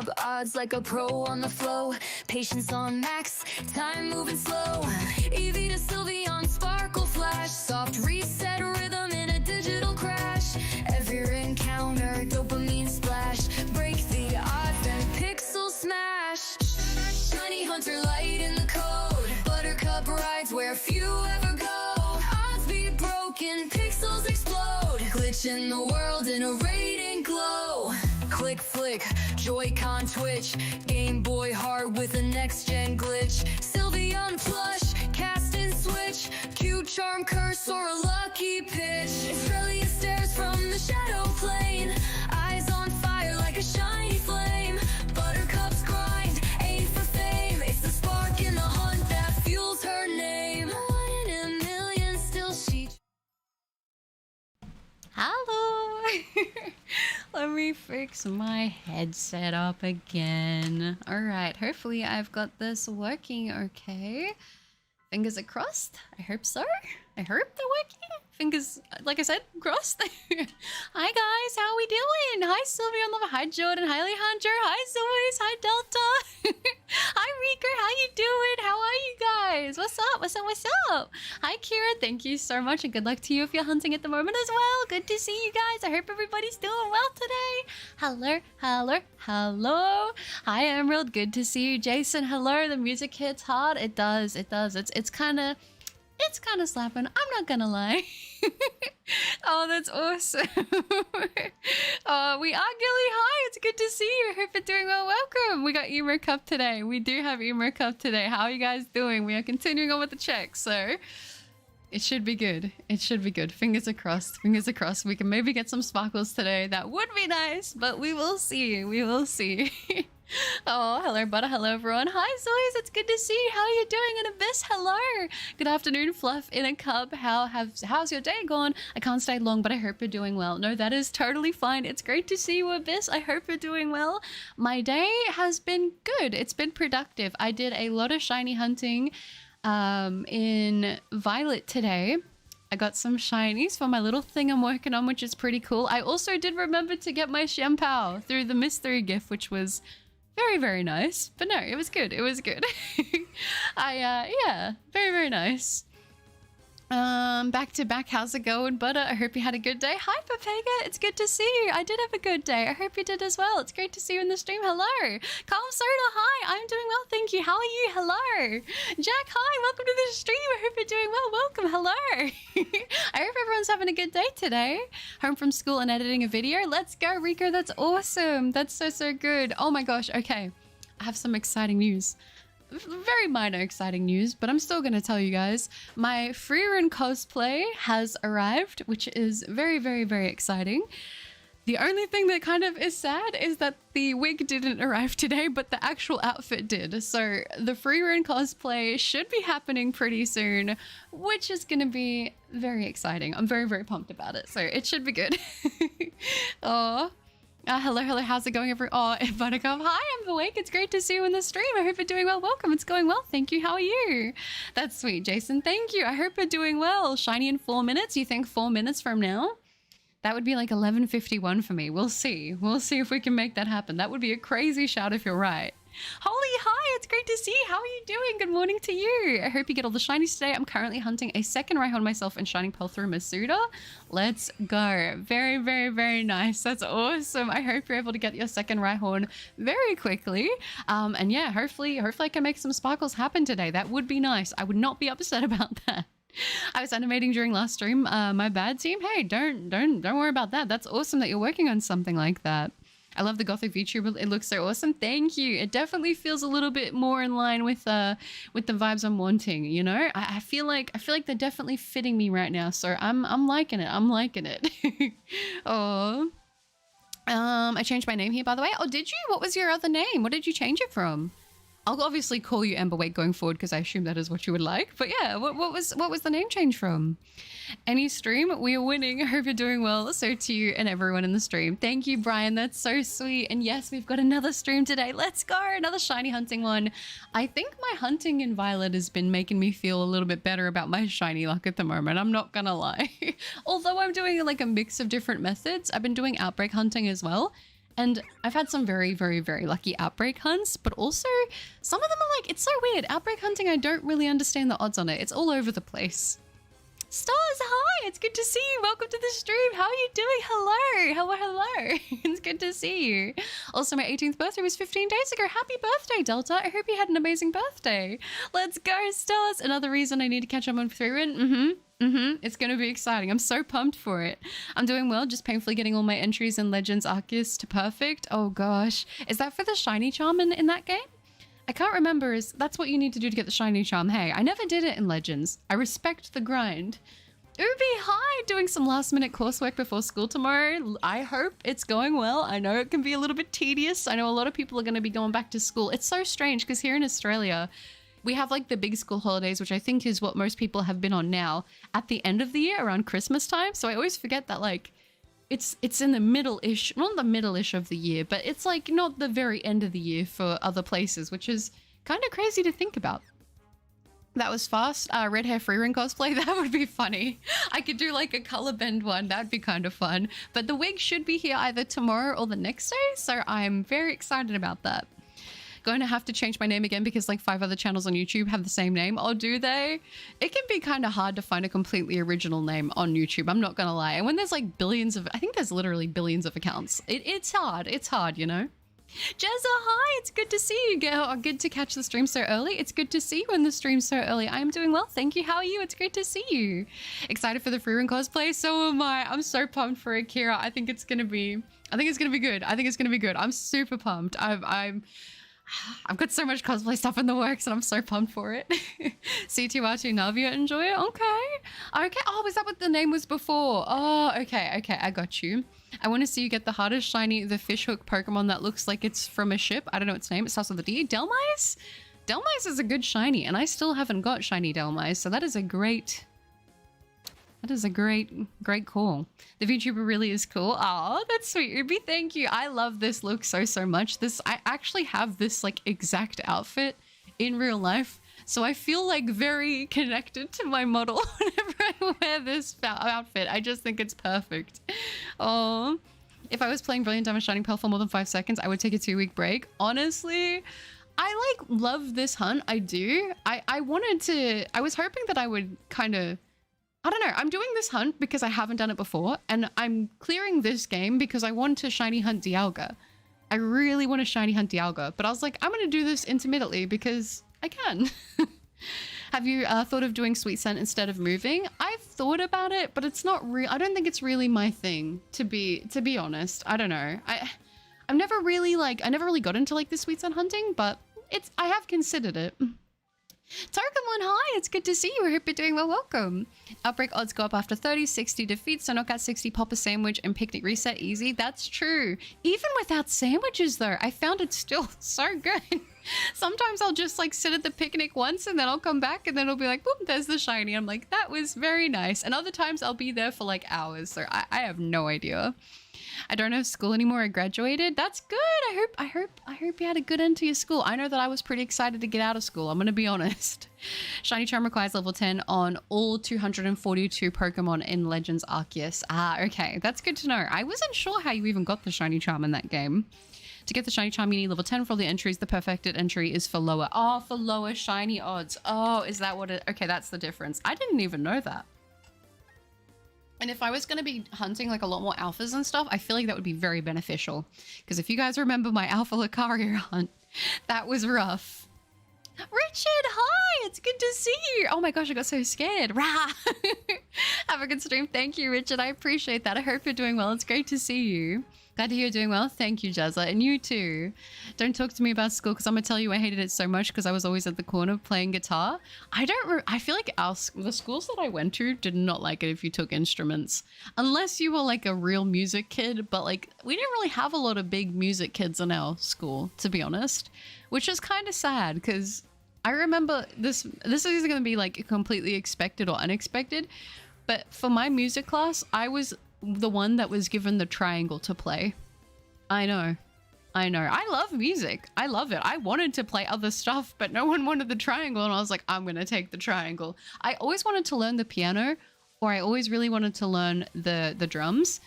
above odds like a pro on the flow. Patience on max, time moving slow. Eevee to Sylveon, sparkle flash. Soft reset rhythm in a digital crash. Every encounter, dopamine splash. Break the odds, then pixel smash. Shiny hunter light in the code. Buttercup rides where few ever go. Odds be broken, pixels explode. Glitch in the world in a radiant glow. Click flick, Joy-Con twitch. Game Boy hard with a next-gen glitch. Sylveon plush, cast and switch. Cute charm curse or a lucky pitch. Australia stares from the shadow plane. Eyes on fire like a shiny flame. Buttercup's grind, aim for fame. It's the spark in the hunt that fuels her name. One in a million, still she... Hello! Let me fix my headset up again. Alright, hopefully I've got this working okay. Fingers are crossed. I hope so. I hope they're working. Fingers, like I said, crossed. Hi guys, how are we doing? Hi Sylvia Lover, hi Jordan, hi Alejandro, hi Zoe, hi Delta. Hi Rika, how you doing? How are you guys? What's up? What's up? What's up? Hi Kira, thank you so much and good luck to you if you're hunting at the moment as well. Good to see you guys. I hope everybody's doing well today. Hello, hello, hello. Hi Emerald, good to see you. Jason, hello. The music hits hard. It does, it does. It's kind of slapping. I'm not gonna lie. Oh, that's awesome. Oh, we are Gilly. Hi, it's good to see you. Hope you're doing well. Welcome. We got Emo Cup today. We do have Emo Cup today. How are you guys doing? We are continuing on with the checks, so it should be good. It should be good. Fingers are crossed. Fingers are crossed. We can maybe get some sparkles today. That would be nice, but we will see. We will see. Oh, hello, Butter. Hello, everyone. Hi, Zoes. It's good to see you. How are you doing? And Abyss, hello. Good afternoon, Fluff in a cup. How's your day gone? I can't stay long, but I hope you're doing well. No, that is totally fine. It's great to see you, Abyss. I hope you're doing well. My day has been good. It's been productive. I did a lot of shiny hunting in Violet today. I got some shinies for my little thing I'm working on, which is pretty cool. I also did remember to get my Shampoo through the mystery gift, which was very, very nice. But no, it was good. It was good. Yeah, very, very nice. Back to back. How's it going, Butter? I hope you had a good day. Hi, Papega. It's good to see you. I did have a good day. I hope you did as well. It's great to see you in the stream. Hello. Calm Soda. Hi. I'm doing well. Thank you. How are you? Hello. Jack. Hi. Welcome to the stream. I hope you're doing well. Welcome. Hello. I hope everyone's having a good day today. Home from school and editing a video. Let's go, Rico. That's awesome. That's so good. Oh my gosh. Okay. I have some exciting news. Very minor exciting news, but I'm still gonna tell you guys. My Freerun cosplay has arrived, which is very, very, very exciting. The only thing that kind of is sad is that the wig didn't arrive today, but the actual outfit did. So the Freerun cosplay should be happening pretty soon, which is gonna be very exciting. I'm very, very pumped about it, so it should be good. Oh. Hello, how's it going, Oh, Buttercup, hi, I'm awake. It's great to see you in the stream. I hope you're doing well. Welcome, it's going well. Thank you, how are you? That's sweet, Jason, thank you. I hope you're doing well. Shiny in 4 minutes, you think 4 minutes from now? That would be like 11:51 for me. We'll see. We'll see if we can make that happen. That would be a crazy shout if you're right. Holly, hi, it's great to see you. How are you doing? Good morning to you. I hope you get all the shinies today. I'm currently hunting a second Rhyhorn myself and shining pearl through Masuda. Let's go. Very, very, very nice. That's awesome. I hope you're able to get your second Rhyhorn very quickly. And yeah, hopefully I can make some sparkles happen today. That would be nice. I would not be upset about that. I was animating during last stream. My bad, team. Hey, don't worry about that. That's awesome that you're working on something like that. I love the Gothic VTuber. It looks so awesome. Thank you. It definitely feels a little bit more in line with the vibes I'm wanting, you know? I feel like they're definitely fitting me right now. So I'm liking it. I'm liking it. Oh. I changed my name here, by the way. Oh, did you? What was your other name? What did you change it from? I'll obviously call you Emberweight going forward because I assume that is what you would like. But yeah, what was the name change from? Any stream? We are winning. I hope you're doing well. So to you and everyone in the stream. Thank you, Brian. That's so sweet. And yes, we've got another stream today. Let's go. Another shiny hunting one. I think my hunting in Violet has been making me feel a little bit better about my shiny luck at the moment. I'm not gonna lie. Although I'm doing like a mix of different methods. I've been doing outbreak hunting as well. And I've had some very, very, very lucky outbreak hunts, but also some of them are like, it's so weird. Outbreak hunting, I don't really understand the odds on it. It's all over the place. Stars, hi! It's good to see you. Welcome to the stream. How are you doing? Hello. Hello. It's good to see you. Also, my 18th birthday was 15 days ago. Happy birthday, Delta. I hope you had an amazing birthday. Let's go, Stars. Another reason I need to catch up on 3-win. It's going to be exciting. I'm so pumped for it. I'm doing well, just painfully getting all my entries in Legends Arceus to perfect. Oh gosh. Is that for the shiny charm in that game? I can't remember. That's what you need to do to get the shiny charm. Hey, I never did it in Legends. I respect the grind. Ubi, hi! Doing some last minute coursework before school tomorrow. I hope it's going well. I know it can be a little bit tedious. I know a lot of people are going to be going back to school. It's so strange because here in Australia, we have like the big school holidays, which I think is what most people have been on now at the end of the year around Christmas time. So I always forget that like it's in the middle-ish, not the middle-ish of the year, but it's like not the very end of the year for other places, which is kind of crazy to think about. That was fast. Red hair free ring cosplay, that would be funny. I could do like a color bend one, that'd be kind of fun. But the wig should be here either tomorrow or the next day, so I'm very excited about that. Going to have to change my name again because like 5 other channels on YouTube have the same name. Oh, do they? It can be kind of hard to find a completely original name on YouTube. I'm not gonna lie. And when there's like billions of, I think there's literally billions of accounts. It's hard. It's hard, you know? Jezza, hi. It's good to see you, girl. Good to catch the stream so early. It's good to see you in the stream so early. I am doing well. Thank you. How are you? It's great to see you. Excited for the free run cosplay? So am I. I'm so pumped for Akira. I think it's gonna be good. I think it's gonna be good. I'm super pumped. I've got so much cosplay stuff in the works and I'm so pumped for it. C2R2 Navia, enjoy it? Okay. Oh, was that what the name was before? Oh, okay. I got you. I want to see you get the hardest shiny, the fishhook Pokemon that looks like it's from a ship. I don't know its name. It starts with a D. Delmise? Delmise is a good shiny and I still haven't got shiny Delmise. So that is a great great call. The VTuber really is cool. Oh, that's sweet, Ruby. Thank you. I love this look so much. I actually have this like exact outfit in real life. So I feel like very connected to my model whenever I wear this outfit. I just think it's perfect. Oh, if I was playing Brilliant Diamond Shining Pearl for more than 5 seconds, I would take a 2-week break. Honestly, I like love this hunt. I do. I was hoping that I would kind of, I don't know. I'm doing this hunt because I haven't done it before, and I'm clearing this game because I want to shiny hunt Dialga. I really want to shiny hunt Dialga, but I was like, I'm going to do this intermittently because I can. Have you thought of doing Sweet Scent instead of moving? I've thought about it, but it's not real. I don't think it's really my thing, to be honest. I don't know. I never really got into like the Sweet Scent hunting, but I have considered it. Tarkamon, hi, it's good to see you. I hope you're doing well. Welcome. Outbreak odds go up after 30, 60 defeats, so knockout 60, pop a sandwich, and picnic reset easy. That's true. Even without sandwiches, though, I found it still so good. Sometimes I'll just like sit at the picnic once and then I'll come back and then it'll be like, boom, there's the shiny. I'm like, that was very nice. And other times I'll be there for like hours, so I have no idea. I don't have school anymore. I graduated. That's good. I hope you had a good end to your school. I know that I was pretty excited to get out of school. I'm going to be honest. Shiny Charm requires level 10 on all 242 Pokemon in Legends Arceus. Ah, okay. That's good to know. I wasn't sure how you even got the Shiny Charm in that game. To get the Shiny Charm, you need level 10 for all the entries. The perfected entry is for lower. Oh, for lower shiny odds. Oh, is that what it... Okay, that's the difference. I didn't even know that. And if I was going to be hunting like a lot more alphas and stuff, I feel like that would be very beneficial. Because if you guys remember my Alpha Lucario hunt, that was rough. Richard, hi! It's good to see you! Oh my gosh, I got so scared. Rah! Have a good stream. Thank you, Richard. I appreciate that. I hope you're doing well. It's great to see you. Glad to hear you're doing well. Thank you, Jazza. And you too. Don't talk to me about school because I'm going to tell you I hated it so much because I was always at the corner playing guitar. I feel like the schools that I went to did not like it if you took instruments. Unless you were like a real music kid. But like, we didn't really have a lot of big music kids in our school, to be honest. Which is kind of sad because I remember this is going to be like completely expected or unexpected. But for my music class, I was the one that was given the triangle to play. I know. I love music. I love it. I wanted to play other stuff, but no one wanted the triangle, and I was like, I'm gonna take the triangle. I always wanted to learn the piano, or I always really wanted to learn the drums.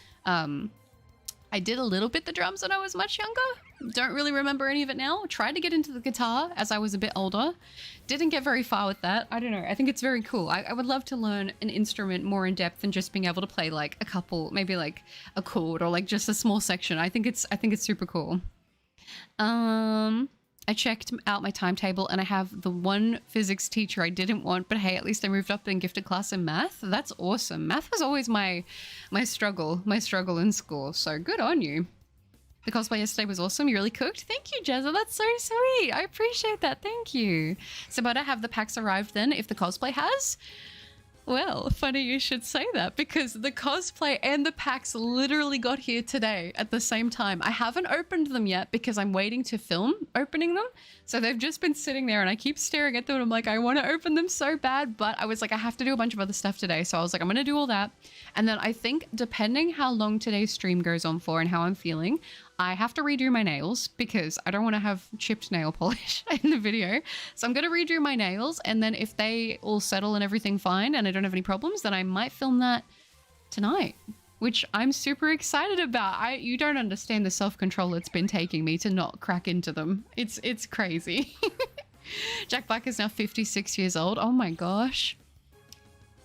I did a little bit the drums when I was much younger. Don't really remember any of it now. Tried to get into the guitar as I was a bit older. Didn't get very far with that. I don't know. I think it's very cool. I would love to learn an instrument more in depth than just being able to play like a couple, maybe like a chord or like just a small section. I think it's super cool. I checked out my timetable and I have the one physics teacher I didn't want, but hey, at least I moved up in gifted class in math. That's awesome. Math was always my struggle in school. So good on you. The cosplay yesterday was awesome. You really cooked. Thank you, Jezza. That's so sweet. I appreciate that. Thank you. So, but have the packs arrived then if the cosplay has? Well, funny you should say that because the cosplay and the packs literally got here today at the same time. I haven't opened them yet because I'm waiting to film opening them. So they've just been sitting there and I keep staring at them and I'm like, I want to open them so bad, but I was like, I have to do a bunch of other stuff today. So I was like, I'm going to do all that. And then I think depending how long today's stream goes on for and how I'm feeling, I have to redo my nails because I don't want to have chipped nail polish in the video. So I'm going to redo my nails and then if they all settle and everything fine and I don't have any problems, then I might film that tonight, which I'm super excited about. You don't understand the self-control it's been taking me to not crack into them. It's crazy. Jack Black is now 56 years old. Oh my gosh.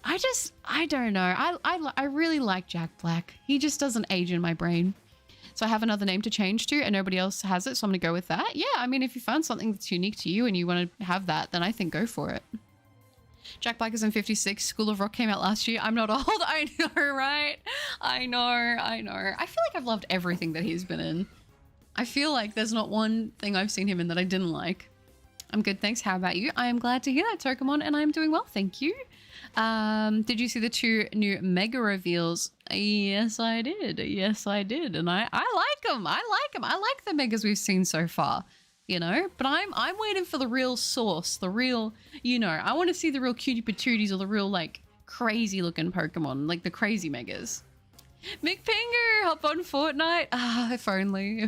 I don't know. I really like Jack Black. He just doesn't age in my brain. So I have another name to change to and nobody else has it. So I'm going to go with that. Yeah, I mean, if you found something that's unique to you and you want to have that, then I think go for it. Jack Black is in 56. School of Rock came out last year. I'm not old. I know, right? I know. I feel like I've loved everything that he's been in. I feel like there's not one thing I've seen him in that I didn't like. I'm good, thanks. How about you? I am glad to hear that, Pokemon, and I'm doing well, thank you. Did you see the 2 new mega reveals? Yes, I did. Yes, I did. And I like them. I like the megas we've seen so far, you know, but I'm waiting for the real source, the real, you know, I want to see the real cutie patooties or the real like crazy looking Pokemon, like the crazy megas. Mick Pinger, hop on Fortnite. Ah, if only.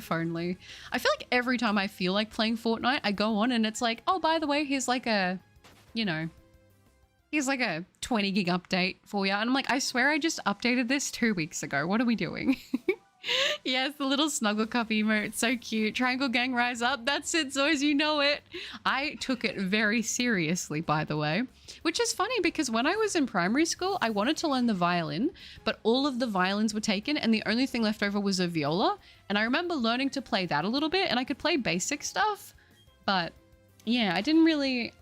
I feel like every time I feel like playing Fortnite, I go on and it's like, oh, by the way, here's like a, you know, here's like a 20 gig update for you. And I'm like, I swear I just updated this 2 weeks ago. What are we doing? Yes, the little snuggle cup emote. So cute. Triangle Gang rise up. That's it, Zoys. You know it. I took it very seriously, by the way, which is funny because when I was in primary school, I wanted to learn the violin, but all of the violins were taken and the only thing left over was a viola. And I remember learning to play that a little bit and I could play basic stuff, but yeah, I didn't really,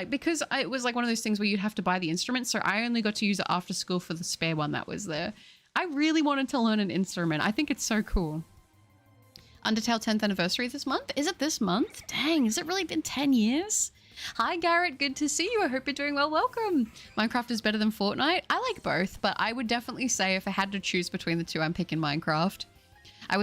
because it was like one of those things where you'd have to buy the instrument. So I only got to use it after school for the spare one that was there. I really wanted to learn an instrument. I think it's so cool. Undertale 10th anniversary this month? Is it this month? Dang, has it really been 10 years? Hi Garrett, good to see you. I hope you're doing well. Welcome. Minecraft is better than Fortnite. I like both, but I would definitely say if I had to choose between the two, I'm picking Minecraft. I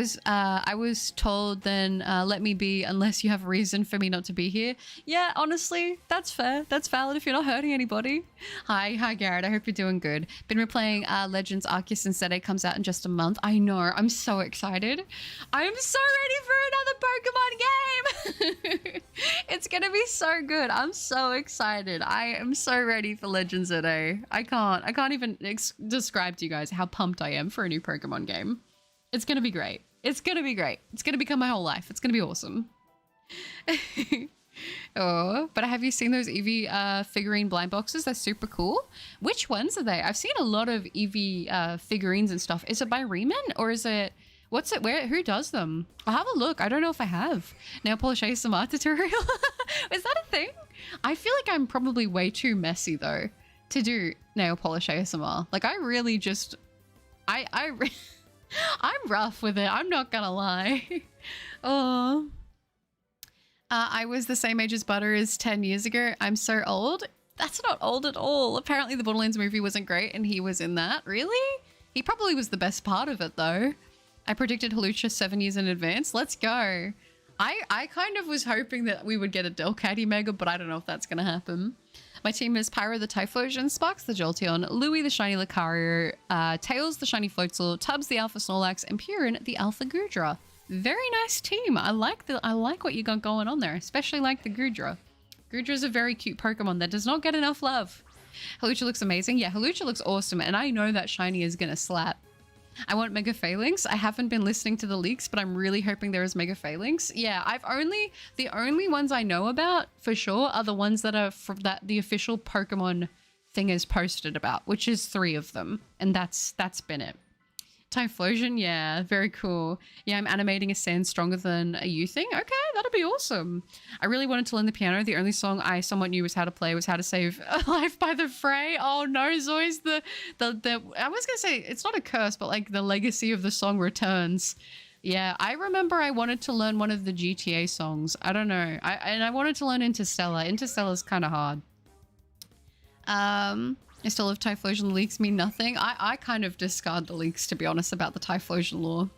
was told then, let me be unless you have a reason for me not to be here. Yeah, honestly, that's fair. That's valid if you're not hurting anybody. Hi Garrett. I hope you're doing good. Been replaying Legends Arceus and Sede comes out in just a month. I know. I'm so excited. I'm so ready for another Pokemon game. It's gonna be so good. I'm so excited. I am so ready for Legends today. I can't even describe to you guys how pumped I am for a new Pokemon game. It's going to be great. It's going to be great. It's going to become my whole life. It's going to be awesome. Oh, but have you seen those Eevee figurine blind boxes? They're super cool. Which ones are they? I've seen a lot of Eevee figurines and stuff. Is it by Riemann or is it... What's it? Where? Who does them? I'll have a look. I don't know if I have. Nail polish ASMR tutorial. Is that a thing? I feel like I'm probably way too messy though to do nail polish ASMR. Like I really just... I'm rough with it. I'm not gonna lie. Oh. I was the same age as Butter as 10 years ago. I'm so old. That's not old at all. Apparently the Borderlands movie wasn't great and he was in that. Really? He probably was the best part of it though. I predicted Halucha 7 years in advance. Let's go. I kind of was hoping that we would get a Delcatty Mega, but I don't know if that's gonna happen. My team is Pyro the Typhlosion, Sparks the Jolteon, Louie the Shiny Lucario, Tails the Shiny Floatzel, Tubbs the Alpha Snorlax, and Purin the Alpha Goodra. Very nice team. I like what you got going on there, especially like the Goodra. Goodra's a very cute Pokemon that does not get enough love. Halucha looks amazing. Yeah, Halucha looks awesome, and I know that Shiny is gonna slap. I want Mega Phalanx. I haven't been listening to the leaks, but I'm really hoping there is Mega Phalanx. Yeah, the only ones I know about for sure are the ones that are from the official Pokemon thing is posted about, which is 3 of them, and that's been it. Typhlosion, yeah, very cool. Yeah, I'm animating a sand stronger than a you thing. Okay, that'll be awesome. I really wanted to learn the piano. The only song I somewhat knew was how to play was How to Save a Life by the Fray. Oh no, Zoe's the I was gonna say it's not a curse, but like the legacy of the song returns. Yeah, I remember I wanted to learn one of the GTA songs. I don't know. I wanted to learn Interstellar. Interstellar's kind of hard. I still have Typhlosion leaks mean nothing. I kind of discard the leaks, to be honest, about the Typhlosion lore.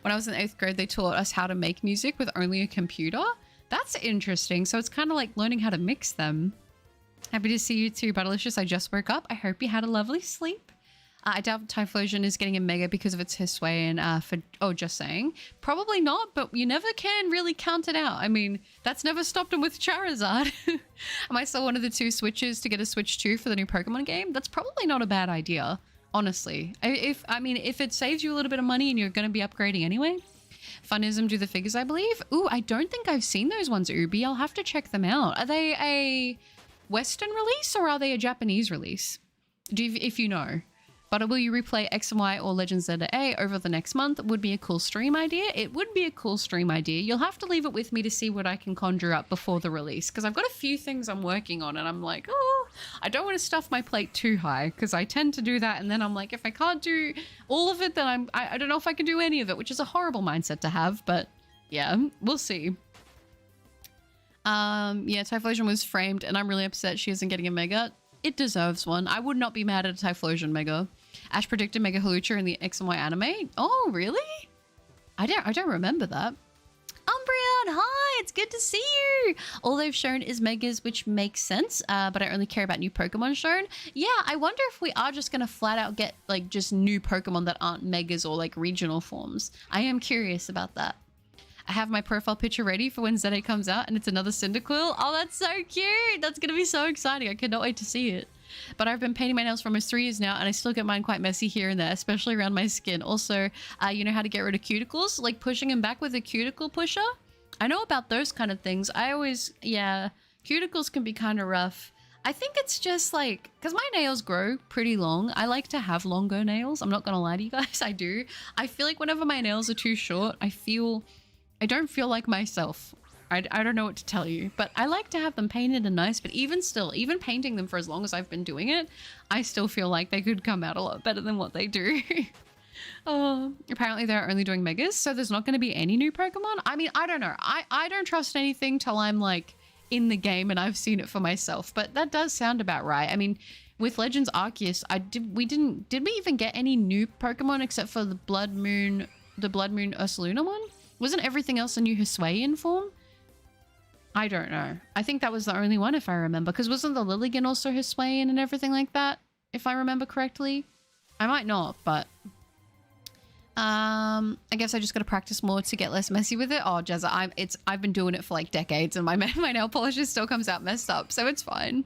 When I was in 8th grade, they taught us how to make music with only a computer. That's interesting. So it's kind of like learning how to mix them. Happy to see you too, Butterlicious. I just woke up. I hope you had a lovely sleep. I doubt Typhlosion is getting a mega because of its Hisuian just saying. Probably not, but you never can really count it out. I mean, that's never stopped him with Charizard. Am I still one of the 2 switches to get a Switch 2 for the new Pokemon game? That's probably not a bad idea, honestly. If it saves you a little bit of money and you're going to be upgrading anyway. Funism do the figures, I believe. Ooh, I don't think I've seen those ones, Ubi. I'll have to check them out. Are they a Western release or are they a Japanese release? If you know. But will you replay X and Y or Legends ZA over the next month? Would be a cool stream idea. It would be a cool stream idea. You'll have to leave it with me to see what I can conjure up before the release. Because I've got a few things I'm working on and I'm like, oh, I don't want to stuff my plate too high because I tend to do that. And then I'm like, if I can't do all of it, then I don't know if I can do any of it, which is a horrible mindset to have. But yeah, we'll see. Yeah, Typhlosion was framed and I'm really upset she isn't getting a mega. It deserves one. I would not be mad at a Typhlosion mega. Ash predicted Mega Halucha in the X and Y anime. Oh, really? I don't remember that. Umbreon, hi, it's good to see you. All they've shown is megas, which makes sense, but I only care about new Pokemon shown. Yeah, I wonder if we are just going to flat out get like just new Pokemon that aren't megas or like regional forms. I am curious about that. I have my profile picture ready for when ZA comes out and it's another Cyndaquil. Oh, that's so cute. That's going to be so exciting. I cannot wait to see it. But I've been painting my nails for almost 3 years now and I still get mine quite messy here and there, especially around my skin. Also, you know how to get rid of cuticles? Like pushing them back with a cuticle pusher? I know about those kind of things. Yeah, cuticles can be kind of rough. I think it's just like, because my nails grow pretty long. I like to have longer nails. I'm not going to lie to you guys. I do. I feel like whenever my nails are too short, I don't feel like myself. I don't know what to tell you, but I like to have them painted and nice, but even still, even painting them for as long as I've been doing it, I still feel like they could come out a lot better than what they do. Oh, apparently they're only doing megas, so there's not going to be any new Pokemon? I mean, I don't know. I don't trust anything till I'm like in the game and I've seen it for myself, but that does sound about right. I mean, with Legends Arceus, did we even get any new Pokemon except for the Blood Moon Ursaluna one? Wasn't everything else a new Hisuian form? I don't know. I think that was the only one if I remember, because wasn't the Lilligant also Hisuian and everything like that, if I remember correctly? I might not, but I guess I just got to practice more to get less messy with it. Oh, Jezza, I've been doing it for like decades and my nail polish still comes out messed up, so it's fine.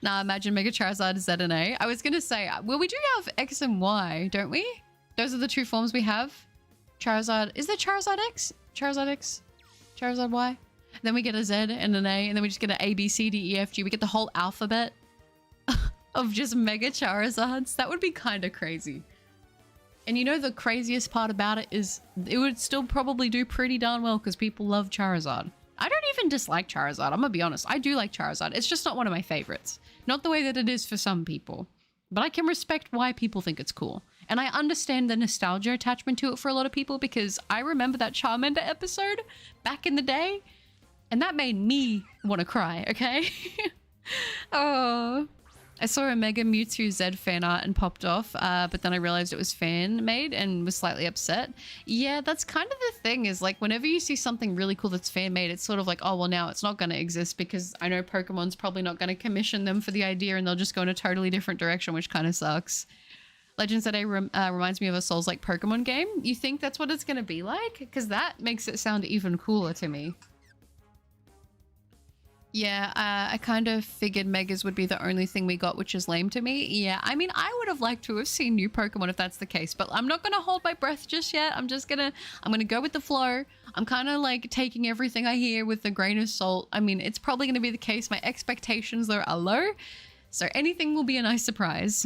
Now imagine Mega Charizard Z and A. I was going to say, well, we do have X and Y, don't we? Those are the 2 forms we have. Charizard, is there Charizard X? Charizard X? Charizard Y? Then we get a Z and an A, and then we just get an A, B, C, D, E, F, G. We get the whole alphabet of just Mega Charizards. That would be kind of crazy. And you know the craziest part about it is it would still probably do pretty darn well because people love Charizard. I don't even dislike Charizard. I'm gonna be honest. I do like Charizard. It's just not one of my favorites. Not the way that it is for some people. But I can respect why people think it's cool. And I understand the nostalgia attachment to it for a lot of people because I remember that Charmander episode back in the day. And that made me want to cry, okay? Oh, I saw a Mega Mewtwo Z fan art and popped off, but then I realized it was fan made and was slightly upset. Yeah, that's kind of the thing is like whenever you see something really cool that's fan made, it's sort of like, oh, well, now it's not going to exist because I know Pokemon's probably not going to commission them for the idea and they'll just go in a totally different direction, which kind of sucks. Legends ZA reminds me of a Souls-like Pokemon game. You think that's what it's going to be like? Because that makes it sound even cooler to me. Yeah, I kind of figured Megas would be the only thing we got, which is lame to me. Yeah, I mean, I would have liked to have seen new Pokemon if that's the case, but I'm not going to hold my breath just yet. I'm going to go with the flow. I'm kind of like taking everything I hear with a grain of salt. I mean, it's probably going to be the case. My expectations though are low, so anything will be a nice surprise.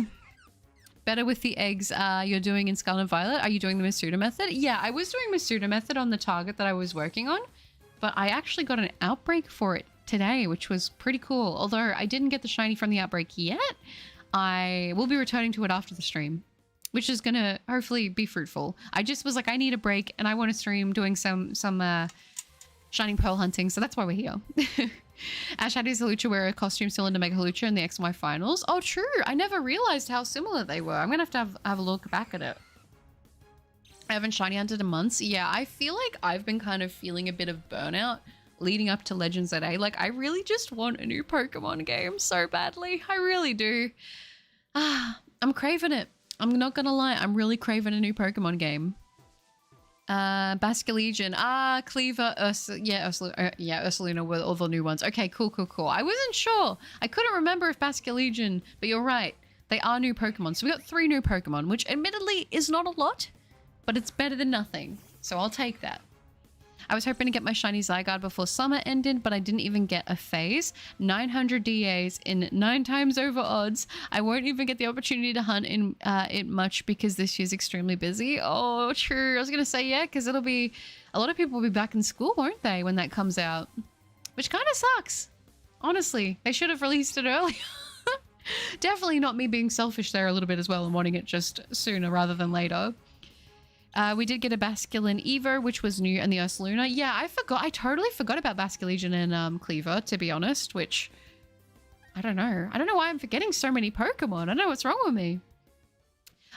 Better with the eggs you're doing in Scarlet and Violet. Are you doing the Masuda method? Yeah, I was doing Masuda method on the target that I was working on, but I actually got an outbreak for it today, which was pretty cool. Although I didn't get the shiny from the outbreak yet, I will be returning to it after the stream, which is gonna hopefully be fruitful. I just was like, I need a break and I want to stream doing some shining pearl hunting, so that's why we're here. Ash had his Halucha wear a costume still into Mega Halucha in the X and Y finals. Oh, true. I never realized how similar they were. I'm gonna have a look back at it. I haven't shiny hunted in months. Yeah, I feel like I've been kind of feeling a bit of burnout leading up to Legends at A. Like, I really just want a new Pokemon game so badly. I really do. I'm craving it. I'm not gonna lie. I'm really craving a new Pokemon game. Basculegion. Cleaver. Ursaluna were all the new ones. Okay, cool. I wasn't sure. I couldn't remember if Basculegion, but you're right. They are new Pokemon. So we got 3 new Pokemon, which admittedly is not a lot, but it's better than nothing. So I'll take that. I was hoping to get my shiny Zygarde before summer ended, but I didn't even get a phase. 900 DAs in 9 times over odds. I won't even get the opportunity to hunt in it much because this year's extremely busy. Oh, true. I was going to say, yeah, because it'll be... A lot of people will be back in school, won't they, when that comes out? Which kind of sucks. Honestly, they should have released it earlier. Definitely not me being selfish there a little bit as well and wanting it just sooner rather than later. We did get a Basculin Evo, which was new, and the Ursaluna. Yeah, I forgot. I totally forgot about Basculegion and Cleaver, to be honest, which... I don't know. I don't know why I'm forgetting so many Pokemon. I don't know what's wrong with me.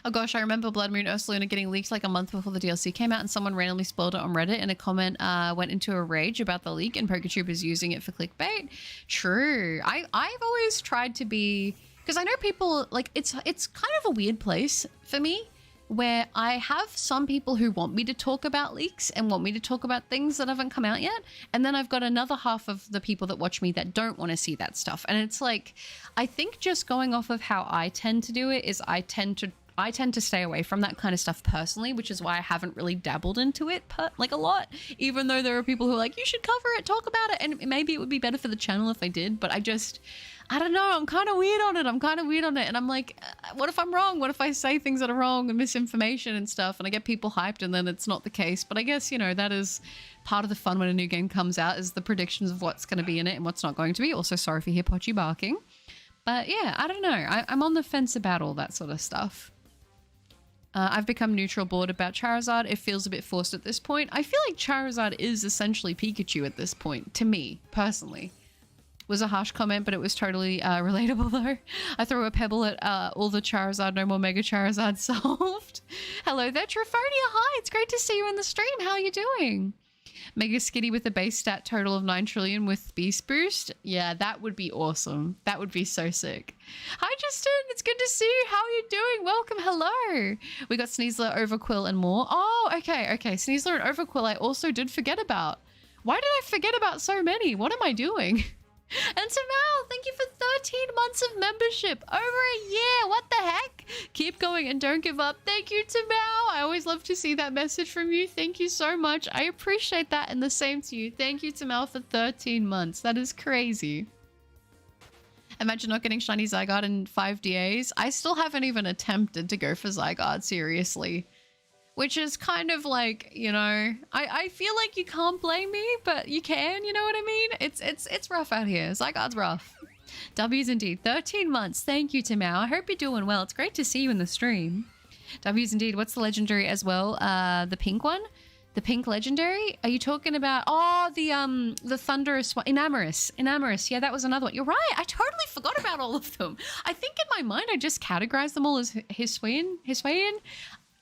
Oh gosh, I remember Blood Moon Ursaluna getting leaked like a month before the DLC came out, and someone randomly spoiled it on Reddit, and a comment went into a rage about the leak, and PokeTubers using it for clickbait. True. I've always tried to be... Because I know people... Like, it's kind of a weird place for me, where I have some people who want me to talk about leaks and want me to talk about things that haven't come out yet. And then I've got another half of the people that watch me that don't want to see that stuff. And it's like, I think just going off of how I tend to do it is I tend to stay away from that kind of stuff personally, which is why I haven't really dabbled into it like a lot, even though there are people who are like, you should cover it, talk about it. And maybe it would be better for the channel if I did, but I don't know. I'm kind of weird on it. And I'm like, what if I'm wrong? What if I say things that are wrong and misinformation and stuff and I get people hyped and then it's not the case? But I guess, you know, that is part of the fun when a new game comes out, is the predictions of what's going to be in it and what's not going to be. Also, sorry if you hear Pochi barking. But yeah, I don't know. I'm on the fence about all that sort of stuff. I've become neutral bored about Charizard. It feels a bit forced at this point. I feel like Charizard is essentially Pikachu at this point, to me, personally. Was a harsh comment, but it was totally relatable though. I throw a pebble at all the Charizard, no more Mega Charizard solved. Hello there, Trifonia. Hi, it's great to see you in the stream. How are you doing? Mega Skitty with a base stat total of 9 trillion with Beast Boost. Yeah, that would be awesome. That would be so sick. Hi, Justin. It's good to see you. How are you doing? Welcome. Hello. We got Sneasler, Overquill, and more. Oh, okay. Sneasler and Overquill I also did forget about. Why did I forget about so many? What am I doing? And Tamal, thank you for 13 months of membership. Over a year. What the heck? Keep going and don't give up. Thank you, Tamal. I always love to see that message from you. Thank you so much. I appreciate that, and the same to you. Thank you, Tamal, for 13 months. That is crazy. Imagine not getting shiny Zygarde in 5 DAs. I still haven't even attempted to go for Zygarde, seriously. Which is kind of like, you know, I feel like you can't blame me, but you can, you know what I mean? It's rough out here. Zygarde's rough. W's indeed. 13 months. Thank you, Timau. I hope you're doing well. It's great to see you in the stream. W's indeed. What's the legendary as well? The pink one? The pink legendary? Are you talking about... Oh, the thunderous one. Enamorous. Yeah, that was another one. You're right. I totally forgot about all of them. I think in my mind, I just categorized them all as Hisuian.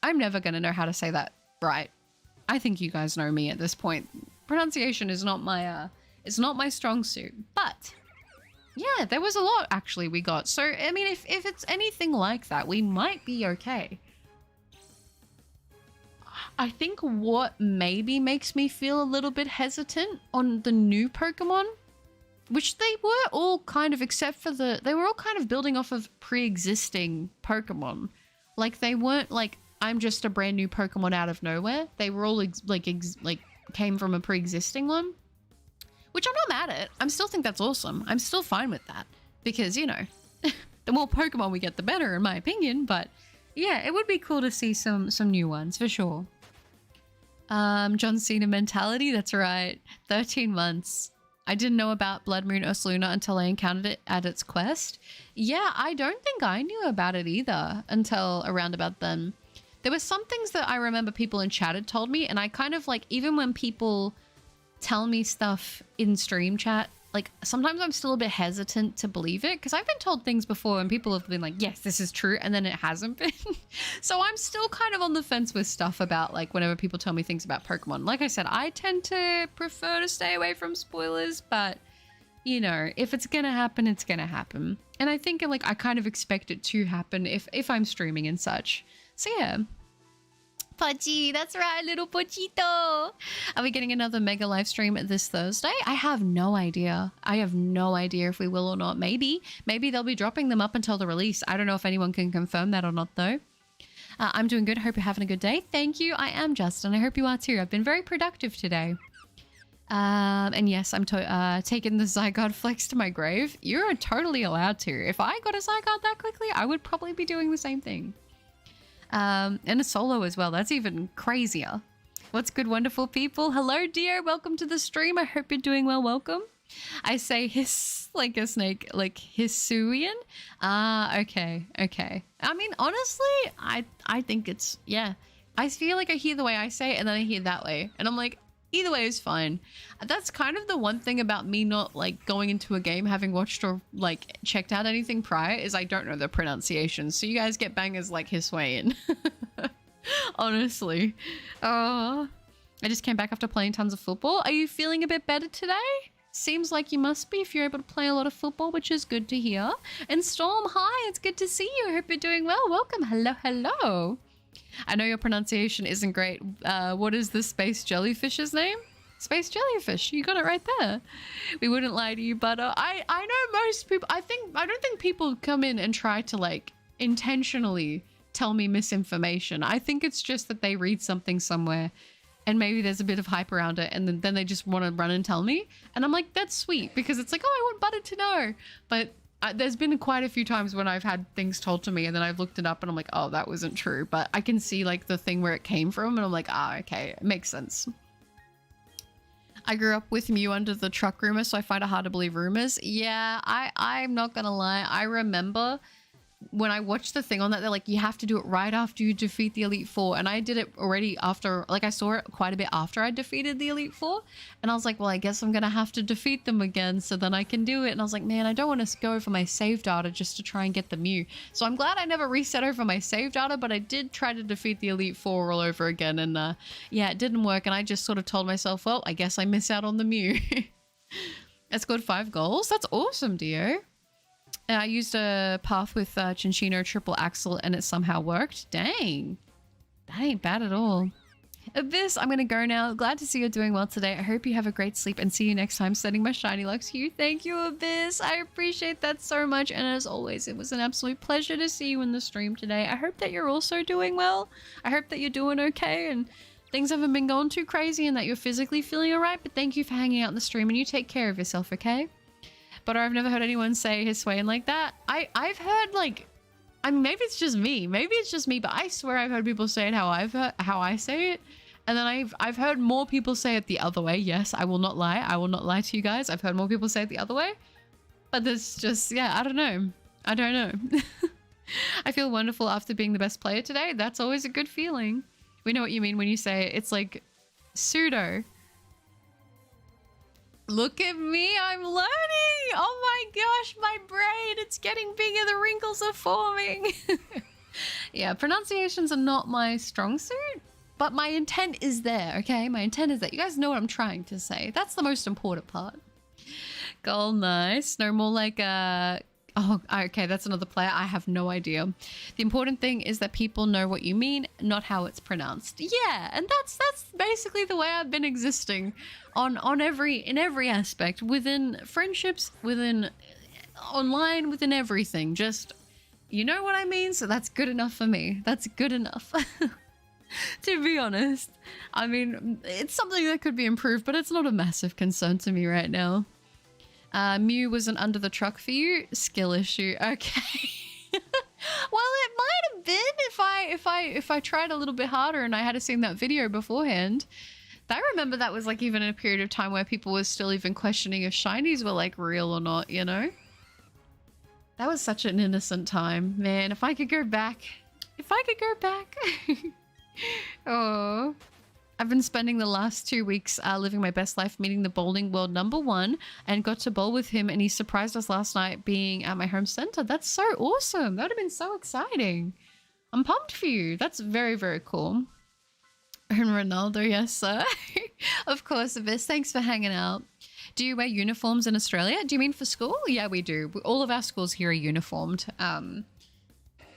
I'm never going to know how to say that right. I think you guys know me at this point. Pronunciation is not my it's not my strong suit. But yeah, there was a lot actually we got. So I mean, if it's anything like that, we might be okay. I think what maybe makes me feel a little bit hesitant on the new Pokemon which they were all kind of, except for they were all kind of building off of pre-existing Pokemon. Like they weren't like, I'm just a brand new Pokemon out of nowhere. They were all came from a pre-existing one, which I'm not mad at. I still think that's awesome. I'm still fine with that because, you know, the more Pokemon we get, the better, in my opinion. But yeah, it would be cool to see some new ones for sure. John Cena mentality. That's right. 13 months. I didn't know about Blood Moon Ursaluna until I encountered it at its quest. Yeah, I don't think I knew about it either until around about then. There were some things that I remember people in chat had told me, and I kind of like, even when people tell me stuff in stream chat, like sometimes I'm still a bit hesitant to believe it because I've been told things before and people have been like, yes, this is true, and then it hasn't been. So I'm still kind of on the fence with stuff about like whenever people tell me things about Pokemon. Like I said, I tend to prefer to stay away from spoilers, but you know, if it's gonna happen, it's gonna happen. And I think like I kind of expect it to happen if I'm streaming and such. So yeah. Pochi, that's right, little Pochito. Are we getting another mega live stream this Thursday? I have no idea. I have no idea if we will or not. Maybe they'll be dropping them up until the release. I don't know if anyone can confirm that or not though. I'm doing good. Hope you're having a good day. Thank you. I am Justin. I hope you are too. I've been very productive today. And yes, I'm taking the Zygarde flex to my grave. You're totally allowed to. If I got a Zygarde that quickly, I would probably be doing the same thing. And a solo as well. That's even crazier. What's good, wonderful people? Hello, dear. Welcome to the stream. I hope you're doing well. Welcome. I say hiss like a snake, like Hisuian. Okay. I mean, honestly, I think it's, yeah. I feel like I hear the way I say it and then I hear that way. And I'm like, either way is fine. That's kind of the one thing about me not like going into a game having watched or like checked out anything prior is I don't know the pronunciation. So you guys get bangers like Hisuian. Honestly. I just came back after playing tons of football. Are you feeling a bit better today? Seems like you must be if you're able to play a lot of football, which is good to hear. And Storm, hi, it's good to see you. I hope you're doing well. Welcome. Hello. I know your pronunciation isn't great. What is the space jellyfish's name? Space jellyfish. You got it right there. We wouldn't lie to you, but I know most people. I don't think people come in and try to like intentionally tell me misinformation. I think it's just that they read something somewhere and maybe there's a bit of hype around it and then they just want to run and tell me. And I'm like, that's sweet because it's like, oh, I want Butter to know. But there's been quite a few times when I've had things told to me and then I've looked it up and I'm like, oh, that wasn't true. But I can see like the thing where it came from and I'm like, okay, it makes sense. I grew up with Mew under the truck rumor, so I find it hard to believe rumors. Yeah, I'm not gonna lie. I remember when I watched the thing on that, they're like, you have to do it right after you defeat the Elite Four. And I did it already after, like I saw it quite a bit after I defeated the Elite Four. And I was like, well, I guess I'm going to have to defeat them again so then I can do it. And I was like, man, I don't want to go over my save data just to try and get the Mew. So I'm glad I never reset over my save data, but I did try to defeat the Elite Four all over again. And yeah, it didn't work. And I just sort of told myself, well, I guess I miss out on the Mew. I scored 5 goals. That's awesome, Dio. I used a path with Cinchino triple axle and it somehow worked. Dang. That ain't bad at all. Abyss, I'm going to go now. Glad to see you're doing well today. I hope you have a great sleep and see you next time. Sending my shiny locks to you. Thank you, Abyss. I appreciate that so much. And as always, it was an absolute pleasure to see you in the stream today. I hope that you're also doing well. I hope that you're doing okay and things haven't been going too crazy and that you're physically feeling all right. But thank you for hanging out in the stream and you take care of yourself, okay? But I've never heard anyone say Hisuian like that. I've heard like, I mean, maybe it's just me, but I swear I've heard people say it how I say it. And then I've heard more people say it the other way. Yes, I will not lie. I will not lie to you guys. I've heard more people say it the other way, but there's just, yeah, I don't know. I feel wonderful after being the best player today. That's always a good feeling. We know what you mean when you say it's like pseudo. Look at me, I'm learning! Oh my gosh, my brain, it's getting bigger, the wrinkles are forming. Yeah, pronunciations are not my strong suit, but my intent is there, okay? My intent is that you guys know what I'm trying to say. That's the most important part. Goal, nice. No more like Oh, okay, that's another player. I have no idea. The important thing is that people know what you mean, not how it's pronounced. Yeah, and that's basically the way I've been existing in every aspect, within friendships, within online, within everything. Just, you know what I mean? So that's good enough for me. That's good enough. To be honest. I mean, it's something that could be improved, but it's not a massive concern to me right now. Mew wasn't under the truck for you. Skill issue. Okay. Well, it might have been if I tried a little bit harder and I had seen that video beforehand. I remember that was like even in a period of time where people were still even questioning if shinies were like real or not, you know? That was such an innocent time. Man, if I could go back. If I could go back. Oh. I've been spending the last 2 weeks living my best life, meeting the bowling world #1, and got to bowl with him, and he surprised us last night being at my home center. That's so awesome. That would have been so exciting. I'm pumped for you. That's very, very cool. And Ronaldo, yes, sir. Of course, Abyss. Thanks for hanging out. Do you wear uniforms in Australia? Do you mean for school? Yeah, we do. All of our schools here are uniformed.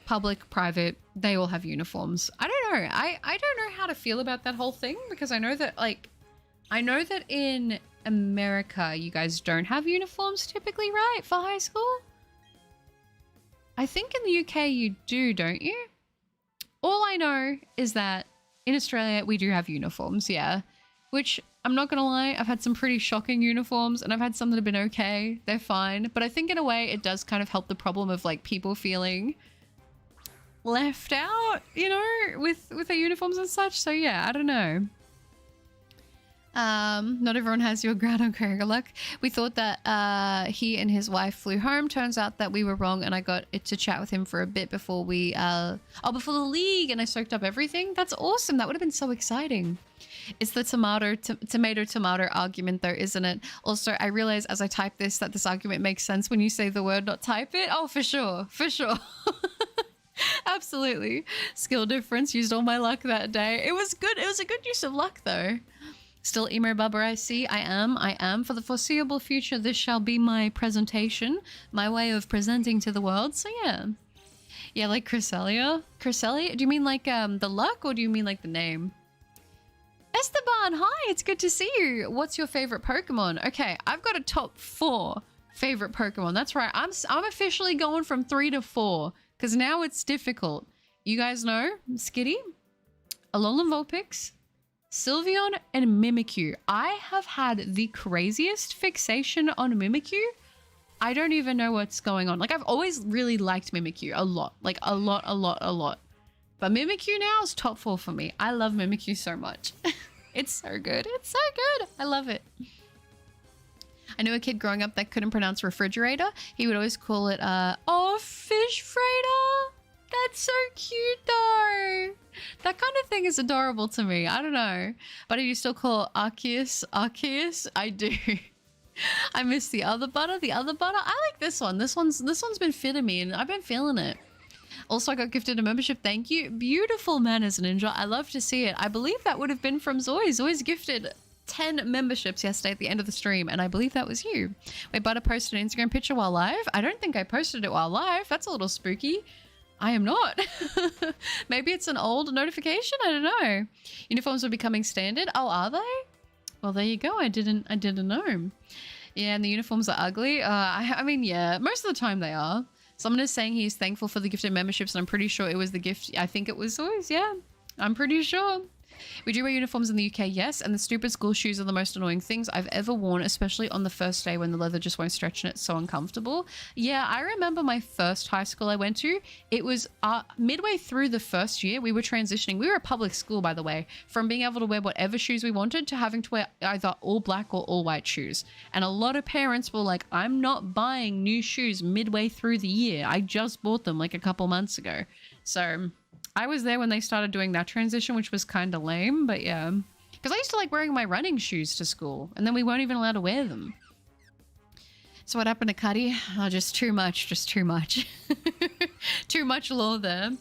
Public, private, they all have uniforms. I don't know. I don't know how to feel about that whole thing, because I know that in America you guys don't have uniforms typically, right? For high school? I think in the UK you do, don't you? All I know is that in Australia we do have uniforms, yeah. Which, I'm not gonna lie, I've had some pretty shocking uniforms, and I've had some that have been okay. They're fine. But I think in a way it does kind of help the problem of like people feeling left out, you know, with their uniforms and such. So yeah, I don't know. Not everyone has your ground on Craig luck. We thought that he and his wife flew home. Turns out that we were wrong, and I got it to chat with him for a bit before we before the league, and I soaked up everything. That's awesome. That would have been so exciting. It's the tomato argument though, isn't it? Also, I realize as I type this that this argument makes sense when you say the word, not type it. Oh, for sure. Absolutely. Skill difference. Used all my luck that day. It was good. It was a good use of luck though. Still emo bubber, I see. I am. For the foreseeable future, this shall be my presentation. My way of presenting to the world. So yeah. Yeah, like Cresselia. Cresselia? Do you mean like the luck, or do you mean like the name? Esteban, hi. It's good to see you. What's your favorite Pokemon? Okay, I've got a top 4 favorite Pokemon. That's right. I'm officially going from 3 to 4. Because now it's difficult. You guys know Skitty, Alolan Vulpix, Sylveon, and Mimikyu. I have had the craziest fixation on Mimikyu. I don't even know what's going on. Like, I've always really liked Mimikyu a lot. Like, a lot. But Mimikyu now is top 4 for me. I love Mimikyu so much. It's so good. It's so good. I love it. I knew a kid growing up that couldn't pronounce refrigerator. He would always call it, fish freighter. That's so cute though. That kind of thing is adorable to me. I don't know. But do you still call it Arceus? I do. I miss the other butter. I like this one. This one's been fitting me, and I've been feeling it. Also, I got gifted a membership. Thank you. Beautiful Manners Ninja. I love to see it. I believe that would have been from Zoe. Zoe's gifted 10 memberships yesterday at the end of the stream, and I believe that was you. Wait, Butter posted an Instagram picture while live? I don't think I posted it while live. That's a little spooky. I am not. Maybe it's an old notification. I don't know. Uniforms are becoming standard. Oh, are they? Well, there you go. I didn't know. Yeah, and the uniforms are ugly. I mean, yeah, most of the time they are. Someone is saying he's thankful for the gifted memberships, and I'm pretty sure it was the gift. I think it was Zoe's. Yeah, I'm pretty sure. We do wear uniforms in the UK, yes, and the stupid school shoes are the most annoying things I've ever worn, especially on the first day when the leather just won't stretch and it's so uncomfortable. Yeah, I remember my first high school I went to. It was midway through the first year, we were transitioning. We were a public school, by the way, from being able to wear whatever shoes we wanted to having to wear either all black or all white shoes. And a lot of parents were like, I'm not buying new shoes midway through the year. I just bought them like a couple months ago. So I was there when they started doing that transition, which was kind of lame, but yeah. Because I used to like wearing my running shoes to school, and then we weren't even allowed to wear them. So what happened to Cuddy? Oh, just too much. Too much lore there.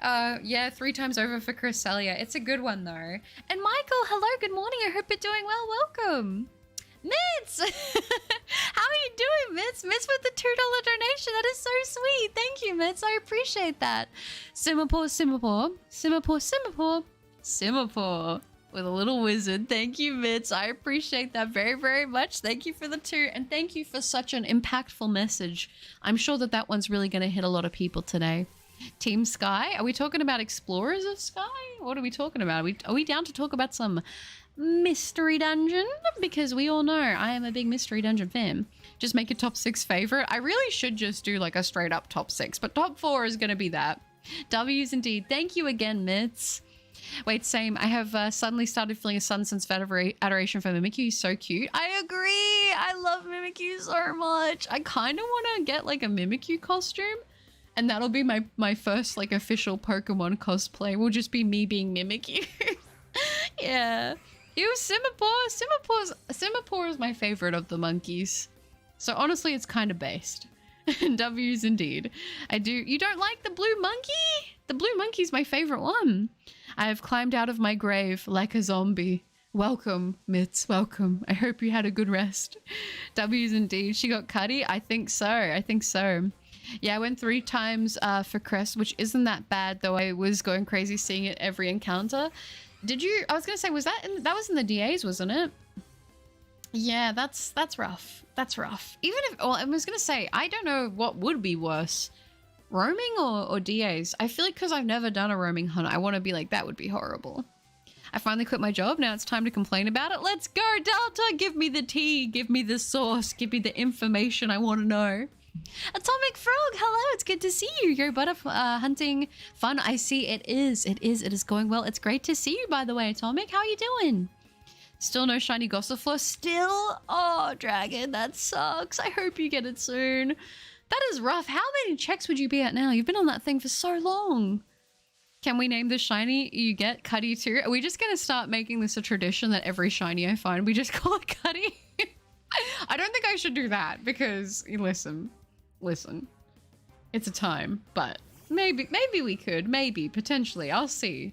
Yeah, 3 times over for Cresselia. It's a good one, though. And Michael, hello, good morning. I hope you're doing well. Welcome. Mitz! How are you doing, Mitz? Mitz! Mitz with the $2 donation. That is so sweet. Thank you, Mitz. I appreciate that. Singapore, Singapore, Singapore, Singapore, Singapore. With a little wizard. Thank you, Mitz. I appreciate that very, very much. Thank you for the 2. And thank you for such an impactful message. I'm sure that that one's really going to hit a lot of people today. Team Sky? Are we talking about Explorers of Sky? What are we talking about? Are we down to talk about some mystery dungeon? Because we all know I am a big mystery dungeon fan. Just make a top 6 favorite. I really should just do like a straight up top 6, but top 4 is going to be that. W's indeed. Thank you again, Mitz. Wait, same. I have suddenly started feeling a sudden sense of adoration for Mimikyu. He's so cute. I agree. I love Mimikyu so much. I kind of want to get like a Mimikyu costume. And that'll be my first like official Pokemon cosplay. Will just be me being Mimikyu. Yeah. Ew, Singapore. Singapore is my favorite of the monkeys. So honestly, it's kind of based. W's indeed. I do. You don't like the blue monkey? The blue monkey's my favorite one. I have climbed out of my grave like a zombie. Welcome, Mitz. Welcome. I hope you had a good rest. W's indeed. She got Cuddy? I think so. I think so. Yeah, I went 3 times for Crest, which isn't that bad, though I was going crazy seeing it every encounter. Did you? I was going to say, was that that was in the DAs, wasn't it? Yeah, that's rough. That's rough. Even if, well, I was going to say, I don't know what would be worse. Roaming or DAs? I feel like because I've never done a roaming hunt, I want to be like, that would be horrible. I finally quit my job. Now it's time to complain about it. Let's go, Delta. Give me the tea. Give me the sauce. Give me the information I want to know. Atomic Frog, hello. It's good to see you. Your butterfly hunting fun. I see it is. It is going well. It's great to see you, by the way, Atomic. How are you doing? Still no shiny Gossifleur? Still? Oh, Dragon, that sucks. I hope you get it soon. That is rough. How many checks would you be at now? You've been on that thing for so long. Can we name the shiny you get Cuddy too? Are we just going to start making this a tradition that every shiny I find, we just call it Cuddy? I don't think I should do that because, listen, it's a time, but maybe we could, maybe, potentially, I'll see.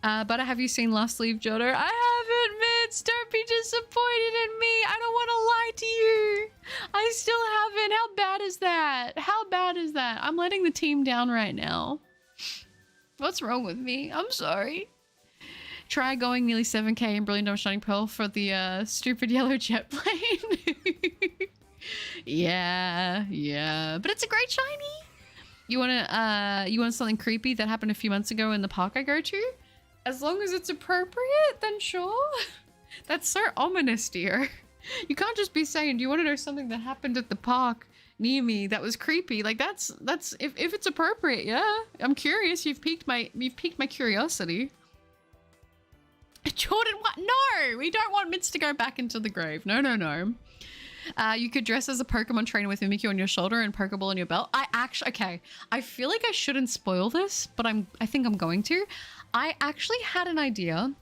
But have you seen Last Leave Jodo? I haven't, Mitz. Don't be disappointed in me. I don't want to lie to you. I still haven't. How bad is that? How bad is that? I'm letting the team down right now. What's wrong with me? I'm sorry. Try going nearly 7k in Brilliant Diamond Shining Pearl for the stupid yellow jet plane. Yeah. But it's a great shiny. You want something creepy that happened a few months ago in the park I go to? As long as it's appropriate, then sure. That's so ominous, dear. You can't just be saying, do you want to know something that happened at the park near me that was creepy? Like that's if it's appropriate, yeah. I'm curious. You've piqued my curiosity. Jordan, what? No, we don't want Mitz to go back into the grave. No. You could dress as a Pokemon trainer with Mimikyu on your shoulder and Pokeball on your belt. Okay, I feel like I shouldn't spoil this, but I think I'm going to. I actually had an idea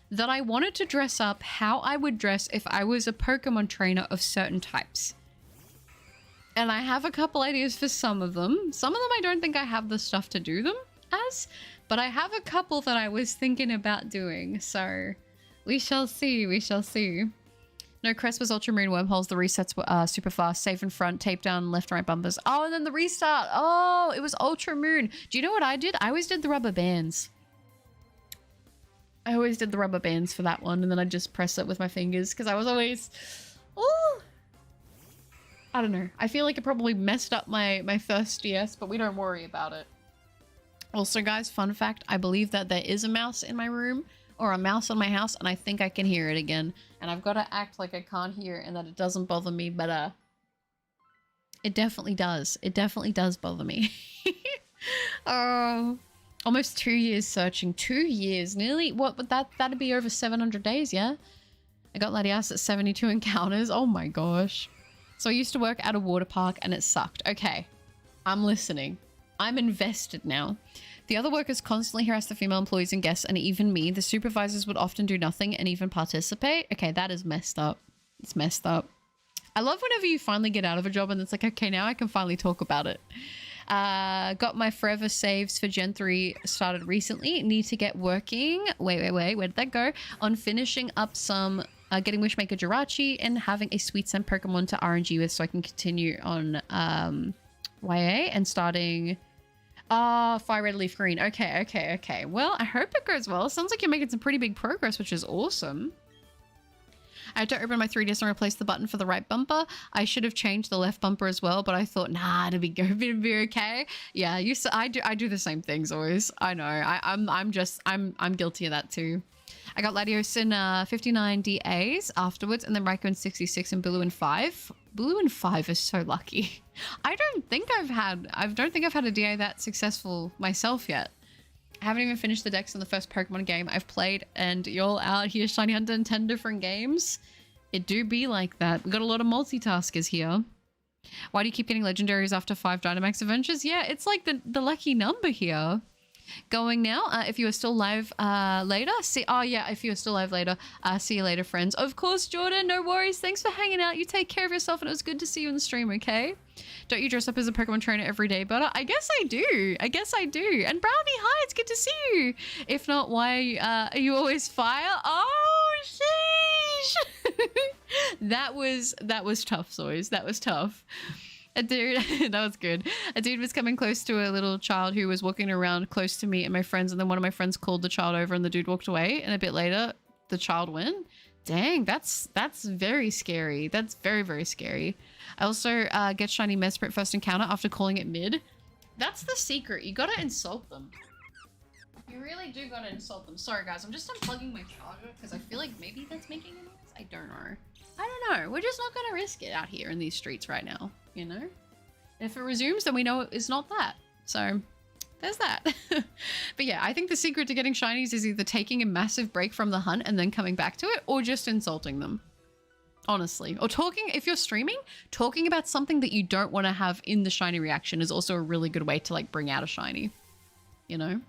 that I wanted to dress up how I would dress if I was a Pokemon trainer of certain types. And I have a couple ideas for some of them. Some of them I don't think I have the stuff to do them as, but I have a couple that I was thinking about doing. So we shall see. No, Crest was Ultramarine wormholes. The resets were super fast. Safe in front, tape down, left and right bumpers. Oh, and then the restart. Oh, it was Ultramoon. Do you know what I did? I always did the rubber bands. I always did the rubber bands for that one, and then I'd just press it with my fingers because I was always... Oh! I don't know. I feel like it probably messed up my first DS, but we don't worry about it. Also, guys, fun fact, I believe that there is a mouse in my room, or a mouse in my house, and I think I can hear it again. And I've got to act like I can't hear it and that it doesn't bother me, but it definitely does. It definitely does bother me. Oh, almost 2 years searching. 2 years, nearly. What? But that'd be over 700 days, yeah? I got Latias at 72 encounters. Oh my gosh. So I used to work at a water park and it sucked. Okay, I'm listening. I'm invested now. The other workers constantly harass the female employees and guests, and even me. The supervisors would often do nothing and even participate. Okay, that is messed up. It's messed up. I love whenever you finally get out of a job and it's like, okay, now I can finally talk about it. Got my forever saves for Gen 3 started recently. Need to get working. Wait. Where did that go? On finishing up some getting Wishmaker Jirachi, and having a Sweet Scent Pokemon to RNG with so I can continue on YA and starting Fire Red Leaf Green. Okay. Well, I hope it goes well. Sounds like you're making some pretty big progress, which is awesome. I had to open my 3DS and replace the button for the right bumper. I should have changed the left bumper as well, but I thought, nah, it'll be okay. Yeah, I do the same things always. I know. I'm guilty of that too. I got Latios in 59 DAs afterwards, and then Raikou in 66 and Bulu in 5. Bulu in 5 is so lucky. I don't think I've had a DA that successful myself yet. I haven't even finished the decks in the first Pokemon game I've played, and you're out here shiny hunting 10 different games. It do be like that. We got a lot of multitaskers here. Why do you keep getting legendaries after 5 Dynamax adventures? Yeah, it's like the lucky number here. Going now. If you are still live later, if you're still live later, see you later, friends. Of course, Jordan, no worries. Thanks for hanging out. You take care of yourself, and it was good to see you in the stream, okay? Don't you dress up as a Pokemon trainer every day, Butter? I guess I do. And Brownie, hi, it's good to see you. If not, why are you always fire? Oh, sheesh. That was tough, Zoys. That was tough. A dude, that was good. A dude was coming close to a little child who was walking around close to me and my friends, and then one of my friends called the child over and the dude walked away, and a bit later the child went. Dang, that's very scary. That's very, very scary. I also get shiny Mesprit first encounter after calling it mid. That's the secret. You gotta insult them. You really do gotta insult them. Sorry guys, I'm just unplugging my charger because I feel like maybe that's making a noise. I don't know. We're just not gonna risk it out here in these streets right now, you know? If it resumes, then we know it's not that. So there's that. But yeah, I think the secret to getting shinies is either taking a massive break from the hunt and then coming back to it, or just insulting them. Honestly. Or talking, if you're streaming, talking about something that you don't want to have in the shiny reaction is also a really good way to like bring out a shiny, you know?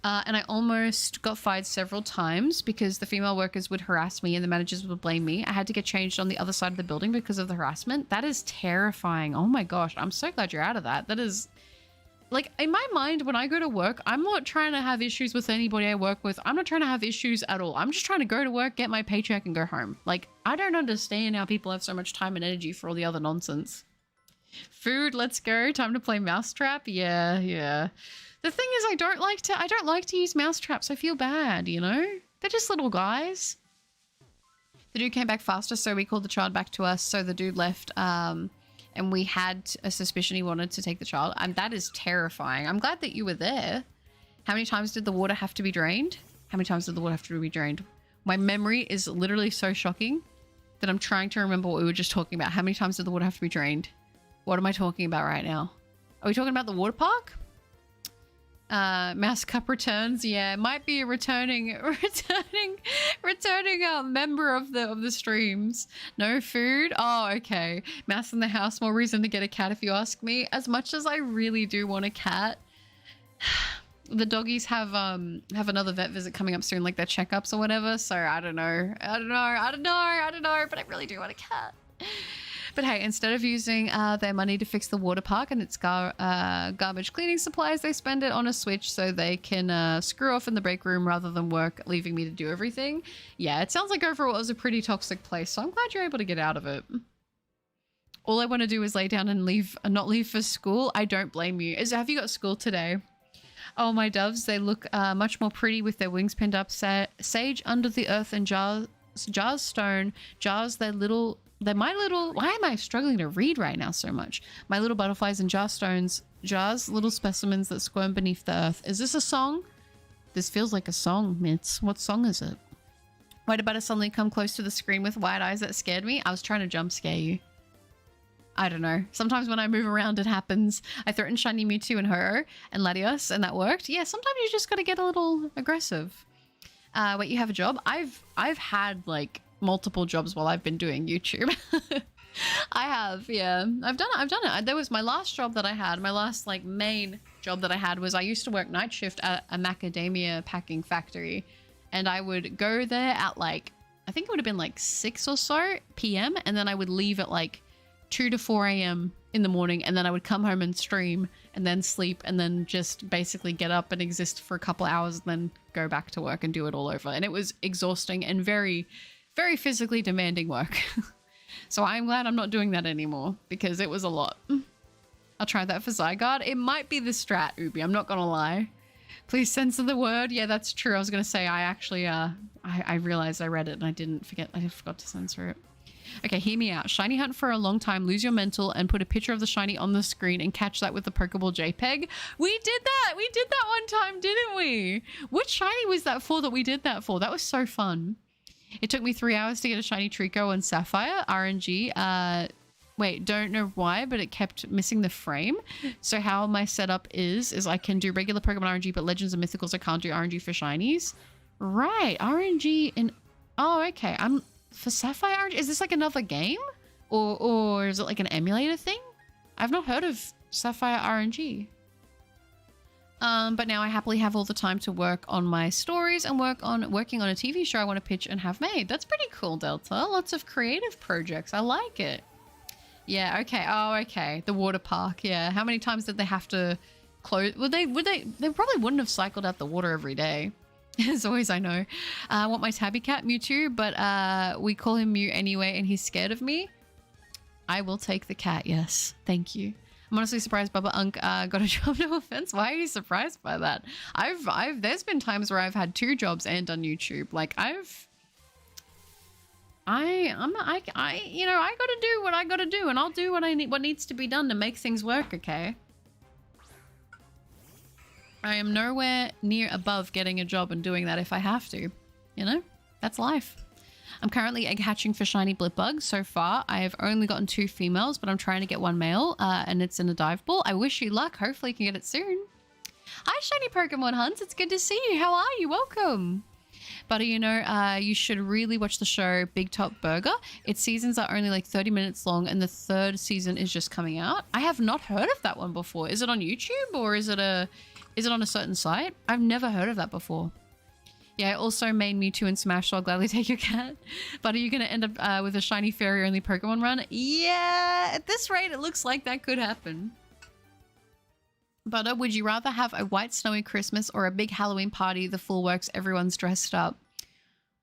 And I almost got fired several times because the female workers would harass me and the managers would blame me. I had to get changed on the other side of the building because of the harassment. That is terrifying. Oh my gosh. I'm so glad you're out of that. That is... Like, in my mind, when I go to work, I'm not trying to have issues with anybody I work with. I'm not trying to have issues at all. I'm just trying to go to work, get my paycheck, and go home. Like, I don't understand how people have so much time and energy for all the other nonsense. Food, let's go. Time to play Mousetrap. Yeah. The thing is, I don't like to use mousetraps. I feel bad, you know? They're just little guys. The dude came back faster, so we called the child back to us. So the dude left, and we had a suspicion he wanted to take the child. And that is terrifying. I'm glad that you were there. How many times did the water have to be drained? How many times did the water have to be drained? My memory is literally so shocking that I'm trying to remember what we were just talking about. How many times did the water have to be drained? What am I talking about right now? Are we talking about the water park? Mouse Cup returns. Yeah, it might be a returning member of the streams. No food. Oh, okay. Mouse in the house. More reason to get a cat if you ask me. As much as I really do want a cat, the doggies have another vet visit coming up soon, like their checkups or whatever. So I don't know. But I really do want a cat. But hey, instead of using their money to fix the water park and its garbage cleaning supplies, they spend it on a Switch so they can screw off in the break room rather than work, leaving me to do everything. Yeah, it sounds like overall it was a pretty toxic place, so I'm glad you're able to get out of it. All I want to do is lay down and not leave for school. I don't blame you. Have you got school today? Oh, my doves, they look much more pretty with their wings pinned up. Sage under the earth and jars stone. Jars, why am I struggling to read right now so much? My little butterflies and jar stones, jars, little specimens that squirm beneath the earth. Is this a song? This feels like a song, Mitz. What song is it? Why did Butter suddenly come close to the screen with wide eyes that scared me? I was trying to jump scare you. I don't know. Sometimes when I move around, it happens. I threatened shiny Mewtwo and Ho-Oh and Latios, and that worked. Yeah, sometimes you just gotta get a little aggressive. Wait, you have a job? I've had like multiple jobs while I've been doing YouTube. I have, yeah. I've done it. There was my last job that I had. My last like main job that I had was I used to work night shift at a macadamia packing factory, and I would go there at like, I think it would have been like 6 or so p.m. and then I would leave at like 2 to 4 a.m. in the morning, and then I would come home and stream and then sleep and then just basically get up and exist for a couple hours and then go back to work and do it all over. And it was exhausting and very, very physically demanding work. So I'm glad I'm not doing that anymore because it was a lot. I'll try that for Zygarde. It might be the strat, Ubi. I'm not gonna lie. Please censor the word. Yeah, that's true. I was gonna say I actually I realized I read it and I forgot to censor it. Okay, hear me out. Shiny hunt for a long time, lose your mental, and put a picture of the shiny on the screen and catch that with the Pokeball JPEG. We did that! We did that one time, didn't we? What shiny was that for that we did that for? That was so fun. It took me 3 hours to get a shiny Trico and Sapphire, RNG. Wait, don't know why, but it kept missing the frame. So how my setup is I can do regular Pokemon RNG, but Legends and Mythicals I can't do RNG for shinies. Right, RNG and... Oh, okay. For Sapphire RNG, is this like another game? Or is it like an emulator thing? I've not heard of Sapphire RNG. But now I happily have all the time to work on my stories and working on a TV show I want to pitch and have made. That's pretty cool, Delta. Lots of creative projects. I like it. Yeah, okay. Oh, okay. The water park. Yeah. How many times did they have to close? They probably wouldn't have cycled out the water every day. As always, I know. I want my tabby cat, Mewtwo, but we call him Mew anyway, and he's scared of me. I will take the cat, yes. Thank you. I'm honestly surprised Bubba Unk got a job, no offense. Why are you surprised by that? There's been times where I've had 2 jobs and done YouTube. Like, you know, I gotta do what I gotta do, and I'll do what needs to be done to make things work, okay? I am nowhere near above getting a job and doing that if I have to. You know? That's life. I'm currently egg hatching for shiny Blipbug. So far, I have only gotten 2 females, but I'm trying to get 1 male, and it's in a dive ball. I wish you luck. Hopefully you can get it soon. Hi, shiny Pokemon Hunts. It's good to see you. How are you? Welcome. But you know, you should really watch the show Big Top Burger. Its seasons are only like 30 minutes long, and the 3rd season is just coming out. I have not heard of that one before. Is it on YouTube or is it on a certain site? I've never heard of that before. Yeah, I also made Mewtwo in Smash, so I'll gladly take your cat. But are you going to end up with a shiny fairy only Pokemon run? Yeah, at this rate, it looks like that could happen. But would you rather have a white snowy Christmas or a big Halloween party, the full works, everyone's dressed up?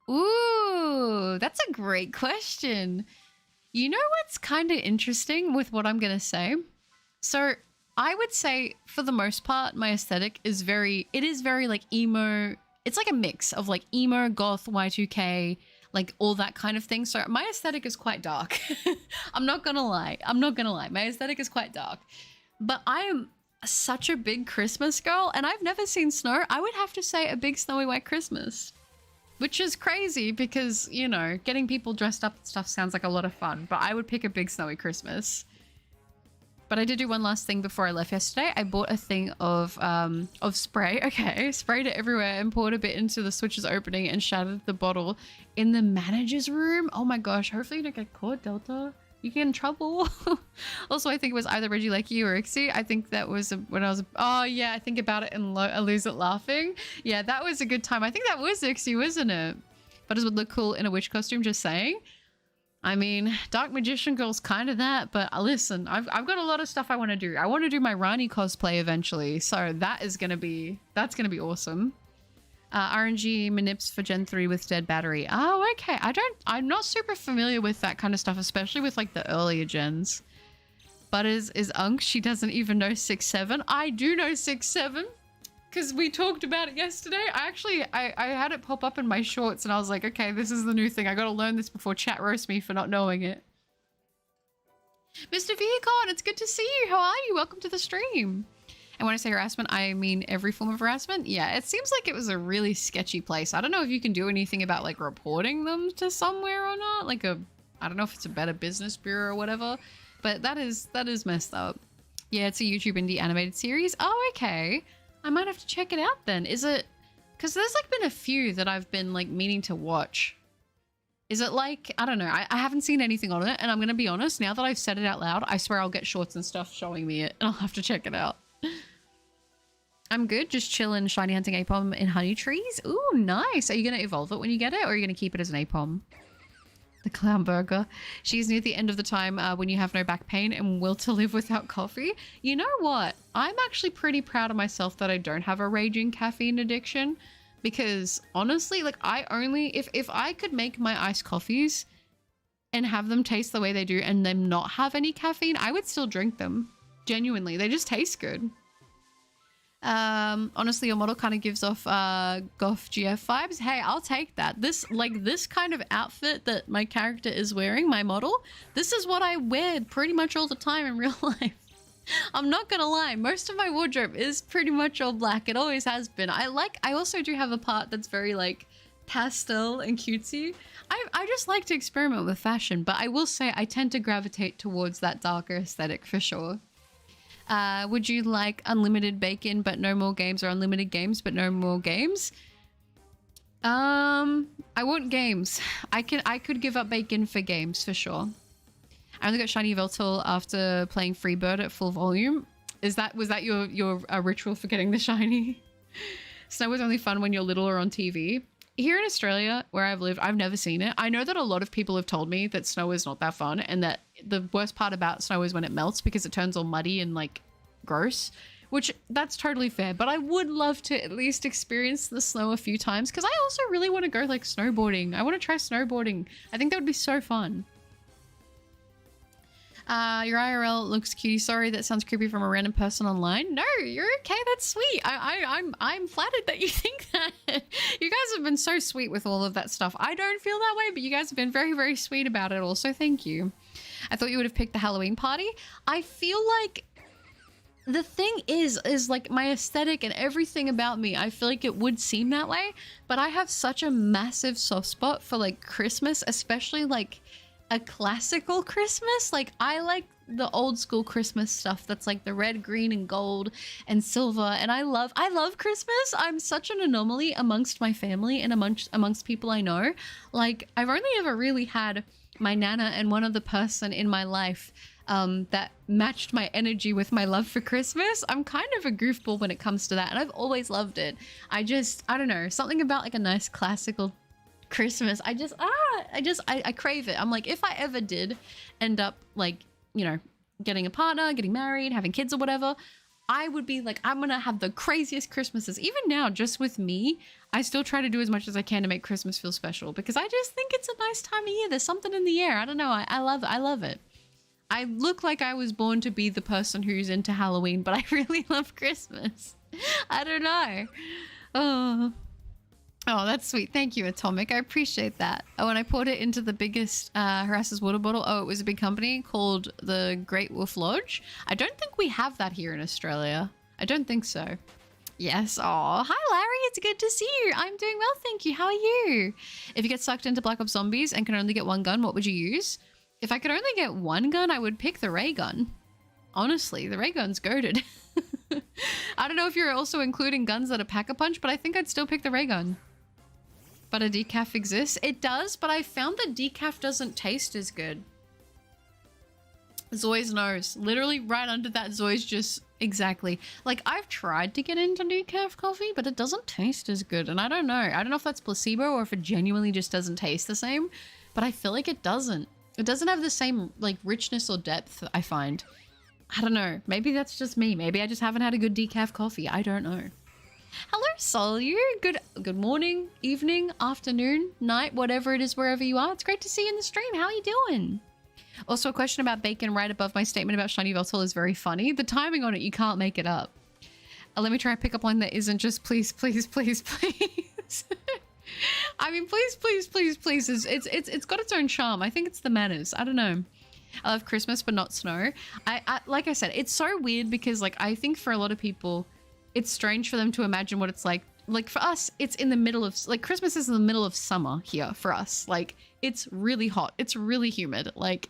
Ooh, that's a great question. You know what's kind of interesting with what I'm going to say? So I would say for the most part, my aesthetic is very like emo. It's like a mix of like emo, goth, Y2K, like all that kind of thing. So my aesthetic is quite dark. I'm not going to lie. My aesthetic is quite dark. But I am such a big Christmas girl and I've never seen snow. I would have to say a big snowy white Christmas, which is crazy because, you know, getting people dressed up and stuff sounds like a lot of fun, but I would pick a big snowy Christmas. But I did do one last thing before I left yesterday. I bought a thing of spray. Okay, sprayed it everywhere and poured a bit into the switch's opening and shattered the bottle in the manager's room. Oh my gosh, hopefully you don't get caught, Delta. You get in trouble. Also, I think it was either Reggie Lakey or Ixie. I think that was when I was... Oh yeah, I think about it and I lose it laughing. Yeah, that was a good time. I think that was Ixie, wasn't it? But it would look cool in a witch costume, just saying. I mean, Dark Magician Girl's kind of that, but listen, I've got a lot of stuff I want to do. I want to do my Rani cosplay eventually, so that's gonna be awesome. RNG manips for Gen 3 with dead battery. Oh, okay. I'm not super familiar with that kind of stuff, especially with like the earlier gens. But is Unk, she doesn't even know 6-7. I do know 6-7 because we talked about it yesterday. I had it pop up in my shorts and I was like, okay, this is the new thing. I got to learn this before chat roast me for not knowing it. Mr. Vehicon, it's good to see you. How are you? Welcome to the stream. And when I say harassment, I mean every form of harassment. Yeah, it seems like it was a really sketchy place. I don't know if you can do anything about like reporting them to somewhere or not. Like I don't know if it's a Better Business Bureau or whatever, but that is messed up. Yeah, it's a YouTube indie animated series. Oh, okay. I might have to check it out then. Is it, because there's like been a few that I've been like meaning to watch. Is it like, I don't know. I haven't seen anything on it. And I'm going to be honest, now that I've said it out loud, I swear I'll get shorts and stuff showing me it and I'll have to check it out. I'm good, just chilling, shiny hunting Apom in honey trees. Ooh, nice. Are you going to evolve it when you get it, or are you going to keep it as an Apom? The clown burger. She's near the end of the time when you have no back pain and will to live without coffee. You know what? I'm actually pretty proud of myself that I don't have a raging caffeine addiction, because honestly, like if I could make my iced coffees and have them taste the way they do and them not have any caffeine, I would still drink them. Genuinely, they just taste good. Honestly, your model kind of gives off goth GF vibes. Hey, I'll take that. This kind of outfit that my character is wearing, my model, this is what I wear pretty much all the time in real life. I'm not gonna lie, most of my wardrobe is pretty much all black. It always has been. I also do have a part that's very like pastel and cutesy. I just like to experiment with fashion, but I will say I tend to gravitate towards that darker aesthetic for sure. Would you like unlimited bacon but no more games, or unlimited games but no more games? I want games. I could give up bacon for games for sure. I only got shiny Veltal after playing Freebird at full volume. Was that your ritual for getting the shiny? Snow was only fun when you're little or on TV. Here in Australia, where I've lived, I've never seen it. I know that a lot of people have told me that snow is not that fun, and that the worst part about snow is when it melts because it turns all muddy and like gross, which that's totally fair. But I would love to at least experience the snow a few times, because I also really want to go like snowboarding. I want to try snowboarding. I think that would be so fun. Your IRL looks cutie. Sorry, that sounds creepy from a random person online. No, you're okay. That's sweet. I'm flattered that you think that. You guys have been so sweet with all of that stuff. I don't feel that way, but you guys have been very, very sweet about it also. Thank you. I thought you would have picked the Halloween party. I feel like the thing is like my aesthetic and everything about me, I feel like it would seem that way, but I have such a massive soft spot for like Christmas, especially like a classical Christmas. Like I like the old school Christmas stuff that's like the red, green, and gold and silver, and I love Christmas. I'm such an anomaly amongst my family and amongst people I know. Like I've only ever really had my nana and one other person in my life that matched my energy with my love for Christmas. I'm kind of a goofball when it comes to that, and I've always loved it. I don't know, something about like a nice classical Christmas. I crave it. I'm like, if I ever did end up like, you know, getting a partner, getting married, having kids or whatever, I would be like, I'm gonna have the craziest Christmases. Even now, just with me, I still try to do as much as I can to make Christmas feel special, because I just think it's a nice time of year. There's something in the air. I don't know. I love it. I look like I was born to be the person who's into Halloween, but I really love Christmas. I don't know. Oh, that's sweet. Thank you, Atomic. I appreciate that. Oh, and I poured it into the biggest Harasser's water bottle. Oh, it was a big company called the Great Wolf Lodge. I don't think we have that here in Australia. I don't think so. Yes. Oh, hi, Larry. It's good to see you. I'm doing well, thank you. How are you? If you get sucked into Black Ops Zombies and can only get one gun, what would you use? If I could only get one gun, I would pick the ray gun. Honestly, the ray gun's goated. I don't know if you're also including guns that are pack-a-punch, but I think I'd still pick the ray gun. But a decaf exists? It does, but I found that decaf doesn't taste as good. Zoe's nose. Literally right under that, Zoe's just... Exactly. Like, I've tried to get into decaf coffee, but it doesn't taste as good. And I don't know. I don't know if that's placebo or if it genuinely just doesn't taste the same. But I feel like it doesn't. It doesn't have the same, like, richness or depth, I find. I don't know. Maybe that's just me. Maybe I just haven't had a good decaf coffee. I don't know. Hello, Solyu. Good morning, evening, afternoon, night, whatever it is, wherever you are. It's great to see you in the stream. How are you doing? Also, a question about bacon right above my statement about shiny Veltal is very funny. The timing on it, you can't make it up. Let me try and pick up one that isn't just please, please, please, please. I mean, please, please, please, please. It's got its own charm. I think it's the manners. I don't know. I love Christmas, but not snow. I like I said, it's so weird because, like, I think for a lot of people, it's strange for them to imagine what it's like. Like, for us, it's in the middle of, like, Christmas is in the middle of summer here for us. Like, it's really hot. It's really humid. Like,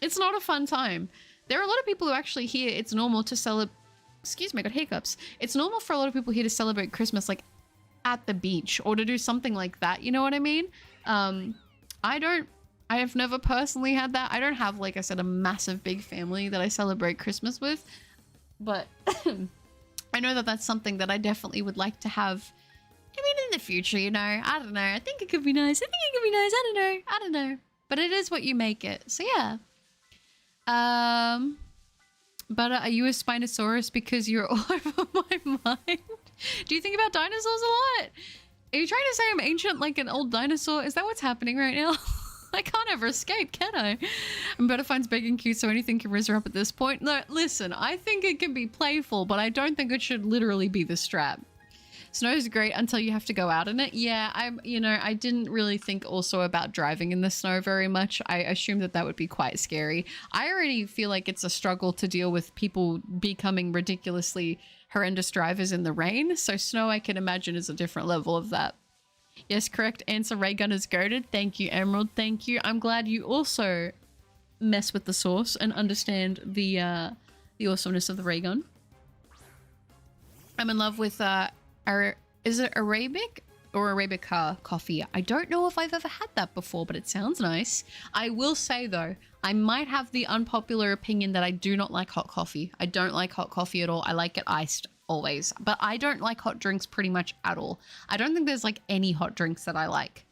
it's not a fun time. There are a lot of people who actually here, it's normal to celebrate, excuse me, I got hiccups. It's normal for a lot of people here to celebrate Christmas, like, at the beach or to do something like that. You know what I mean? I have never personally had that. I don't have, like I said, a massive big family that I celebrate Christmas with, but I know that that's something that I definitely would like to have. I mean, in the future, you know, I don't know. I think it could be nice. I don't know. But it is what you make it. So yeah. But are you a Spinosaurus because you're all over my mind? Do you think about dinosaurs a lot? Are you trying to say I'm ancient like an old dinosaur? Is that what's happening right now? I can't ever escape, can I? And Better finds bacon cute, so anything can raise her up at this point. No, listen, I think it can be playful, but I don't think it should literally be the strap. Snow's great until you have to go out in it. Yeah, I didn't really think also about driving in the snow very much. I assumed that would be quite scary. I already feel like it's a struggle to deal with people becoming ridiculously horrendous drivers in the rain. So snow, I can imagine, is a different level of that. Yes, correct answer. Ray gun is goated. Thank you, Emerald. Thank you. I'm glad you also mess with the sauce and understand the awesomeness of the ray gun. I'm in love with is it Arabic or Arabica coffee? I don't know if I've ever had that before, but it sounds nice. I will say though, I might have the unpopular opinion that I do not like hot coffee. I don't like hot coffee at all. I like it iced always, but I don't like hot drinks pretty much at all. I don't think there's like any hot drinks that I like.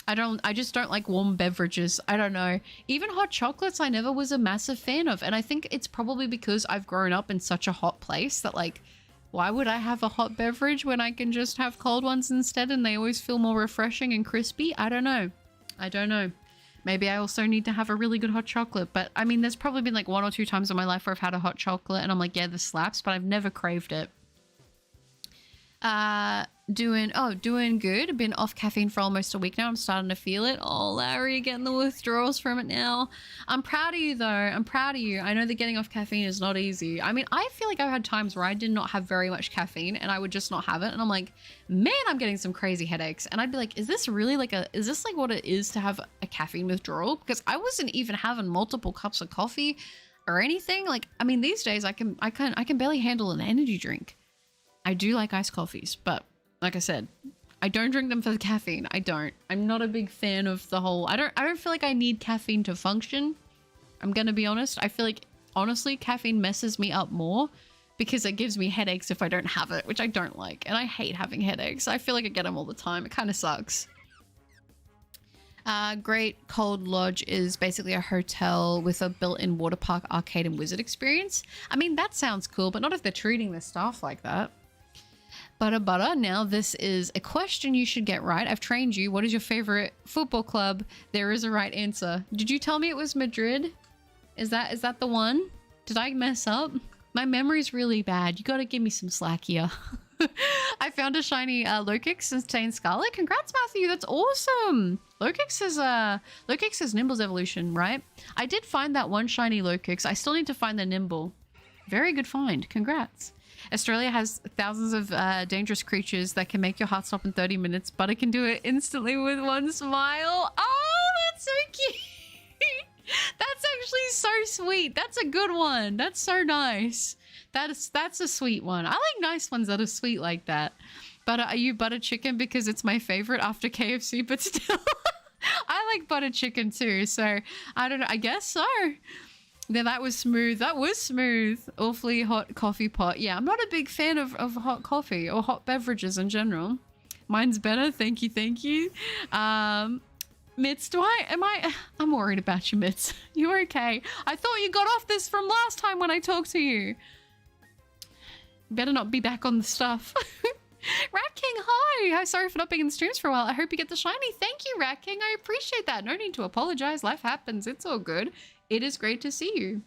I just don't like warm beverages. I don't know. Even hot chocolates I never was a massive fan of. And I think it's probably because I've grown up in such a hot place that like, why would I have a hot beverage when I can just have cold ones instead and they always feel more refreshing and crispy? I don't know. I don't know. Maybe I also need to have a really good hot chocolate. But I mean, there's probably been like 1 or 2 times in my life where I've had a hot chocolate and I'm like, yeah, this slaps, but I've never craved it. Doing good. Been off caffeine for almost a week now. I'm starting to feel it. Oh, Larry, getting the withdrawals from it now. I'm proud of you though. I'm proud of you. I know that getting off caffeine is not easy. I mean, I feel like I've had times where I did not have very much caffeine and I would just not have it. And I'm like, man, I'm getting some crazy headaches. And I'd be like, is this really is this like what it is to have a caffeine withdrawal? Because I wasn't even having multiple cups of coffee or anything. Like, I mean, these days I can barely handle an energy drink. I do like iced coffees, but like I said, I don't drink them for the caffeine. I don't. I'm not a big fan of the whole... I don't feel like I need caffeine to function. I'm gonna be honest. I feel like, honestly, caffeine messes me up more because it gives me headaches if I don't have it, which I don't like. And I hate having headaches. I feel like I get them all the time. It kind of sucks. Great Cold Lodge is basically a hotel with a built-in water park, arcade, and wizard experience. I mean, that sounds cool, but not if they're treating their staff like that. Butter. Now this is a question you should get right. I've trained you. What is your favorite football club? There is a right answer. Did you tell me it was Madrid? Is that the one? Did I mess up? My memory's really bad. You gotta give me some slack here. I found a shiny Lokix in Stained Scarlet. Congrats, Matthew. That's awesome. Lokix is Nimble's evolution, right? I did find that one shiny Lokix. I still need to find the Nimble. Very good find. Congrats. Australia has thousands of dangerous creatures that can make your heart stop in 30 minutes, but it can do it instantly with one smile. Oh, that's so cute. That's actually so sweet. That's a good one. That's so nice. That's a sweet one. I like nice ones that are sweet like that. But are you butter chicken? Because it's my favorite after KFC, but still. I like butter chicken too, so I don't know. I guess so. Yeah, that was smooth. That was smooth. Awfully hot coffee pot. Yeah, I'm not a big fan of hot coffee or hot beverages in general. Mine's better. Thank you. Thank you. Mitz, I'm worried about you, Mitz. You okay? I thought you got off this from last time when I talked to you. Better not be back on the stuff. Rat King, hi! Hi, sorry for not being in the streams for a while. I hope you get the shiny. Thank you, Rat King. I appreciate that. No need to apologize. Life happens. It's all good. It is great to see you.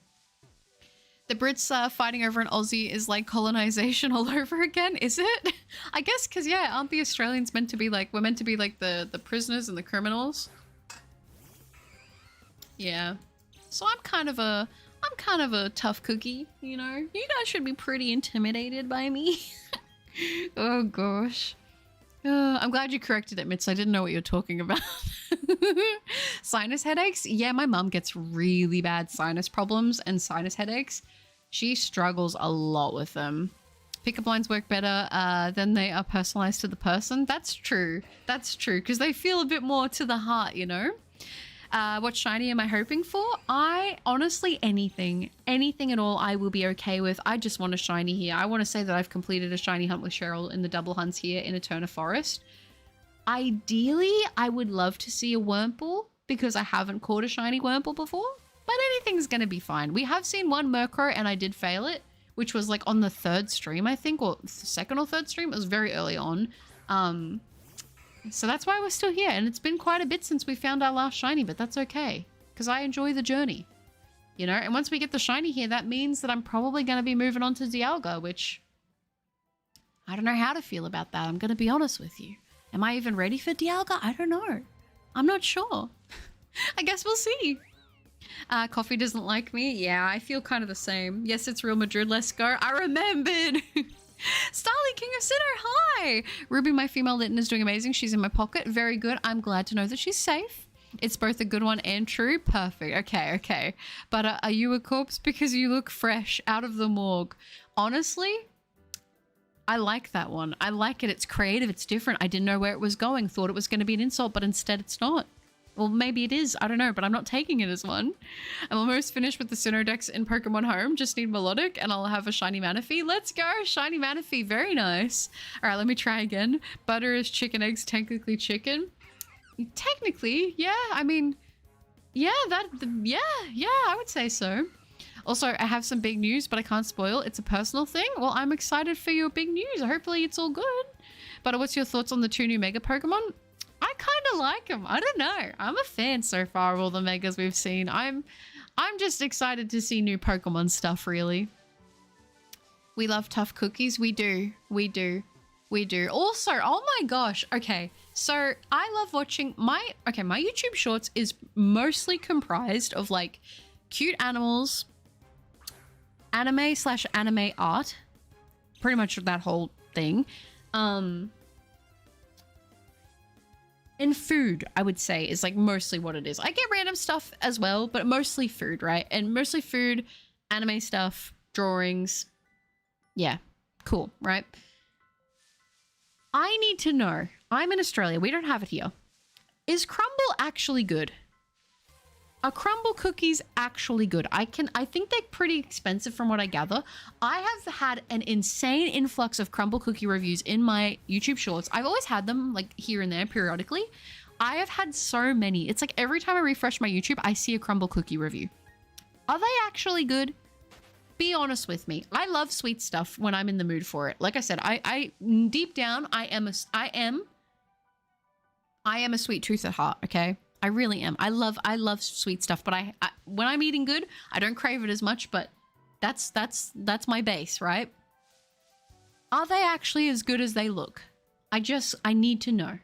The Brits fighting over an Aussie is like colonization all over again, is it? I guess because, yeah, aren't the Australians meant to be like, we're meant to be like the prisoners and the criminals? Yeah. So I'm kind of a tough cookie, you know? You guys should be pretty intimidated by me. Oh gosh. I'm glad you corrected it, Mitz. I didn't know what you were talking about. Sinus headaches? Yeah, my mum gets really bad sinus problems and sinus headaches. She struggles a lot with them. Pickup lines work better than they are personalized to the person. That's true. That's true, because they feel a bit more to the heart, you know? What shiny am I hoping for? I honestly, anything at all I will be okay with. I just want a shiny here. I want to say that I've completed a shiny hunt with Cheryl in the double hunts here in ETERNA Forest. Ideally, I would love to see a Wurmple because I haven't caught a shiny Wurmple before, but anything's going to be fine. We have seen one Murkrow and I did fail it, which was like on the 3rd stream, I think, or 2nd or 3rd stream. It was very early on. So that's why we're still here. And it's been quite a bit since we found our last shiny, but that's okay. Because I enjoy the journey. You know, and once we get the shiny here, that means that I'm probably going to be moving on to Dialga, which I don't know how to feel about that. I'm going to be honest with you. Am I even ready for Dialga? I don't know. I'm not sure. I guess we'll see. Coffee doesn't like me. Yeah, I feel kind of the same. Yes, it's Real Madrid. Let's go. I remembered. Starly, King of Sinnoh, hi. Ruby, my female Litten, is doing amazing. She's in my pocket. Very good. I'm glad to know that she's safe. It's both a good one and true. Perfect. Okay, okay. But are you a corpse? Because you look fresh out of the morgue. Honestly, I like that one. I like it. It's creative. It's different. I didn't know where it was going. Thought it was going to be an insult, but instead it's not. Well, maybe it is. I don't know, but I'm not taking it as one. I'm almost finished with the Sinnoh decks in Pokemon Home. Just need Melodic and I'll have a shiny Manaphy. Let's go. Shiny Manaphy. Very nice. All right, let me try again. Butter is chicken, eggs technically chicken. Technically, yeah. I mean, yeah, I would say so. Also, I have some big news, but I can't spoil. It's a personal thing. Well, I'm excited for your big news. Hopefully it's all good. But what's your thoughts on the 2 new Mega Pokemon? I kind of like them. I don't know. I'm a fan so far of all the Megas we've seen. I'm just excited to see new Pokemon stuff, really. We love tough cookies. We do. We do. We do. Also, oh my gosh. Okay. So I love watching my YouTube shorts is mostly comprised of like cute animals, anime/anime art, pretty much that whole thing. And food, I would say, is like mostly what it is. I get random stuff as well, but mostly food, right? And mostly food, anime stuff, drawings. Yeah, cool, right? I need to know. I'm in Australia. We don't have it here. Is crumble actually good? Are crumble cookies actually good? I think they're pretty expensive from what I gather. I have had an insane influx of crumble cookie reviews in my YouTube shorts. I've always had them like here and there periodically. I have had so many. It's like every time I refresh my YouTube, I see a crumble cookie review. Are they actually good? Be honest with me. I love sweet stuff when I'm in the mood for it. Like I said, I deep down, I am a sweet tooth at heart, okay? I really am. I love sweet stuff, but I when I'm eating good, I don't crave it as much, but that's my base, right? Are they actually as good as they look? I need to know.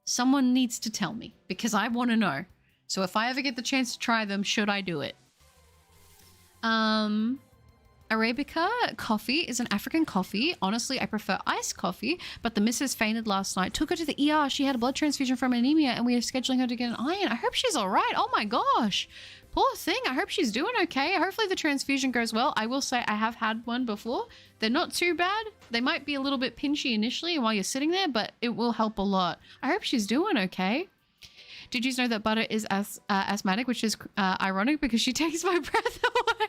Someone needs to tell me because I want to know. So if I ever get the chance to try them, should I do it? Arabica coffee is an African coffee. Honestly, I prefer iced coffee, but the missus fainted last night. Took her to the ER. She had a blood transfusion from anemia and we are scheduling her to get an iron. I hope she's all right. Oh my gosh. Poor thing. I hope she's doing okay. Hopefully the transfusion goes well. I will say I have had one before. They're not too bad. They might be a little bit pinchy initially while you're sitting there, but it will help a lot. I hope she's doing okay. Did you know that Butter is asthmatic, which is ironic because she takes my breath away?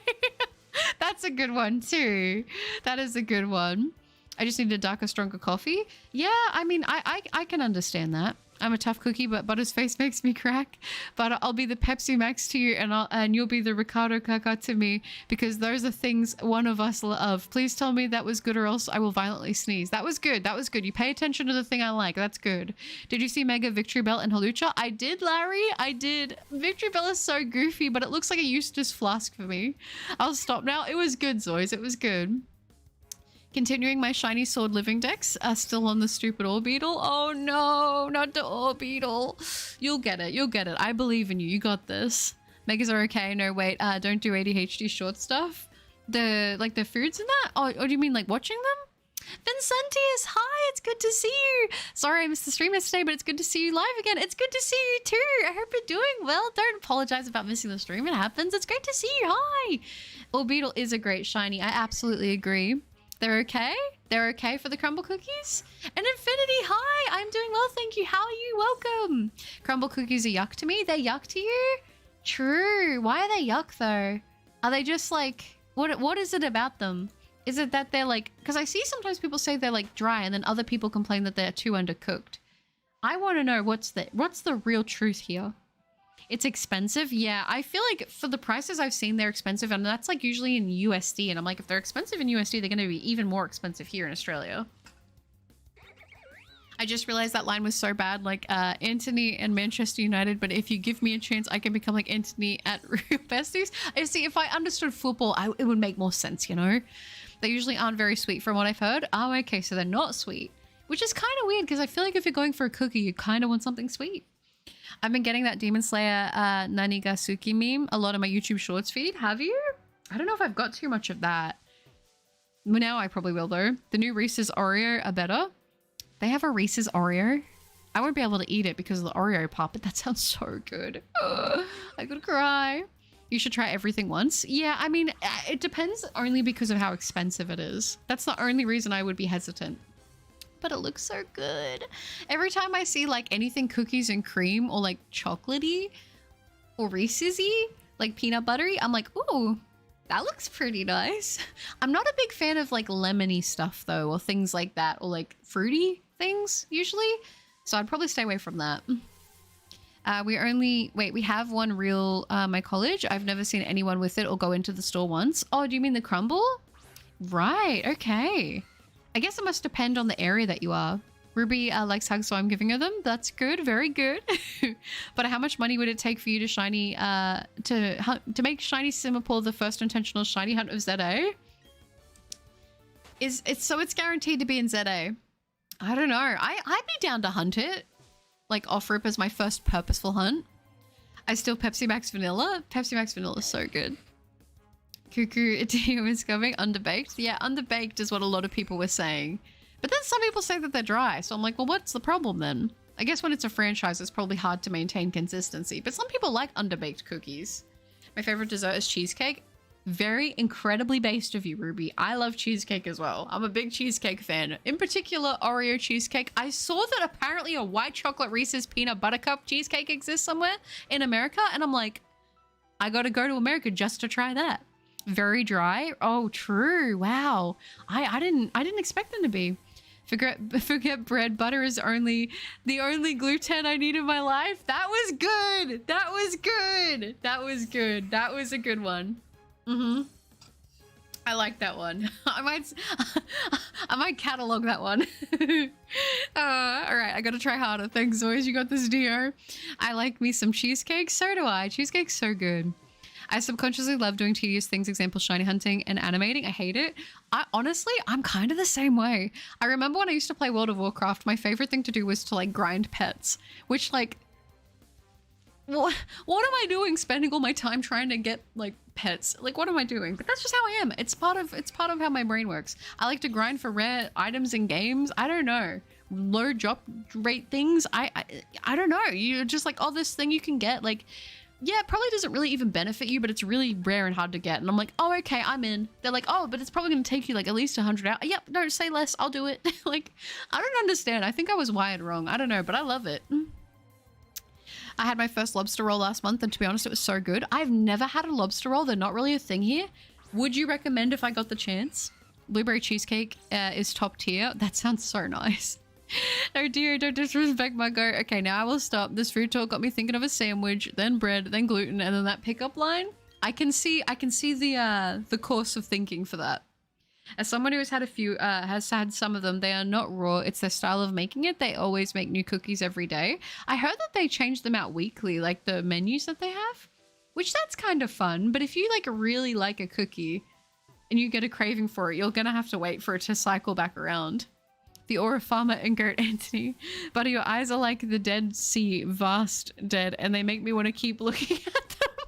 That's a good one too. That is a good one. I just need a darker, stronger coffee. Yeah, I mean, I can understand that. I'm a tough cookie, but Butter's face makes me crack. But I'll be the Pepsi Max to you, and you'll be the Ricardo Caca to me, because those are things one of us love. Please tell me that was good, or else I will violently sneeze. That was good. That was good. You pay attention to the thing I like. That's good. Did you see Mega Victory Bell and Halucha? I did, Larry. I did. Victory Bell is so goofy, but it looks like a Eustace flask for me. I'll stop now. It was good, Zoys. It was good. Continuing my shiny sword living decks, still on the stupid Orbeetle. Oh no, not the Orbeetle. You'll get it. You'll get it. I believe in you. You got this. Megas are okay. No, wait. Don't do ADHD short stuff. The foods and that? Oh, do you mean like watching them? Vincentius, hi. It's good to see you. Sorry I missed the stream yesterday, but it's good to see you live again. It's good to see you too. I hope you're doing well. Don't apologize about missing the stream. It happens. It's great to see you. Hi. Orbeetle is a great shiny. I absolutely agree. They're okay? They're okay for the crumble cookies? And Infinity, hi! I'm doing well, thank you. How are you? Welcome. Crumble cookies are yuck to me? They're yuck to you? True. Why are they yuck, though? Are they just like... What is it about them? Is it that they're like... Because I see sometimes people say they're like dry, and then other people complain that they're too undercooked. I want to know what's the real truth here. It's expensive. Yeah, I feel like for the prices I've seen, they're expensive. And that's like usually in USD. And I'm like, if they're expensive in USD, they're going to be even more expensive here in Australia. I just realized that line was so bad, like Anthony and Manchester United, but if you give me a chance, I can become like Anthony at Real Besties. I see, if I understood football, it would make more sense, you know? They usually aren't very sweet from what I've heard. Oh, okay, so they're not sweet, which is kind of weird because I feel like if you're going for a cookie, you kind of want something sweet. I've been getting that Demon Slayer Nanigasuki meme a lot of my YouTube Shorts feed. Have you? I don't know if I've got too much of that. Now I probably will though. The new Reese's Oreo are better. They have a Reese's Oreo. I won't be able to eat it because of the Oreo part, but that sounds so good. I could cry. You should try everything once. Yeah, I mean, it depends only because of how expensive it is. That's the only reason I would be hesitant. But it looks so good. Every time I see like anything cookies and cream or like chocolatey or Reese's-y, like peanut buttery, I'm like, ooh, that looks pretty nice. I'm not a big fan of like lemony stuff though, or things like that, or like fruity things usually. So I'd probably stay away from that. We have one real, my college. I've never seen anyone with it or go into the store once. Oh, do you mean the crumble? Right, okay. I guess it must depend on the area that you are. Ruby likes hugs, so I'm giving her them. That's good, very good. But how much money would it take for you to shiny, to make shiny Simapore the first intentional shiny hunt of ZA? So it's guaranteed to be in ZA. I don't know. I'd be down to hunt it. Like offer it as my first purposeful hunt. I still Pepsi Max Vanilla. Pepsi Max Vanilla is so good. Cuckoo Dio is coming. Underbaked. Yeah, underbaked is what a lot of people were saying. But then some people say that they're dry. So I'm like, well, what's the problem then? I guess when it's a franchise, it's probably hard to maintain consistency. But some people like underbaked cookies. My favorite dessert is cheesecake. Very incredibly based of you, Ruby. I love cheesecake as well. I'm a big cheesecake fan. In particular, Oreo cheesecake. I saw that apparently a white chocolate Reese's peanut butter cup cheesecake exists somewhere in America. And I'm like, I gotta go to America just to try that. Very dry. Oh, true. Wow. I didn't expect them to be. Forget bread. Butter is the only gluten I need in my life. That was good. That was good. That was good. That was a good one. I like that one. I might catalog that one. All right, I gotta try harder. Thanks, Zoys. You got this, Dio. I like me some cheesecake. So do I. Cheesecake's so good. I subconsciously love doing tedious things, example, shiny hunting and animating. I hate it. Honestly, I'm kind of the same way. I remember when I used to play World of Warcraft, my favorite thing to do was to like grind pets, which like, what am I doing spending all my time trying to get like pets? Like, what am I doing? But that's just how I am. It's part of how my brain works. I like to grind for rare items in games. I don't know. Low drop rate things. I don't know. You're just like, oh, this thing you can get like, yeah, it probably doesn't really even benefit you, but it's really rare and hard to get. And I'm like, oh, okay, I'm in. They're like, oh, but it's probably going to take you like at least 100 hours. Yep, no, say less. I'll do it. Like, I don't understand. I think I was wired wrong. I don't know, but I love it. I had my first lobster roll last month, and to be honest, it was so good. I've never had a lobster roll. They're not really a thing here. Would you recommend if I got the chance? Blueberry cheesecake is top tier. That sounds so nice. No, dear, don't disrespect my go. Okay, now I will stop. This food talk got me thinking of a sandwich, then bread, then gluten, and then that pickup line. I can see the course of thinking for that. As someone who has had has had some of them, they are not raw. It's their style of making it. They always make new cookies every day. I heard that they change them out weekly, like the menus that they have, which that's kind of fun. But if you like really like a cookie and you get a craving for it, you're gonna have to wait for it to cycle back around. The Aura Farmer and Goat Anthony. Buddy, your eyes are like the Dead Sea, vast dead, and they make me want to keep looking at them.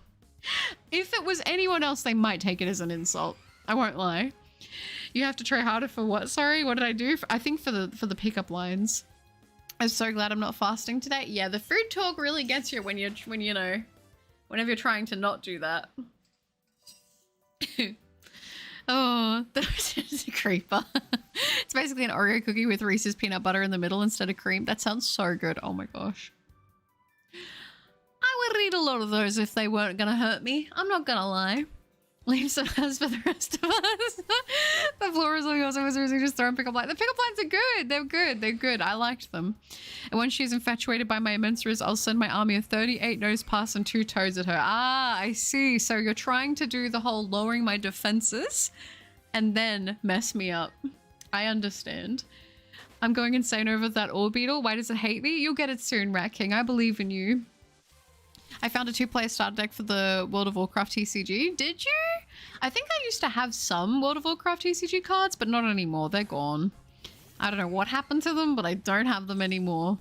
If it was anyone else, they might take it as an insult. I won't lie. You have to try harder for what? Sorry, what did I do? I think for the pickup lines. I'm so glad I'm not fasting today. Yeah, the food talk really gets you when you know, whenever you're trying to not do that. Oh, that was just a creeper. It's basically an Oreo cookie with Reese's peanut butter in the middle instead of cream. That sounds so good. Oh my gosh. I would eat a lot of those if they weren't gonna hurt me. I'm not gonna lie. Leave some has for the rest of us. The floor is really awesome. Just throw and pick up lines. The pickup lines are good. They're good. They're good. I liked them. And when she's infatuated by my immense, I'll send my army of 38 nose pass and 2 toads at her. Ah, I see. So you're trying to do the whole lowering my defenses and then mess me up. I understand. I'm going insane over that ore beetle. Why does it hate me? You'll get it soon, Rat King. I believe in you. I found a 2-player starter deck for the World of Warcraft TCG. Did you? I think I used to have some World of Warcraft TCG cards, but not anymore. They're gone. I don't know what happened to them, but I don't have them anymore.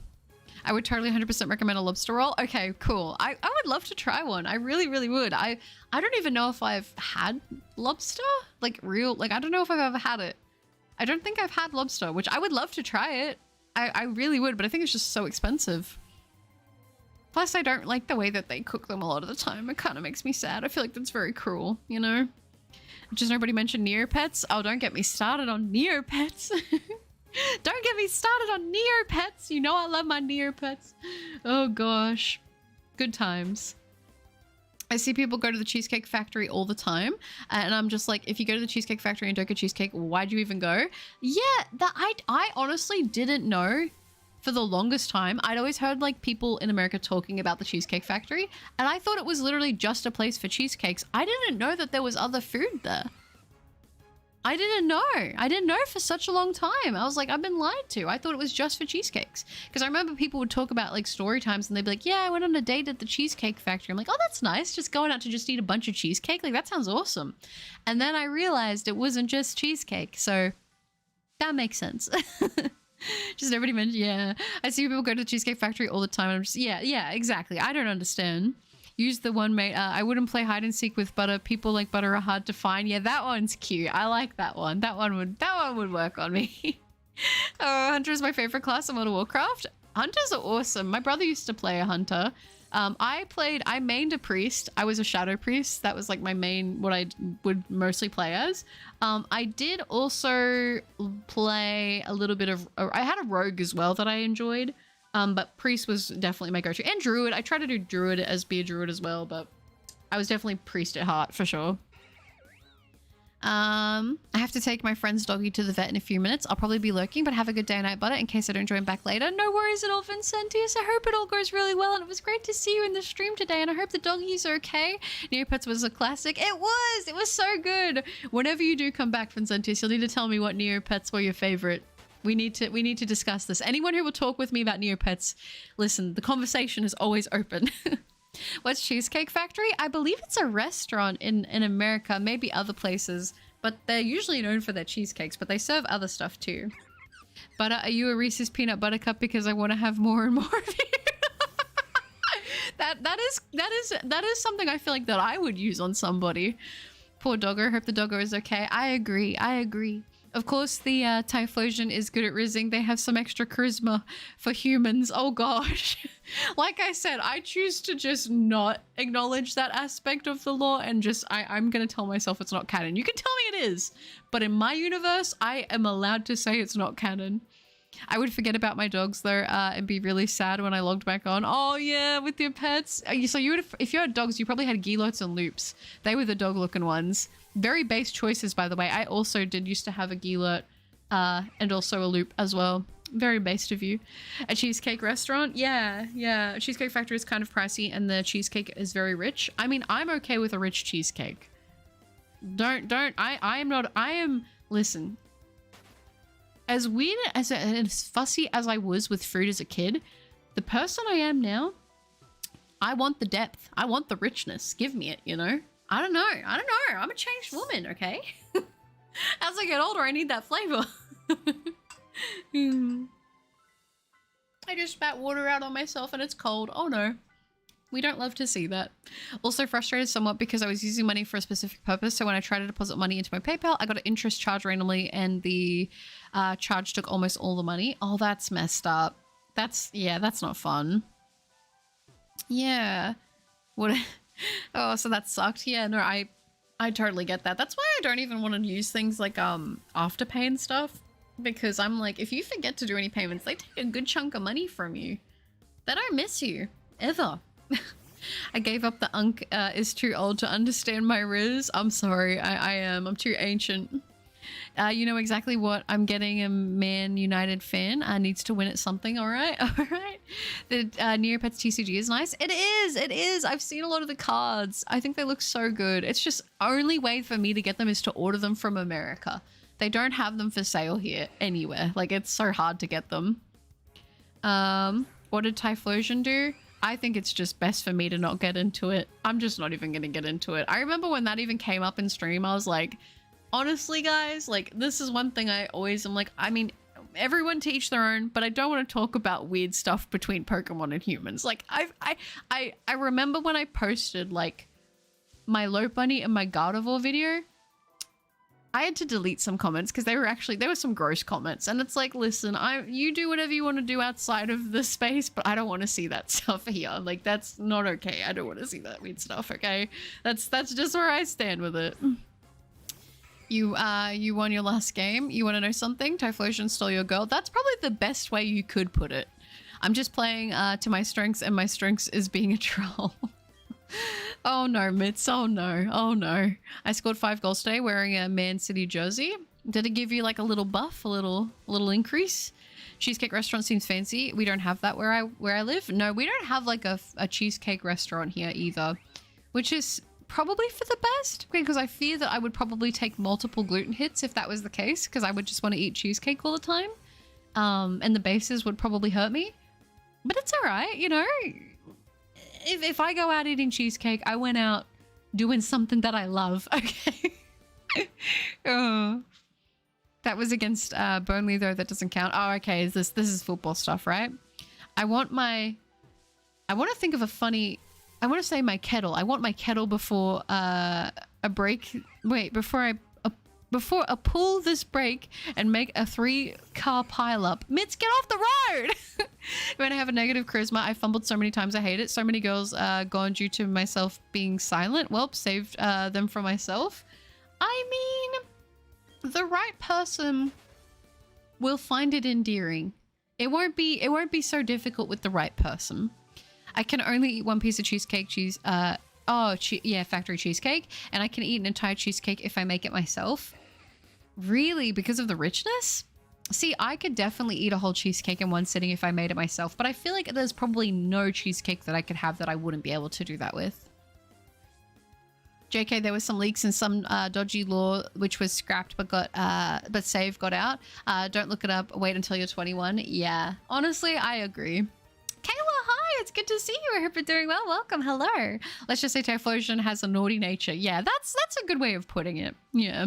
I would totally 100% recommend a lobster roll. Okay, cool. I would love to try one. I really, really would. I don't even know if I've had lobster. Like real, like I don't know if I've ever had it. I don't think I've had lobster, which I would love to try it. I really would, but I think it's just so expensive. Plus, I don't like the way that they cook them a lot of the time. It kind of makes me sad. I feel like that's very cruel, you know? Just nobody mentioned Neopets. Oh, don't get me started on Neopets. Don't get me started on Neopets. You know I love my Neopets. Oh, gosh. Good times. I see people go to the Cheesecake Factory all the time, and I'm just like, if you go to the Cheesecake Factory and don't get cheesecake, why'd you even go? Yeah, I honestly didn't know for the longest time. I'd always heard like people in America talking about the Cheesecake Factory, and I thought it was literally just a place for cheesecakes. I didn't know that there was other food there. I didn't know. I didn't know for such a long time. I was like, I've been lied to. I thought it was just for cheesecakes. Because I remember people would talk about like story times and they'd be like, yeah, I went on a date at the Cheesecake Factory. I'm like, oh, that's nice. Just going out to just eat a bunch of cheesecake. Like, that sounds awesome. And then I realized it wasn't just cheesecake. So that makes sense. Just everybody mentioned, yeah. I see people go to the Cheesecake Factory all the time. And I'm just, yeah, exactly. I don't understand. Use the one, mate. I wouldn't play hide and seek with butter. People like butter are hard to find. Yeah, that one's cute. I like that one. That one would work on me. Oh, Hunter is my favorite class in World of Warcraft. Hunters are awesome. My brother used to play a hunter. I mained a priest. I was a shadow priest. That was like my main, what I would mostly play as. I did also play a little bit of, I had a rogue as well that I enjoyed. But priest was definitely my go-to. And druid. I tried to do druid be a druid as well, but I was definitely priest at heart for sure. I have to take my friend's doggy to the vet in a few minutes. I'll probably be lurking, but have a good day and night, butter, in case I don't join back later. No worries at all, Vincentius. I hope it all goes really well, and it was great to see you in the stream today, and I hope the doggies are okay. Neopets was a classic. It was so good. Whenever you do come back, Vincentius, you'll need to tell me what Neopets were your favorite. We need to discuss this. Anyone who will talk with me about Neopets, listen, the conversation is always open. What's Cheesecake Factory? I believe it's a restaurant in America, maybe other places, but they're usually known for their cheesecakes, but they serve other stuff too. Butter, are you a Reese's Peanut Butter Cup? Because I want to have more and more of you. that is something I feel like that I would use on somebody. Poor doggo. Hope the doggo is okay. I agree. Of course, the Typhlosion is good at rizzing. They have some extra charisma for humans. Oh gosh. Like I said, I choose to just not acknowledge that aspect of the lore and just, I'm going to tell myself it's not canon. You can tell me it is, but in my universe, I am allowed to say it's not canon. I would forget about my dogs though, and be really sad when I logged back on. Oh yeah, with your pets. So you would, if you had dogs, you probably had Guillots and Loops. They were the dog looking ones. Very base choices, by the way. I also used to have a Guillot, and also a Loop as well. Very based of you. A cheesecake restaurant? Yeah. A Cheesecake Factory is kind of pricey and the cheesecake is very rich. I mean, I'm okay with a rich cheesecake. Listen. As weird as as fussy as I was with food as a kid, the person I am now, I want the depth. I want the richness. Give me it, you know? I don't know. I'm a changed woman, okay? As I get older, I need that flavor. I just spat water out on myself and it's cold. Oh no. We don't love to see that. Also frustrated somewhat because I was using money for a specific purpose. So when I tried to deposit money into my PayPal, I got an interest charge randomly and the charge took almost all the money. Oh, that's messed up. That's not fun. Yeah. What? Oh, so that sucked. Yeah, no, I totally get that. That's why I don't even want to use things like Afterpay and stuff. Because I'm like, if you forget to do any payments, they take a good chunk of money from you. They don't miss you. Ever. I gave up the unk is too old to understand my Riz. I'm sorry, I am. I'm too ancient. You know exactly what I'm getting. A Man United fan needs to win at something. All right, all right. The Neopets TCG is nice. It is, it is. I've seen a lot of the cards. I think they look so good. It's just only way for me to get them is to order them from America. They don't have them for sale here anywhere. Like, it's so hard to get them. What did Typhlosion do? I think it's just best for me to not get into it. I'm just not even gonna get into it. I remember when that even came up in stream, I was like, honestly guys, like, this is one thing I always am like, I mean, everyone to each their own, but I don't want to talk about weird stuff between Pokemon and humans. Like, I remember when I posted like my Lopunny and my Gardevoir video, I had to delete some comments because there were some gross comments, and it's like, listen, you do whatever you want to do outside of the space, but I don't want to see that stuff here. Like, that's not okay. I don't want to see that weird stuff. Okay, that's just where I stand with it. You won your last game. You want to know something? Typhlosion stole your girl. That's probably the best way you could put it. I'm just playing to my strengths, and my strengths is being a troll. Oh no, Mitz. Oh no. Oh no. I scored 5 goals today wearing a Man City jersey. Did it give you like a little buff, a little increase? Cheesecake restaurant seems fancy. We don't have that where I live. No, we don't have like a cheesecake restaurant here either, which is probably for the best, because I fear that I would probably take multiple gluten hits if that was the case, because I would just want to eat cheesecake all the time. And the bases would probably hurt me. But it's all right, you know. If I go out eating cheesecake, I went out doing something that I love, okay? That was against Burnley, though. That doesn't count. Oh, okay. This is football stuff, right? I want to think of a funny... I want to say my kettle. I want my kettle before a break. Wait, before I pull this brake and make a 3-car pileup. Mitz, get off the road! When I have a negative charisma, I fumbled so many times. I hate it. So many girls gone due to myself being silent. Well, saved them from myself. I mean, the right person will find it endearing. It won't be so difficult with the right person. I can only eat 1 piece of cheesecake factory cheesecake, and I can eat an entire cheesecake if I make it myself. Really? Because of the richness? See, I could definitely eat a whole cheesecake in one sitting if I made it myself, but I feel like there's probably no cheesecake that I could have that I wouldn't be able to do that with. JK, there was some leaks and some dodgy law which was scrapped but save got out. Don't look it up. Wait until you're 21. Yeah, honestly, I agree. Kayla, hi, it's good to see you. I hope you're doing well. Welcome, hello. Let's just say Typhlosion has a naughty nature. Yeah, that's a good way of putting it. Yeah.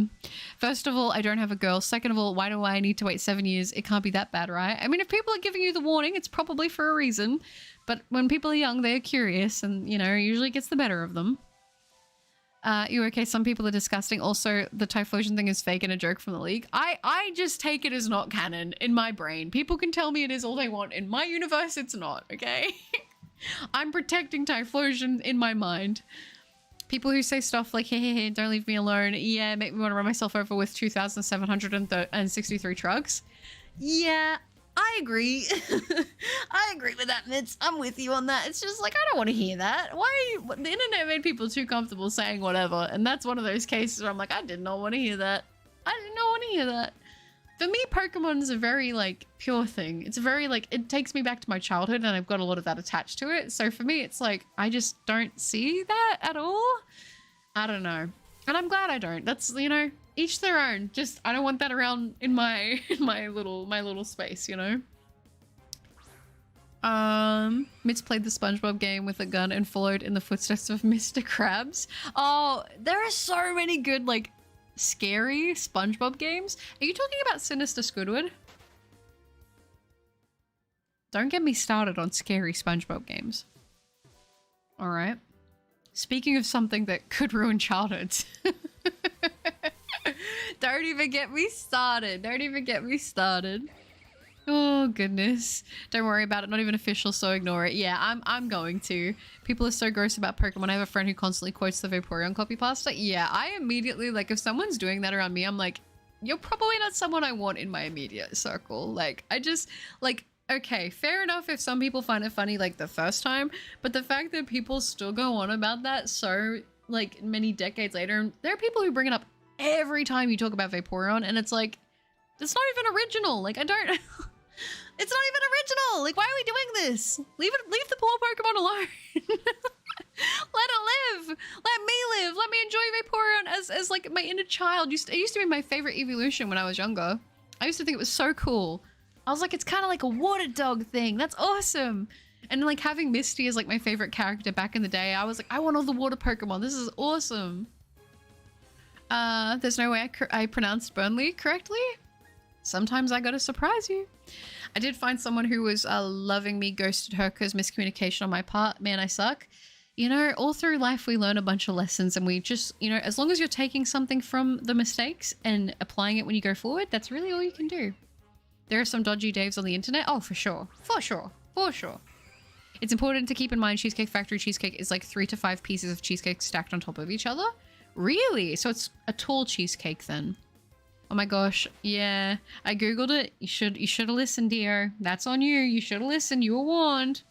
First of all, I don't have a girl. Second of all, why do I need to wait 7 years? It can't be that bad, right? I mean, if people are giving you the warning, it's probably for a reason. But when people are young, they're curious and, you know, usually gets the better of them. You okay? Some people are disgusting. Also, the Typhlosion thing is fake and a joke from the league. I just take it as not canon in my brain. People can tell me it is all they want. In my universe, it's not, okay? I'm protecting Typhlosion in my mind. People who say stuff like, hey, don't leave me alone. Yeah, make me want to run myself over with 2,763 trucks. Yeah, I agree. I agree with that, Mitz. I'm with you on that. It's just like, I don't want to hear that. The internet made people too comfortable saying whatever. And that's one of those cases where I'm like, I did not want to hear that. I did not want to hear that. For me, Pokemon is a very, like, pure thing. It's very, like, it takes me back to my childhood and I've got a lot of that attached to it. So for me, it's like, I just don't see that at all. I don't know. And I'm glad I don't. That's, you know, each their own. Just, I don't want that around in my little space, you know? Mitz played the SpongeBob game with a gun and followed in the footsteps of Mr. Krabs. Oh, there are so many good, like, scary SpongeBob games. Are you talking about Sinister Squidward? Don't get me started on scary SpongeBob games. All right. Speaking of something that could ruin childhoods. Don't even get me started. Don't even get me started. Oh, goodness. Don't worry about it. Not even official, so ignore it. Yeah, I'm going to. People are so gross about Pokemon. I have a friend who constantly quotes the Vaporeon copy pasta. Yeah, I immediately, like, if someone's doing that around me, I'm like, you're probably not someone I want in my immediate circle. Like, I just, like, okay, fair enough if some people find it funny like the first time, but the fact that people still go on about that so like many decades later, there are people who bring it up every time you talk about Vaporeon, and it's like, it's not even original. Like, I don't, it's not even original. Like, why are we doing this? Leave the poor Pokemon alone. Let it live. Let me live. Let me enjoy Vaporeon as like my inner child. It used to be my favorite evolution when I was younger. I used to think it was so cool. I was like, it's kind of like a water dog thing. That's awesome. And like having Misty as like my favorite character back in the day, I was like, I want all the water Pokemon. This is awesome. There's no way I pronounced Burnley correctly. Sometimes I gotta surprise you. I did find someone who was loving me ghosted her because miscommunication on my part. Man, I suck. You know, all through life we learn a bunch of lessons, and we just, you know, as long as you're taking something from the mistakes and applying it when you go forward, that's really all you can do. There are some dodgy Daves on the internet. Oh, for sure. For sure. For sure. It's important to keep in mind Cheesecake Factory cheesecake is like 3 to 5 pieces of cheesecake stacked on top of each other. Really? So it's a tall cheesecake then. Oh my gosh. Yeah. I googled it. You should have listened, dear. That's on you. You should have listened. You were warned.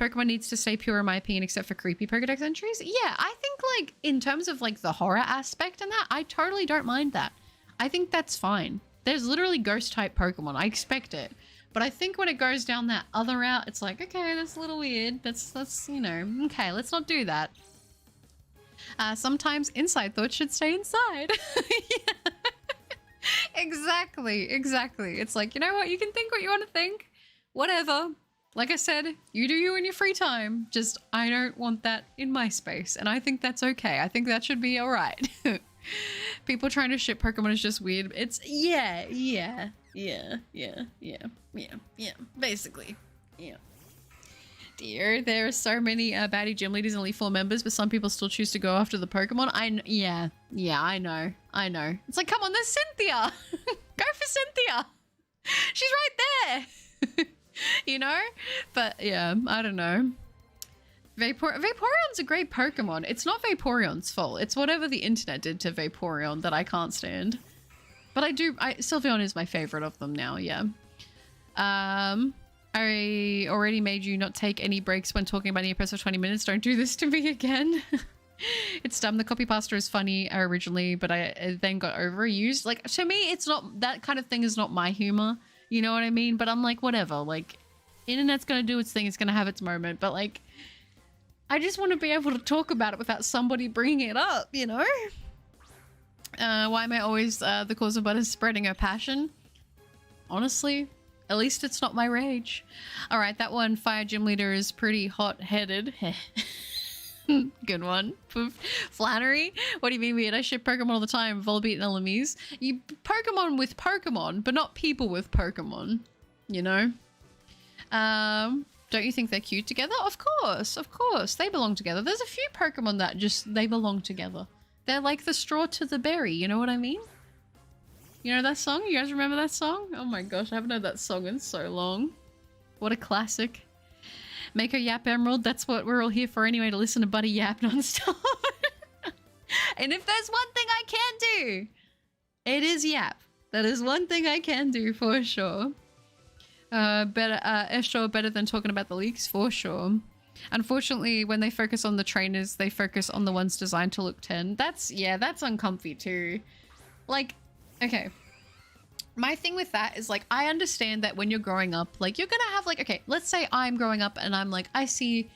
Pokemon needs to stay pure in my opinion, except for creepy Pokedex entries. Yeah, I think like in terms of like the horror aspect and that, I totally don't mind that. I think that's fine. There's literally ghost type Pokemon. I expect it. But I think when it goes down that other route, it's like, okay, that's a little weird. That's you know, okay, let's not do that. Sometimes inside thoughts should stay inside. Yeah. Exactly. It's like, you know what? You can think what you want to think. Whatever. Like I said, you do you in your free time. Just, I don't want that in my space. And I think that's okay. I think that should be all right. People trying to ship Pokemon is just weird. It's, yeah. Basically, yeah. Dear, there are so many baddie gym leaders and Elite Four members, but some people still choose to go after the Pokemon. Yeah, I know. It's like, come on, there's Cynthia. Go for Cynthia. She's right there. You know? But yeah, I don't know. Vaporeon's a great Pokemon. It's not Vaporeon's fault. It's whatever the internet did to Vaporeon that I can't stand. But Sylveon is my favorite of them now, yeah. I already made you not take any breaks when talking about any episode for 20 minutes. Don't do this to me again. It's dumb. The copy pasta is funny originally, but I then got overused. Like, to me, it's not, that kind of thing is not my humor. You know what I mean? But I'm like, whatever. Like, internet's gonna do its thing. It's gonna have its moment. But like, I just want to be able to talk about it without somebody bringing it up, you know? Why am I always the cause of Butter spreading her passion? Honestly, at least it's not my rage. All right, that one fire gym leader is pretty hot-headed. Good one. Flannery, what do you mean weird? I ship Pokemon all the time, Volbeat and Elamise. You Pokemon with Pokemon, but not people with Pokemon, you know? Don't you think they're cute together? Of course. They belong together. There's a few Pokemon that just, they belong together. They're like the straw to the berry, you know what I mean? You know that song? You guys remember that song? Oh my gosh, I haven't heard that song in so long. What a classic. Make her yap, Emerald. That's what we're all here for anyway, to listen to Buddy yap nonstop. And if there's one thing I can do, it is yap. That is one thing I can do for sure. Better than talking about the leaks for sure. Unfortunately, when they focus on the trainers, they focus on the ones designed to look 10. That's uncomfy too. Like, okay. My thing with that is like, I understand that when you're growing up, like you're gonna have like, okay, let's say I'm growing up and I'm like, I see,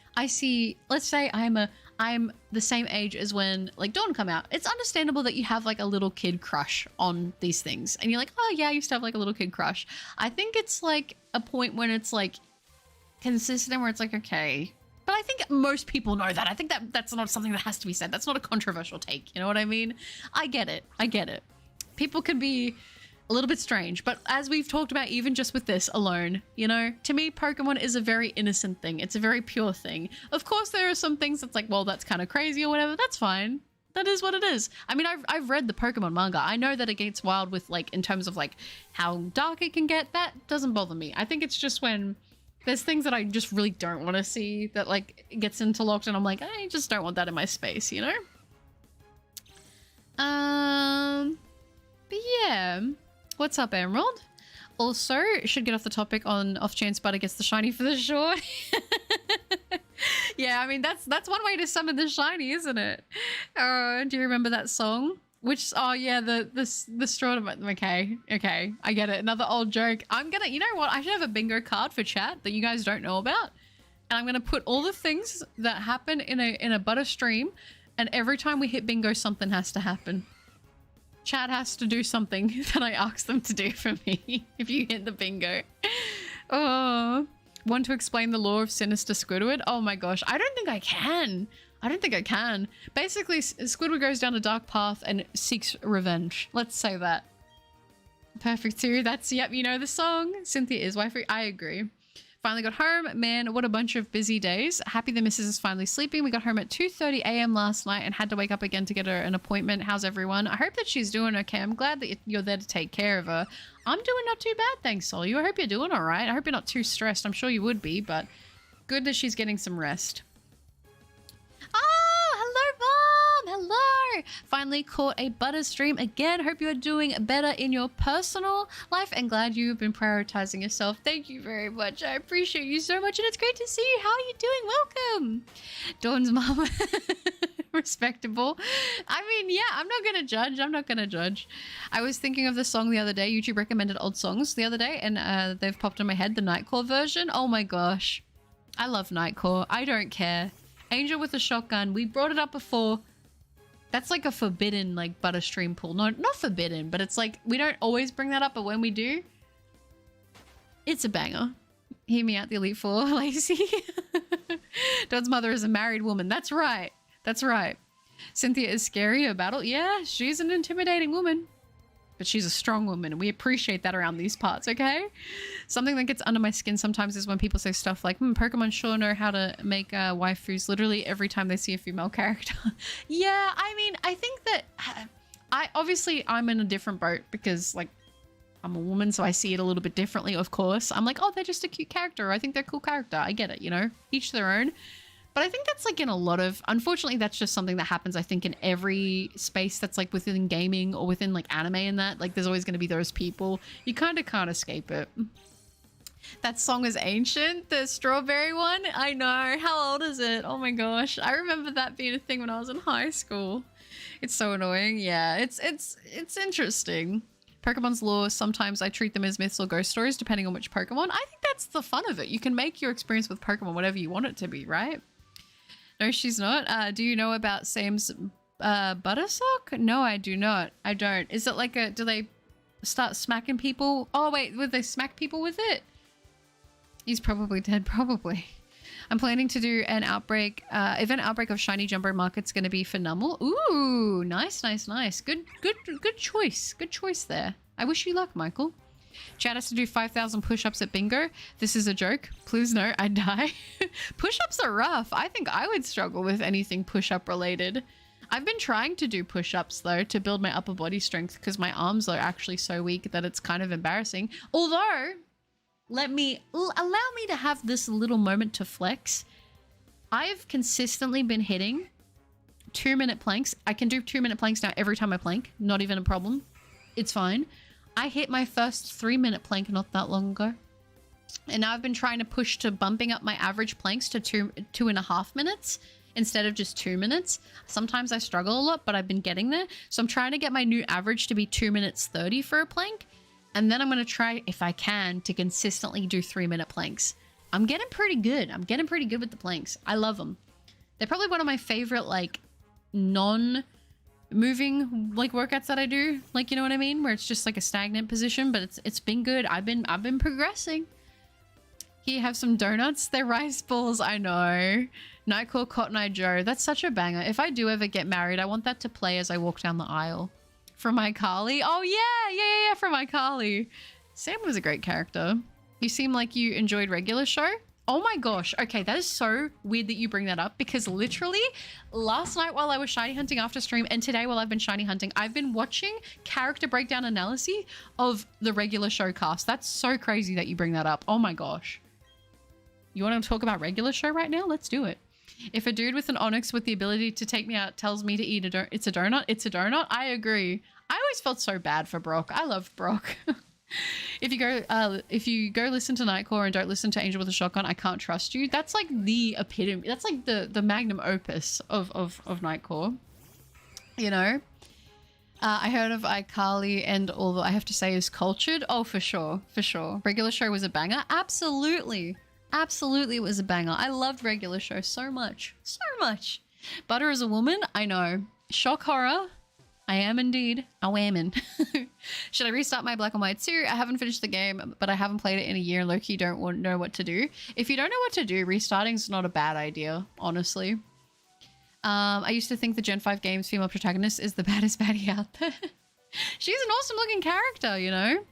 let's say I'm the same age as when like Dawn come out. It's understandable that you have like a little kid crush on these things. And you're like, oh yeah, I used to have like a little kid crush. I think it's like a point when it's like consistent where it's like, okay. But I think most people know that. I think that's not something that has to be said. That's not a controversial take. You know what I mean? I get it. People can be a little bit strange, but as we've talked about, even just with this alone, you know, to me, Pokemon is a very innocent thing. It's a very pure thing. Of course, there are some things that's like, well, that's kind of crazy or whatever. That's fine. That is what it is. I mean, I've read the Pokemon manga. I know that it gets wild with like, in terms of like how dark it can get. That doesn't bother me. I think it's just when there's things that I just really don't want to see that like gets interlocked and I'm like, I just don't want that in my space, you know? But yeah. What's up, Emerald? Also, should get off the topic on off chance Butter gets the shiny for the short. Yeah, I mean, that's one way to summon the shiny, isn't it? Do you remember that song? Which, oh yeah, the straw. Okay, I get it. Another old joke. I'm gonna, you know what? I should have a bingo card for chat that you guys don't know about. And I'm gonna put all the things that happen in a Butter stream, and every time we hit bingo, something has to happen. Chat has to do something that I ask them to do for me if you hit the bingo. Oh, want to explain the law of sinister Squidward? Oh my gosh, I don't think I can. Basically, Squidward goes down a dark path and seeks revenge. Let's say that. Perfect too. That's, yep, you know the song. Cynthia is waifu. I agree. Finally got home. Man, what a bunch of busy days. Happy the missus is finally sleeping. We got home at 2:30 a.m. last night and had to wake up again to get her an appointment. How's everyone? I hope that she's doing okay. I'm glad that you're there to take care of her. I'm doing not too bad, thanks, Sol. I hope you're doing all right. I hope you're not too stressed. I'm sure you would be, but good that she's getting some rest. Oh, hello, Mom. Hello. Finally caught a Butter stream again. Hope you are doing better in your personal life and glad you've been prioritizing yourself. Thank you very much. I appreciate you so much and it's great to see you. How are you doing? Welcome. Dawn's mom. Respectable. I mean, yeah, I'm not gonna judge. I was thinking of the song the other day. YouTube recommended old songs the other day and they've popped in my head, the Nightcore version. Oh my gosh. I love Nightcore. I don't care. Angel with a Shotgun. We brought it up before. That's like a forbidden like Butter stream pool. Not forbidden, but it's like we don't always bring that up, but when we do, it's a banger. Hear me out, the Elite Four, Lacey. Dodd's mother is a married woman. That's right. That's right. Cynthia is scary a battle. Yeah, she's an intimidating woman. But she's a strong woman, and we appreciate that around these parts, okay? Something that gets under my skin sometimes is when people say stuff like, Pokemon sure know how to make waifus literally every time they see a female character. Yeah, I mean, I think that... I'm in a different boat because, like, I'm a woman, so I see it a little bit differently, of course. I'm like, oh, they're just a cute character. I think they're a cool character. I get it, you know? Each their own. But I think that's like in a lot of, unfortunately, that's just something that happens, I think, in every space that's like within gaming or within like anime and that. Like there's always going to be those people. You kind of can't escape it. That song is ancient, the strawberry one. I know. How old is it? Oh my gosh. I remember that being a thing when I was in high school. It's so annoying. Yeah, it's interesting. Pokemon's lore, sometimes I treat them as myths or ghost stories, depending on which Pokemon. I think that's the fun of it. You can make your experience with Pokemon whatever you want it to be, right? No, she's not. Do you know about Sam's Buttersock? No, I do not. I don't. Is it like a... Do they start smacking people? Oh, wait. Would they smack people with it? He's probably dead. Probably. I'm planning to do an outbreak... event outbreak of Shiny Jumbo Market's going to be phenomenal. Ooh, nice, nice, nice. Good choice. Good choice there. I wish you luck, Michael. Chad has to do 5,000 push-ups at bingo. This is a joke. Please no, I'd die. Push-ups are rough. I think I would struggle with anything push-up related. I've been trying to do push-ups though to build my upper body strength because my arms are actually so weak that it's kind of embarrassing. Although, allow me to have this little moment to flex. I've consistently been hitting 2-minute planks. I can do 2-minute planks now every time I plank. Not even a problem. It's fine. I hit my first 3-minute plank not that long ago. And now I've been trying to push to bumping up my average planks to 2.5 minutes instead of just 2 minutes. Sometimes I struggle a lot, but I've been getting there. So I'm trying to get my new average to be 2 minutes 30 for a plank. And then I'm going to try, if I can, to consistently do 3-minute planks. I'm getting pretty good. I'm getting pretty good with the planks. I love them. They're probably one of my favorite, like, moving like workouts that I do, like, you know what I mean, where it's just like a stagnant position, but it's been good. I've been progressing. Here you have some donuts. They're rice balls. I know. Nightcore Cotton Eye Joe. That's such a banger. If I do ever get married, I want that to play as I walk down the aisle. From my Carly. Oh yeah, from my Carly. Sam was a great character. You seem like you enjoyed regular show. Oh my gosh. Okay, that is so weird that you bring that up because literally last night while I was shiny hunting after stream and today while I've been shiny hunting, I've been watching character breakdown analysis of the regular show cast. That's so crazy that you bring that up. Oh my gosh. You want to talk about regular show right now? Let's do it. If a dude with an onyx with the ability to take me out tells me to eat it's a donut, it's a donut. I agree. I always felt so bad for Brock. I loved Brock. if you go listen to Nightcore and don't listen to Angel with a Shotgun, I Can't Trust You. That's like the epitome. That's like the magnum opus of Nightcore. You know? I heard of iCarly, and all I have to say is Cultured. Oh, for sure, for sure. Regular Show was a banger. Absolutely. Absolutely it was a banger. I loved Regular Show so much. So much. Butter as a Woman? I know. Shock horror? I am indeed a woman. Should I restart my Black and White 2? I haven't finished the game, but I haven't played it in a year, and Loki don't know what to do. If you don't know what to do, restarting's not a bad idea, honestly. I used to think the Gen 5 game's female protagonist is the baddest baddie out there. She's an awesome looking character, you know?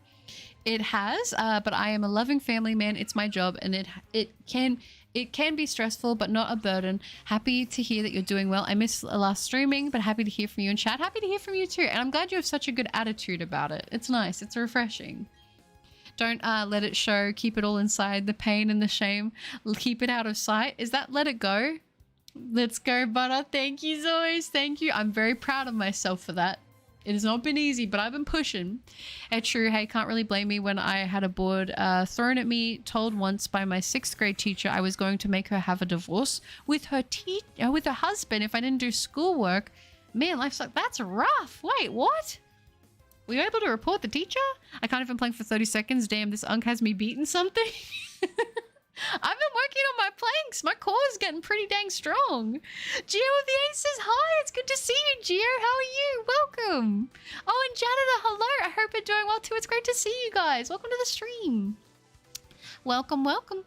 It has, but I am a loving family man. It's my job, and it can be stressful, but not a burden. Happy to hear that you're doing well. I missed last streaming, but happy to hear from you in chat. Happy to hear from you too. And I'm glad you have such a good attitude about it. It's nice. It's refreshing. Don't let it show. Keep it all inside. The pain and the shame. Keep it out of sight. Is that let it go? Let's go, Butter. Thank you, Zoe. Thank you. I'm very proud of myself for that. It has not been easy, but I've been pushing. True, hey, can't really blame me when I had a board thrown at me, told once by my 6th grade teacher I was going to make her have a divorce with her husband if I didn't do schoolwork. Man, life's like, that's rough. Wait, what? Were you able to report the teacher? I can't even plank for 30 seconds. Damn, this unk has me beaten something. I've been working on my planks. My core is getting pretty dang strong. Gio with the Aces, hi. It's good to see you, Gio. How are you? Welcome. Oh, and Janita, hello. I hope you're doing well too. It's great to see you guys. Welcome to the stream. Welcome, welcome.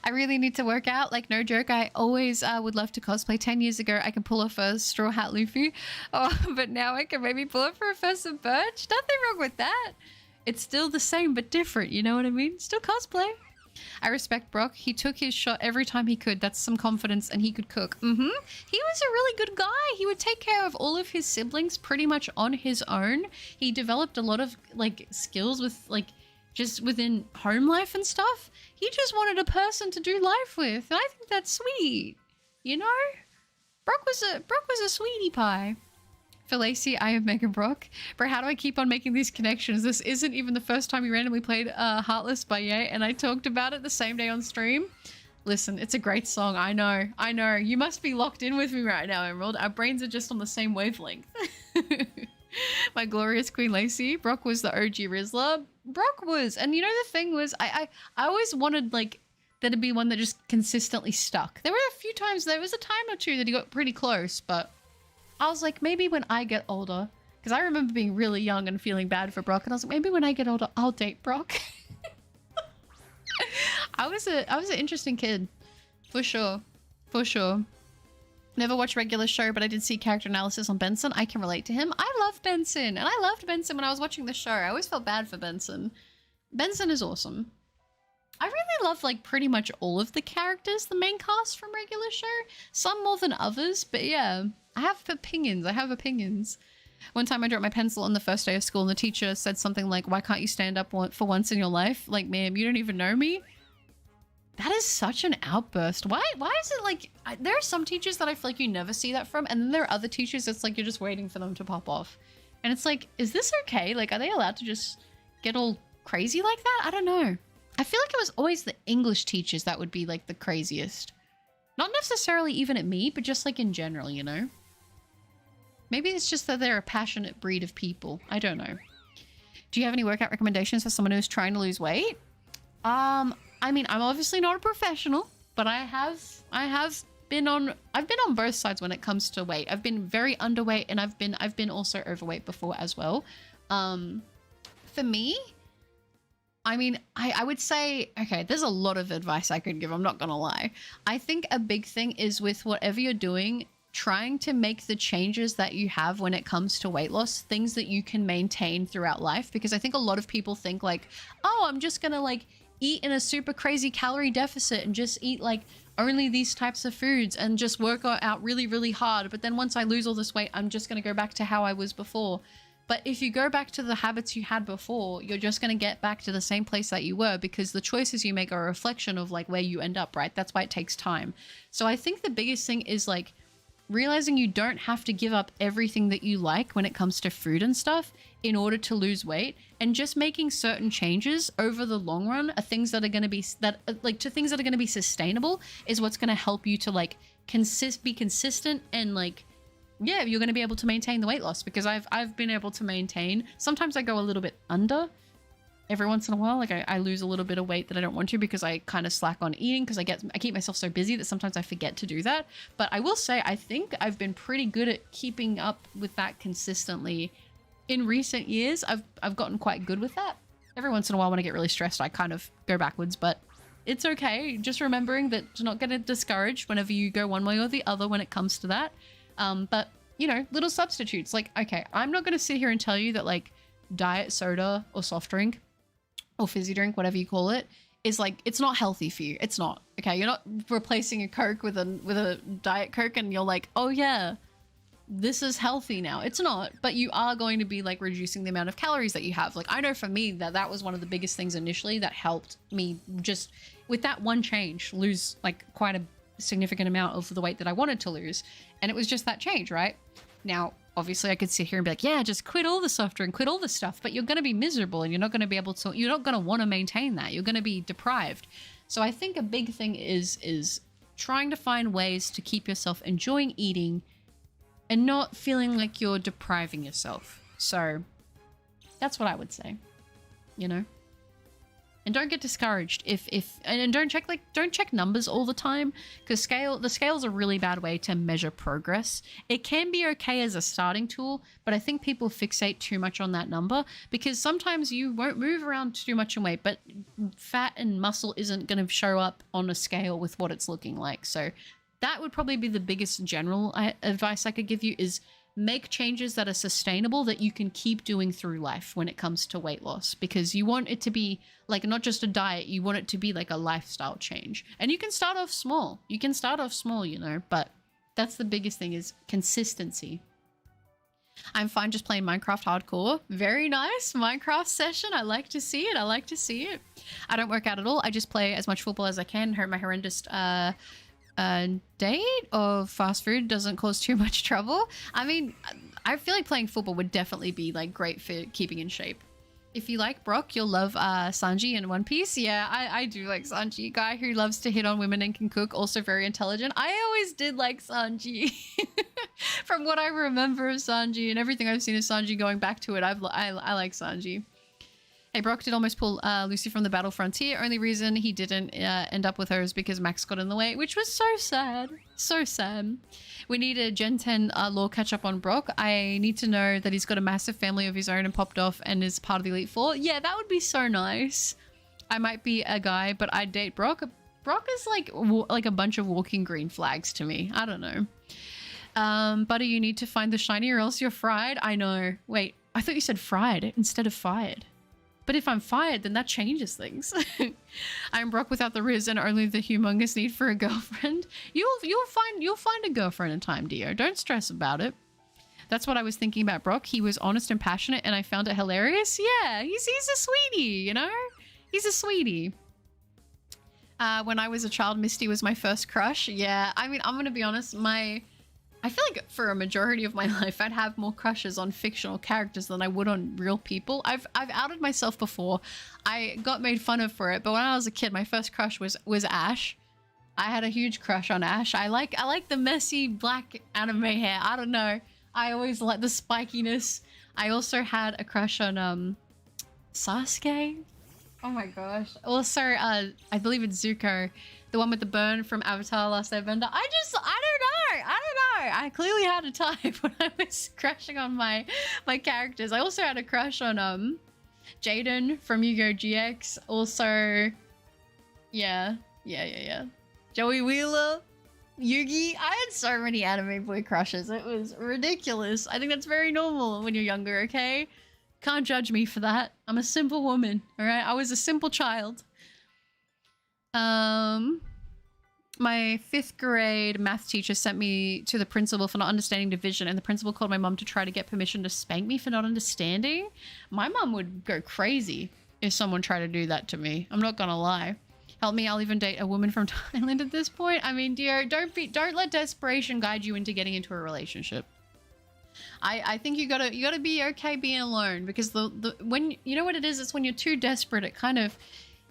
I really need to work out. Like, no joke. I always would love to cosplay. 10 years ago, I could pull off a Straw Hat Luffy. Oh, but now I can maybe pull off Professor Birch. Nothing wrong with that. It's still the same, but different. You know what I mean? Still cosplay. I respect Brock. He took his shot every time he could. That's some confidence, and he could cook. He was a really good guy. He would take care of all of his siblings pretty much on his own. He developed a lot of like skills with like just within home life and stuff. He just wanted a person to do life with, and I think that's sweet. You know, Brock was a sweetie pie. For Lacey, I am Megan Brock. Bro, how do I keep on making these connections? This isn't even the first time we randomly played Heartless by Ye, and I talked about it the same day on stream. Listen, it's a great song. I know. You must be locked in with me right now, Emerald. Our brains are just on the same wavelength. My glorious Queen Lacey. Brock was the OG Rizzler. Brock was. And you know, the thing was, I always wanted, like, there to be one that just consistently stuck. There were a few times, there was a time or two that he got pretty close, but I was like, maybe when I get older, because I remember being really young and feeling bad for Brock, and I was like, maybe when I get older, I'll date Brock. I was an interesting kid, for sure, for sure. Never watched Regular Show, but I did see character analysis on Benson. I can relate to him. I love Benson, and I loved Benson when I was watching the show. I always felt bad for Benson. Benson is awesome. I really love like pretty much all of the characters, the main cast from Regular Show. Some more than others, but yeah. I have opinions. One time I dropped my pencil on the first day of school and the teacher said something like, why can't you stand up for once in your life? Like, ma'am, you don't even know me? That is such an outburst. Why is it like, there are some teachers that I feel like you never see that from, and then there are other teachers that's like you're just waiting for them to pop off. And it's like, is this okay? Like, are they allowed to just get all crazy like that? I don't know. I feel like it was always the English teachers that would be like the craziest. Not necessarily even at me, but just like in general, you know? Maybe it's just that they're a passionate breed of people. I don't know. Do you have any workout recommendations for someone who's trying to lose weight? I mean, I'm obviously not a professional, but I've been on both sides when it comes to weight. I've been very underweight, and I've been also overweight before as well. For me, I mean, I would say, okay, there's a lot of advice I could give. I'm not gonna lie. I think a big thing is with whatever you're doing, trying to make the changes that you have when it comes to weight loss, things that you can maintain throughout life. Because I think a lot of people think like, oh, I'm just gonna like eat in a super crazy calorie deficit and just eat like only these types of foods and just work out really, really hard. But then once I lose all this weight, I'm just gonna go back to how I was before. But if you go back to the habits you had before, you're just going to get back to the same place that you were, because the choices you make are a reflection of like where you end up, right? That's why it takes time. So I think the biggest thing is like realizing you don't have to give up everything that you like when it comes to food and stuff in order to lose weight, and just making certain changes over the long run are things that are going to be things that are going to be sustainable is what's going to help you to like be consistent and like, yeah, you're going to be able to maintain the weight loss. Because I've been able to maintain. Sometimes I go a little bit under every once in a while. Like I lose a little bit of weight that I don't want to because I kind of slack on eating because I keep myself so busy that sometimes I forget to do that. But I will say I think I've been pretty good at keeping up with that consistently. In recent years, I've gotten quite good with that. Every once in a while when I get really stressed, I kind of go backwards, but it's okay. Just remembering that to not get discouraged whenever you go one way or the other when it comes to that. But, you know, little substitutes. Like, okay, I'm not going to sit here and tell you that like diet soda or soft drink or fizzy drink, whatever you call it, is like, it's not healthy for you. It's not. Okay, you're not replacing a Coke with a Diet Coke and you're like, oh yeah, this is healthy now. It's not, but you are going to be like reducing the amount of calories that you have. Like I know for me that was one of the biggest things initially that helped me just with that one change lose like quite a significant amount of the weight that I wanted to lose. And it was just that change, right? Now, obviously I could sit here and be like, yeah, just quit all the soft drink, quit all the stuff, but you're going to be miserable and you're not going to be able to, you're not going to want to maintain that. You're going to be deprived. So I think a big thing is trying to find ways to keep yourself enjoying eating and not feeling like you're depriving yourself. So that's what I would say, you know? And don't get discouraged and don't check numbers all the time, because the scale's a really bad way to measure progress. It can be okay as a starting tool, but I think people fixate too much on that number because sometimes you won't move around too much in weight, but fat and muscle isn't going to show up on a scale with what it's looking like. So that would probably be the biggest general advice I could give you, is make changes that are sustainable that you can keep doing through life when it comes to weight loss, because you want it to be like not just a diet, you want it to be like a lifestyle change. And you can start off small. You know, but that's the biggest thing, is consistency. I'm fine just playing Minecraft hardcore. Very nice Minecraft session. I like to see it. I don't work out at all. I just play as much football as I can. Hurt my horrendous date of fast food doesn't cause too much trouble. I mean, I feel like playing football would definitely be like great for keeping in shape. If you like Brock, you'll love Sanji in One Piece. Yeah, I do like Sanji. Guy who loves to hit on women and can cook, also very intelligent. I always did like Sanji. From what I remember of Sanji and everything I've seen of Sanji going back to it, I like Sanji. Hey, Brock did almost pull Lucy from the battle frontier. Only reason he didn't end up with her is because Max got in the way, which was so sad. So sad. We need a Gen 10 lore catch up on Brock. I need to know that he's got a massive family of his own and popped off and is part of the Elite Four. Yeah, that would be so nice. I might be a guy, but I'd date Brock. Brock is like a bunch of walking green flags to me. I don't know. Buddy, you need to find the shiny or else you're fried. I know. Wait, I thought you said fried instead of fired. But if I'm fired, then that changes things. I'm Brock without the riz and only the humongous need for a girlfriend. You'll find a girlfriend in time, Dio. Don't stress about it. That's what I was thinking about Brock. He was honest and passionate, and I found it hilarious. Yeah, he's a sweetie, you know? He's a sweetie. When I was a child, Misty was my first crush. Yeah, I mean, I'm gonna be honest, I feel like for a majority of my life, I'd have more crushes on fictional characters than I would on real people. I've outed myself before. I got made fun of for it, but when I was a kid, my first crush was Ash. I had a huge crush on Ash. I like the messy black anime hair. I don't know. I always like the spikiness. I also had a crush on Sasuke. Oh my gosh. Also, I believe it's Zuko, the one with the burn from Avatar: Last Airbender. I don't know. I clearly had a type when I was crushing on my characters. I also had a crush on Jaden from Yu-Gi-Oh! GX. Also, yeah. Joey Wheeler, Yugi. I had so many anime boy crushes. It was ridiculous. I think that's very normal when you're younger, okay? Can't judge me for that. I'm a simple woman, all right? I was a simple child. My 5th grade math teacher sent me to the principal for not understanding division, and the principal called my mom to try to get permission to spank me for not understanding. My mom would go crazy if someone tried to do that to me. I'm not gonna lie. Help me, I'll even date a woman from Thailand at this point. I mean, dear, don't let desperation guide you into getting into a relationship. I think you gotta be okay being alone, because when you know what it is, it's when you're too desperate, it can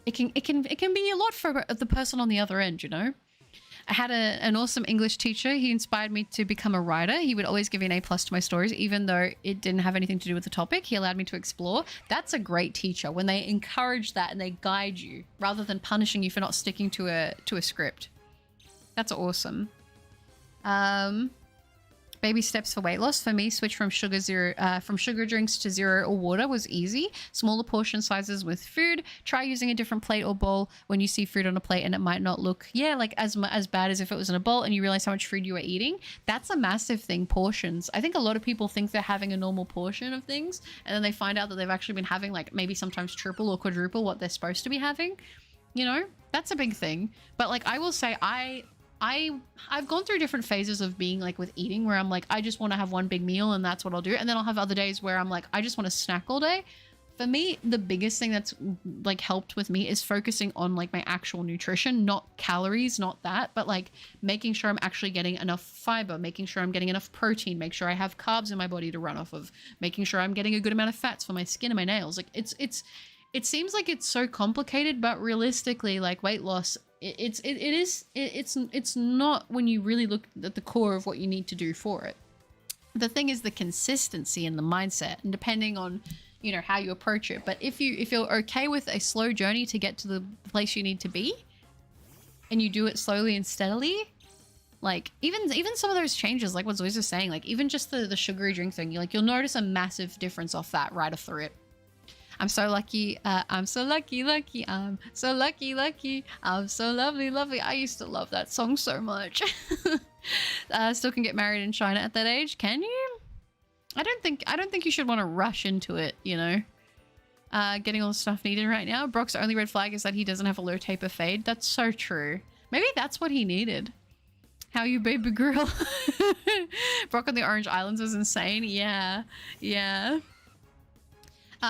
be a lot for the person on the other end, you know. I had an awesome English teacher. He inspired me to become a writer. He would always give me an A+ to my stories, even though it didn't have anything to do with the topic. He allowed me to explore. That's a great teacher, when they encourage that and they guide you rather than punishing you for not sticking to a script. That's awesome. Baby steps for weight loss. For me, switch from sugar drinks to zero or water was easy. Smaller portion sizes with food. Try using a different plate or bowl when you see food on a plate and it might not look, like as bad as if it was in a bowl and you realize how much food you are eating. That's a massive thing, portions. I think a lot of people think they're having a normal portion of things, and then they find out that they've actually been having like maybe sometimes triple or quadruple what they're supposed to be having. You know, that's a big thing. But like, I will say I've gone through different phases of being like with eating, where I'm like, I just want to have one big meal and that's what I'll do. And then I'll have other days where I'm like, I just want to snack all day. For me, the biggest thing that's like helped with me is focusing on like my actual nutrition, not calories, not that, but like making sure I'm actually getting enough fiber, making sure I'm getting enough protein, make sure I have carbs in my body to run off of, making sure I'm getting a good amount of fats for my skin and my nails. Like it seems like it's so complicated, but realistically, like weight loss, it's not when you really look at the core of what you need to do for it. The thing is the consistency and the mindset, and depending on, you know, how you approach it. But if you're okay with a slow journey to get to the place you need to be, and you do it slowly and steadily, like even some of those changes, like what Zoe's just saying, like even just the sugary drink thing, you'll notice a massive difference off that right off the rip. I'm so lucky. I'm so lucky. I'm so lucky. I'm so lovely. I used to love that song so much. Still can get married in China at that age. Can you? I don't think you should want to rush into it, you know. Getting all the stuff needed right now. Brock's only red flag is that he doesn't have a low taper fade. That's so true. Maybe that's what he needed. How you baby girl? Brock on the Orange Islands was insane. Yeah.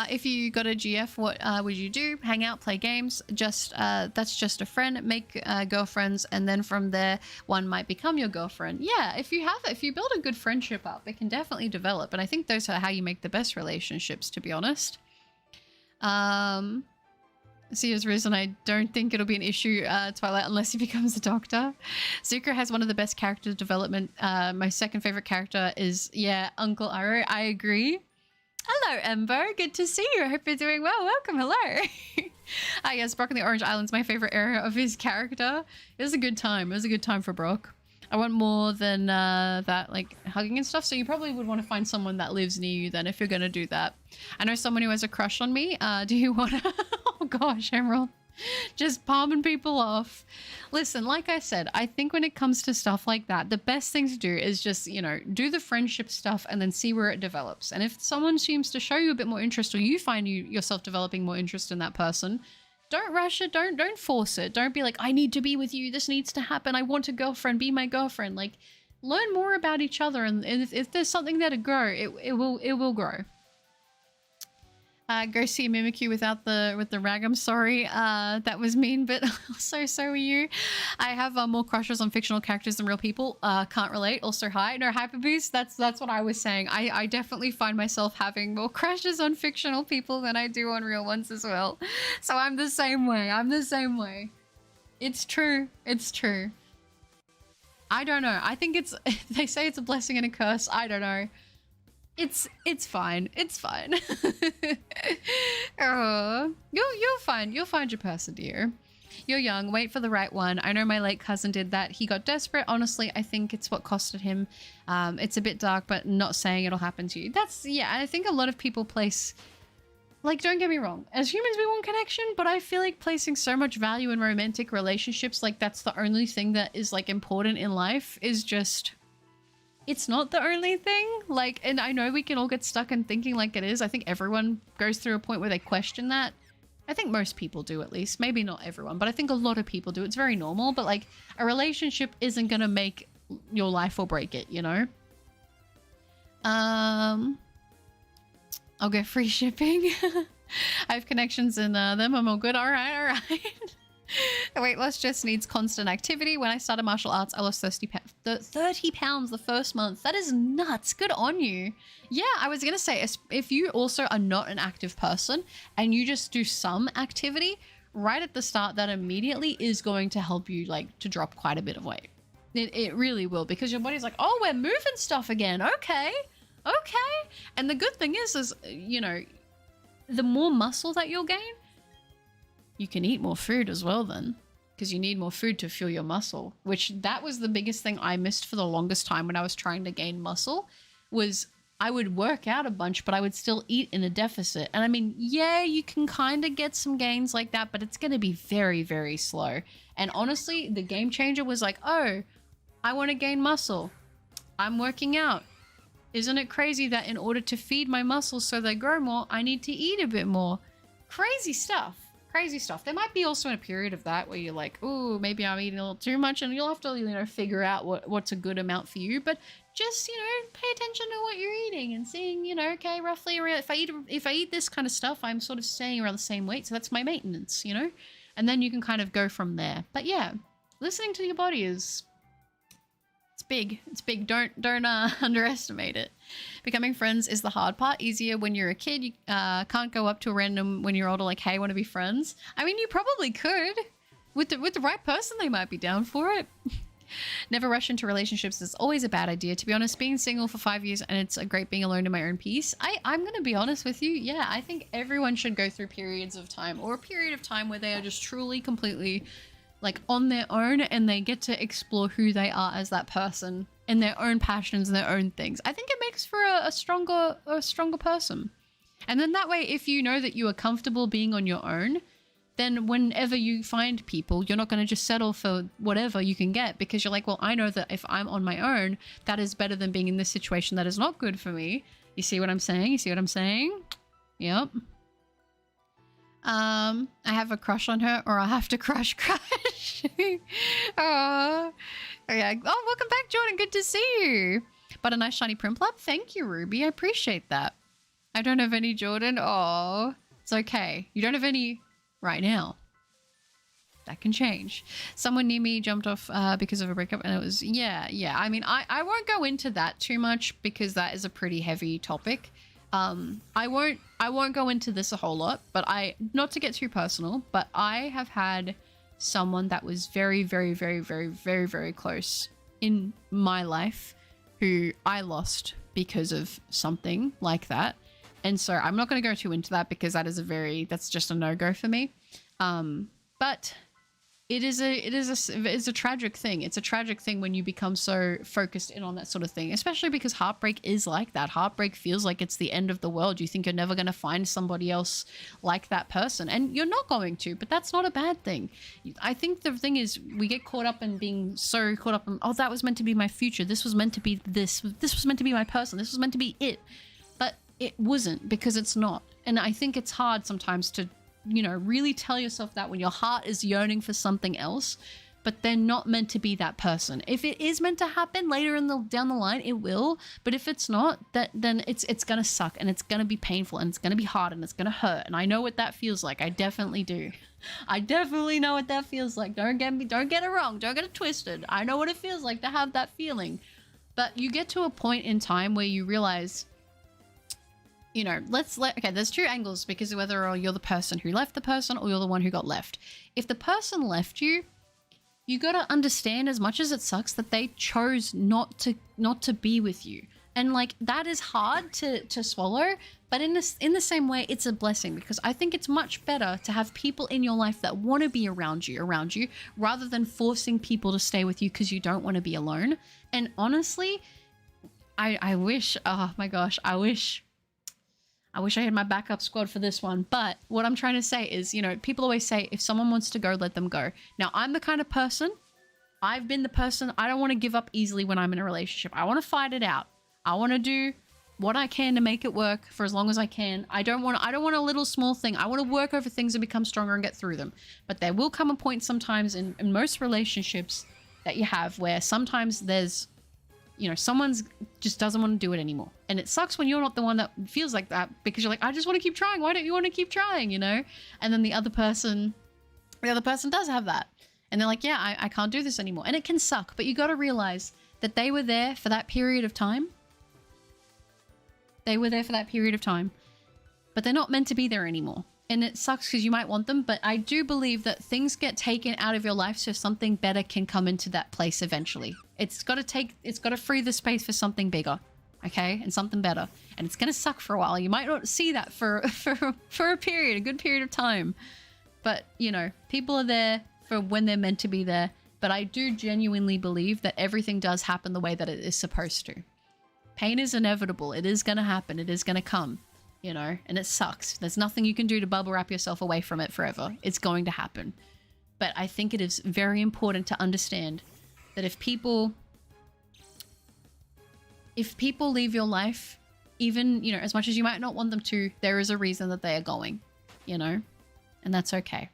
If you got a GF, what would you do? Hang out, play games. That's just a friend. Make girlfriends, and then from there, one might become your girlfriend. Yeah, if you build a good friendship up, it can definitely develop. And I think those are how you make the best relationships, to be honest. Sia's risen. I don't think it'll be an issue, Twilight, unless he becomes a doctor. Zuko has one of the best character development. My second favorite character is, Uncle Aro. I agree. Hello, Ember. Good to see you. I hope you're doing well. Welcome. Hello. Yes, Brock in the Orange Islands, my favorite area of his character. It was a good time. It was a good time for Brock. I want more than that, like hugging and stuff. So you probably would want to find someone that lives near you then if you're going to do that. I know someone who has a crush on me. Do you want to? Oh gosh, Emerald. Just palming people off. Listen, like I said, I think when it comes to stuff like that, the best thing to do is just, you know, do the friendship stuff and then see where it develops. And if someone seems to show you a bit more interest, or you find yourself developing more interest in that person, don't rush it. Don't force it. Don't be like, I need to be with you. This needs to happen. I want a girlfriend. Be my girlfriend. Like, learn more about each other. And if there's something there to grow, it will grow. Go see Mimikyu with the rag. I'm sorry, that was mean, but also so are you. I have more crushes on fictional characters than real people. Can't relate. Also, hi. No, Hyperboost. That's what I was saying. I definitely find myself having more crushes on fictional people than I do on real ones as well. So I'm the same way. It's true. I don't know. I think they say it's a blessing and a curse. I don't know. It's fine. Oh, you'll find your person, dear. You're young. Wait for the right one. I know my late cousin did that. He got desperate. Honestly, I think it's what costed him. It's a bit dark, but not saying it'll happen to you. I think a lot of people place, like, don't get me wrong. As humans, we want connection, but I feel like placing so much value in romantic relationships, like that's the only thing that is like important in life, is just... It's not the only thing. Like, and I know we can all get stuck in thinking like it is. I think everyone goes through a point where they question that. I think most people do, at least. Maybe not everyone, but I think a lot of people do. It's very normal, but like a relationship isn't gonna make your life or break it, you know? I'll get free shipping. I have connections in them. I'm all good. All right. The weight loss just needs constant activity. When I started martial arts, I lost 30 pounds the first month. That is nuts. Good on you. Yeah, I was going to say, if you also are not an active person and you just do some activity right at the start, that immediately is going to help you like to drop quite a bit of weight. It really will, because your body's like, oh, we're moving stuff again. Okay. And the good thing is, you know, the more muscle that you'll gain, you can eat more food as well then, because you need more food to fuel your muscle, which that was the biggest thing I missed for the longest time when I was trying to gain muscle. Was I would work out a bunch, but I would still eat in a deficit. And I mean, yeah, you can kind of get some gains like that, but it's going to be very, very slow. And honestly, the game changer was like, oh, I want to gain muscle. I'm working out. Isn't it crazy that in order to feed my muscles so they grow more, I need to eat a bit more? Crazy stuff. Crazy stuff. There might be also a period of that where you're like, oh, maybe I'm eating a little too much, and you'll have to, you know, figure out what's a good amount for you. But just, you know, pay attention to what you're eating and seeing, you know, okay, roughly around, if I eat this kind of stuff, I'm sort of staying around the same weight, so that's my maintenance, you know? And then you can kind of go from there. But yeah, listening to your body is... it's big. It's big. Don't underestimate it. Becoming friends is the hard part. Easier when you're a kid. You can't go up to a random when you're older like, hey, want to be friends? I mean, you probably could. With the right person, they might be down for it. Never rush into relationships is always a bad idea. To be honest, being single for 5 years and it's a great being alone in my own peace. I'm going to be honest with you. Yeah, I think everyone should go through periods of time, or a period of time where they are just truly, completely like on their own, and they get to explore who they are as that person and their own passions and their own things. I think it makes for a stronger person. And then that way, if you know that you are comfortable being on your own, then whenever you find people, you're not going to just settle for whatever you can get, because you're like, well, I know that if I'm on my own, that is better than being in this situation that is not good for me. You see what I'm saying? You see what I'm saying? Yep. I have a crush on her, or I'll have to crush. Oh, okay. Oh, welcome back, Jordan. Good to see you. But a nice shiny Primplap. Thank you, Ruby. I appreciate that. I don't have any, Jordan. Oh, it's okay. You don't have any right now. That can change. Someone near me jumped off because of a breakup, and it was, yeah. I mean, I won't go into that too much because that is a pretty heavy topic. I won't go into this a whole lot, but not to get too personal, but I have had someone that was very, very, very, very, very, very close in my life who I lost because of something like that. And so I'm not going to go too into that because that's just a no-go for me. But it's a tragic thing. It's a tragic thing when you become so focused in on that sort of thing, especially because heartbreak is like that. Heartbreak feels like it's the end of the world. You think you're never going to find somebody else like that person, and you're not going to, but that's not a bad thing. I think the thing is we get caught up in being so caught up in, oh, that was meant to be my future. This was meant to be this was meant to be my person. This was meant to be it. But it wasn't, because it's not. And I think it's hard sometimes to, you know, really tell yourself that when your heart is yearning for something else, but they're not meant to be that person. If it is meant to happen later down the line, it will. But if it's not, then it's gonna suck, and it's gonna be painful, and it's gonna be hard, and it's gonna hurt. And I know what that feels like. I definitely do. I definitely know what that feels like. Don't get it wrong. Don't get it twisted. I know what it feels like to have that feeling. But you get to a point in time where you realize, you know, okay, there's two angles, because whether you're the person who left the person or you're the one who got left. If the person left you, you got to understand, as much as it sucks, that they chose not to be with you. And like, that is hard to swallow, but in the same way, it's a blessing, because I think it's much better to have people in your life that want to be around you, rather than forcing people to stay with you because you don't want to be alone. And honestly, I wish, oh my gosh, I wish I had my backup squad for this one. But what I'm trying to say is, you know, people always say, if someone wants to go, let them go. Now, I'm the kind of person, I've been the person, I don't want to give up easily when I'm in a relationship. I want to fight it out. I want to do what I can to make it work for as long as I can. I don't want a little small thing. I want to work over things and become stronger and get through them. But there will come a point sometimes in most relationships that you have where sometimes there's, you know, someone's just doesn't want to do it anymore. And it sucks when you're not the one that feels like that, because you're like, I just want to keep trying. Why don't you want to keep trying, you know? And then the other person The other person does have that. And they're like, yeah, I can't do this anymore. And it can suck, but you got to realize that they were there for that period of time. They were there for that period of time, but they're not meant to be there anymore. And it sucks because you might want them, but I do believe that things get taken out of your life so something better can come into that place eventually. It's got to free the space for something bigger, okay? And something better. And it's going to suck for a while. You might not see that for a period, a good period of time. But, you know, people are there for when they're meant to be there. But I do genuinely believe that everything does happen the way that it is supposed to. Pain is inevitable. It is going to happen. It is going to come, you know, and it sucks. There's nothing you can do to bubble wrap yourself away from it forever. It's going to happen. But I think it is very important to understand that if people leave your life, even, you know, as much as you might not want them to, there is a reason that they are going, you know, and that's okay.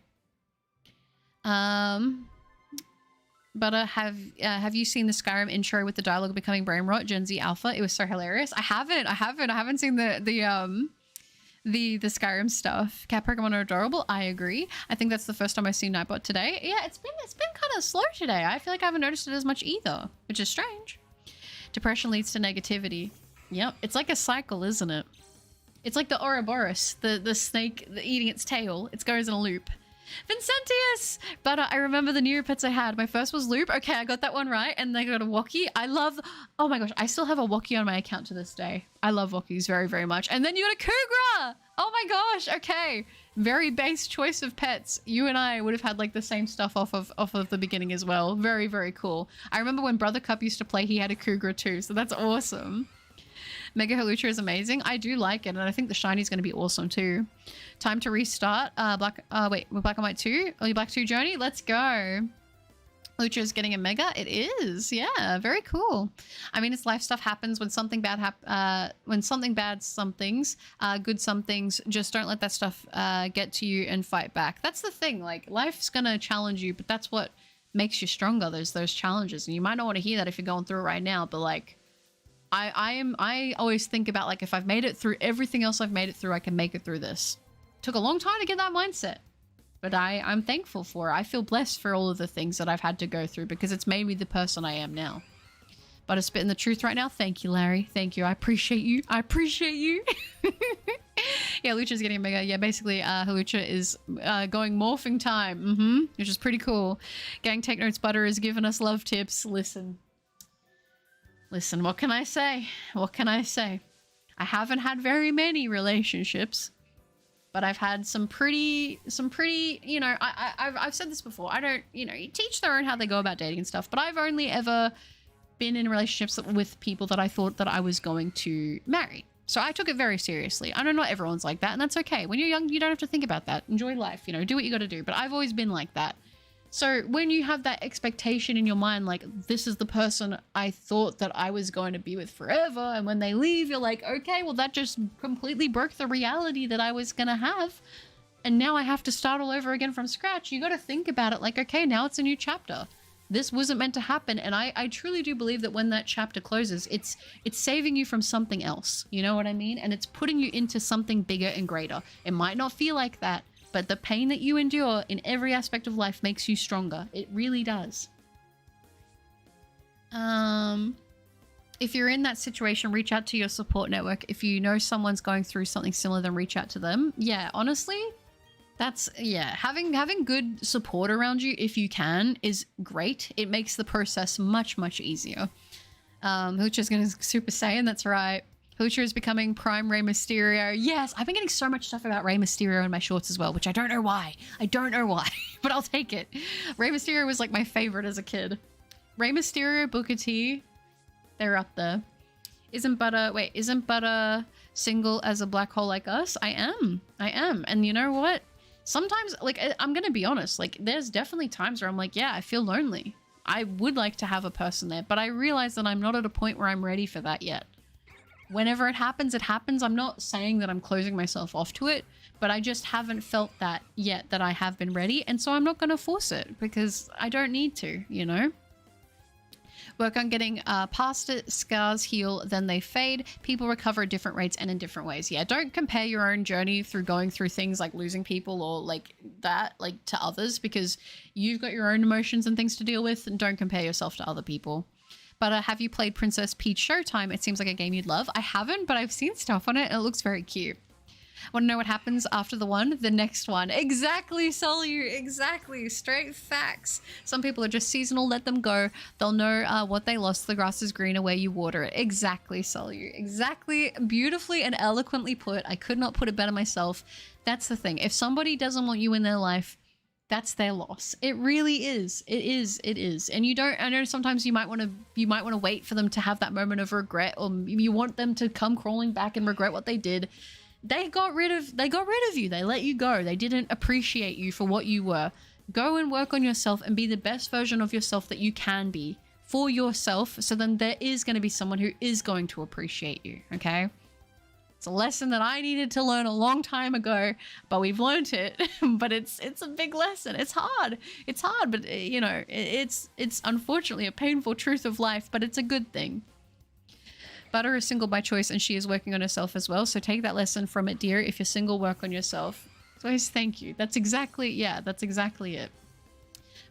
But have you seen the Skyrim intro with the dialogue becoming brain rot, Gen Z Alpha? It was so hilarious. I haven't seen the Skyrim stuff. Cat Pokemon are adorable. I agree. I think that's the first time I've seen Nightbot today. Yeah, it's been kind of slow today. I feel like I haven't noticed it as much either, which is strange. Depression leads to negativity. Yep, it's like a cycle, isn't it? It's like the Ouroboros, the snake eating its tail. It goes in a loop. Vincentius! But I remember the new pets I had. My first was Loop. Okay, I got that one right. And then I got a Wocky. I love... Oh my gosh, I still have a Wocky on my account to this day. I love Wockies very, very much. And then you got a Cougar! Oh my gosh, okay. Very base choice of pets. You and I would have had like the same stuff off of the beginning as well. Very, very cool. I remember when Brother Cup used to play, he had a Cougar too. So that's awesome. Mega Halucha is amazing. I do like it, and I think the shiny is going to be awesome too. Time to restart. Wait, we're Black and White 2? Are you Black 2 Joni? Let's go. Lucha is getting a mega. It is, yeah, very cool. I mean, it's life stuff happens when something bad when something bad, some things, good some things. Just don't let that stuff get to you and fight back. That's the thing. Like, life's gonna challenge you, but that's what makes you stronger. There's those challenges, and you might not want to hear that if you're going through it right now, but like, I always think about, like, if I've made it through everything else I've made it through, I can make it through this. Took a long time to get that mindset, but I'm thankful for it. I feel blessed for all of the things that I've had to go through because it's made me the person I am now. But I'm spitting the truth right now. Thank you, Larry. Thank you. I appreciate you. I appreciate you. Yeah, Lucha's getting a mega. Yeah, basically, Halucha is going morphing time, which is pretty cool. Gang Take Notes Butter has given us love tips. Listen, what can I say? What can I say? I haven't had very many relationships, but I've had some pretty, you know, I've said this before. I don't, you know, you teach their own how they go about dating and stuff, but I've only ever been in relationships with people that I thought that I was going to marry. So I took it very seriously. I know not everyone's like that, and that's okay. When you're young, you don't have to think about that. Enjoy life, you know, do what you got to do. But I've always been like that. So when you have that expectation in your mind, like, this is the person I thought that I was going to be with forever, and when they leave, you're like, okay, well, that just completely broke the reality that I was going to have, and now I have to start all over again from scratch. You got to think about it like, okay, now it's a new chapter. This wasn't meant to happen, and I truly do believe that when that chapter closes, it's saving you from something else, you know what I mean? And it's putting you into something bigger and greater. It might not feel like that, but the pain that you endure in every aspect of life makes you stronger. It really does. If you're in that situation, reach out to your support network. If you know someone's going through something similar, then reach out to them. Yeah, honestly, that's, yeah, having good support around you, if you can, is great. It makes the process much, much easier. Hoocher's gonna Super Saiyan, that's right. Hoocher is becoming Prime Rey Mysterio. Yes, I've been getting so much stuff about Rey Mysterio in my shorts as well, which I don't know why. I don't know why, but I'll take it. Rey Mysterio was like my favorite as a kid. Rey Mysterio, Booker T, they're up there. Isn't Butter single as a black hole like us? I am. And you know what? Sometimes, like, I'm gonna be honest, like, there's definitely times where I'm like, yeah, I feel lonely. I would like to have a person there, but I realize that I'm not at a point where I'm ready for that yet. Whenever it happens, it happens. I'm not saying that I'm closing myself off to it, but I just haven't felt that yet, that I have been ready. And so I'm not going to force it because I don't need to, you know? Work on getting past it. Scars heal, then they fade. People recover at different rates and in different ways. Yeah, don't compare your own journey through going through things like losing people or like that, like to others, because you've got your own emotions and things to deal with, and don't compare yourself to other people. But have you played Princess Peach Showtime? It seems like a game you'd love. I haven't, but I've seen stuff on it and it looks very cute. Want to know what happens after the one? The next one. Exactly, Solu. Exactly. Straight facts. Some people are just seasonal. Let them go. They'll know what they lost. The grass is greener where you water it. Exactly, Solu. Exactly. Beautifully and eloquently put. I could not put it better myself. That's the thing. If somebody doesn't want you in their life, that's their loss. It really is. It is. It is. And you don't, I know sometimes you might want to wait for them to have that moment of regret, or you want them to come crawling back and regret what they did. They got rid of you. They let you go. They didn't appreciate you for what you were. Go and work on yourself and be the best version of yourself that you can be for yourself. So then there is going to be someone who is going to appreciate you. Okay. It's a lesson that I needed to learn a long time ago, but we've learned it. But it's a big lesson. It's hard. It's hard, but you know, it's unfortunately a painful truth of life, but it's a good thing. Butter is single by choice and she is working on herself as well. So take that lesson from it, dear. If you're single, work on yourself. So thank you. That's exactly, yeah, that's exactly it.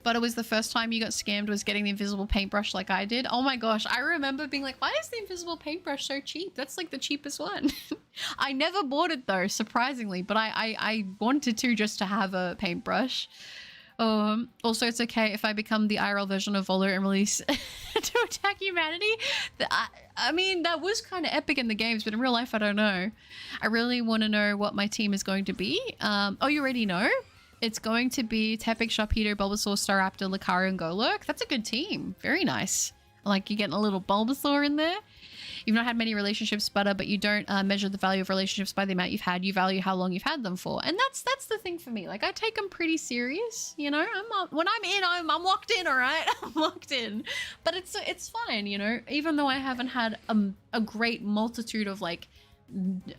Butter was the first time you got scammed was getting the invisible paintbrush like I did. Oh my gosh. I remember being like, why is the invisible paintbrush so cheap? That's like the cheapest one. I never bought it though, surprisingly, but I wanted to just to have a paintbrush. Also, it's okay if I become the IRL version of Volo and release to attack humanity. I mean, that was kind of epic in the games, but in real life, I don't know. I really want to know what my team is going to be. Oh, you already know? It's going to be Tepig, Sharpedo, Bulbasaur, Staraptor, Lucario, and Golurk. That's a good team. Very nice. Like, you're getting a little Bulbasaur in there. You've not had many relationships, Butter, but you don't measure the value of relationships by the amount you've had. You value how long you've had them for. And that's the thing for me. Like, I take them pretty serious, you know? When I'm in, I'm locked in, all right? I'm locked in. But it's fine, you know? Even though I haven't had a great multitude of, like,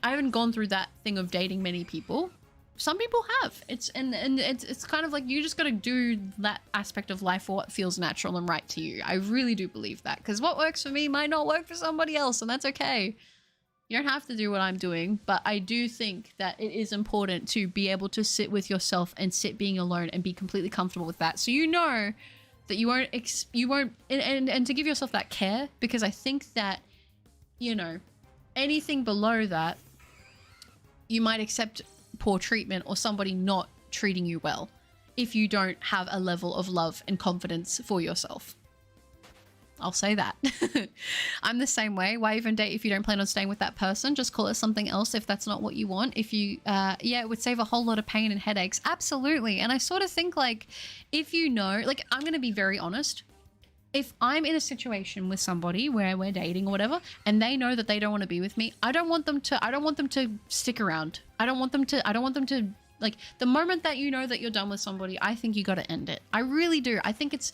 I haven't gone through that thing of dating many people. Some people have. It's kind of like you just got to do that aspect of life for what feels natural and right to you. I really do believe that, because what works for me might not work for somebody else, and that's okay. You don't have to do what I'm doing, but I do think that it is important to be able to sit with yourself and sit being alone and be completely comfortable with that. So you know that you won't and to give yourself that care, because I think that, you know, anything below that, you might accept poor treatment or somebody not treating you well if you don't have a level of love and confidence for yourself. I'll say that. I'm the same way. Why even date if you don't plan on staying with that person? Just call it something else if that's not what you want. If you, yeah, it would save a whole lot of pain and headaches. Absolutely. And I sort of think, like, if you know, like, I'm going to be very honest. If I'm in a situation with somebody where we're dating or whatever, and they know that they don't want to be with me, I don't want them to stick around. I don't want them to, like, the moment that you know that you're done with somebody, I think you got to end it. I really do. I think it's,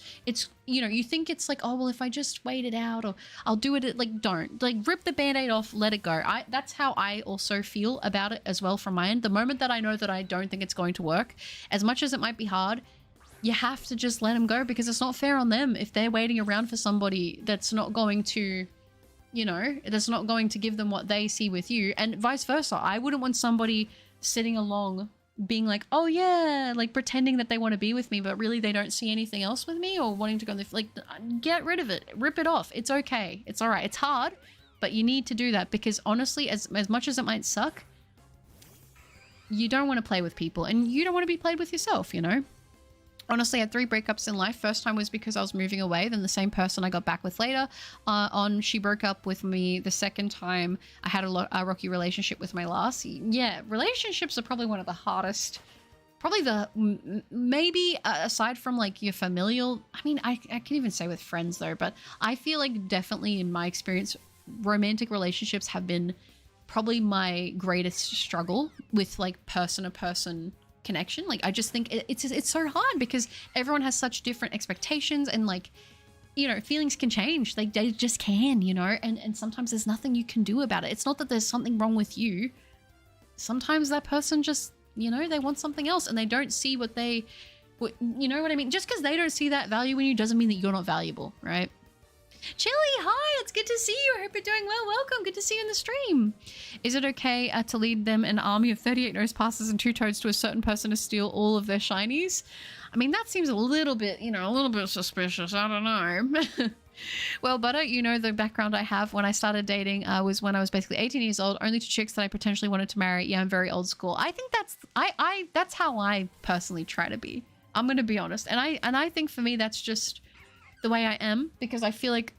you know, you think it's like, oh, well, if I just wait it out, or I'll do it, like, don't. Like, rip the Band-Aid off, let it go. That's how I also feel about it as well from my end. The moment that I know that I don't think it's going to work, as much as it might be hard, you have to just let them go, because it's not fair on them if they're waiting around for somebody that's not going to, you know, that's not going to give them what they see with you, and vice versa. I wouldn't want somebody sitting along being like, oh yeah, like pretending that they want to be with me, but really they don't see anything else with me, or wanting to go on the, like, get rid of it, rip it off. It's okay. It's all right. It's hard, but you need to do that, because honestly, as much as it might suck, you don't want to play with people, and you don't want to be played with yourself, you know? Honestly, I had 3 breakups in life. First time was because I was moving away. Then the same person I got back with later she broke up with me. The second time I had a rocky relationship with my last. Yeah, relationships are probably one of the hardest. Probably the, maybe aside from like your familial, I mean, I can even say with friends though, but I feel like definitely in my experience, romantic relationships have been probably my greatest struggle with like person-to-person connection. Like, I just think it's so hard, because everyone has such different expectations, and like, you know, feelings can change. Like, they just can, you know, and sometimes there's nothing you can do about it. It's not that there's something wrong with you. Sometimes that person just, you know, they want something else, and they don't see what you know what I mean? Just because they don't see that value in you doesn't mean that you're not valuable, right? Chili, hi, it's good to see you. I hope you're doing well. Welcome. Good to see you in the stream. Is it okay to lead them an army of 38 nose passes and 2 toads to a certain person to steal all of their shinies? I mean, that seems a little bit, you know, a little bit suspicious. I don't know. Well, Butter, you know the background I have when I started dating was when I was basically 18 years old, only to chicks that I potentially wanted to marry. Yeah, I'm very old school. I think that's how I personally try to be. I'm going to be honest. And I think for me, that's just the way I am, because I feel like,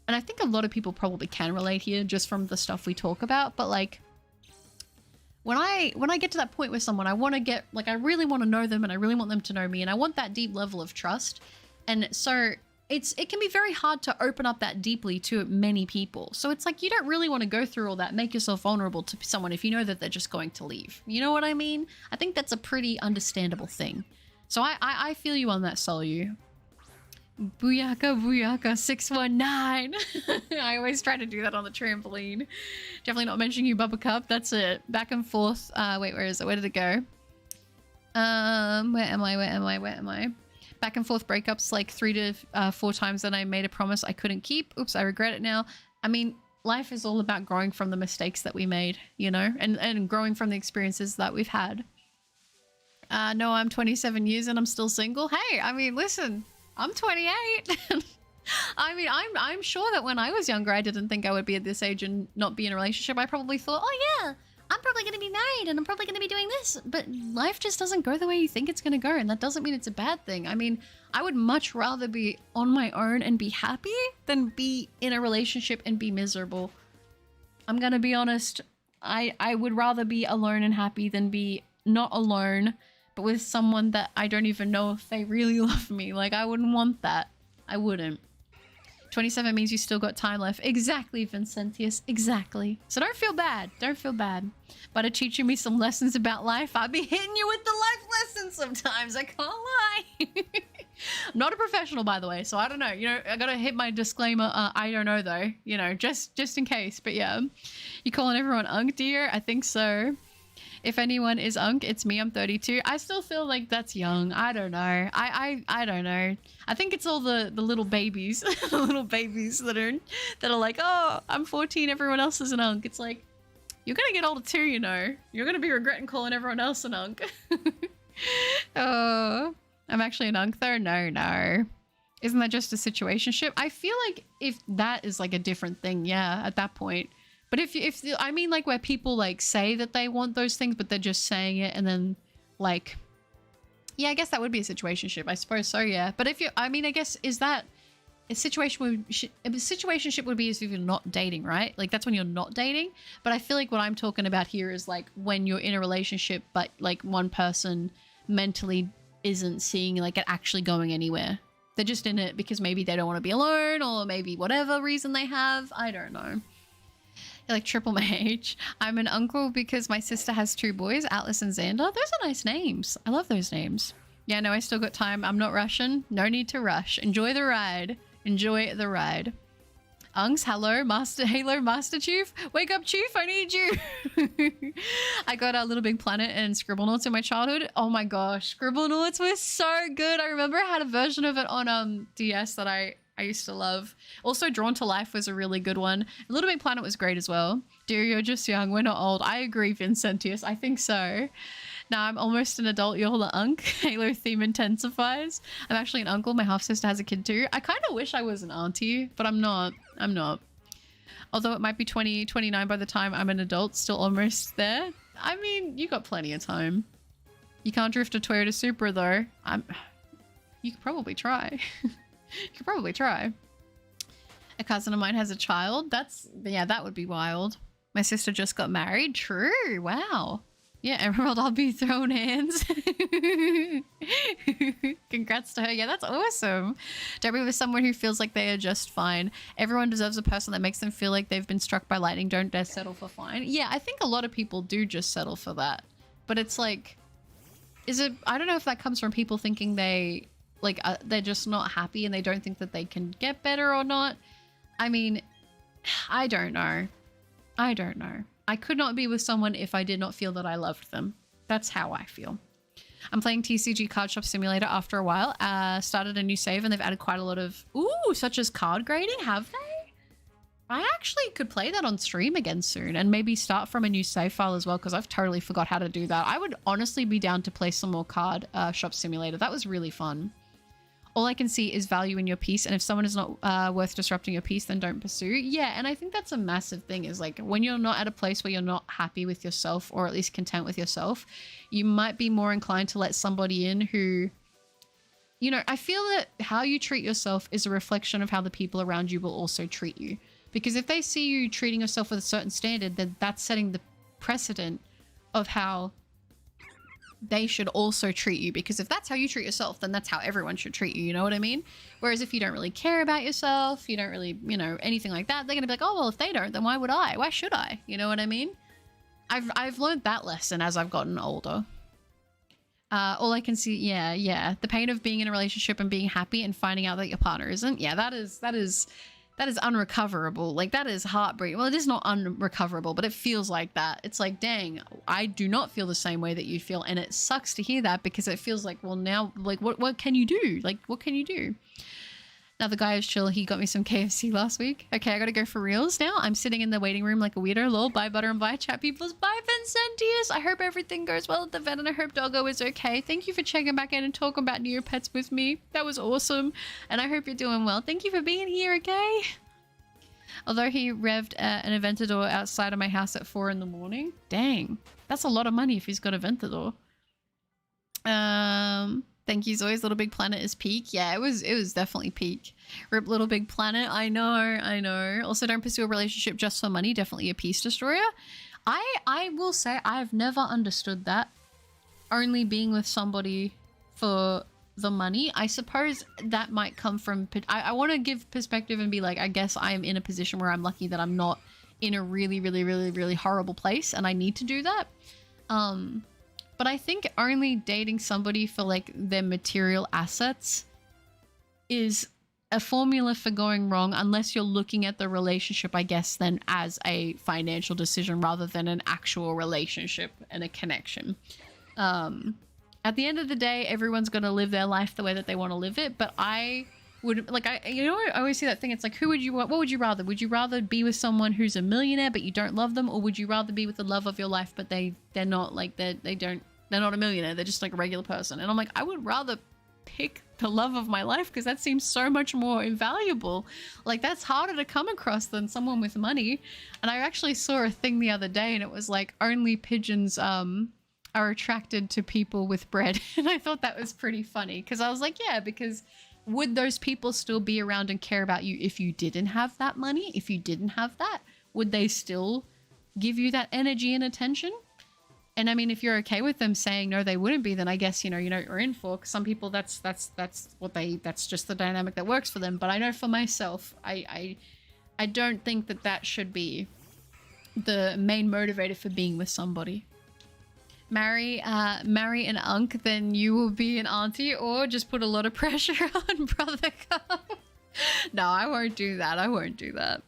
and I think a lot of people probably can relate here just from the stuff we talk about, but like when I get to that point with someone, I want to get, like, I really want to know them and I really want them to know me, and I want that deep level of trust. And so it can be very hard to open up that deeply to many people. So it's like, you don't really want to go through all that, make yourself vulnerable to someone if you know that they're just going to leave. You know what I mean? I think that's a pretty understandable thing. So I feel you on that, Solu. Booyaka, booyaka, 619. I always try to do that on the trampoline. Definitely not mentioning you, Bubba Cup. That's it. Back and forth. Wait, where is it? Where did it go? Where am I? Back and forth breakups like 3 to 4 times that I made a promise I couldn't keep. Oops, I regret it now. I mean, life is all about growing from the mistakes that we made, you know, and growing from the experiences that we've had. No, I'm 27 years and I'm still single. Hey, I mean, listen, I'm 28. I mean, I'm sure that when I was younger, I didn't think I would be at this age and not be in a relationship. I probably thought, oh yeah, I'm probably going to be married and I'm probably going to be doing this. But life just doesn't go the way you think it's going to go. And that doesn't mean it's a bad thing. I mean, I would much rather be on my own and be happy than be in a relationship and be miserable. I'm going to be honest. I would rather be alone and happy than be not alone, but with someone that I don't even know if they really love me. Like, I wouldn't want that. I wouldn't. 27 means you still got time left. Exactly, Vincentius. Exactly. So don't feel bad. Don't feel bad. But teaching me some lessons about life. I'll be hitting you with the life lessons sometimes. I can't lie. I'm not a professional, by the way, so I don't know. You know, I gotta hit my disclaimer. I don't know, though. You know, just in case. But yeah. You calling everyone Unk, dear? I think so. If anyone is Unk, it's me. I'm 32. I still feel like that's young. I don't know. I don't know. I think it's all the little babies, the little babies that are like, oh, I'm 14. Everyone else is an Unk. It's like, you're gonna get older too, you know. You're gonna be regretting calling everyone else an Unk. Oh, I'm actually an Unk though. No. Isn't that just a situationship? I feel like if that is like a different thing, yeah, at that point. But if I mean, like, where people like say that they want those things, but they're just saying it, and then like, yeah, I guess that would be a situationship. I suppose so, yeah. But if you, I mean, I guess, is that a situationship would be if you're not dating, right? Like, that's when you're not dating. But I feel like what I'm talking about here is like when you're in a relationship, but like one person mentally isn't seeing like it actually going anywhere. They're just in it because maybe they don't want to be alone, or maybe whatever reason they have. I don't know. Like triple my age. I'm an uncle because my sister has 2 boys, Atlas and Xander. Those are nice names. I love those names. Yeah, no, I still got time. I'm not rushing. No need to rush. Enjoy the ride. Enjoy the ride. Unks, hello, Halo Master Chief. Wake up, Chief, I need you. I got a Little Big Planet and Scribblenauts in my childhood. Oh my gosh, Scribblenauts was so good. I remember I had a version of it on DS that I used to love. Also, Drawn to Life was a really good one. Little Big Planet was great as well. Dear, you're just young. We're not old. I agree, Vincentius. I think so. Now I'm almost an adult. You're the Unk. Halo theme intensifies. I'm actually an uncle. My half-sister has a kid too. I kind of wish I was an auntie, but I'm not. I'm not. Although it might be 29 by the time I'm an adult. Still almost there. I mean, you got plenty of time. You can't drift a Toyota Supra though. You could probably try. You could probably try. A cousin of mine has a child. Yeah, that would be wild. My sister just got married. True. Wow. Yeah, Emerald, I'll be throwing hands. Congrats to her. Yeah, that's awesome. Don't be with someone who feels like they are just fine. Everyone deserves a person that makes them feel like they've been struck by lightning. Don't dare settle for fine. Yeah, I think a lot of people do just settle for that. But it's like, I don't know if that comes from people thinking they're just not happy and they don't think that they can get better or not. I mean, I don't know. I could not be with someone if I did not feel that I loved them. That's how I feel. I'm playing TCG Card Shop Simulator after a while. Started a new save and they've added quite a lot of, such as card grading, have they? I actually could play that on stream again soon and maybe start from a new save file as well, because I've totally forgot how to do that. I would honestly be down to play some more Card Shop Simulator. That was really fun. All I can see is value in your piece, and if someone is not worth disrupting your piece, then don't pursue. Yeah, and I think that's a massive thing, is like when you're not at a place where you're not happy with yourself, or at least content with yourself, you might be more inclined to let somebody in who, you know, I feel that how you treat yourself is a reflection of how the people around you will also treat you. Because if they see you treating yourself with a certain standard, then that's setting the precedent of how they should also treat you. Because if that's how you treat yourself, then that's how everyone should treat you. You know what I mean? Whereas if you don't really care about yourself, you don't really, you know, anything like that, they're going to be like, oh, well, if they don't, then why would I? Why should I? You know what I mean? I've learned that lesson as I've gotten older. All I can see, yeah. The pain of being in a relationship and being happy and finding out that your partner isn't. Yeah, that is unrecoverable. Like, that is heartbreaking. Well, it is not unrecoverable, but it feels like that. It's like, dang, I do not feel the same way that you feel. And it sucks to hear that, because it feels like, well, now, like, what can you do? Like, what can you do? Now the guy is chill. He got me some KFC last week. Okay, I gotta go for reals now. I'm sitting in the waiting room like a weirdo. Lol, bye butter and bye chat peoples. Bye Vincentius. I hope everything goes well at the vet and I hope Doggo is okay. Thank you for checking back in and talking about new pets with me. That was awesome. And I hope you're doing well. Thank you for being here, okay? Although he revved an Aventador outside of my house at 4 in the morning. Dang, that's a lot of money if he's got a Aventador. Thank you, Zoe's Little Big Planet is peak. Yeah, it was definitely peak. Rip Little Big Planet. I know. Also, don't pursue a relationship just for money. Definitely a peace destroyer. I will say I've never understood that. Only being with somebody for the money. I suppose that might come from, I want to give perspective and be like, I guess I'm in a position where I'm lucky that I'm not in a really horrible place and I need to do that. But I think only dating somebody for like their material assets is a formula for going wrong, unless you're looking at the relationship, I guess, then as a financial decision rather than an actual relationship and a connection. At the end of the day, everyone's going to live their life the way that they want to live it. But I would, like, I always see that thing. It's like, what would you rather? Would you rather be with someone who's a millionaire, but you don't love them? Or would you rather be with the love of your life, but they're not like, they're not a millionaire. They're just like a regular person. And I'm like, I would rather pick the love of my life, because that seems so much more invaluable. Like, that's harder to come across than someone with money. And I actually saw a thing the other day and it was like, only pigeons, are attracted to people with bread. And I thought that was pretty funny, because I was like, yeah, because would those people still be around and care about you if you didn't have that money? If you didn't have that, would they still give you that energy and attention? And I mean, if you're okay with them saying no, they wouldn't be, then I guess, you know what you're in for. Cause some people, that's just the dynamic that works for them. But I know for myself, I don't think that should be the main motivator for being with somebody. Marry an unk, then you will be an auntie, or just put a lot of pressure on Brother Cup. No, I won't do that.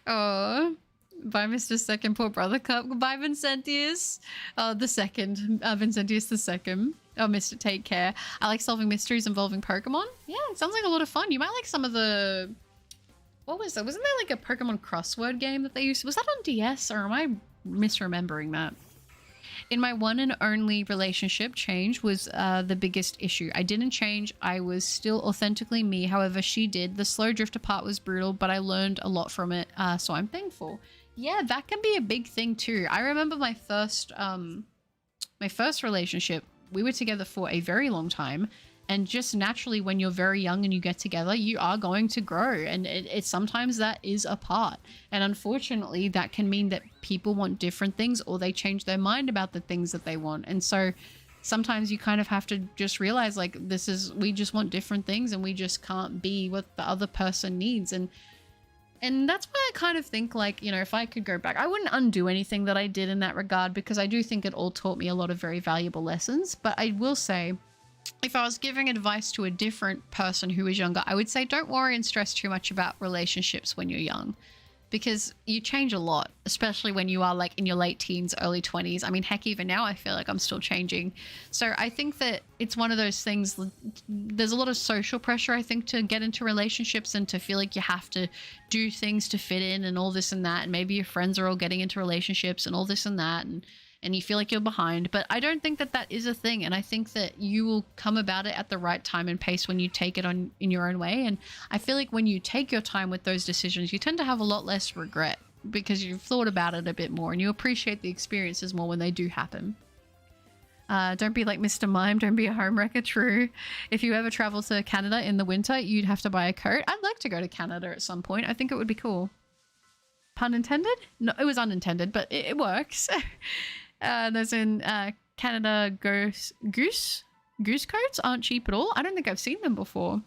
Oh, bye, Mr. Second, poor Brother Cup. Goodbye, Vincentius. The second. Vincentius the second. Oh, Mr. Take Care. I like solving mysteries involving Pokemon. Yeah, it sounds like a lot of fun. You might like some of the... What was that? Wasn't there like a Pokemon crossword game that they used? Was that on DS, or am I misremembering that? In my one and only relationship, change was the biggest issue. I didn't change. I was still authentically me. However, she did. The slow drift apart was brutal, but I learned a lot from it, so I'm thankful. Yeah, that can be a big thing too. I remember my first relationship. We were together for a very long time, and just naturally, when you're very young and you get together, you are going to grow, and it sometimes that is apart. And unfortunately, that can mean that people want different things, or they change their mind about the things that they want. And so sometimes you kind of have to just realize, like, we just want different things, and we just can't be what the other person needs. And that's why I kind of think, like, you know, if I could go back, I wouldn't undo anything that I did in that regard, because I do think it all taught me a lot of very valuable lessons. But I will say, if I was giving advice to a different person who was younger, I would say don't worry and stress too much about relationships when you're young. because you change a lot, especially when you are like in your late teens, early 20s. I mean, heck, even now I feel like I'm still changing. So I think that it's one of those things, there's a lot of social pressure, I think, to get into relationships and to feel like you have to do things to fit in and all this and that. And maybe your friends are all getting into relationships and all this and that. And you feel like you're behind, but I don't think that that is a thing. And I think that you will come about it at the right time and pace when you take it on in your own way. And I feel like when you take your time with those decisions, you tend to have a lot less regret because you've thought about it a bit more and you appreciate the experiences more when they do happen. Don't be like Mr. Mime. Don't be a homewrecker. True. If you ever travel to Canada in the winter, you'd have to buy a coat. I'd like to go to Canada at some point. I think it would be cool. Pun intended? No, it was unintended, but it works. Those in Canada goose coats aren't cheap at all. I don't think I've seen them before.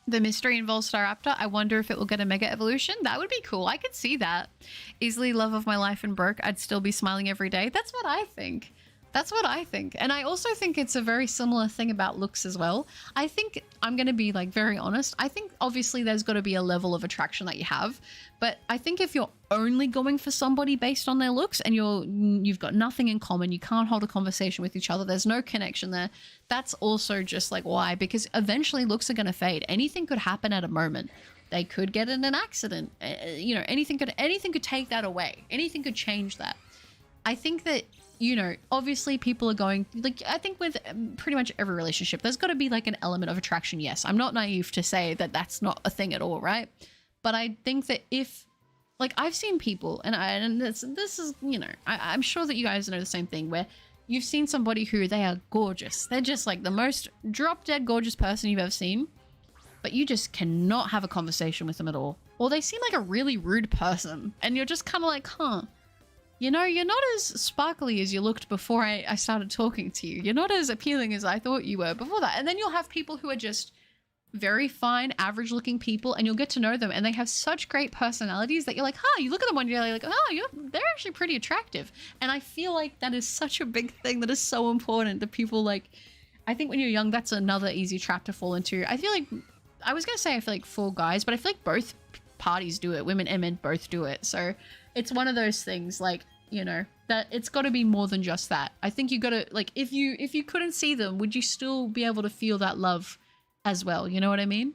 The mystery involves Staraptor. I wonder if it will get a mega evolution. That would be cool. I could see that. Easily love of my life and broke. I'd still be smiling every day. That's what I think. That's what I think. And I also think it's a very similar thing about looks as well. I think, I'm going to be like very honest, I think obviously there's got to be a level of attraction that you have, but I think if you're only going for somebody based on their looks and you've got nothing in common, you can't hold a conversation with each other, there's no connection there, that's also just like why, because eventually looks are going to fade. Anything could happen at a moment. They could get in an accident, you know, anything could take that away. Anything could change that. I think that, you know, obviously people are going, like, I think with pretty much every relationship, there's got to be like an element of attraction. Yes, I'm not naive to say that that's not a thing at all, right? But I think that if, like, I've seen people, and this is, you know, I'm sure that you guys know the same thing, where you've seen somebody who they are gorgeous. They're just like the most drop dead gorgeous person you've ever seen, but you just cannot have a conversation with them at all. Or they seem like a really rude person, and you're just kind of like, huh. You know, you're not as sparkly as you looked before I started talking to you. You're not as appealing as I thought you were before that. And then you'll have people who are just very fine, average looking people, and you'll get to know them and they have such great personalities that you're like, huh, you look at them one day, you're like, oh, they're actually pretty attractive. And I feel like that is such a big thing that is so important that people like, I think when you're young, that's another easy trap to fall into. I feel like, I was going to say I feel like for guys, but I feel like both parties do it. Women and men both do it. So it's one of those things like, you know, that it's got to be more than just that. I think you got to, like, if you couldn't see them, would you still be able to feel that love as well? You know what I mean?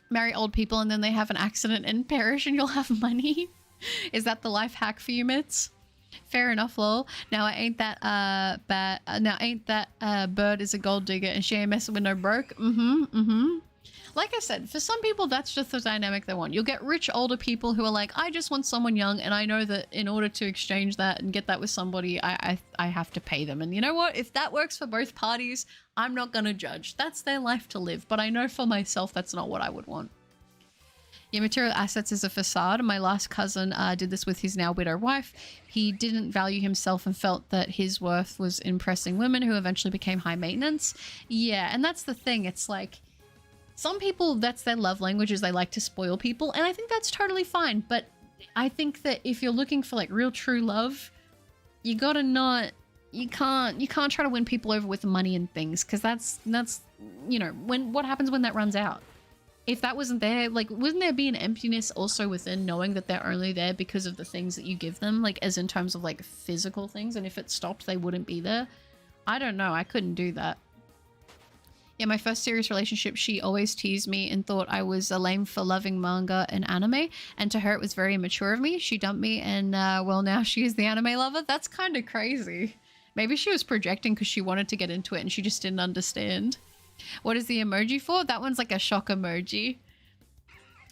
Marry old people and then they have an accident and perish and you'll have money. Is that the life hack for you, Mitts? Fair enough, lol. Now I ain't that bad. Now ain't that bird is a gold digger and she ain't messing with no broke. Like I said, for some people, that's just the dynamic they want. You'll get rich older people who are like, I just want someone young, and I know that in order to exchange that and get that with somebody, I have to pay them. And you know what? If that works for both parties, I'm not going to judge. That's their life to live. But I know for myself, that's not what I would want. Your material assets is a facade. My last cousin did this with his now widow wife. He didn't value himself and felt that his worth was impressing women who eventually became high maintenance. Yeah, and that's the thing. It's like, some people, that's their love language, is they like to spoil people, and I think that's totally fine. But I think that if you're looking for like real true love, you gotta not, you can't try to win people over with money and things, because that's you know, what happens when that runs out? If that wasn't there, like, wouldn't there be an emptiness also within knowing that they're only there because of the things that you give them, like as in terms of like physical things, and if it stopped they wouldn't be there? I don't know, I couldn't do that. Yeah, my first serious relationship, she always teased me and thought I was a lame for loving manga and anime, and to her it was very immature of me. She dumped me and well, now she is the anime lover. That's kind of crazy. Maybe she was projecting because she wanted to get into it and she just didn't understand. What is the emoji for? That one's like a shock emoji.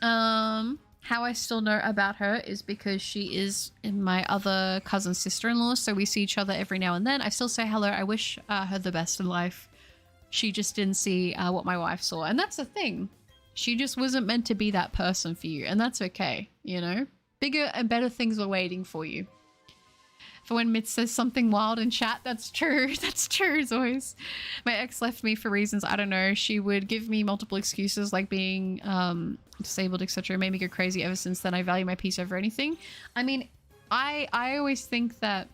How I still know about her is because she is my other cousin's sister-in-law, so we see each other every now and then. I still say hello. I wish her the best in life. She just didn't see what my wife saw. And that's the thing. She just wasn't meant to be that person for you. And that's okay, you know? Bigger and better things were waiting for you. For when Mitz says something wild in chat, that's true. That's true as always. My ex left me for reasons I don't know. She would give me multiple excuses like being disabled, etc. It made me go crazy. Ever since then, I value my peace over anything. I mean, I always think that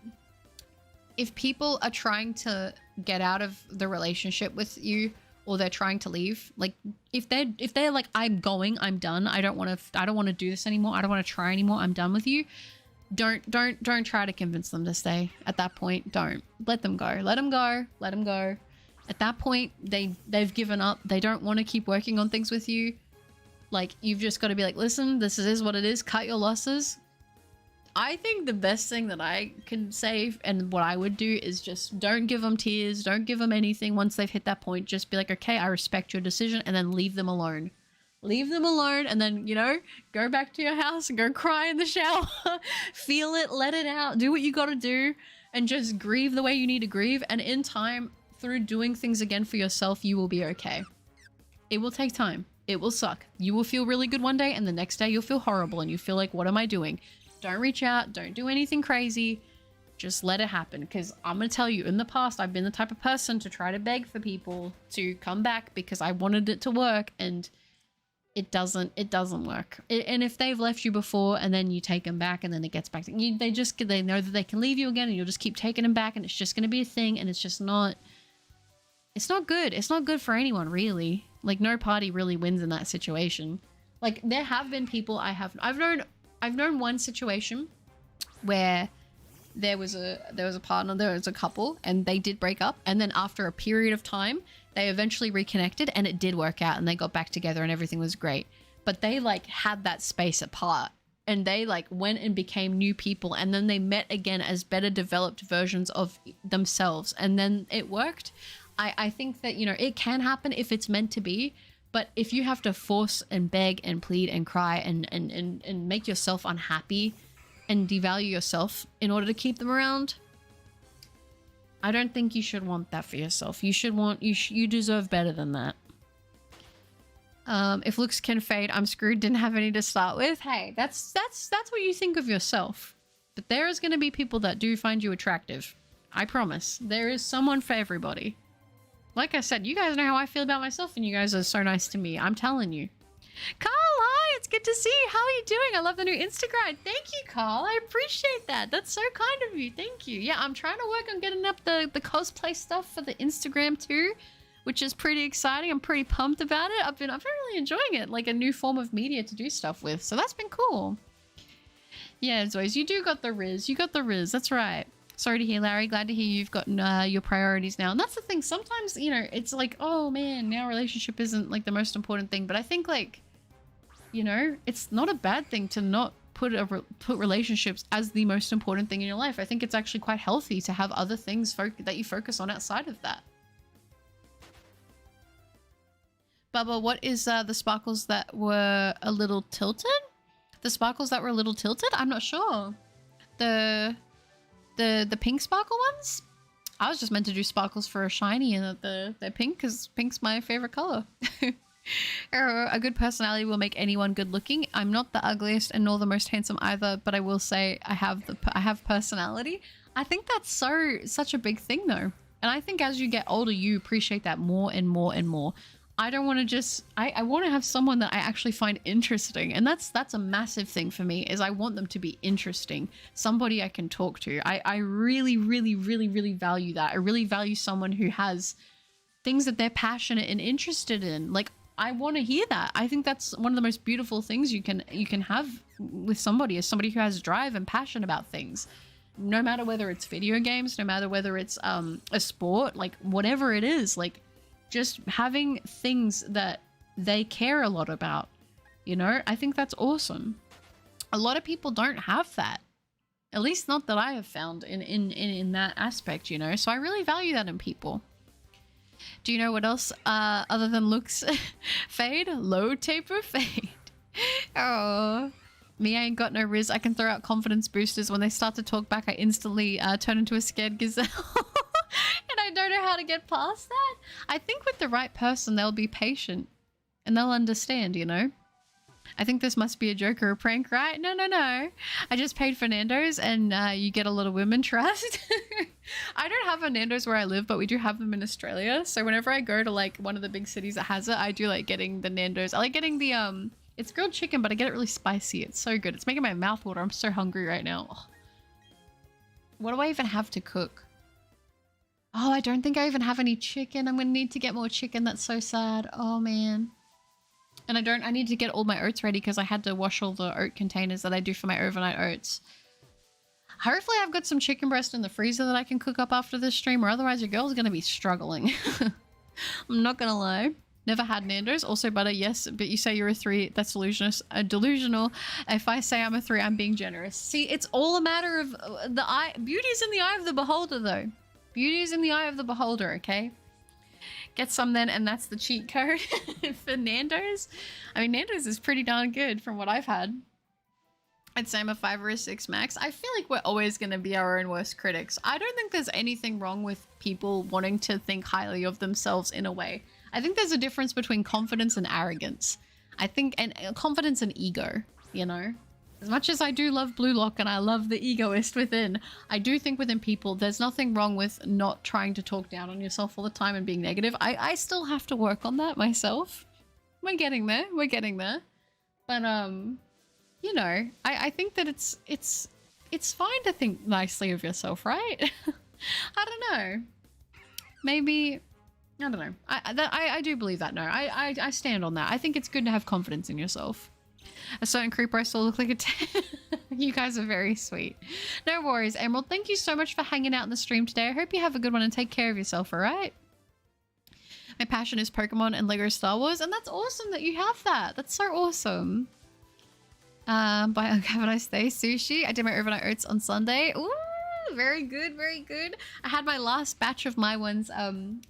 if people are trying to get out of the relationship with you, or they're trying to leave, like if they're like, I'm going, I'm done, I don't want to do this anymore, I don't want to try anymore, I'm done with you, don't try to convince them to stay. At that point, don't. Let them go. Let them go. At that point, they've given up. They don't want to keep working on things with you. Like, you've just got to be like, listen, this is what it is. Cut your losses. I think the best thing that I can say and what I would do is just don't give them tears. Don't give them anything once they've hit that point. Just be like, okay, I respect your decision, and then leave them alone. Leave them alone, and then, you know, go back to your house and go cry in the shower. Feel it, let it out, do what you gotta do, and just grieve the way you need to grieve. And in time, through doing things again for yourself, you will be okay. It will take time. It will suck. You will feel really good one day, and the next day you'll feel horrible, and you feel like, what am I doing? Don't reach out. Don't do anything crazy. Just let it happen. Because I'm going to tell you, in the past, I've been the type of person to try to beg for people to come back because I wanted it to work, and it doesn't work. And if they've left you before and then you take them back and then it gets back to you, they know that they can leave you again, and you'll just keep taking them back, and it's just going to be a thing, and it's just not, it's not good. It's not good for anyone, really. Like, no party really wins in that situation. Like, there have been people I've known one situation where there was a partner, there was a couple, and they did break up, and then after a period of time they eventually reconnected, and it did work out, and they got back together and everything was great. But they like had that space apart, and they like went and became new people, and then they met again as better developed versions of themselves, and then it worked. I think that, you know, it can happen if it's meant to be. But if you have to force and beg and plead and cry and make yourself unhappy and devalue yourself in order to keep them around, I don't think you should want that for yourself. You deserve better than that. If looks can fade, I'm screwed, didn't have any to start with. Hey, that's what you think of yourself. But there is going to be people that do find you attractive. I promise. There is someone for everybody. Like I said, you guys know how I feel about myself, and you guys are so nice to me. I'm telling you. Carl, hi! It's good to see you. How are you doing? I love the new Instagram. Thank you, Carl. I appreciate that. That's so kind of you. Thank you. Yeah, I'm trying to work on getting up the cosplay stuff for the Instagram too, which is pretty exciting. I'm pretty pumped about it. I've been really enjoying it, like a new form of media to do stuff with. So that's been cool. Yeah, as always, you do got the Riz. You got the Riz. That's right. Sorry to hear, Larry. Glad to hear you've gotten your priorities now. And that's the thing. Sometimes, you know, it's like, oh man, now relationship isn't like the most important thing. But I think, like, you know, it's not a bad thing to not put relationships as the most important thing in your life. I think it's actually quite healthy to have other things that you focus on outside of that. Bubba, what is the sparkles that were a little tilted? The sparkles that were a little tilted? I'm not sure. The pink sparkle ones? I was just meant to do sparkles for a shiny, and they're pink because pink's my favorite color. A good personality will make anyone good looking. I'm not the ugliest and nor the most handsome either, but I will say I have personality. I think that's such a big thing though. And I think as you get older, you appreciate that more and more and more. I don't want to just, I want to have someone that I actually find interesting. And that's a massive thing for me, is I want them to be interesting. Somebody I can talk to. I really, really, really, really value that. I really value someone who has things that they're passionate and interested in. Like, I want to hear that. I think that's one of the most beautiful things you can have with somebody, is somebody who has drive and passion about things. No matter whether it's video games, no matter whether it's a sport, like whatever it is, like, just having things that they care a lot about, you know, I think that's awesome. A lot of people don't have that, at least not that I have found in that aspect, you know, so I really value that in people. Do you know what else other than looks fade? Low taper fade. Oh, me, I ain't got no riz. I can throw out confidence boosters. When they start to talk back, I instantly turn into a scared gazelle. And I don't know how to get past that. I think with the right person, they'll be patient and they'll understand, you know? I think this must be a joke or a prank, right? No. I just paid for Nando's, and you get a lot of women trust. I don't have a Nando's where I live, but we do have them in Australia. So whenever I go to like one of the big cities that has it, I do like getting the Nando's. I like getting the, it's grilled chicken, but I get it really spicy. It's so good. It's making my mouth water. I'm so hungry right now. What do I even have to cook? Oh, I don't think I even have any chicken. I'm going to need to get more chicken. That's so sad. Oh, man. And I need to get all my oats ready because I had to wash all the oat containers that I do for my overnight oats. Hopefully I've got some chicken breast in the freezer that I can cook up after this stream, or otherwise your girl's going to be struggling. I'm not going to lie. Never had Nando's. Also butter, yes, but you say you're a 3. That's delusional. If I say I'm a 3, I'm being generous. See, it's all a matter of the eye. Beauty's in the eye of the beholder, though. Beauty is in the eye of the beholder, okay? Get some then, and that's the cheat code for Nando's. I mean, Nando's is pretty darn good from what I've had. I'd say I'm a 5 or a 6 max. I feel like we're always going to be our own worst critics. I don't think there's anything wrong with people wanting to think highly of themselves in a way. I think there's a difference between confidence and arrogance. I think, and confidence and ego, you know? As much as I do love Blue Lock and I love the egoist within, I do think within people, there's nothing wrong with not trying to talk down on yourself all the time and being negative. I still have to work on that myself. We're getting there. We're getting there. But, you know, I think that it's fine to think nicely of yourself, right? I don't know. Maybe, I don't know. I do believe that. No, I stand on that. I think it's good to have confidence in yourself. A certain creeper I still look like a 10. You guys are very sweet. No worries, Emerald. Thank you so much for hanging out in the stream today. I hope you have a good one and take care of yourself, all right? My passion is Pokemon and Lego Star Wars, and that's awesome that you have that. That's so awesome. Bye, have a nice day. Sushi. I did my overnight oats on Sunday. Ooh, very good, very good. I had my last batch of my ones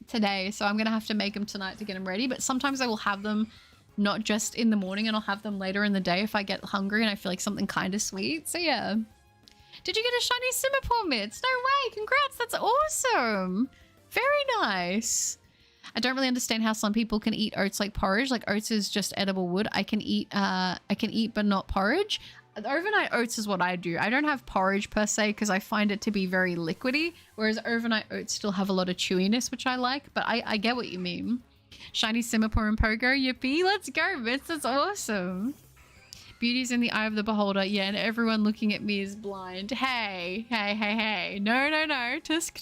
today, so I'm gonna have to make them tonight to get them ready. But sometimes I will have them not just in the morning, and I'll have them later in the day if I get hungry and I feel like something kind of sweet. So yeah. Did you get a shiny Simipour mitts? No way. Congrats. That's awesome. Very nice. I don't really understand how some people can eat oats like porridge. Like oats is just edible wood. I can eat but not porridge. The overnight oats is what I do. I don't have porridge per se because I find it to be very liquidy, whereas overnight oats still have a lot of chewiness, which I like, but I get what you mean. Shiny Simipour and Pogo, yippee. Let's go, Mitts. That's awesome. Beauty's in the eye of the beholder. Yeah, and everyone looking at me is blind. Hey. No. Tusk.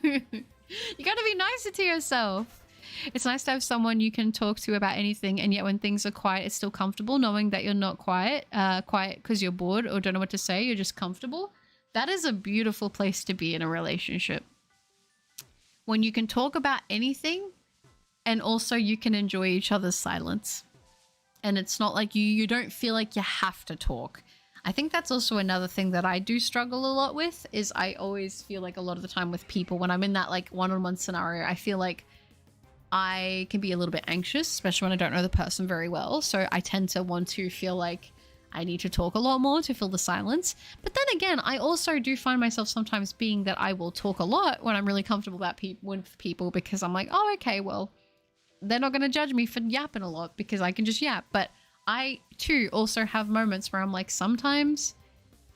You gotta be nicer to yourself. It's nice to have someone you can talk to about anything, and yet when things are quiet, it's still comfortable knowing that you're not quiet because you're bored or don't know what to say. You're just comfortable. That is a beautiful place to be in a relationship. When you can talk about anything, and also you can enjoy each other's silence. And it's not like you don't feel like you have to talk. I think that's also another thing that I do struggle a lot with, is I always feel like a lot of the time with people, when I'm in that like one-on-one scenario, I feel like I can be a little bit anxious, especially when I don't know the person very well. So I tend to want to feel like I need to talk a lot more to fill the silence. But then again, I also do find myself sometimes being that I will talk a lot when I'm really comfortable with people, because I'm like, oh, okay, well, they're not going to judge me for yapping a lot because I can just yap. But I too also have moments where I'm like, sometimes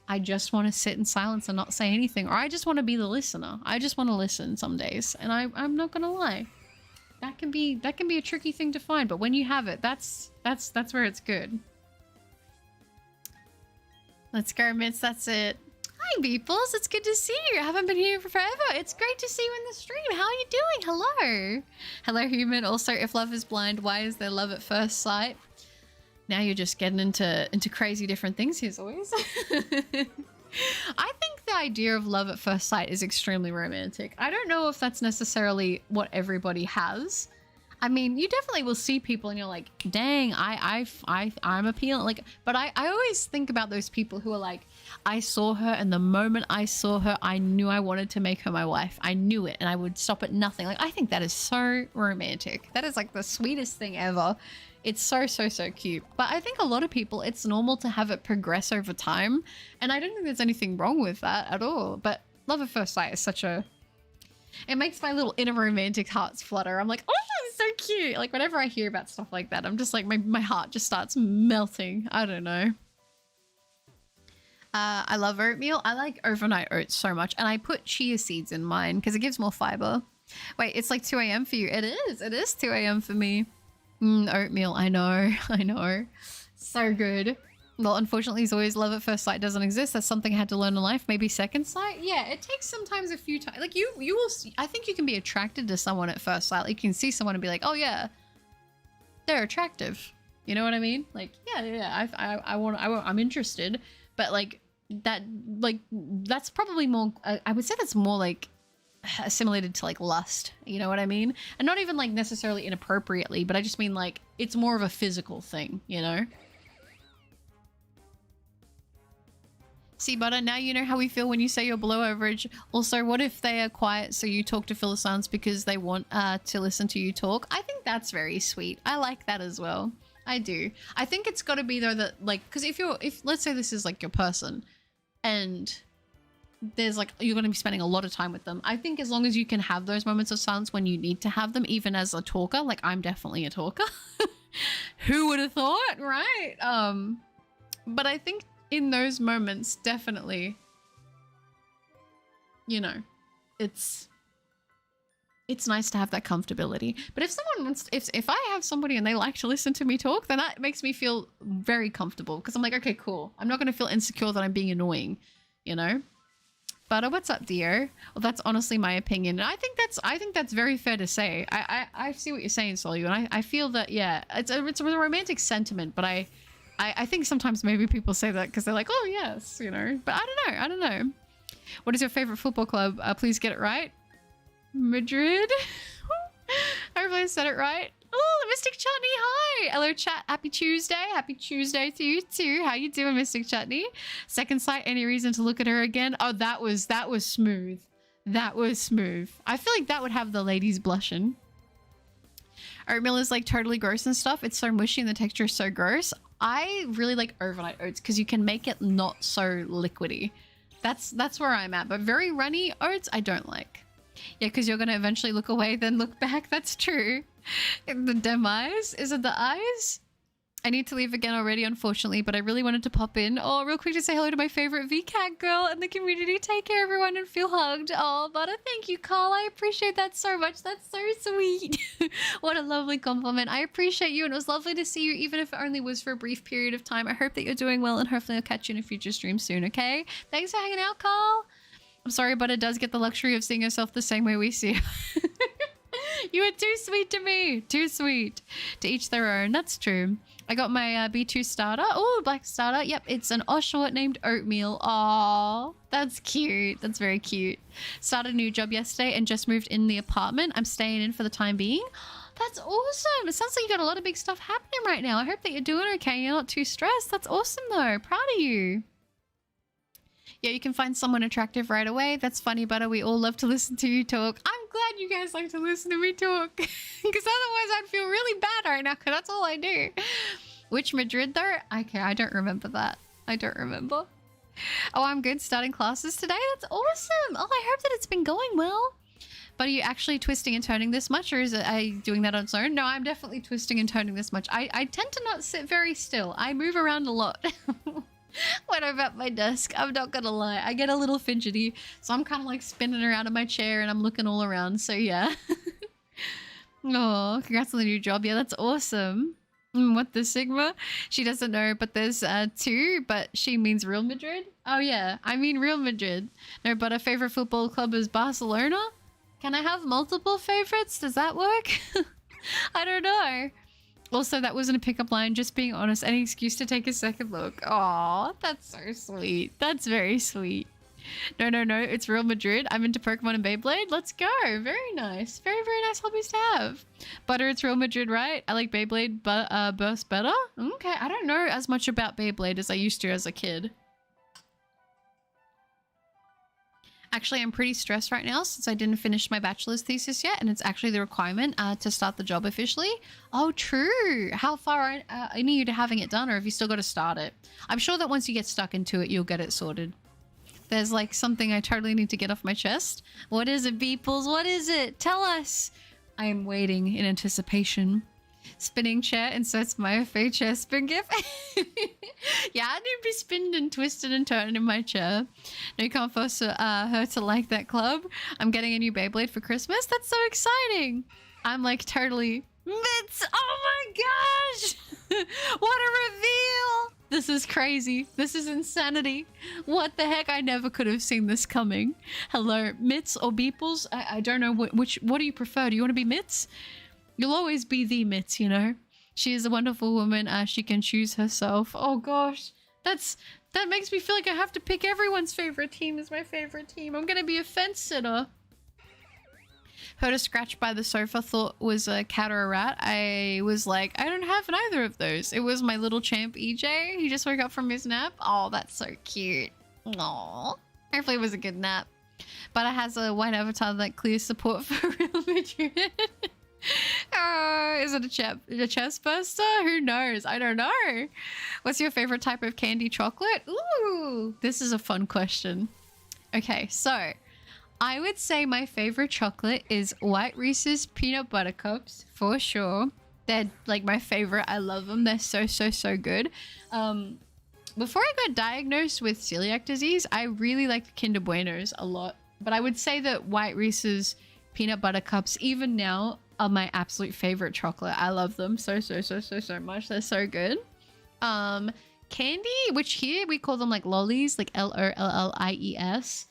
I just want to sit in silence and not say anything, or I just want to be the listener. I just want to listen some days, and I'm not going to lie. That can be a tricky thing to find, but when you have it, that's where it's good. Let's go, Mitts. That's it. Hi, Beeples. It's good to see you. I haven't been here for forever. It's great to see you in the stream. How are you doing? Hello. Hello, human. Also, if love is blind, why is there love at first sight? Now you're just getting into crazy different things here, always. I think the idea of love at first sight is extremely romantic. I don't know if that's necessarily what everybody has. I mean, you definitely will see people and you're like, dang, I'm appealing. Like, but I always think about those people who are like, I saw her, and the moment I saw her, I knew I wanted to make her my wife. I knew it, and I would stop at nothing. Like, I think that is so romantic. That is like the sweetest thing ever. It's so cute. But I think a lot of people, it's normal to have it progress over time. And I don't think there's anything wrong with that at all. But love at first sight is such a... It makes my little inner romantic hearts flutter. I'm like, oh, it's so cute. Like, whenever I hear about stuff like that, I'm just like, my heart just starts melting. I don't know. I love oatmeal. I like overnight oats so much. And I put chia seeds in mine because it gives more fiber. Wait, it's like 2 a.m. for you. It is. It is 2 a.m. for me. Oatmeal. I know. So good. Well, unfortunately, Zoe's love at first sight doesn't exist. That's something I had to learn in life. Maybe second sight. Yeah, it takes sometimes a few times. Like you will see, I think you can be attracted to someone at first sight. Like you can see someone and be like, oh yeah, they're attractive. You know what I mean? Like, yeah, I'm interested. But like that's probably more, I would say that's more like assimilated to like lust. You know what I mean? And not even like necessarily inappropriately, but I just mean like it's more of a physical thing, you know? See, Butter, now you know how we feel when you say you're below average. Also, what if they are quiet so you talk to fill the silence because they want to listen to you talk? I think that's very sweet. I like that as well. I do. I think it's got to be though that like, because if let's say this is like your person and there's like, you're going to be spending a lot of time with them. I think as long as you can have those moments of silence when you need to have them, even as a talker, like I'm definitely a talker. Who would have thought, right? But I think in those moments, definitely, you know, it's nice to have that comfortability. But if someone wants, if I have somebody and they like to listen to me talk, then that makes me feel very comfortable because I'm like, okay, cool. I'm not going to feel insecure that I'm being annoying, you know? But what's up, dear? Well, that's honestly my opinion. And I think that's very fair to say. I see what you're saying, Solu, and I feel that, yeah, it's a romantic sentiment, but I think sometimes maybe people say that because they're like, oh, yes, you know. But I don't know. What is your favorite football club? Please get it right. Madrid? Hopefully I said it right. Oh, Mystic Chutney, hi! Hello, chat. Happy Tuesday. Happy Tuesday to you, too. How you doing, Mystic Chutney? Second sight, any reason to look at her again? Oh, that was smooth. That was smooth. I feel like that would have the ladies blushing. Oatmeal is like totally gross and stuff. It's so mushy and the texture is so gross. I really like overnight oats because you can make it not so liquidy. That's where I'm at. But very runny oats, I don't like. Yeah, because you're going to eventually look away, then look back. That's true. The demise? Is it the eyes? I need to leave again already, unfortunately, but I really wanted to pop in. Oh, real quick to say hello to my favorite VCAT girl in the community. Take care, everyone, and feel hugged. Oh, Butter, thank you, Carl. I appreciate that so much. That's so sweet. What a lovely compliment. I appreciate you, and it was lovely to see you, even if it only was for a brief period of time. I hope that you're doing well, and hopefully I'll catch you in a future stream soon, okay? Thanks for hanging out, Carl. I'm sorry, Butter does get the luxury of seeing herself the same way we see her. You are too sweet to me. Too sweet. To each their own. That's true. I got my B2 starter. Oh, black starter. Yep, it's an Oshawott named Oatmeal. Aww, that's cute. That's very cute. Started a new job yesterday and just moved in the apartment. I'm staying in for the time being. That's awesome. It sounds like you got a lot of big stuff happening right now. I hope that you're doing okay. You're not too stressed. That's awesome though. Proud of you. Yeah, you can find someone attractive right away. That's funny, Butter. We all love to listen to you talk. I'm glad you guys like to listen to me talk. Because otherwise I'd feel really bad right now because that's all I do. Which Madrid though? Okay, I don't remember that. I don't remember. Oh, I'm good. Starting classes today? That's awesome. Oh, I hope that it's been going well. But are you actually twisting and turning this much, or is it are you doing that on its own? No, I'm definitely twisting and turning this much. I tend to not sit very still. I move around a lot. When I'm at my desk, I'm not gonna lie, I get a little fidgety, so I'm kind of like spinning around in my chair and I'm looking all around, so yeah. Oh, congrats on the new job. Yeah, that's awesome. What the Sigma? She doesn't know, but there's two, but she means Real Madrid. Oh yeah, I mean Real Madrid. No, but a favorite football club is Barcelona. Can I have multiple favorites? Does that work? I don't know. Also, that wasn't a pickup line, just being honest. Any excuse to take a second look. Aw, that's so sweet. That's very sweet. No, it's Real Madrid. I'm into Pokemon and Beyblade. Let's go. Very nice. Very, very nice hobbies to have. Butter, it's Real Madrid, right? I like Beyblade Burst better. Okay, I don't know as much about Beyblade as I used to as a kid. Actually, I'm pretty stressed right now since I didn't finish my bachelor's thesis yet, and it's actually the requirement to start the job officially. Oh, true. How far are you to having it done, or have you still got to start it? I'm sure that once you get stuck into it, you'll get it sorted. There's like something I totally need to get off my chest. What is it, Beeples? What is it? Tell us. I am waiting in anticipation. Spinning chair inserts my FA chair spin gif. Yeah, I need to be spinning and twisted and turning in my chair. No, you can't force her to like that club. I'm getting a new Beyblade for Christmas. That's so exciting. I'm like totally... Mitz! Oh my gosh! What a reveal! This is crazy. This is insanity. What the heck? I never could have seen this coming. Hello, Mitts or Beeples? I don't know what do you prefer? Do you want to be Mitts? You'll always be the Mitts, you know? She is a wonderful woman. She can choose herself. Oh gosh. That makes me feel like I have to pick everyone's favorite team as my favorite team. I'm gonna be a fence sitter. Heard a scratch by the sofa, thought was a cat or a rat. I was like, I don't have either of those. It was my little champ EJ. He just woke up from his nap. Oh, that's so cute. Aww. Hopefully it was a good nap. But it has a white avatar that clears support for Real Madrid. Is it a chest burster? Who knows? I don't know. What's your favorite type of candy chocolate? Ooh, this is a fun question. Okay, so I would say my favorite chocolate is White Reese's Peanut Butter Cups, for sure. They're like my favorite. I love them. They're so good. Before I got diagnosed with celiac disease, I really liked Kinder Buenos a lot. But I would say that White Reese's Peanut Butter Cups, even now, are my absolute favorite chocolate. I love them so much. They're so good. Candy, which here we call them like lollies, like LOLLIES.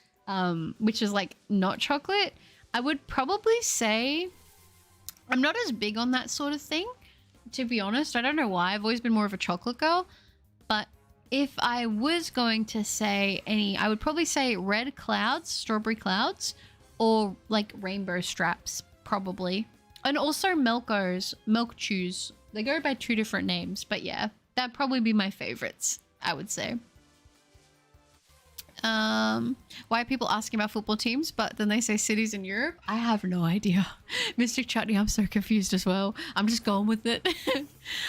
Which is like not chocolate. I would probably say I'm not as big on that sort of thing, to be honest. I don't know why. I've always been more of a chocolate girl. But if I was going to say any, I would probably say red clouds, strawberry clouds, or like rainbow straps, probably. And also milk chews. They go by 2 different names, but yeah, that'd probably be my favorites, I would say. Why are people asking about football teams, but then they say cities in Europe? I have no idea. Mystic Chutney, I'm so confused as well. I'm just going with it.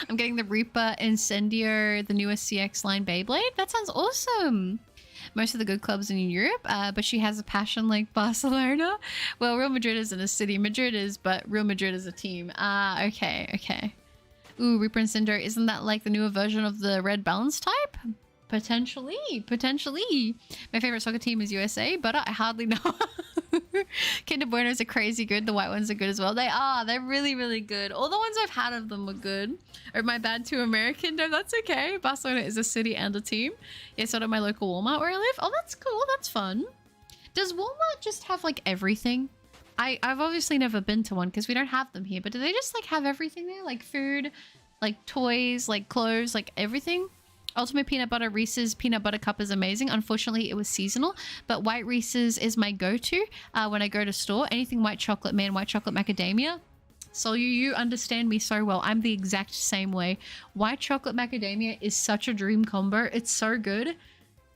I'm getting the Reaper Incendio, the newest CX line Beyblade. That sounds awesome. Most of the good clubs in Europe, but she has a passion like Barcelona. Well, Real Madrid isn't a city. Madrid is, but Real Madrid is a team. Okay. Ooh, Reaper Incendio, isn't that like the newer version of the Red Balance type? Potentially. My favorite soccer team is USA, but I hardly know. Kinder Buenos are crazy good. The white ones are good as well. They are. They're really good. All the ones I've had of them were good. Or my bad to American? No, that's okay. Barcelona is a city and a team. Yeah, sort of my local Walmart where I live. Oh, that's cool. That's fun. Does Walmart just have like everything? I've obviously never been to one because we don't have them here. But do they just like have everything there? Like food, like toys, like clothes, like everything? Ultimate Peanut Butter Reese's Peanut Butter Cup is amazing. Unfortunately, it was seasonal, but White Reese's is my go-to when I go to store. Anything white chocolate, man, white chocolate macadamia. So you understand me so well. I'm the exact same way. White chocolate macadamia is such a dream combo. It's so good.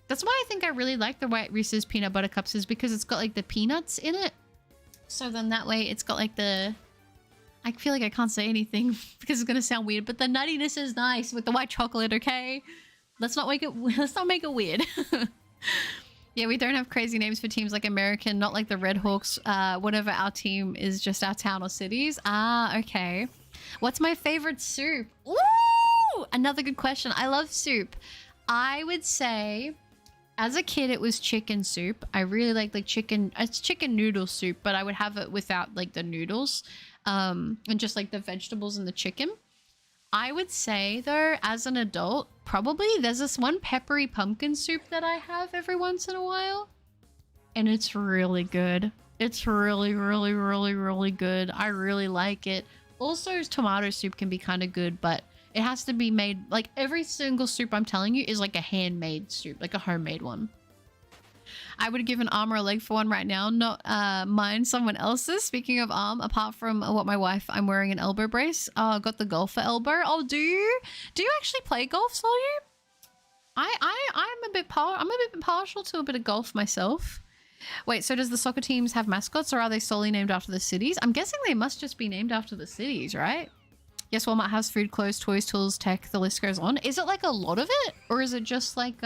That's why I think I really like the White Reese's Peanut Butter Cups, is because it's got like the peanuts in it. So then that way it's got like the... I feel like I can't say anything because it's going to sound weird, but the nuttiness is nice with the white chocolate, okay? Let's not make it weird. Yeah, we don't have crazy names for teams like American, not like the Red Hawks. Whatever, our team is just our town or cities. Ah, okay. What's my favorite soup? Ooh, another good question. I love soup. I would say as a kid, it was chicken soup. I really like chicken. It's chicken noodle soup, but I would have it without like the noodles, and just like the vegetables and the chicken. I would say though, as an adult, probably there's this one peppery pumpkin soup that I have every once in a while. And it's really good. It's really good. I really like it. Also, tomato soup can be kind of good, but it has to be made, like every single soup I'm telling you is like a handmade soup, like a homemade one. I would give an arm or a leg for one right now, not mine, someone else's. Speaking of arm, apart from what my wife, I'm wearing an elbow brace. Got the golfer elbow. Oh, do you? Do you actually play golf, Solu? I'm a bit partial to a bit of golf myself. Wait, so does the soccer teams have mascots, or are they solely named after the cities? I'm guessing they must just be named after the cities, right? Yes, Walmart has food, clothes, toys, tools, tech, the list goes on. Is it like a lot of it? Or is it just like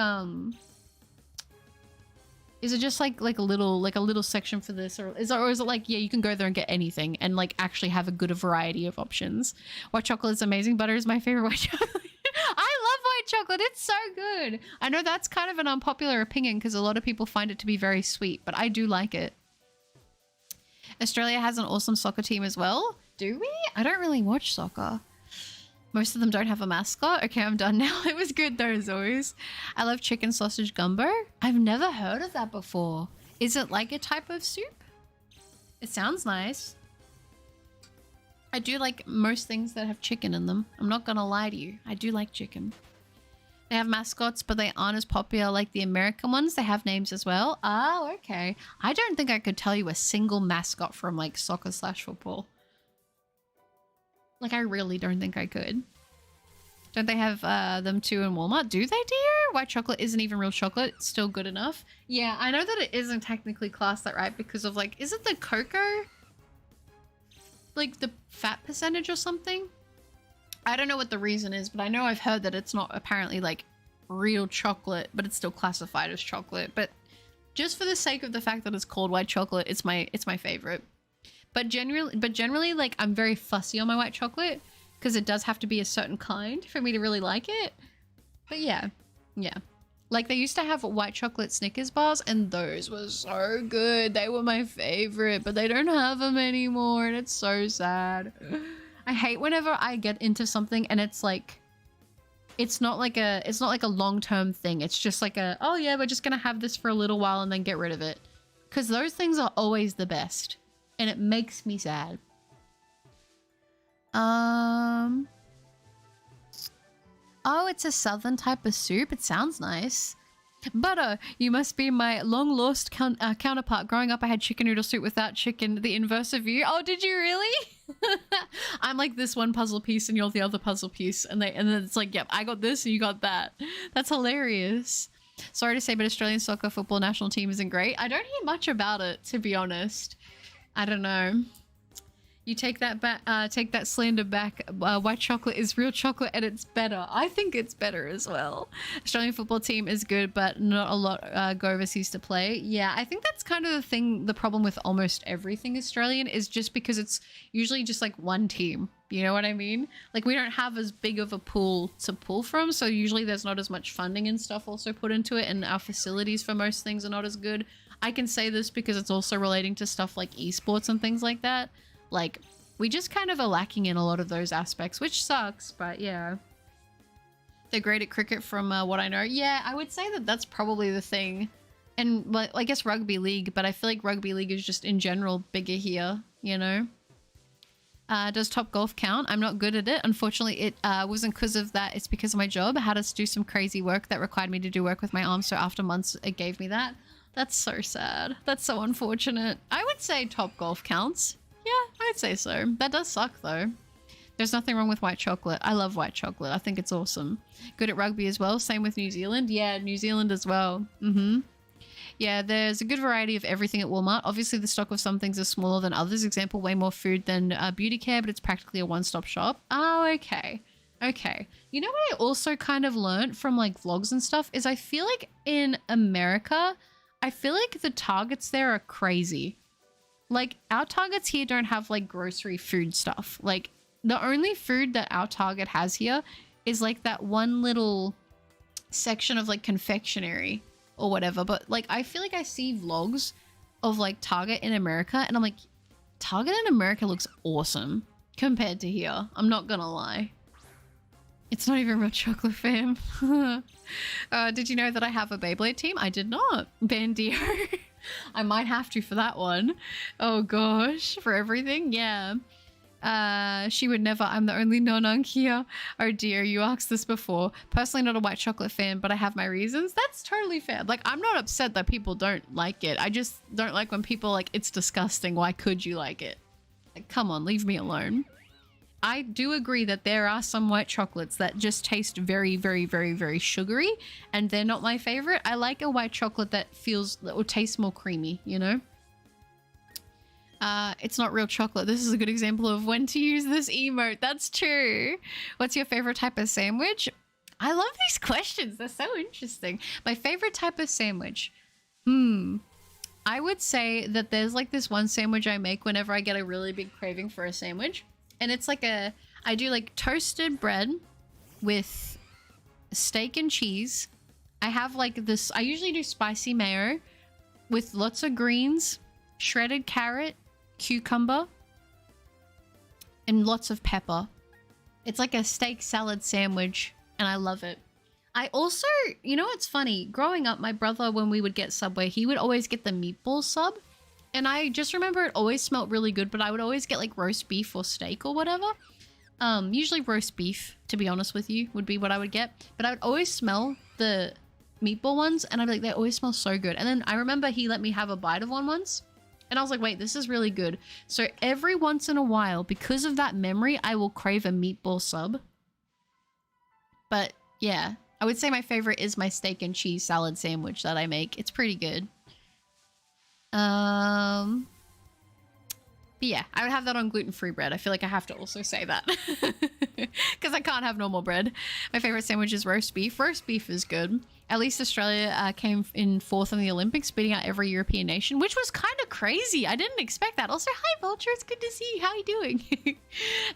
is it just like a little section for this, or is it like, yeah, you can go there and get anything and like actually have a good variety of options? White chocolate is amazing. Butter is my favorite white chocolate. I love white chocolate. It's so good. I know that's kind of an unpopular opinion because a lot of people find it to be very sweet, but I do like it. Australia has an awesome soccer team as well. Do we? I don't really watch soccer. Most of them don't have a mascot. Okay, I'm done now. It was good though, as always. I love chicken sausage gumbo. I've never heard of that before. Is it like a type of soup? It sounds nice. I do like most things that have chicken in them. I'm not gonna lie to you. I do like chicken. They have mascots, but they aren't as popular like the American ones. They have names as well. Oh, okay. I don't think I could tell you a single mascot from like soccer/football. Like, I really don't think I could. Don't they have them too in Walmart? Do they, dear? White chocolate isn't even real chocolate. It's still good enough. Yeah, I know that it isn't technically classed that right because of like, is it the cocoa? Like the fat percentage or something? I don't know what the reason is, but I know I've heard that it's not apparently like real chocolate, but it's still classified as chocolate. But just for the sake of the fact that it's called white chocolate, it's my favorite. But generally, like, I'm very fussy on my white chocolate because it does have to be a certain kind for me to really like it. But yeah. Like, they used to have white chocolate Snickers bars, and those were so good. They were my favorite, but they don't have them anymore, and it's so sad. I hate whenever I get into something and it's like, it's not like a long-term thing. It's just like a, oh yeah, we're just gonna have this for a little while and then get rid of it. Because those things are always the best. And it makes me sad. Oh, it's a southern type of soup. It sounds nice. Butter, you must be my long-lost counterpart. Growing up, I had chicken noodle soup without chicken. The inverse of you. Oh, did you really? I'm like this one puzzle piece and you're the other puzzle piece. And then it's like, yep, I got this and you got that. That's hilarious. Sorry to say, but Australian soccer football national team isn't great. I don't hear much about it, to be honest. I don't know. You take that back, take that slander back. White chocolate is real chocolate and it's better. I think it's better as well. Australian football team is good, but not a lot go overseas to play. Yeah, I think that's kind of the thing. The problem with almost everything Australian is just because it's usually just like one team. You know what I mean? Like, we don't have as big of a pool to pull from, so usually there's not as much funding and stuff also put into it, and our facilities for most things are not as good. I can say this because it's also relating to stuff like esports and things like that. Like, we just kind of are lacking in a lot of those aspects, which sucks, but yeah. They're great at cricket from what I know. Yeah, I would say that that's probably the thing. And like, I guess rugby league, but I feel like rugby league is just in general bigger here, you know? Does Top Golf count? I'm not good at it. Unfortunately, it wasn't because of that. It's because of my job. I had to do some crazy work that required me to do work with my arms, so after months, it gave me that. That's so sad. That's so unfortunate. I would say Top Golf counts. Yeah, I'd say so. That does suck, though. There's nothing wrong with white chocolate. I love white chocolate. I think it's awesome. Good at rugby as well. Same with New Zealand. Yeah, New Zealand as well. Yeah, there's a good variety of everything at Walmart. Obviously, the stock of some things is smaller than others. Example, way more food than beauty care, but it's practically a one-stop shop. Oh, okay. Okay. You know what I also kind of learned from like vlogs and stuff is I feel like in America, I feel like the Targets there are crazy. Like, our Targets here don't have like grocery food stuff. Like, the only food that our Target has here is like that one little section of like confectionery or whatever. But like, I feel like I see vlogs of like Target in America and I'm like, Target in America looks awesome compared to here. I'm not gonna lie. It's not even real chocolate, fam. Did you know that I have a Beyblade team? I did not. Bandio. I might have to for that one. Oh gosh, for everything? Yeah. She would never. I'm the only non-unk here. Oh dear, you asked this before. Personally not a white chocolate fan, but I have my reasons. That's totally fair. Like, I'm not upset that people don't like it. I just don't like when people like, it's disgusting. Why could you like it? Like, come on, leave me alone. I do agree that there are some white chocolates that just taste very, very, very, very sugary, and they're not my favorite. I like a white chocolate that will taste more creamy, you know? It's not real chocolate. This is a good example of when to use this emote. That's true. What's your favorite type of sandwich? I love these questions. They're so interesting. My favorite type of sandwich. I would say that there's like this one sandwich I make whenever I get a really big craving for a sandwich. And it's like I do like toasted bread with steak and cheese. I have like this, I usually do spicy mayo with lots of greens, shredded carrot, cucumber, and lots of pepper. It's like a steak salad sandwich, and I love it. I also, you know what's funny? Growing up, my brother, when we would get Subway, he would always get the meatball sub. And I just remember it always smelled really good, but I would always get like roast beef or steak or whatever. Usually roast beef, to be honest with you, would be what I would get. But I would always smell the meatball ones, and I'd be like, they always smell so good. And then I remember he let me have a bite of one once, and I was like, wait, this is really good. So every once in a while, because of that memory, I will crave a meatball sub. But yeah, I would say my favorite is my steak and cheese salad sandwich that I make. It's pretty good. But yeah, I would have that on gluten-free bread. I feel like I have to also say that because I can't have normal bread. My favorite sandwich is roast beef. Roast beef is good. At least Australia came in 4th in the Olympics, beating out every European nation, which was kind of crazy. I didn't expect that. Also, hi Vulture, it's good to see you. How are you doing?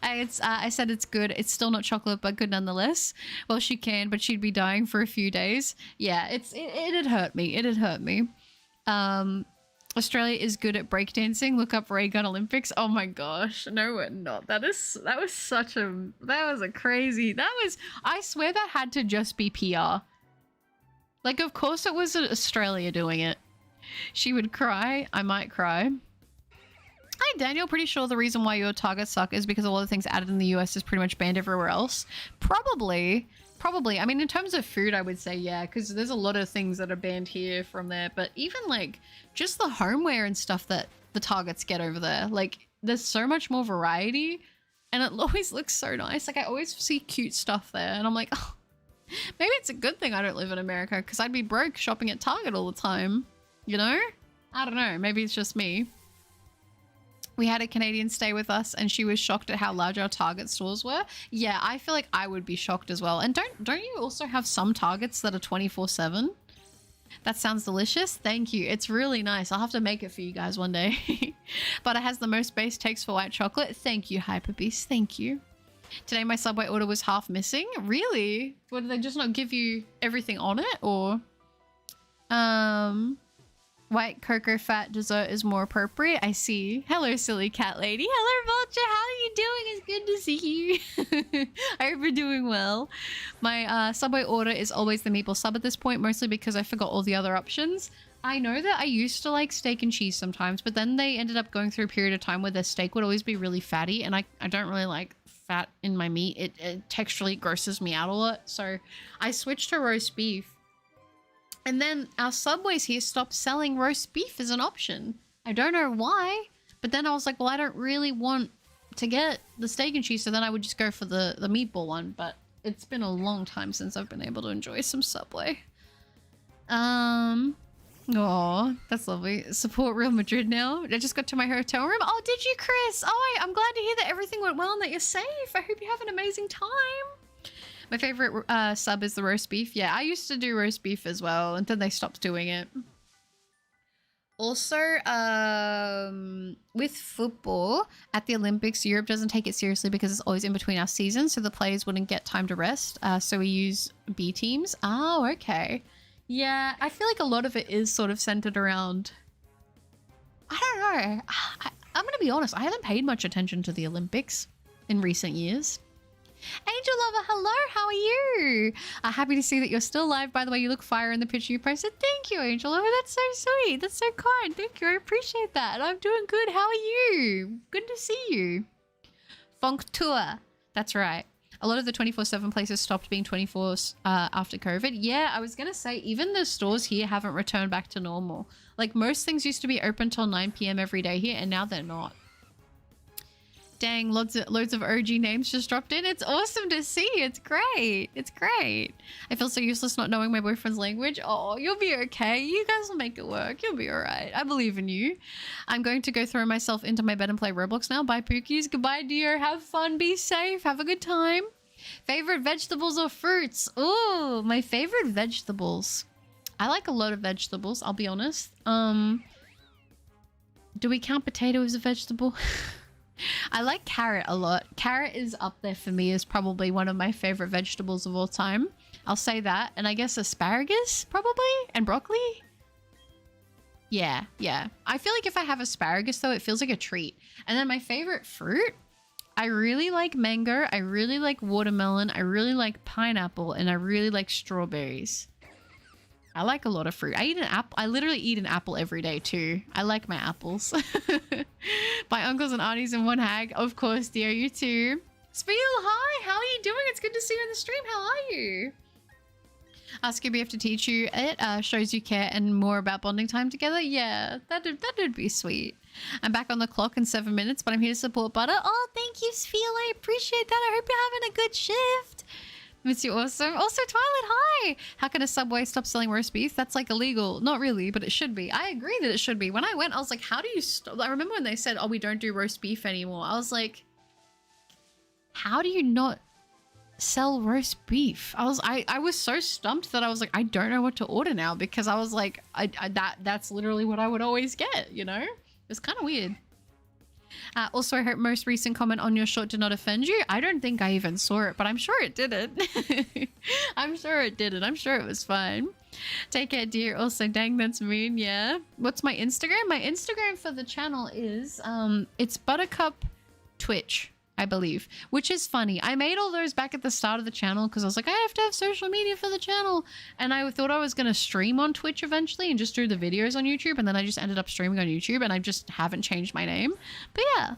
I said it's good. It's still not chocolate, but good nonetheless. Well, she can, but she'd be dying for a few days. Yeah, it had hurt me. It had hurt me. Australia is good at breakdancing. Look up Ray Gun Olympics. Oh my gosh. No, we're not. That was a crazy, I swear that had to just be PR. Like, of course it was Australia doing it. She would cry. I might cry. Hi, Daniel. Pretty sure the reason why your targets suck is because a lot of things added in the US is pretty much banned everywhere else. Probably. I mean, in terms of food, I would say, yeah, because there's a lot of things that are banned here from there. But even, like, just the homeware and stuff that the targets get over there. Like, there's so much more variety, and it always looks so nice. Like, I always see cute stuff there, and I'm like, oh, maybe it's a good thing I don't live in America, because I'd be broke shopping at Target all the time, you know? I don't know. Maybe it's just me. We had a Canadian stay with us, and she was shocked at how large our Target stores were. Yeah, I feel like I would be shocked as well. And don't you also have some Targets that are 24/7? That sounds delicious. Thank you. It's really nice. I'll have to make it for you guys one day. But it has the most base takes for white chocolate. Thank you, Hyperbeast. Thank you. Today my Subway order was half missing. Really? What, did they just not give you everything on it? Or white cocoa fat dessert is more appropriate. I see. Hello, silly cat lady. Hello, Vulture. How are you doing? It's good to see you. I hope you're doing well. My Subway order is always the meatball sub at this point, mostly because I forgot all the other options. I know that I used to like steak and cheese sometimes, but then they ended up going through a period of time where their steak would always be really fatty, and I don't really like fat in my meat. It texturally grosses me out a lot, so I switched to roast beef. And then our Subways here stopped selling roast beef as an option. I don't know why, but then I was like, well, I don't really want to get the steak and cheese, so then I would just go for the meatball one. But it's been a long time since I've been able to enjoy some Subway. Oh, that's lovely. Support Real Madrid now. I just got to my hotel room. Oh, did you, Chris? Oh, I'm glad to hear that everything went well and that you're safe. I hope you have an amazing time. My favorite sub is the roast beef. Yeah, I used to do roast beef as well, and then they stopped doing it. Also, with football at the Olympics, Europe doesn't take it seriously because it's always in between our seasons, so the players wouldn't get time to rest. So we use B teams. Oh, okay. Yeah, I feel like a lot of it is sort of centered around... I don't know. I'm going to be honest. I haven't paid much attention to the Olympics in recent years. Angel Lover, hello, how are you? Happy to see that you're still live. By the way, you look fire in the picture you posted. Thank you, Angel Lover. That's so sweet. That's so kind. Thank you. I appreciate that. I'm doing good. How are you? Good to see you. Funk Tour. That's right. A lot of the 24/7 places stopped being 24 after COVID. Yeah, I was going to say, even the stores here haven't returned back to normal. Like, most things used to be open till 9 p.m. every day here, and now they're not. Dang, loads of OG names just dropped in. It's awesome to see. It's great. It's great. I feel so useless not knowing my boyfriend's language. Oh, you'll be okay. You guys will make it work. You'll be all right. I believe in you. I'm going to go throw myself into my bed and play Roblox now. Bye, Pookies. Goodbye, dear. Have fun. Be safe. Have a good time. Favorite vegetables or fruits? Ooh, my favorite vegetables. I like a lot of vegetables, I'll be honest. Do we count potato as a vegetable? I like carrot a lot. Carrot is up there for me as probably one of my favorite vegetables of all time. I'll say that. And I guess asparagus, probably? And broccoli? Yeah. I feel like if I have asparagus, though, it feels like a treat. And then my favorite fruit? I really like mango, I really like watermelon, I really like pineapple, and I really like strawberries. I like a lot of fruit. I eat an apple. I literally eat an apple every day too. I like my apples. My uncles and aunties and one hag. Of course, dear, you too. Spiel, hi. How are you doing? It's good to see you in the stream. How are you? Scooby have to teach you it. Shows you care and more about bonding time together. Yeah, that'd be sweet. I'm back on the clock in 7 minutes, but I'm here to support Butter. Oh, thank you, Spiel. I appreciate that. I hope you're having a good shift. Miss you, awesome. Also, Twilight, hi! How can a Subway stop selling roast beef? That's like illegal. Not really, but it should be. I agree that it should be. When I went, I was like, how do you stop? I remember when they said, oh, we don't do roast beef anymore. I was like, how do you not sell roast beef? I was so stumped that I was like, I don't know what to order now, because I was like, that's literally what I would always get, you know? It was kind of weird. Also, I hope most recent comment on your short did not offend you. I don't think I even saw it, but I'm sure it didn't. I'm sure it didn't. I'm sure it was fine. Take care, dear. Also, dang, that's mean. Yeah. What's my Instagram? My Instagram for the channel is, it's Buttercup Twitch, I believe, which is funny. I made all those back at the start of the channel because I was like, I have to have social media for the channel. And I thought I was going to stream on Twitch eventually and just do the videos on YouTube. And then I just ended up streaming on YouTube and I just haven't changed my name. But yeah.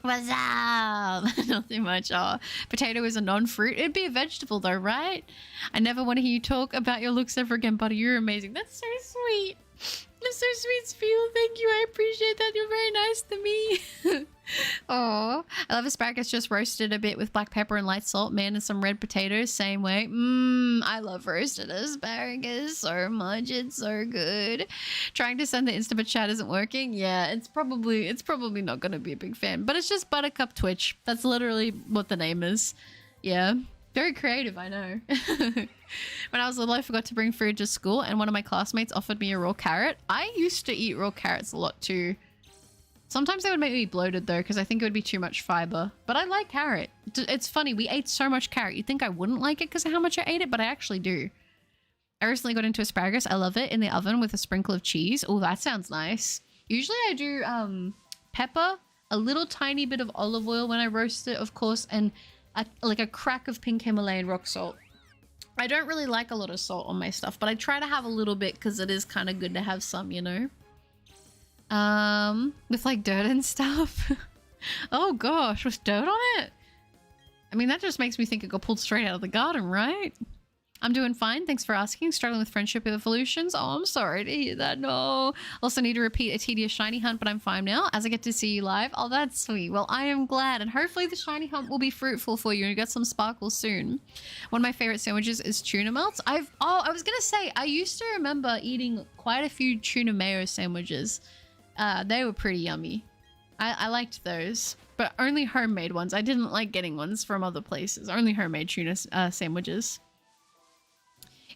What's up? Nothing much. Oh, potato is a non-fruit. It'd be a vegetable though, right? I never want to hear you talk about your looks ever again, buddy. You're amazing. That's so sweet. That's so sweet, Spiel. Thank you. I appreciate that. You're very nice to me. Oh, I love asparagus just roasted a bit with black pepper and light salt, man, and some red potatoes. Same way. I love roasted asparagus so much. It's so good. Trying to send the Instabat chat isn't working. Yeah, it's probably not going to be a big fan, but it's just Buttercup Twitch. That's literally what the name is. Yeah. Very creative, I know. When I was little, I forgot to bring food to school, and one of my classmates offered me a raw carrot. I used to eat raw carrots a lot too. Sometimes they would make me bloated though, because I think it would be too much fiber. But I like carrot. It's funny, we ate so much carrot. You'd think I wouldn't like it because of how much I ate it, but I actually do. I recently got into asparagus. I love it in the oven with a sprinkle of cheese. Oh, that sounds nice. Usually I do pepper, a little tiny bit of olive oil when I roast it, of course, and like a crack of pink Himalayan rock salt. I don't really like a lot of salt on my stuff, but I try to have a little bit because it is kind of good to have some, you know? With like dirt and stuff. Oh gosh, with dirt on it? I mean, that just makes me think it got pulled straight out of the garden, right? I'm doing fine. Thanks for asking. Struggling with friendship evolutions. Oh, I'm sorry to hear that. No. Also need to repeat a tedious shiny hunt, but I'm fine now as I get to see you live. Oh, that's sweet. Well, I am glad. And hopefully the shiny hunt will be fruitful for you and you get some sparkles soon. One of my favorite sandwiches is tuna melts. I was going to say, I used to remember eating quite a few tuna mayo sandwiches. They were pretty yummy. I liked those, but only homemade ones. I didn't like getting ones from other places. Only homemade tuna sandwiches.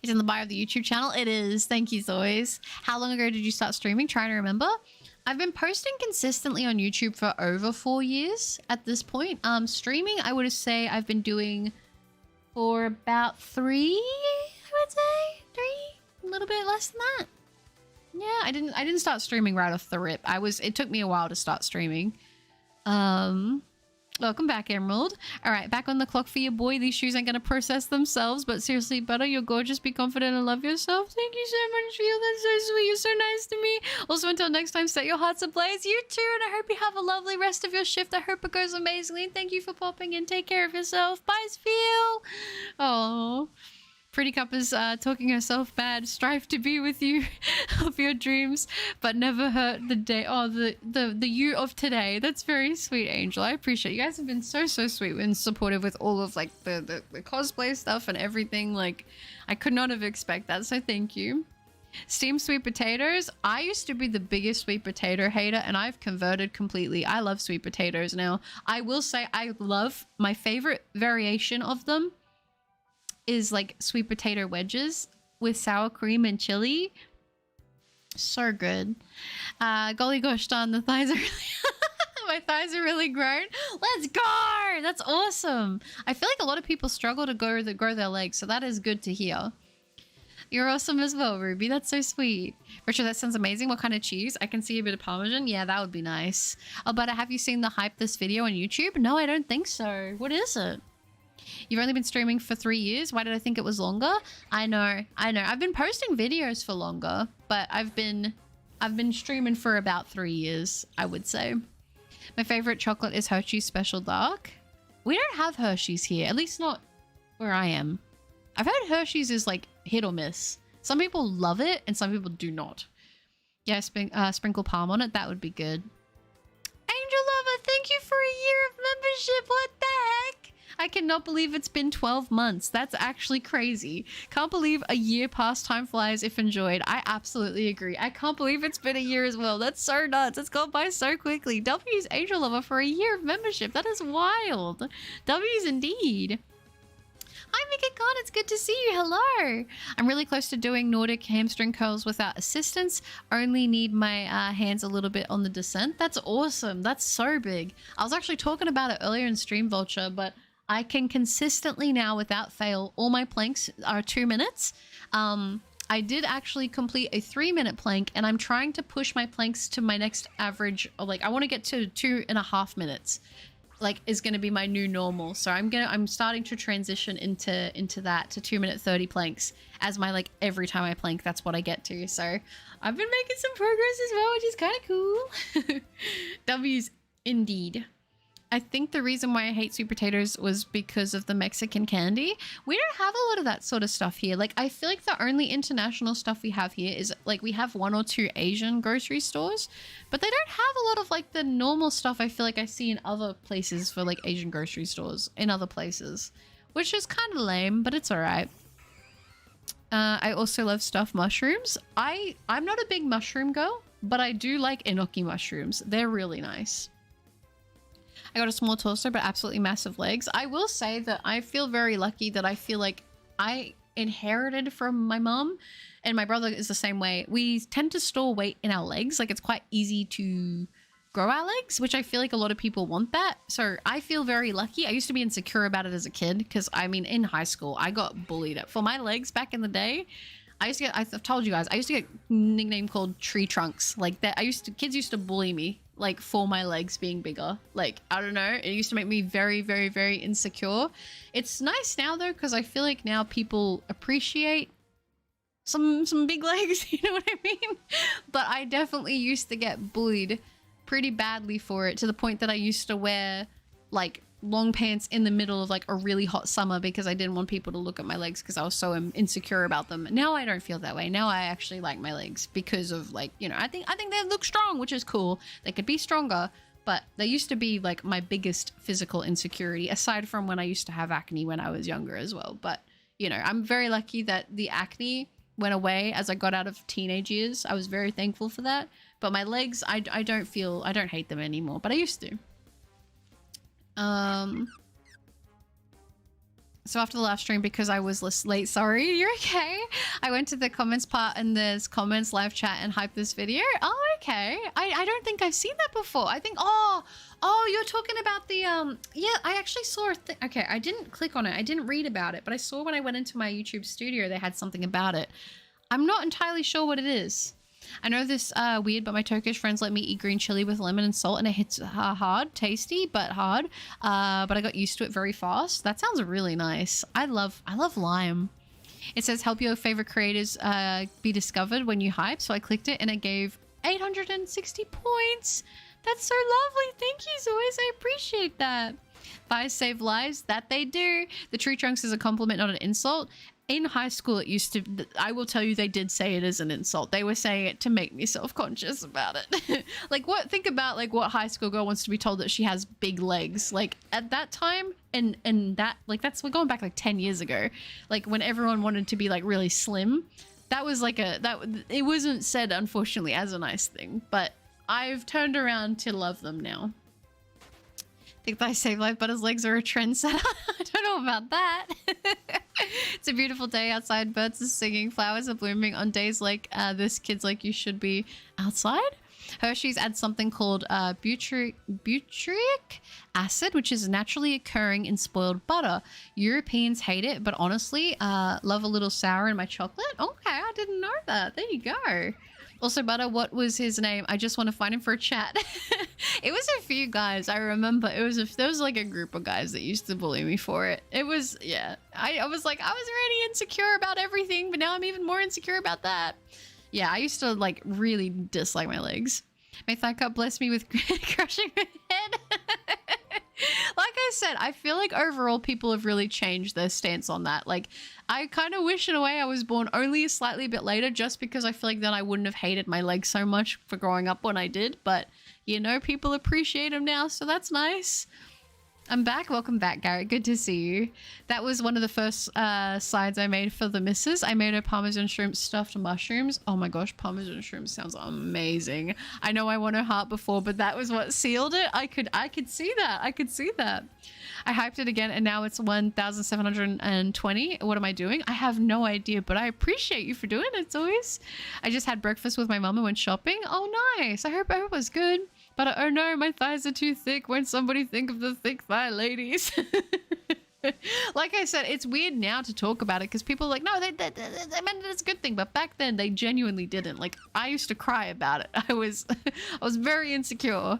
It's in the bio of the YouTube channel. It is. Thank you, Zoys. How long ago did you start streaming? Trying to remember. I've been posting consistently on YouTube for over 4 years at this point. Streaming, I would say I've been doing for about 3, I would say. 3? A little bit less than that. Yeah, I didn't start streaming right off the rip. It took me a while to start streaming. Welcome back, Emerald. All right, back on the clock for your boy. These shoes ain't gonna process themselves, but seriously, Butter, you're gorgeous. Be confident and love yourself. Thank you so much, Phil. That's so sweet. You're so nice to me. Also, until next time, set your hearts ablaze. You too, and I hope you have a lovely rest of your shift. I hope it goes amazingly. Thank you for popping in. Take care of yourself. Bye, Phil. Oh. Pretty Cup is talking herself bad. Strive to be with you of your dreams, but never hurt the day. Oh, the you of today. That's very sweet, Angel. I appreciate it. You guys have been so sweet and supportive with all of like the cosplay stuff and everything. Like, I could not have expected that. So thank you. Steamed sweet potatoes. I used to be the biggest sweet potato hater, and I've converted completely. I love sweet potatoes now. I will say I love my favorite variation of them is like sweet potato wedges with sour cream and chili. So good. Golly gosh darn, the thighs are really my thighs are really grown. Let's go! That's awesome. I feel like a lot of people struggle to grow their legs, so that is good to hear. You're awesome as well, Ruby. That's so sweet. Richard, that sounds amazing. What kind of cheese? I can see a bit of Parmesan. Yeah, that would be nice. Oh, but have you seen the Hype This video on YouTube? No, I don't think so. What is it? You've only been streaming for 3 years? Why did I think it was longer? I know. I've been posting videos for longer, but I've been streaming for about 3 years, I would say. My favorite chocolate is Hershey's Special Dark. We don't have Hershey's here, at least not where I am. I've heard Hershey's is like hit or miss. Some people love it and some people do not. Yeah, sprinkle palm on it. That would be good. Angel Lover, thank you for a year of membership. What the heck? I cannot believe it's been 12 months. That's actually crazy. Can't believe a year past time flies if enjoyed. I absolutely agree. I can't believe it's been a year as well. That's so nuts. It's gone by so quickly. W's Angel Lover for a year of membership. That is wild. W's indeed. Hi, Mika Khan. It's good to see you. Hello. I'm really close to doing Nordic hamstring curls without assistance. Only need my hands a little bit on the descent. That's awesome. That's so big. I was actually talking about it earlier in Stream Vulture, but I can consistently now, without fail, all my planks are 2 minutes. I did actually complete a 3-minute plank, and I'm trying to push my planks to my next average. Like, I want to get to 2.5 minutes. Like, is going to be my new normal. So I'm starting to transition into that, to 2-minute 30 planks as my, like, every time I plank, that's what I get to. So I've been making some progress as well, which is kind of cool. W's indeed. I think the reason why I hate sweet potatoes was because of the Mexican candy. We don't have a lot of that sort of stuff here. Like, I feel like the only international stuff we have here is, like, we have 1 or 2 Asian grocery stores, but they don't have a lot of, like, the normal stuff I feel like I see in other places for, like, Asian grocery stores in other places, which is kind of lame, but it's all right. I also love stuffed mushrooms. I'm not a big mushroom girl, but I do like enoki mushrooms. They're really nice. I got a small torso, but absolutely massive legs. I will say that I feel very lucky that I feel like I inherited from my mom, and my brother is the same way. We tend to store weight in our legs. Like, it's quite easy to grow our legs, which I feel like a lot of people want that. So I feel very lucky. I used to be insecure about it as a kid because, I mean, in high school, I got bullied for my legs back in the day. I've told you guys, I used to get a nickname called tree trunks. Like that, kids used to bully me, like, for my legs being bigger. Like, I don't know, it used to make me very, very, very insecure. It's nice now though, because I feel like now people appreciate some big legs, you know what I mean? But I definitely used to get bullied pretty badly for it, to the point that I used to wear, like, long pants in the middle of, like, a really hot summer because I didn't want people to look at my legs because I was so insecure about them. Now I don't feel that way. Now I actually like my legs because of, like, you know, I think they look strong, which is cool. They could be stronger, but they used to be, like, my biggest physical insecurity, aside from when I used to have acne when I was younger as well. But, you know, I'm very lucky that the acne went away as I got out of teenage years. I was very thankful for that. But my legs, I don't hate them anymore, but I used to. So after the live stream, because I was late, sorry, you're okay. I went to the comments part, and there's comments, live chat, and hype this video. Oh, okay. I don't think I've seen that before. I think, oh, you're talking about the, yeah, I actually saw a thing. Okay, I didn't click on it. I didn't read about it, but I saw when I went into my YouTube studio, they had something about it. I'm not entirely sure what it is. I know this weird, but my Turkish friends let me eat green chili with lemon and salt, and it hits hard, tasty, but hard. But I got used to it very fast. That sounds really nice. I love lime. It says help your favorite creators be discovered when you hype. So I clicked it and it gave 860 points. That's so lovely. Thank you, Zois. I appreciate that. Thighs save lives. That they do. The tree trunks is a compliment, not an insult. In high school, it used to, I will tell you, they did say it as an insult. They were saying it to make me self-conscious about it. Like, think about, like, what high school girl wants to be told that she has big legs. Like, at that time, and that, like, we're going back, like, 10 years ago. Like, when everyone wanted to be, like, really slim, that was, like, it wasn't said, unfortunately, as a nice thing. But I've turned around to love them now. I think that I save life, but his legs are a trendsetter. I don't know about that. It's a beautiful day outside. Birds are singing. Flowers are blooming. On days like this, kids like you should be outside. Hershey's adds something called butyric acid, which is naturally occurring in spoiled butter. Europeans hate it, but honestly, love a little sour in my chocolate. Okay, I didn't know that. There you go. Also, Butter, what was his name? I just want to find him for a chat. It was a few guys. I remember there was like a group of guys that used to bully me for it. It was, yeah. I was like, I was already insecure about everything, but now I'm even more insecure about that. Yeah, I used to like really dislike my legs. May thigh cup bless me with crushing my head. Like I said, I feel like overall people have really changed their stance on that. Like, I kind of wish in a way I was born only a slightly bit later, just because I feel like then I wouldn't have hated my legs so much for growing up when I did. But, you know, people appreciate them now, so that's nice. I'm back. Welcome back, Garrett. Good to see you. That was one of the first sides I made for the missus. I made her Parmesan shrimp stuffed mushrooms. Oh my gosh, Parmesan shrimp sounds amazing. I know I won her heart before, but that was what sealed it. I could see that. I could see that. I hyped it again, and now it's 1,720. What am I doing? I have no idea, but I appreciate you for doing it, always. I just had breakfast with my mum and went shopping. Oh, nice. I hope it was good. But oh no, my thighs are too thick. Won't somebody think of the thick thigh ladies? Like I said, it's weird now to talk about it because people are like, no, they meant it's a good thing. But back then, they genuinely didn't. Like, I used to cry about it. I was very insecure.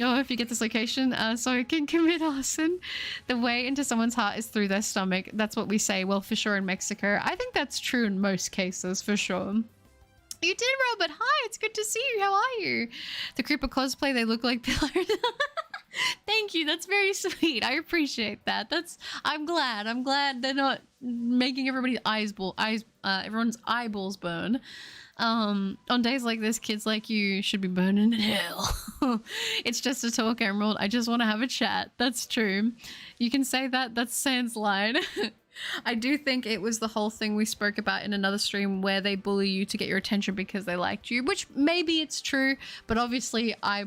Oh, if you get this location, so I can commit arson. The way into someone's heart is through their stomach. That's what we say. Well, for sure in Mexico. I think that's true in most cases, for sure. You did, Robert. Hi, it's good to see you. How are you? The Creeper cosplay, they look like pillars. Thank you. That's very sweet. I appreciate that. I'm glad. I'm glad they're not making everybody's everyone's eyeballs burn. On days like this, kids like you should be burning in hell. It's just a talk, Emerald. I just want to have a chat. That's true. You can say that. That's Sans line. I do think it was the whole thing we spoke about in another stream where they bully you to get your attention because they liked you, which maybe it's true, but obviously I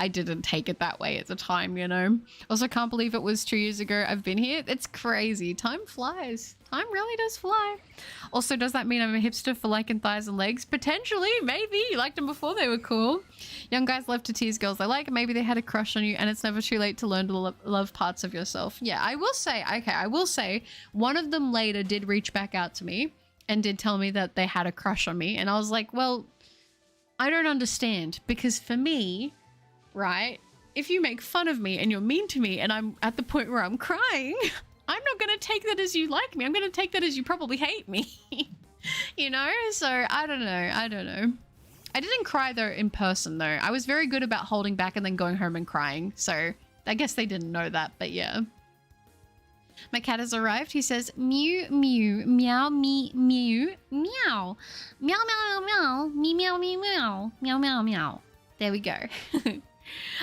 didn't take it that way at the time, you know. Also, can't believe it was 2 years ago I've been here. It's crazy. Time flies. Time really does fly. Also, does that mean I'm a hipster for liking thighs and legs? Potentially, maybe. You liked them before they were cool. Young guys love to tease girls they like. Maybe they had a crush on you, and it's never too late to learn to love parts of yourself. Yeah, I will say, okay, I will say, one of them later did reach back out to me and did tell me that they had a crush on me. And I was like, well, I don't understand. Because for me, right, if you make fun of me and you're mean to me and I'm at the point where I'm crying, I'm not going to take that as you like me. I'm going to take that as you probably hate me. You know? So, I don't know. I didn't cry, though, in person, though. I was very good about holding back and then going home and crying. So, I guess they didn't know that, but yeah. My cat has arrived. He says, mew, mew, meow, me, mew, meow. Meow, meow, meow, me, meow, me, meow. Meow, meow, meow. There we go.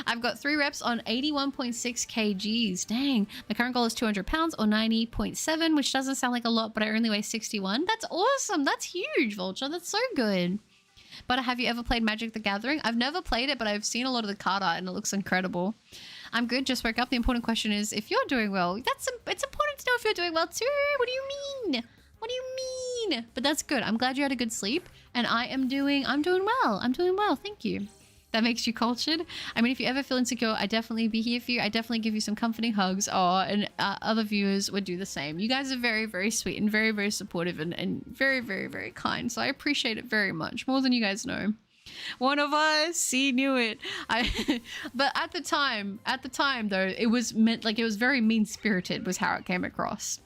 I've got 3 reps on 81.6 kgs. Dang. My current goal is 200 pounds or 90.7, which doesn't sound like a lot, but I only weigh 61. That's awesome. That's huge, Vulture. That's so good. But have you ever played Magic the Gathering? I've never played it, but I've seen a lot of the card art and it looks incredible. I'm good. Just woke up. The important question is if you're doing well. It's important to know if you're doing well too. What do you mean? What do you mean? But that's good. I'm glad you had a good sleep, and I'm doing well. I'm doing well. Thank you. That makes you cultured. I mean, if you ever feel insecure, I'd definitely be here for you. I'd definitely give you some comforting hugs. Oh, and other viewers would do the same. You guys are very, very sweet and very, very supportive and very, very, very kind. So I appreciate it very much, more than you guys know. One of us, see, knew it. But at the time though, it was meant like it was very mean-spirited was how it came across.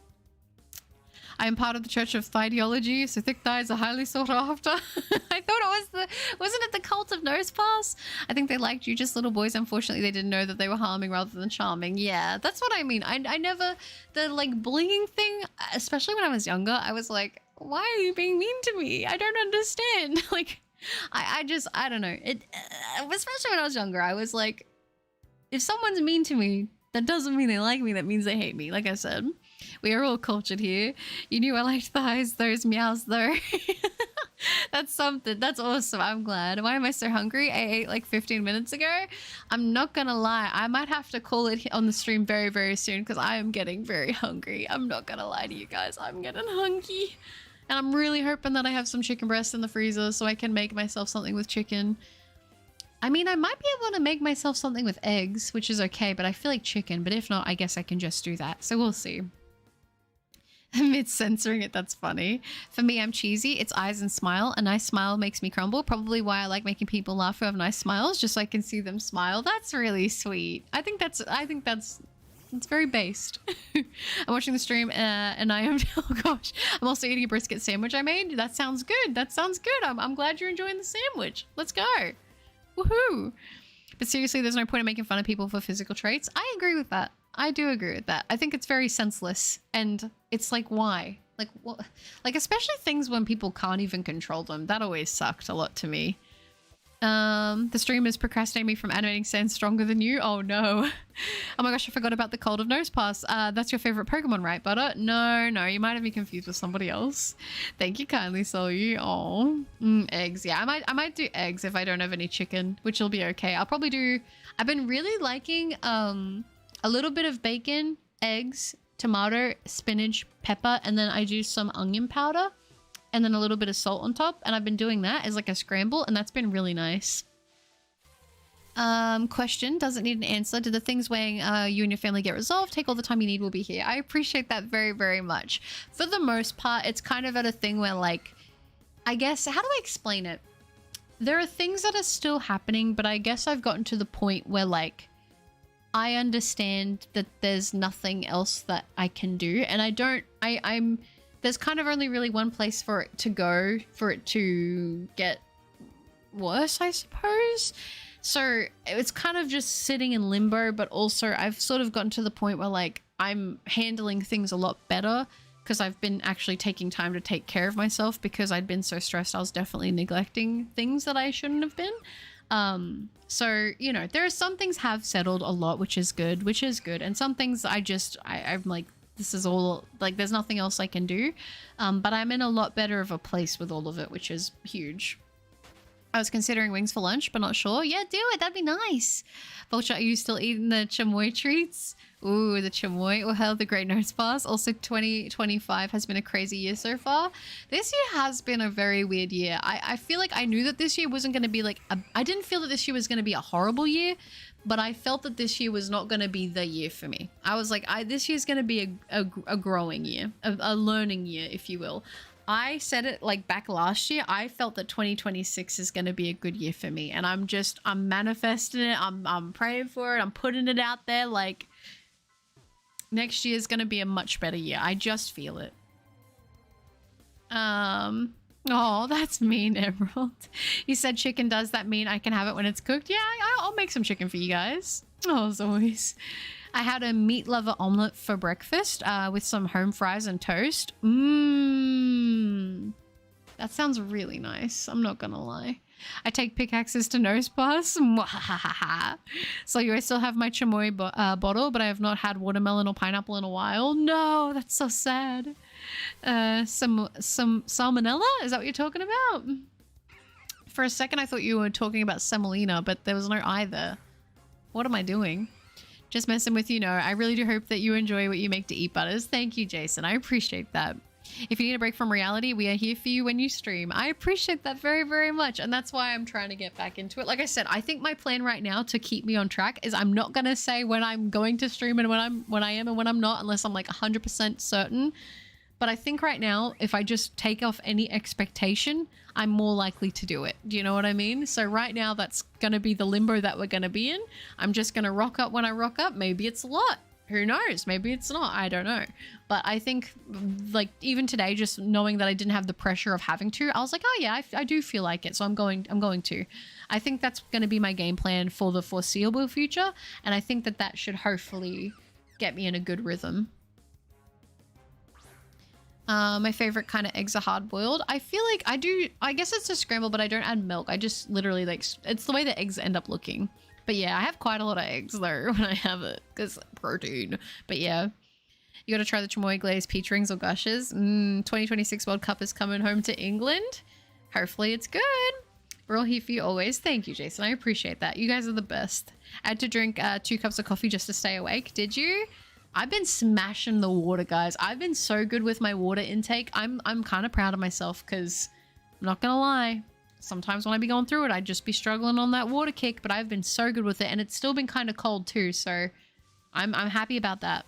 I am part of the Church of Thideology, so thick thighs are highly sought after. I thought it wasn't it the cult of nose pass? I think they liked you, just little boys. Unfortunately, they didn't know that they were harming rather than charming. Yeah, that's what I mean. I never, the like bullying thing, especially when I was younger, I was like, why are you being mean to me? I don't understand. Like, I don't know. It, especially when I was younger, I was like, if someone's mean to me, that doesn't mean they like me. That means they hate me. Like I said. We are all cultured here. You knew I liked thighs, those meows though. That's something. That's awesome. I'm glad. Why am I so hungry? I ate like 15 minutes ago. I'm not gonna lie. I might have to call it on the stream very, very soon because I am getting very hungry. I'm not gonna lie to you guys. I'm getting hungry. And I'm really hoping that I have some chicken breast in the freezer so I can make myself something with chicken. I mean, I might be able to make myself something with eggs, which is okay, but I feel like chicken. But if not, I guess I can just do that. So we'll see. Amid censoring it, that's funny. For me, I'm cheesy. It's eyes and smile. A nice smile makes me crumble. Probably why I like making people laugh who have nice smiles, just so I can see them smile. That's really sweet. I think that's it's very based. I'm watching the stream and I am, oh gosh, I'm also eating a brisket sandwich I made. That sounds good. That sounds good. I'm glad you're enjoying the sandwich. Let's go. Woohoo. But seriously, there's no point in making fun of people for physical traits. I agree with that. I do agree with that. I think it's very senseless. And it's like, why? Like, what? Like, especially things when people can't even control them. That always sucked a lot to me. The stream is procrastinating me from animating Sand Stronger Than You. Oh no. Oh my gosh, I forgot about the Cold of Nose Pass. That's your favorite Pokemon, right, Butter? No, you might have me confused with somebody else. Thank you kindly, Solyu. Oh, eggs. Yeah, I might do eggs if I don't have any chicken, which will be okay. I'll probably do, I've been really liking a little bit of bacon, eggs, tomato, spinach, pepper, and then I do some onion powder. And then a little bit of salt on top. And I've been doing that as like a scramble. And that's been really nice. Question. Doesn't need an answer. Did the things weighing you and your family get resolved? Take all the time you need. We'll be here. I appreciate that very, very much. For the most part, it's kind of at a thing where like, I guess, how do I explain it? There are things that are still happening. But I guess I've gotten to the point where like, I understand that there's nothing else that I can do. And I'm... There's kind of only really one place for it to go, for it to get worse, I suppose. So it's kind of just sitting in limbo, but also I've sort of gotten to the point where like I'm handling things a lot better because I've been actually taking time to take care of myself because I'd been so stressed. I was definitely neglecting things that I shouldn't have been. So, you know, there are some things have settled a lot, which is good. And some things I'm like, this is all, like, there's nothing else I can do. But I'm in a lot better of a place with all of it, which is huge. I was considering wings for lunch, but not sure. Yeah, do it. That'd be nice. Vulture, are you still eating the chamoy treats? Ooh, the chamoy. Well, hell, the Great Nose Pass. Also, 2025 has been a crazy year so far. This year has been a very weird year. I feel like I knew that this year wasn't going to be like... I didn't feel that this year was going to be a horrible year, but I felt that this year was not going to be the year for me. I was like, this year's going to be a growing year, a learning year, if you will. I said it like back last year. I felt that 2026 is going to be a good year for me. And I'm manifesting it. I'm praying for it. I'm putting it out there. Like, next year is going to be a much better year. I just feel it. Oh, that's mean, Emerald. You said chicken. Does that mean I can have it when it's cooked? Yeah, I'll make some chicken for you guys. Oh, as always. I had a meat lover omelet for breakfast with some home fries and toast. That sounds really nice. I'm not gonna lie. I take pickaxes to nose pass. So I still have my chamoy bottle, but I have not had watermelon or pineapple in a while. No, that's so sad. Some salmonella? Is that what you're talking about? For a second, I thought you were talking about semolina, but there was no I there. What am I doing? Just messing with you. No, I really do hope that you enjoy what you make to eat, Butters. Thank you, Jason. I appreciate that. If you need a break from reality, we are here for you when you stream. I appreciate that very, very much. And that's why I'm trying to get back into it. Like I said, I think my plan right now to keep me on track is I'm not going to say when I'm going to stream and when I am and when I'm not, unless I'm like 100% certain. But I think right now, if I just take off any expectation, I'm more likely to do it. Do you know what I mean? So right now, that's going to be the limbo that we're going to be in. I'm just going to rock up when I rock up. Maybe it's a lot. Who knows? Maybe it's not. I don't know. But I think, like, even today, just knowing that I didn't have the pressure of having to, I was like, oh yeah, I do feel like it. So I'm going to. I think that's going to be my game plan for the foreseeable future. And I think that should hopefully get me in a good rhythm. My favorite kind of eggs are hard-boiled. I feel like I guess it's a scramble, but I don't add milk. I just literally, like, it's the way the eggs end up looking. But yeah, I have quite a lot of eggs though when I have it, because protein. But yeah, you got to try the chamoy glazed peach rings or gushes. 2026 World Cup is coming home to England. Hopefully it's good. We're all here for you always. Thank you, Jason. I appreciate that. You guys are the best. I had to drink 2 cups of coffee just to stay awake. Did you? I've been smashing the water, guys. I've been so good with my water intake. I'm kind of proud of myself because I'm not gonna lie, sometimes when I be going through it, I'd just be struggling on that water kick, but I've been so good with it, and it's still been kind of cold too, so I'm happy about that.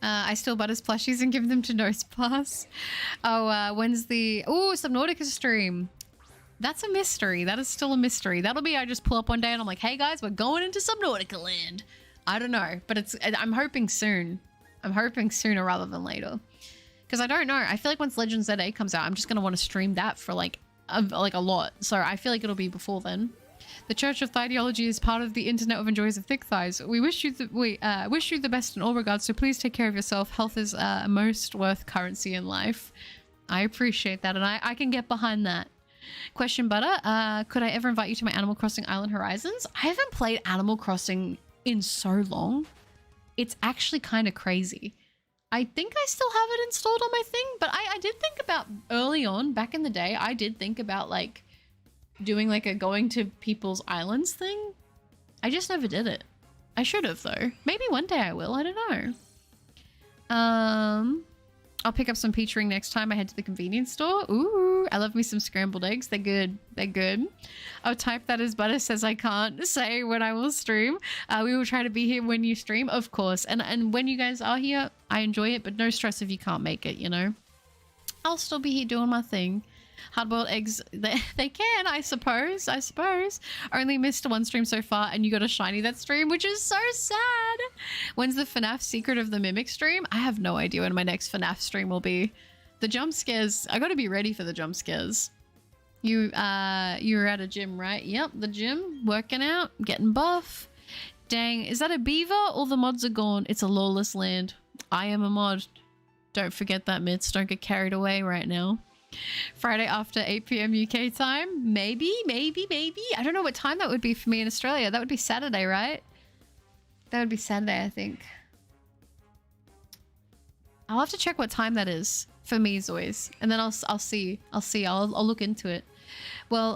I still buy his plushies and give them to Nosepass. Oh, when's the... Oh, Subnautica stream. That's a mystery. That is still a mystery. That'll be I just pull up one day and I'm like, hey guys, we're going into Subnautica land. I don't know, but I'm hoping soon. I'm hoping sooner rather than later. Because I don't know. I feel like once Legends ZA comes out, I'm just going to want to stream that for like a lot. So I feel like it'll be before then. The Church of Thideology is part of the Internet of Enjoyers of Thick Thighs. We wish you the best in all regards, so please take care of yourself. Health is most worth currency in life. I appreciate that, and I can get behind that. Question Butter, could I ever invite you to my Animal Crossing Island Horizons? I haven't played Animal Crossing in so long. It's actually kind of crazy. I think I still have it installed on my thing, but I did think about early on, back in the day, I did think about like doing like a going to people's islands thing. I just never did it. I should have though. Maybe one day I will. I don't know. I'll pick up some peach ring next time I head to the convenience store. Ooh, I love me some scrambled eggs. They're good. They're good. I'll type that as Butter says I can't say when I will stream. We will try to be here when you stream, of course. And when you guys are here, I enjoy it, but no stress if you can't make it, you know? I'll still be here doing my thing. Hard-boiled eggs, they can, I suppose. Only missed one stream so far, and you got a shiny that stream, which is so sad. When's the FNAF Secret of the Mimic stream? I have no idea when my next FNAF stream will be. The jump scares, I gotta be ready for the jump scares. You were at a gym, right? Yep, the gym, working out, getting buff. Dang, is that a beaver? All the mods are gone. It's a lawless land. I am a mod. Don't forget that, Mitts. Don't get carried away right now. Friday after 8 p.m. UK time? Maybe. I don't know what time that would be for me in Australia. That would be Saturday, right? That would be Saturday, I think. I'll have to check what time that is for me, Zoys. And then I'll see. I'll look into it. Well,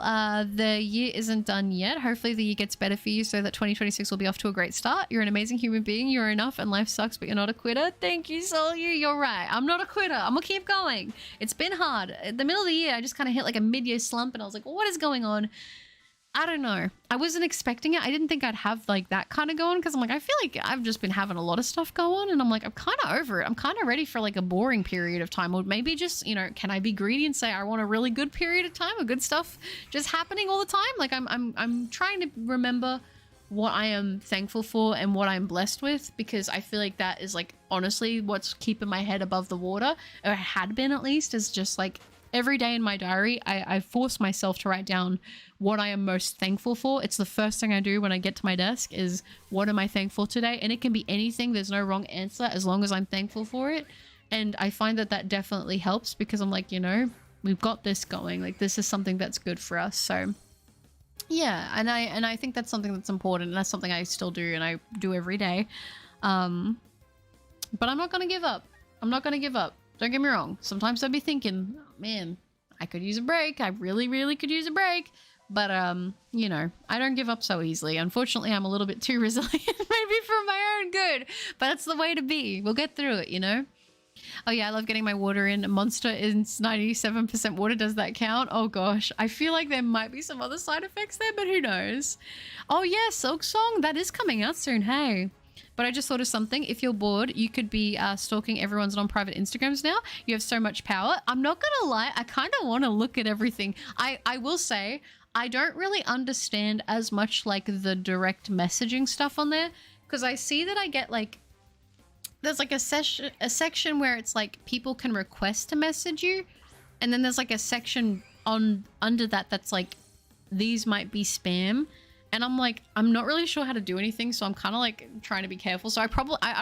the year isn't done yet. Hopefully the year gets better for you so that 2026 will be off to a great start. You're an amazing human being. You're enough and life sucks, but you're not a quitter. Thank you, Soul. You're right. I'm not a quitter. I'm gonna keep going. It's been hard. At the middle of the year, I just kind of hit like a mid-year slump and I was like, what is going on? I don't know. I wasn't expecting it. I didn't think I'd have like that kind of going because I'm like, I feel like I've just been having a lot of stuff go on and I'm like, I'm kind of over it. I'm kind of ready for like a boring period of time, or maybe just, you know, can I be greedy and say I want a really good period of time of good stuff just happening all the time? Like I'm trying to remember what I am thankful for and what I'm blessed with, because I feel like that is like honestly what's keeping my head above the water, or had been at least, is just like every day in my diary, I force myself to write down what I am most thankful for. It's the first thing I do when I get to my desk is, what am I thankful today? And it can be anything. There's no wrong answer as long as I'm thankful for it. And I find that that definitely helps because I'm like, you know, we've got this going. Like, this is something that's good for us. So yeah, and I think that's something that's important, and that's something I still do and I do every day. But I'm not going to give up. I'm not going to give up. Don't get me wrong. Sometimes I'd be thinking, oh, man, I could use a break. I really, really could use a break. But, you know, I don't give up so easily. Unfortunately, I'm a little bit too resilient, maybe for my own good. But that's the way to be. We'll get through it, you know? Oh, yeah, I love getting my water in. Monster is 97% water. Does that count? Oh, gosh. I feel like there might be some other side effects there, but who knows? Oh, yeah, Silk Song. That is coming out soon, hey. But I just thought of something. If you're bored, you could be stalking everyone's non-private Instagrams now. You have so much power. I'm not going to lie. I kind of want to look at everything. I will say, I don't really understand as much like the direct messaging stuff on there, because I see that I get like, there's like a section where it's like people can request to message you, and then there's like a section under that that's like, these might be spam. And I'm like, I'm not really sure how to do anything, so I'm kind of like trying to be careful. So I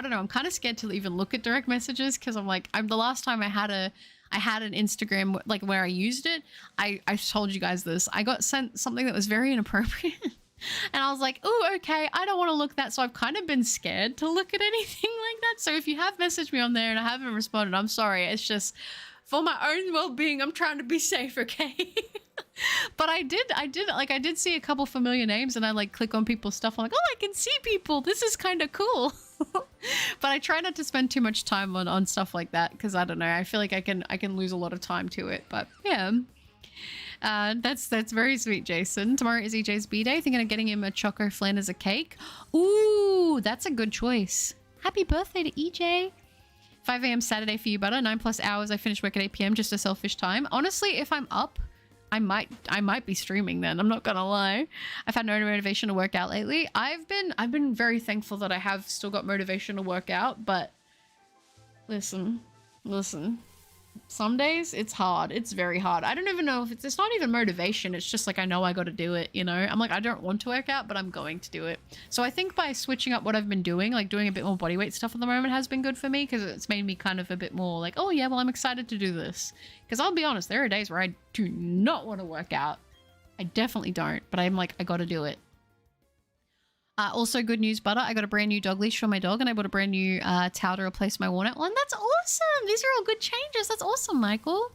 don't know, I'm kind of scared to even look at direct messages, because I'm like, the last time I had an Instagram like where I used it, I told you guys this, I got sent something that was very inappropriate. And I was like, oh, okay, I don't want to look that. So I've kind of been scared to look at anything like that. So if you have messaged me on there and I haven't responded, I'm sorry. It's just for my own well-being. I'm trying to be safe, okay? But I did see a couple familiar names, and I like click on people's stuff. I'm like, oh, I can see people. This is kind of cool. But I try not to spend too much time on stuff like that, because I don't know. I feel like I can lose a lot of time to it. But yeah. That's very sweet, Jason. Tomorrow is EJ's B-day. Thinking of getting him a Choco Flanders a cake. Ooh, that's a good choice. Happy birthday to EJ. 5 a.m. Saturday for you, Butter. 9+ hours. I finish work at 8 p.m. Just a selfish time. Honestly, if I'm up, I might be streaming then. I'm not gonna lie. I've had no motivation to work out lately. I've been very thankful that I have still got motivation to work out, but listen. Some days it's hard. It's very hard. I don't even know if it's not even motivation. It's just like I know I got to do it, you know? I'm like, I don't want to work out, but I'm going to do it. So I think by switching up what I've been doing, like doing a bit more bodyweight stuff at the moment has been good for me because it's made me kind of a bit more like, oh yeah, well, I'm excited to do this. Because I'll be honest, there are days where I do not want to work out. I definitely don't, but I'm like, I got to do it. Also, good news, Butter. I got a brand new dog leash for my dog and I bought a brand new towel to replace my walnut one. That's awesome. These are all good changes. That's awesome, Michael.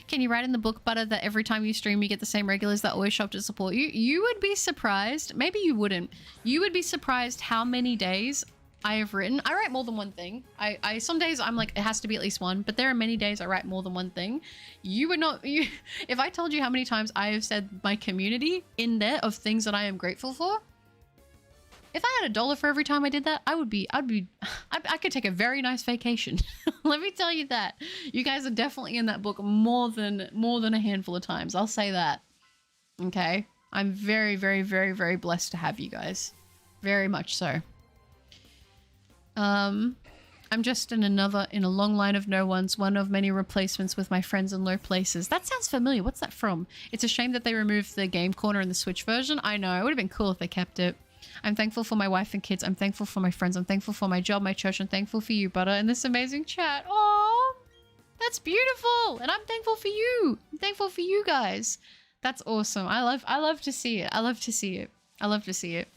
Can you write in the book, Butter, that every time you stream, you get the same regulars that always shop to support you? You would be surprised. Maybe you wouldn't. You would be surprised how many days I have written. I write more than one thing. I some days I'm like, it has to be at least one, but there are many days I write more than one thing. You would not, if I told you how many times I have said my community in there of things that I am grateful for, if I had $1 for every time I did that, I could take a very nice vacation. Let me tell you that. You guys are definitely in that book more than a handful of times. I'll say that. Okay. I'm very, very, very, very blessed to have you guys. Very much so. I'm just in a long line of no ones, one of many replacements with my friends in low places. That sounds familiar. What's that from? It's a shame that they removed the game corner in the Switch version. I know. It would have been cool if they kept it. I'm thankful for my wife and kids. I'm thankful for my friends. I'm thankful for my job, my church. I'm thankful for you, Butter, and this amazing chat. Oh, that's beautiful. And I'm thankful for you. I'm thankful for you guys. That's awesome. I love to see it. I love to see it. I love to see it.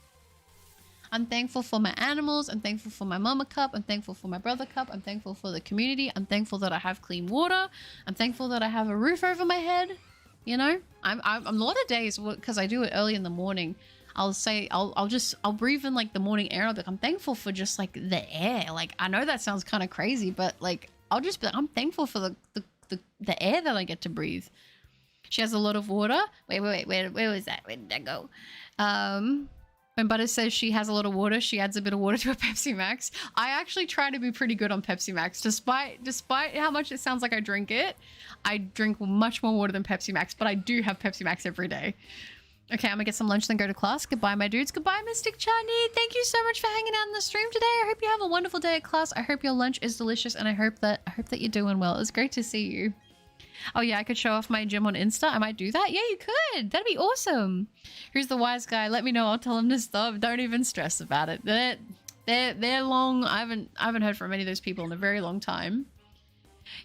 I'm thankful for my animals. I'm thankful for my mama cup. I'm thankful for my brother cup. I'm thankful for the community. I'm thankful that I have clean water. I'm thankful that I have a roof over my head. You know, I'm a lot of days, because I do it early in the morning, I'll breathe in like the morning air. I'll be like, I'm thankful for just like the air. Like, I know that sounds kind of crazy, but like, I'll just be like, I'm thankful for the air that I get to breathe. She has a lot of water. Wait, where was that? Where did that go? When Butter says she has a lot of water, she adds a bit of water to a Pepsi Max. I actually try to be pretty good on Pepsi Max. Despite how much it sounds like I drink it, I drink much more water than Pepsi Max, but I do have Pepsi Max every day. Okay, I'm gonna get some lunch, then go to class. Goodbye, my dudes. Goodbye, Mystic Chutney. Thank you so much for hanging out in the stream today. I hope you have a wonderful day at class. I hope your lunch is delicious, and I hope that you're doing well. It was great to see you. Oh yeah, I could show off my gym on Insta. I might do that. Yeah, you could. That'd be awesome. Who's the wise guy? Let me know. I'll tell him to stop. Don't even stress about it. They're long. I haven't heard from any of those people in a very long time.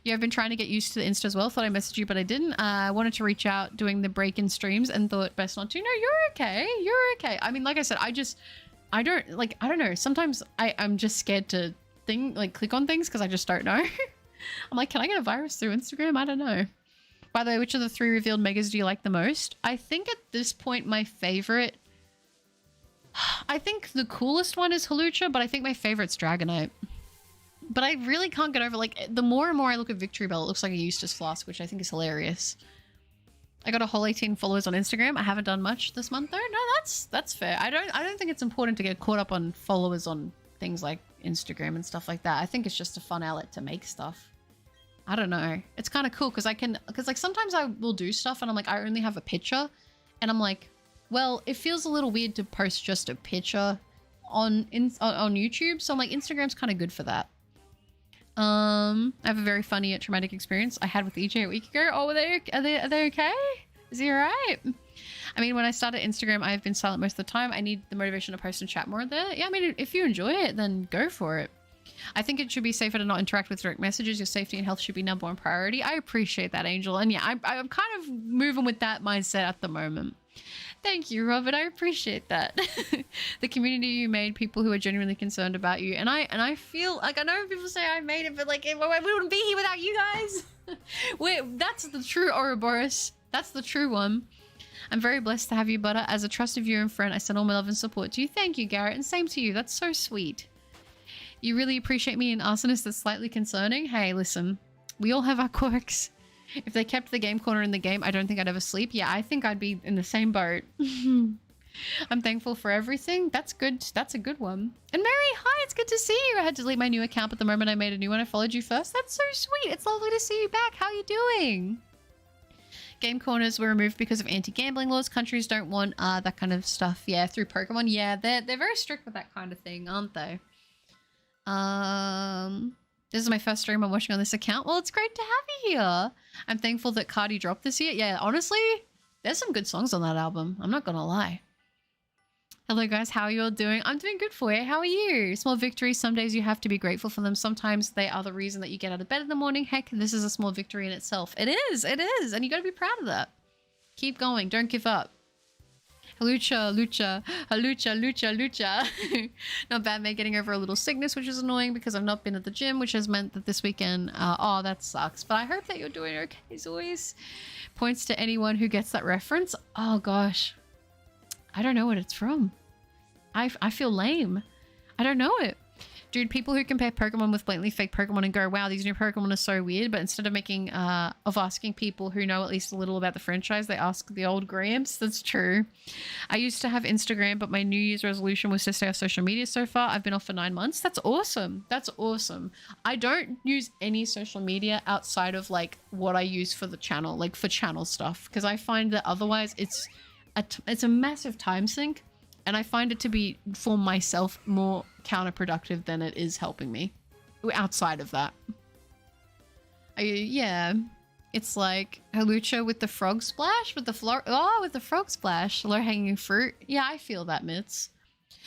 Yeah, I've been trying to get used to the Insta as well. Thought I messaged you, but I didn't. I wanted to reach out doing the break-in streams and thought best not to. No, you're okay. You're okay. I mean, like I said, I don't know. Sometimes I'm just scared to click on things because I just don't know. I'm like, can I get a virus through Instagram? I don't know. By the way, which of the 3 revealed megas do you like the most? I think at this point, my favorite... I think the coolest one is Halucha, but I think my favorite's Dragonite. But I really can't get over, like, the more and more I look at Victory Bell, it looks like a Eustace Flask, which I think is hilarious. I got a whole 18 followers on Instagram. I haven't done much this month, though. No, that's fair. I don't think it's important to get caught up on followers on things like Instagram and stuff like that. I think it's just a fun outlet to make stuff. I don't know. It's kind of cool because like sometimes I will do stuff and I'm like, I only have a picture. And I'm like, well, it feels a little weird to post just a picture on YouTube. So I'm like, Instagram's kind of good for that. I have a very funny yet traumatic experience I had with EJ a week ago. Oh, are they okay? Is he alright? I mean, when I started Instagram, I've been silent most of the time. I need the motivation to post and chat more there. Yeah, I mean, if you enjoy it, then go for it. I think it should be safer to not interact with direct messages. Your safety and health should be number one priority. I appreciate that, Angel. And yeah, I'm kind of moving with that mindset at the moment. Thank you, Robert. I appreciate that. The community you made, people who are genuinely concerned about you. And I feel like, I know people say I made it, but like, we wouldn't be here without you guys. That's the true Ouroboros. That's the true one. I'm very blessed to have you, Butter. As a trusted viewer and friend, I send all my love and support to you. Thank you, Garrett. And same to you. That's so sweet. You really appreciate me, an arsonist that's slightly concerning. Hey, listen, we all have our quirks. If they kept the game corner in the game, I don't think I'd ever sleep. Yeah, I think I'd be in the same boat. I'm thankful for everything. That's good. That's a good one. And Mary, hi, it's good to see you. I had to delete my new account, but the moment I made a new one, I followed you first. That's so sweet. It's lovely to see you back. How are you doing? Game corners were removed because of anti-gambling laws. Countries don't want that kind of stuff. Yeah, through Pokemon. Yeah, they're very strict with that kind of thing, aren't they? This is my first stream I'm watching on this account. Well, it's great to have you here. I'm thankful that Cardi dropped this year. Yeah, honestly, there's some good songs on that album. I'm not gonna lie. Hello guys, how are you all doing? I'm doing good for you. How are you? Small victories. Some days you have to be grateful for them. Sometimes they are the reason that you get out of bed in the morning. Heck, this is a small victory in itself. It is. And you gotta be proud of that. Keep going. Don't give up. Lucha, lucha, lucha, lucha, lucha. Not bad, mate. Getting over a little sickness, which is annoying because I've not been at the gym, which has meant that this weekend, oh, that sucks. But I hope that you're doing okay as always. Points to anyone who gets that reference. Oh gosh. I don't know what it's from. I feel lame. I don't know it. Dude, people who compare Pokemon with blatantly fake Pokemon and go, wow, these new Pokemon are so weird. But instead of asking people who know at least a little about the franchise, they ask the old Gramps. That's true. I used to have Instagram, but my New Year's resolution was to stay off social media so far. I've been off for 9 months. That's awesome. That's awesome. I don't use any social media outside of like what I use for the channel, like for channel stuff. Because I find that otherwise it's a massive time sink. And I find it to be, for myself, more counterproductive than it is helping me. Outside of that. Yeah. It's like Halucha with the frog splash? With the frog splash. Low-hanging fruit. Yeah, I feel that, Mitz.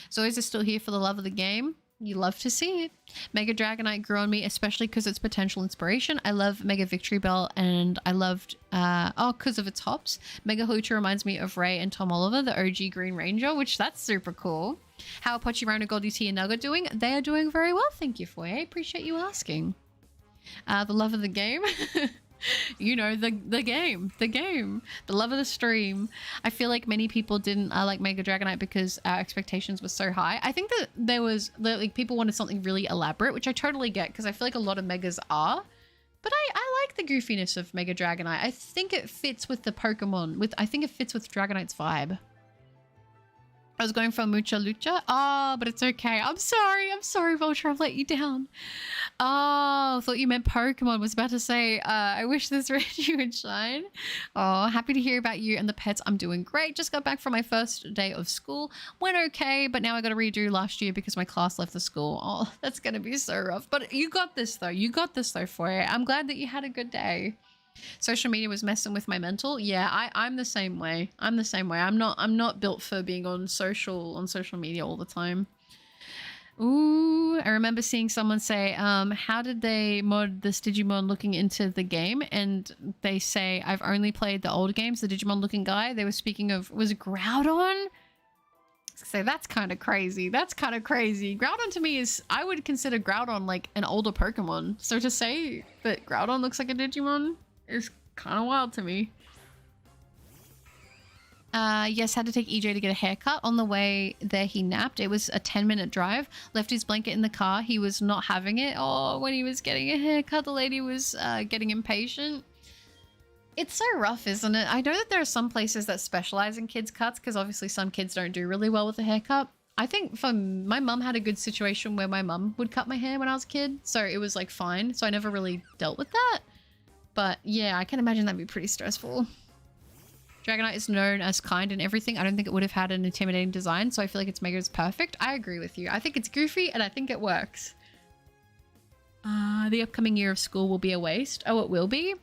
So is it still here for the love of the game? You love to see it. Mega Dragonite grew on me, especially because its potential inspiration. I love Mega Victory Bell, and I loved, because of its hops. Mega Halucha reminds me of Ray and Tom Oliver, the OG Green Ranger, which that's super cool. How are Pochirona, Goldie T, and Nugget doing? They are doing very well, thank you, Foye. I appreciate you asking. The love of the game. You know, the game, the love of the stream. I feel like many people didn't like Mega Dragonite because our expectations were so high. I think that there was, like, people wanted something really elaborate, which I totally get because I feel like a lot of Megas are. But I like the goofiness of Mega Dragonite. I think it fits with the Pokemon. I think it fits with Dragonite's vibe. I was going for Mucha Lucha. Oh, but it's okay. I'm sorry, Vulture. I've let you down. Oh, I thought you meant Pokemon. Was about to say, I wish this Reggie would shine. Oh, happy to hear about you and the pets. I'm doing great. Just got back from my first day of school. Went okay, but now I got to redo last year because my class left the school. Oh, that's going to be so rough. But you got this, though. You got this, though, for you. I'm glad that you had a good day. Social media was messing with my mental. Yeah, I'm the same way. I'm not built for being on social media all the time. Ooh, I remember seeing someone say, how did they mod this Digimon looking into the game? And they say, I've only played the old games, the Digimon looking guy. They were speaking of, was it Groudon? So that's kind of crazy. Groudon to me is, I would consider Groudon like an older Pokemon. So to say that Groudon looks like a Digimon is kind of wild to me. Yes, had to take EJ to get a haircut. On the way there, he napped. It was a 10-minute drive. Left his blanket in the car. He was not having it. Oh, when he was getting a haircut, the lady was getting impatient. It's so rough, isn't it? I know that there are some places that specialize in kids' cuts because obviously some kids don't do really well with a haircut. I think for my mum had a good situation where my mum would cut my hair when I was a kid. So it was like fine. So I never really dealt with that. But yeah, I can imagine that'd be pretty stressful. Dragonite is known as kind and everything. I don't think it would have had an intimidating design, so I feel like its Mega is perfect. I agree with you. I think it's goofy and I think it works. The upcoming year of school will be a waste. Oh, it will be?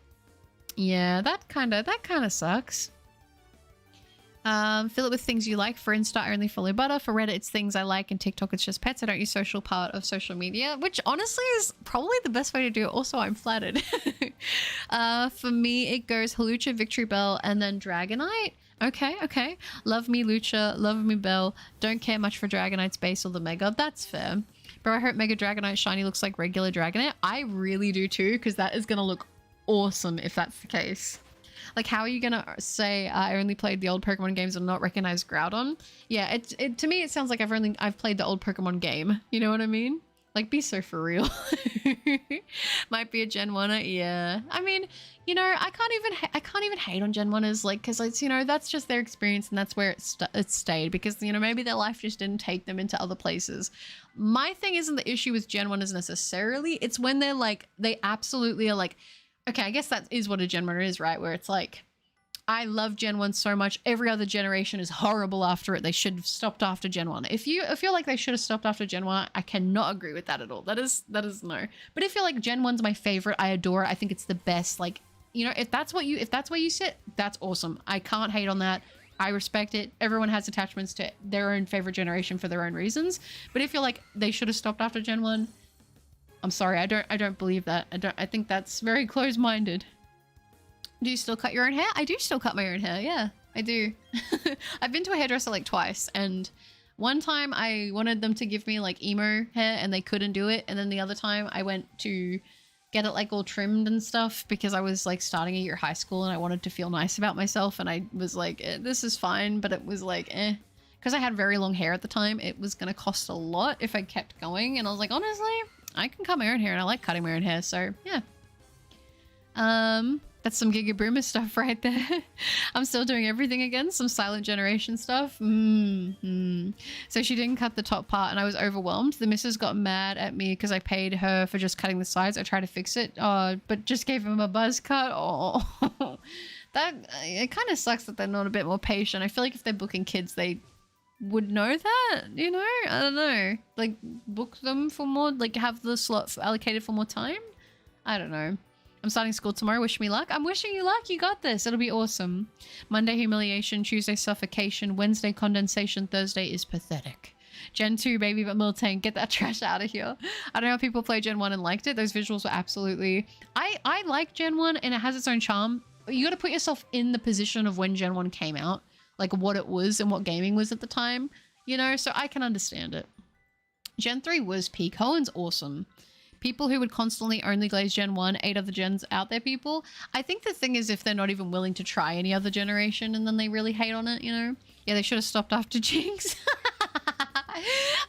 Yeah, that kind of sucks. Fill it with things you like. For Insta, I only follow butter. For Reddit, it's things I like, and TikTok, it's just pets. I don't use social part of social media, which honestly is probably the best way to do it. Also, I'm flattered. For me, it goes Halucha, Victory Bell, and then Dragonite. Okay. Love me Lucha, love me Bell. Don't care much for Dragonite's base or the Mega. That's fair. But I hope Mega Dragonite shiny looks like regular Dragonite. I really do too, because that is going to look awesome if that's the case. Like, how are you gonna say I only played the old Pokemon games and not recognize Groudon? Yeah, to me it sounds like I've played the old Pokemon game. You know what I mean? Like, be so for real. Might be a Gen 1er, yeah. I mean, you know, I can't even hate on Gen 1ers, like, because it's, you know, that's just their experience and that's where it stayed, because, you know, maybe their life just didn't take them into other places. My thing isn't the issue with Gen 1ers necessarily. It's when they're like, they absolutely are like, okay, I guess that is what a Gen 1er is, right? Where it's like, I love Gen 1 so much. Every other generation is horrible after it. They should have stopped after Gen 1. If you feel like they should have stopped after Gen 1, I cannot agree with that at all. That is no. But if you're like Gen 1's my favorite, I adore it. I think it's the best. Like, you know, if that's where you sit, that's awesome. I can't hate on that. I respect it. Everyone has attachments to their own favorite generation for their own reasons. But if you're like they should have stopped after Gen 1, I'm sorry. I don't believe that. I think that's very close-minded. Do you still cut your own hair? I do still cut my own hair. Yeah, I do. I've been to a hairdresser like twice, and one time I wanted them to give me like emo hair and they couldn't do it. And then the other time I went to get it like all trimmed and stuff because I was like starting a year high school and I wanted to feel nice about myself. And I was like, this is fine. But it was like, because I had very long hair at the time, it was going to cost a lot if I kept going. And I was like, honestly, I can cut my own hair and I like cutting my own hair. So yeah. That's some Giga Boomer stuff right there. I'm still doing everything again. Some Silent Generation stuff. So she didn't cut the top part and I was overwhelmed. The missus got mad at me because I paid her for just cutting the sides. I tried to fix it, but just gave him a buzz cut. Oh, it kind of sucks that they're not a bit more patient. I feel like if they're booking kids, they would know that, you know? I don't know. Like, book them for more, like have the slot allocated for more time? I don't know. I'm starting school tomorrow. Wish me luck. I'm wishing you luck. You got this. It'll be awesome. Monday, humiliation. Tuesday, suffocation. Wednesday, condensation. Thursday is pathetic. Gen 2, baby, but Miltank. Get that trash out of here. I don't know how people play Gen 1 and liked it. Those visuals were absolutely... I like Gen 1 and it has its own charm. You got to put yourself in the position of when Gen 1 came out. Like what it was and what gaming was at the time. You know, so I can understand it. Gen 3 was peak. Hoen's awesome. People who would constantly only glaze Gen 1, 8 other gens out there, people. I think the thing is if they're not even willing to try any other generation and then they really hate on it, you know? Yeah, they should have stopped after Jinx.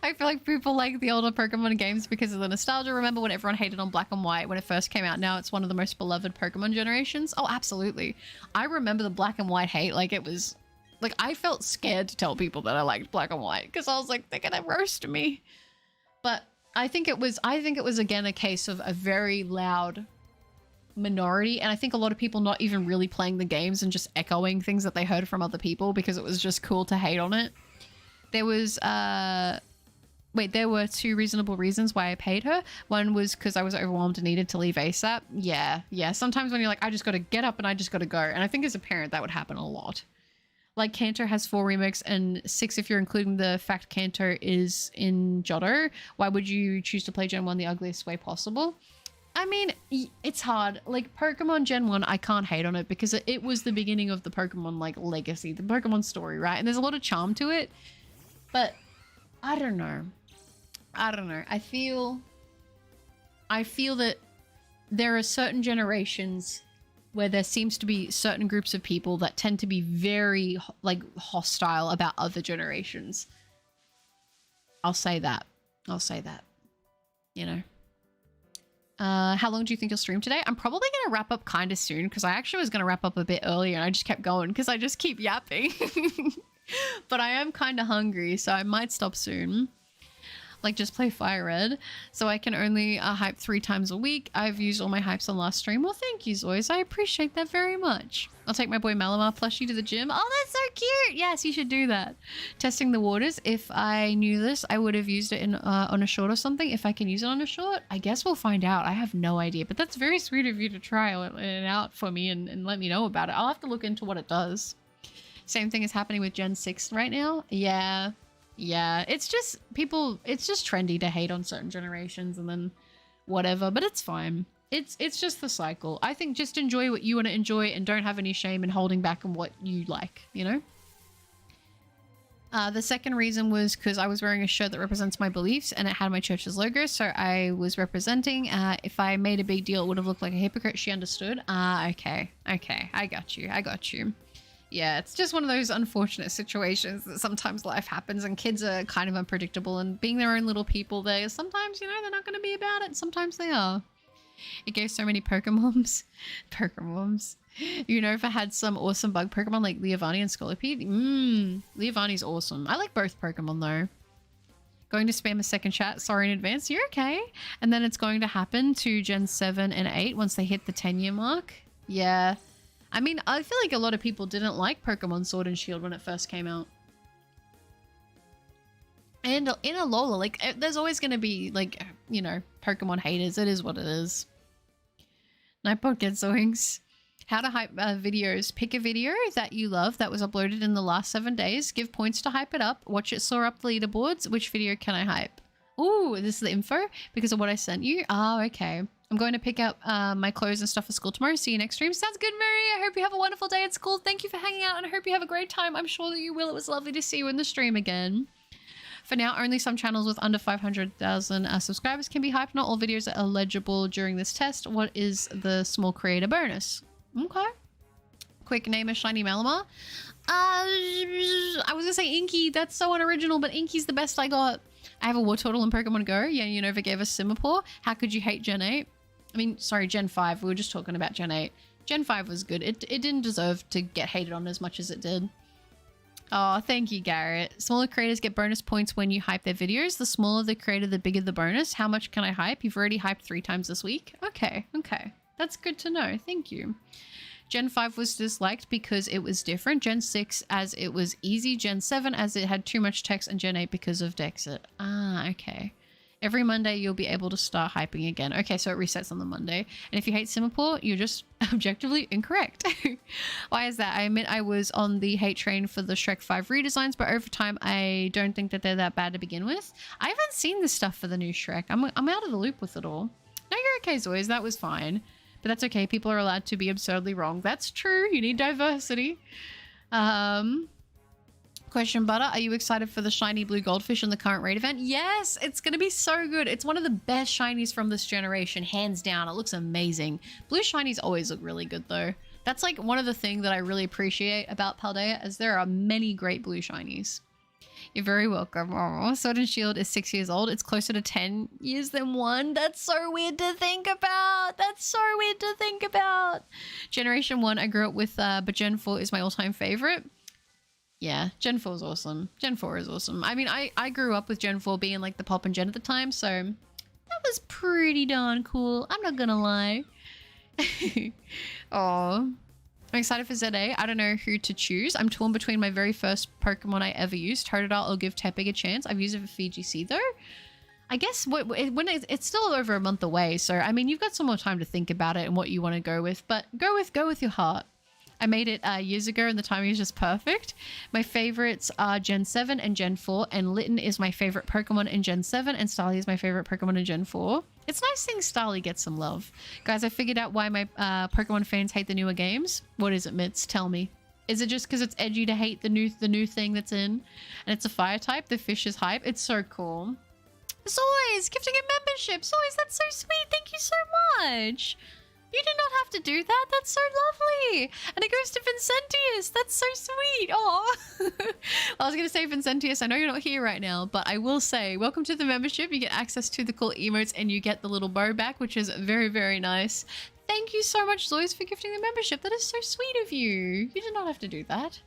I feel like people like the older Pokemon games because of the nostalgia. Remember when everyone hated on Black and White when it first came out? Now it's one of the most beloved Pokemon generations. Oh, absolutely. I remember the Black and White hate. Like it was... Like I felt scared to tell people that I liked Black and White because I was like, they're gonna roast me. But... I think it was again a case of a very loud minority, and I think a lot of people not even really playing the games and just echoing things that they heard from other people because it was just cool to hate on it. There was there were 2 reasonable reasons why I paid her. One was because I was overwhelmed and needed to leave ASAP. Yeah. Sometimes when you're like, I just got to get up and I just got to go, and I think as a parent that would happen a lot. Like Kanto has 4 remakes and 6 if you're including the fact Kanto is in Johto. Why would you choose to play Gen 1 the ugliest way possible? I mean, it's hard. Like Pokemon Gen 1, I can't hate on it because it was the beginning of the Pokemon like legacy, the Pokemon story, right? And there's a lot of charm to it. But I don't know. I feel that there are certain generations where there seems to be certain groups of people that tend to be very like hostile about other generations. I'll say that. You know. How long do you think you'll stream today? I'm probably going to wrap up kind of soon because I actually was going to wrap up a bit earlier and I just kept going because I just keep yapping. But I am kind of hungry, so I might stop soon. Like just play Fire Red. So I can only hype 3 times a week. I've used all my hypes on last stream. Well, thank you, Zoys. I appreciate that very much. I'll take my boy Malamar plushie to the gym. Oh, that's so cute. Yes, you should do that. Testing the waters. If I knew this, I would have used it in on a short or something. If I can use it on a short, I guess we'll find out. I have no idea. But that's very sweet of you to try it out for me and let me know about it. I'll have to look into what it does. Same thing is happening with Gen 6 right now. Yeah, it's just it's just trendy to hate on certain generations and then whatever, but it's fine. It's just the cycle. I think just enjoy what you want to enjoy and don't have any shame in holding back on what you like, you know? The second reason was because I was wearing a shirt that represents my beliefs and it had my church's logo, so I was representing. If I made a big deal, it would have looked like a hypocrite. She understood. Okay. I got you. Yeah, it's just one of those unfortunate situations that sometimes life happens and kids are kind of unpredictable, and being their own little people, they sometimes, you know, they're not going to be about it. Sometimes they are. It gave so many Pokemoms. Pokemoms. You know, if I had some awesome bug Pokemon like Leavanny and Scolipede. Leavanny's awesome. I like both Pokemon though. Going to spam a second chat. Sorry in advance. You're okay. And then it's going to happen to Gen 7 and 8 once they hit the 10-year mark. Yeah. I mean, I feel like a lot of people didn't like Pokemon Sword and Shield when it first came out. And in Alola, like, there's always going to be, like, you know, Pokemon haters. It is what it is. Nightbot gets wings. How to hype videos. Pick a video that you love that was uploaded in the last 7 days. Give points to hype it up. Watch it soar up the leaderboards. Which video can I hype? Ooh, this is the info because of what I sent you. Oh, okay. I'm going to pick up my clothes and stuff for school tomorrow. See you next stream. Sounds good, Mary. I hope you have a wonderful day at school. Thank you for hanging out and I hope you have a great time. I'm sure that you will. It was lovely to see you in the stream again. For now, only some channels with under 500,000 subscribers can be hyped. Not all videos are eligible during this test. What is the small creator bonus? Okay. Quick, name a shiny Malamar. I was gonna say Inky. That's so unoriginal, but Inky's the best I got. I have a Wartortle in Pokemon Go. Yeah, you never gave us Simipour. How could you hate Gen 8? I mean, sorry, Gen 5. We were just talking about Gen 8. Gen 5 was good. It didn't deserve to get hated on as much as it did. Oh, thank you, Garrett. Smaller creators get bonus points when you hype their videos. The smaller the creator, the bigger the bonus. How much can I hype? You've already hyped 3 times this week. Okay, okay. That's good to know. Thank you. Gen 5 was disliked because it was different. Gen 6 as it was easy. Gen 7 as it had too much text. And Gen 8 because of Dexit. Ah, okay. Every Monday you'll be able to start hyping again. Okay, so it resets on the Monday. And if you hate Simipour, you're just objectively incorrect. Why is that? I admit I was on the hate train for the Shrek 5 redesigns, but over time I don't think that they're that bad to begin with. I haven't seen this stuff for the new Shrek. I'm out of the loop with it all. No, you're okay, Zoys. That was fine. But that's okay. People are allowed to be absurdly wrong. That's true. You need diversity. Question, Butter. Are you excited for the shiny blue goldfish in the current raid event? Yes, it's going to be so good. It's one of the best shinies from this generation, hands down. It looks amazing. Blue shinies always look really good, though. That's like one of the things that I really appreciate about Paldea, is there are many great blue shinies. You're very welcome. Oh, Sword and Shield is 6 years old. It's closer to 10 years than 1. That's so weird to think about. That's so weird to think about. Generation 1 I grew up with, but Gen 4 is my all-time favorite. Yeah, Gen 4 is awesome. Gen 4 is awesome. I mean, I grew up with Gen 4 being like the pop and gen at the time, so that was pretty darn cool. I'm not gonna lie. Oh, I'm excited for ZA. I don't know who to choose. I'm torn between my very first Pokemon I ever used, Totodile, or give Tepig a chance. I've used it for VGC though. I guess when it's still over a month away, so I mean, you've got some more time to think about it and what you want to go with, but go with your heart. I made it years ago and the timing is just perfect. My favorites are Gen 7 and Gen 4, and Litten is my favorite Pokemon in Gen 7, and Starly is my favorite Pokemon in Gen 4. It's nice seeing Starly get some love. Guys, I figured out why my Pokemon fans hate the newer games. What is it, Mitz? Tell me. Is it just because it's edgy to hate the new thing that's in? And it's a fire type? The fish is hype? It's so cool. Zoys, gifting a membership. Zoys, that's so sweet. Thank you so much. You did not have to do that. That's so lovely. And it goes to Vincentius. That's so sweet. Oh, I was going to say, Vincentius, I know you're not here right now, but I will say, welcome to the membership. You get access to the cool emotes and you get the little bow back, which is very, very nice. Thank you so much, Zoys, for gifting the membership. That is so sweet of you. You did not have to do that.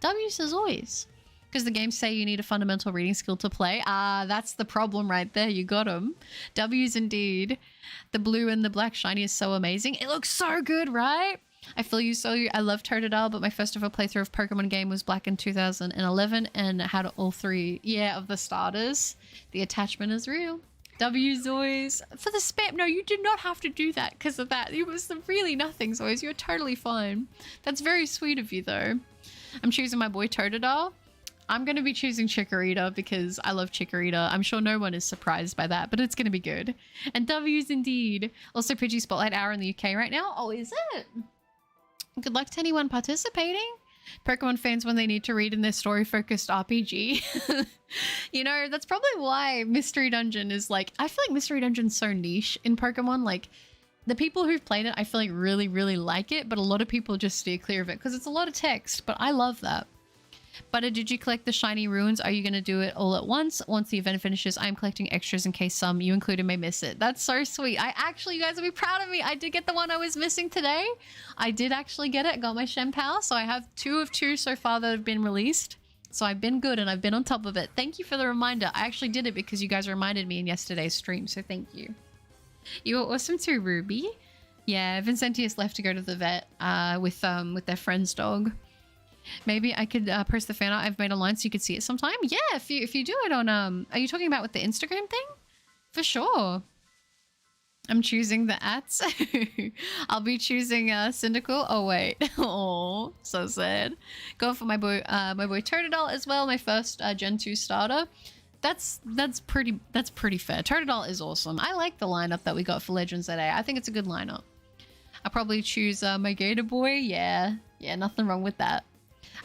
W says Zoys. Because the games say you need a fundamental reading skill to play. Ah, that's the problem right there. You got them. W's indeed. The blue and the black shiny is so amazing. It looks so good, right? I feel you so. I love Totodile, but my first ever playthrough of Pokemon game was back in 2011 and had all 3, of the starters. The attachment is real. W Zoys. For the spam. No, you did not have to do that because of that. It was really nothing, Zoys. You're totally fine. That's very sweet of you, though. I'm choosing my boy Totodile. I'm going to be choosing Chikorita because I love Chikorita. I'm sure no one is surprised by that, but it's going to be good. And W's indeed. Also, Pidgey Spotlight Hour in the UK right now. Oh, is it? Good luck to anyone participating. Pokemon fans when they need to read in their story-focused RPG. You know, that's probably why Mystery Dungeon is like... I feel like Mystery Dungeon's so niche in Pokemon. Like, the people who've played it, I feel like really like it, but a lot of people just steer clear of it because it's a lot of text, but I love that. Butter, did you collect the shiny ruins? Are you going to do it all at once? Once the event finishes, I'm collecting extras in case some you included may miss it. That's so sweet. I actually, you guys will be proud of me. I did get the one I was missing today. I did actually get it. I got my Shem Power. So I have 2 of 2 so far that have been released. So I've been good and I've been on top of it. Thank you for the reminder. I actually did it because you guys reminded me in yesterday's stream. So thank you. You were awesome too, Ruby. Yeah, Vincentius left to go to the vet with their friend's dog. Maybe I could post the fan art I've made online so you could see it sometime. Yeah, if you do it on are you talking about with the Instagram thing? For sure. I'm choosing the ats. I'll be choosing Cyndaquil. Oh wait. Oh, so sad. Going for my boy Totodile as well, my first Gen 2 starter. That's pretty fair. Totodile is awesome. I like the lineup that we got for Legends ZA. I think it's a good lineup. I'll probably choose my Gator Boy. Yeah, nothing wrong with that.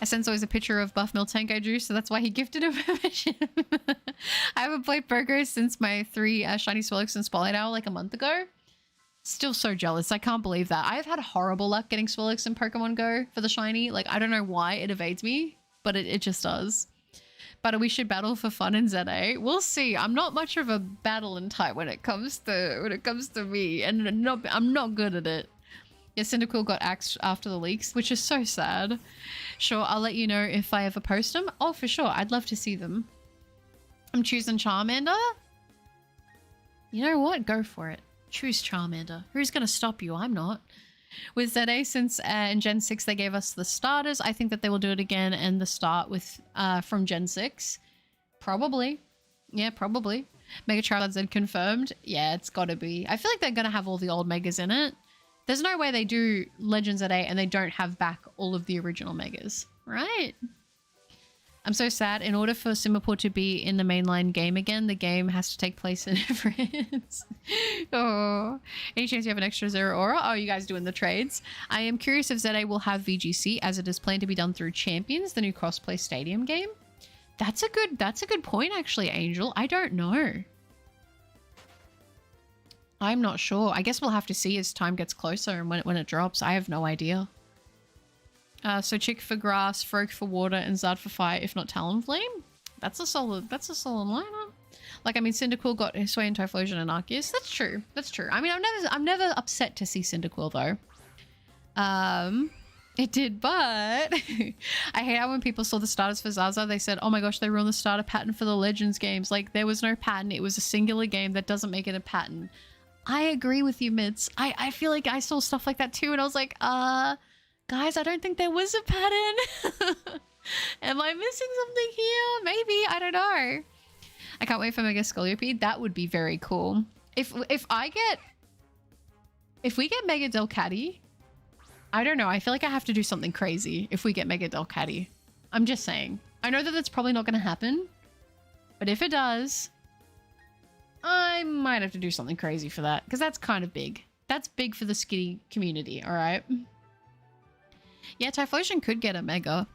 I sent always a picture of Buff Miltango juice, so that's why he gifted him permission. I haven't played Burger since my 3 Shiny Swellix and Spotlight Owl like a month ago. Still so jealous. I can't believe that. I've had horrible luck getting Swellix in Pokemon Go for the Shiny. Like, I don't know why it evades me, but it just does. But we should battle for fun in ZA. We'll see. I'm not much of a battling type when it comes to me, and I'm not good at it. Yeah, Cyndaquil got axed after the leaks, which is so sad. Sure, I'll let you know if I ever post them. Oh, for sure. I'd love to see them. I'm choosing Charmander. You know what? Go for it. Choose Charmander. Who's going to stop you? I'm not. With ZA, since in Gen 6 they gave us the starters, I think that they will do it again and the start with from Gen 6. Probably. Yeah, probably. Mega Charizard Z confirmed. Yeah, it's got to be. I feel like they're going to have all the old Megas in it. There's no way they do Legends ZA and they don't have back all of the original Megas, right? I'm so sad. In order for Singapore to be in the mainline game again, the game has to take place in France. Oh, any chance you have an extra Zero Aura? Oh, you guys doing the trades? I am curious if ZA will have VGC as it is planned to be done through Champions, the new crossplay stadium game. That's a good point, actually, Angel. I don't know. I'm not sure. I guess we'll have to see as time gets closer and when it drops. I have no idea. So Chick for Grass, Frog for Water, and Zard for Fire, if not Talonflame. That's a solid lineup. Like, I mean, Cyndaquil got Sway and Typhlosion and Arceus. That's true. That's true. I mean, I'm never upset to see Cyndaquil though. It did, but I hate how when people saw the starters for Zaza, they said, oh my gosh, they ruined the starter pattern for the Legends games. Like, there was no pattern. It was a singular game. That doesn't make it a pattern. I agree with you, Mitz. I feel like I saw stuff like that too, and I was like, guys, I don't think there was a pattern. Am I missing something here? Maybe, I don't know. I can't wait for Mega Scoliope. That would be very cool. If we get Mega Delcatty, I don't know. I feel like I have to do something crazy if we get Mega Delcatty. I'm just saying. I know that that's probably not going to happen, but if it does, I might have to do something crazy for that, because that's kind of big. That's big for the Skitty community, all right? Yeah, Typhlosion could get a Mega.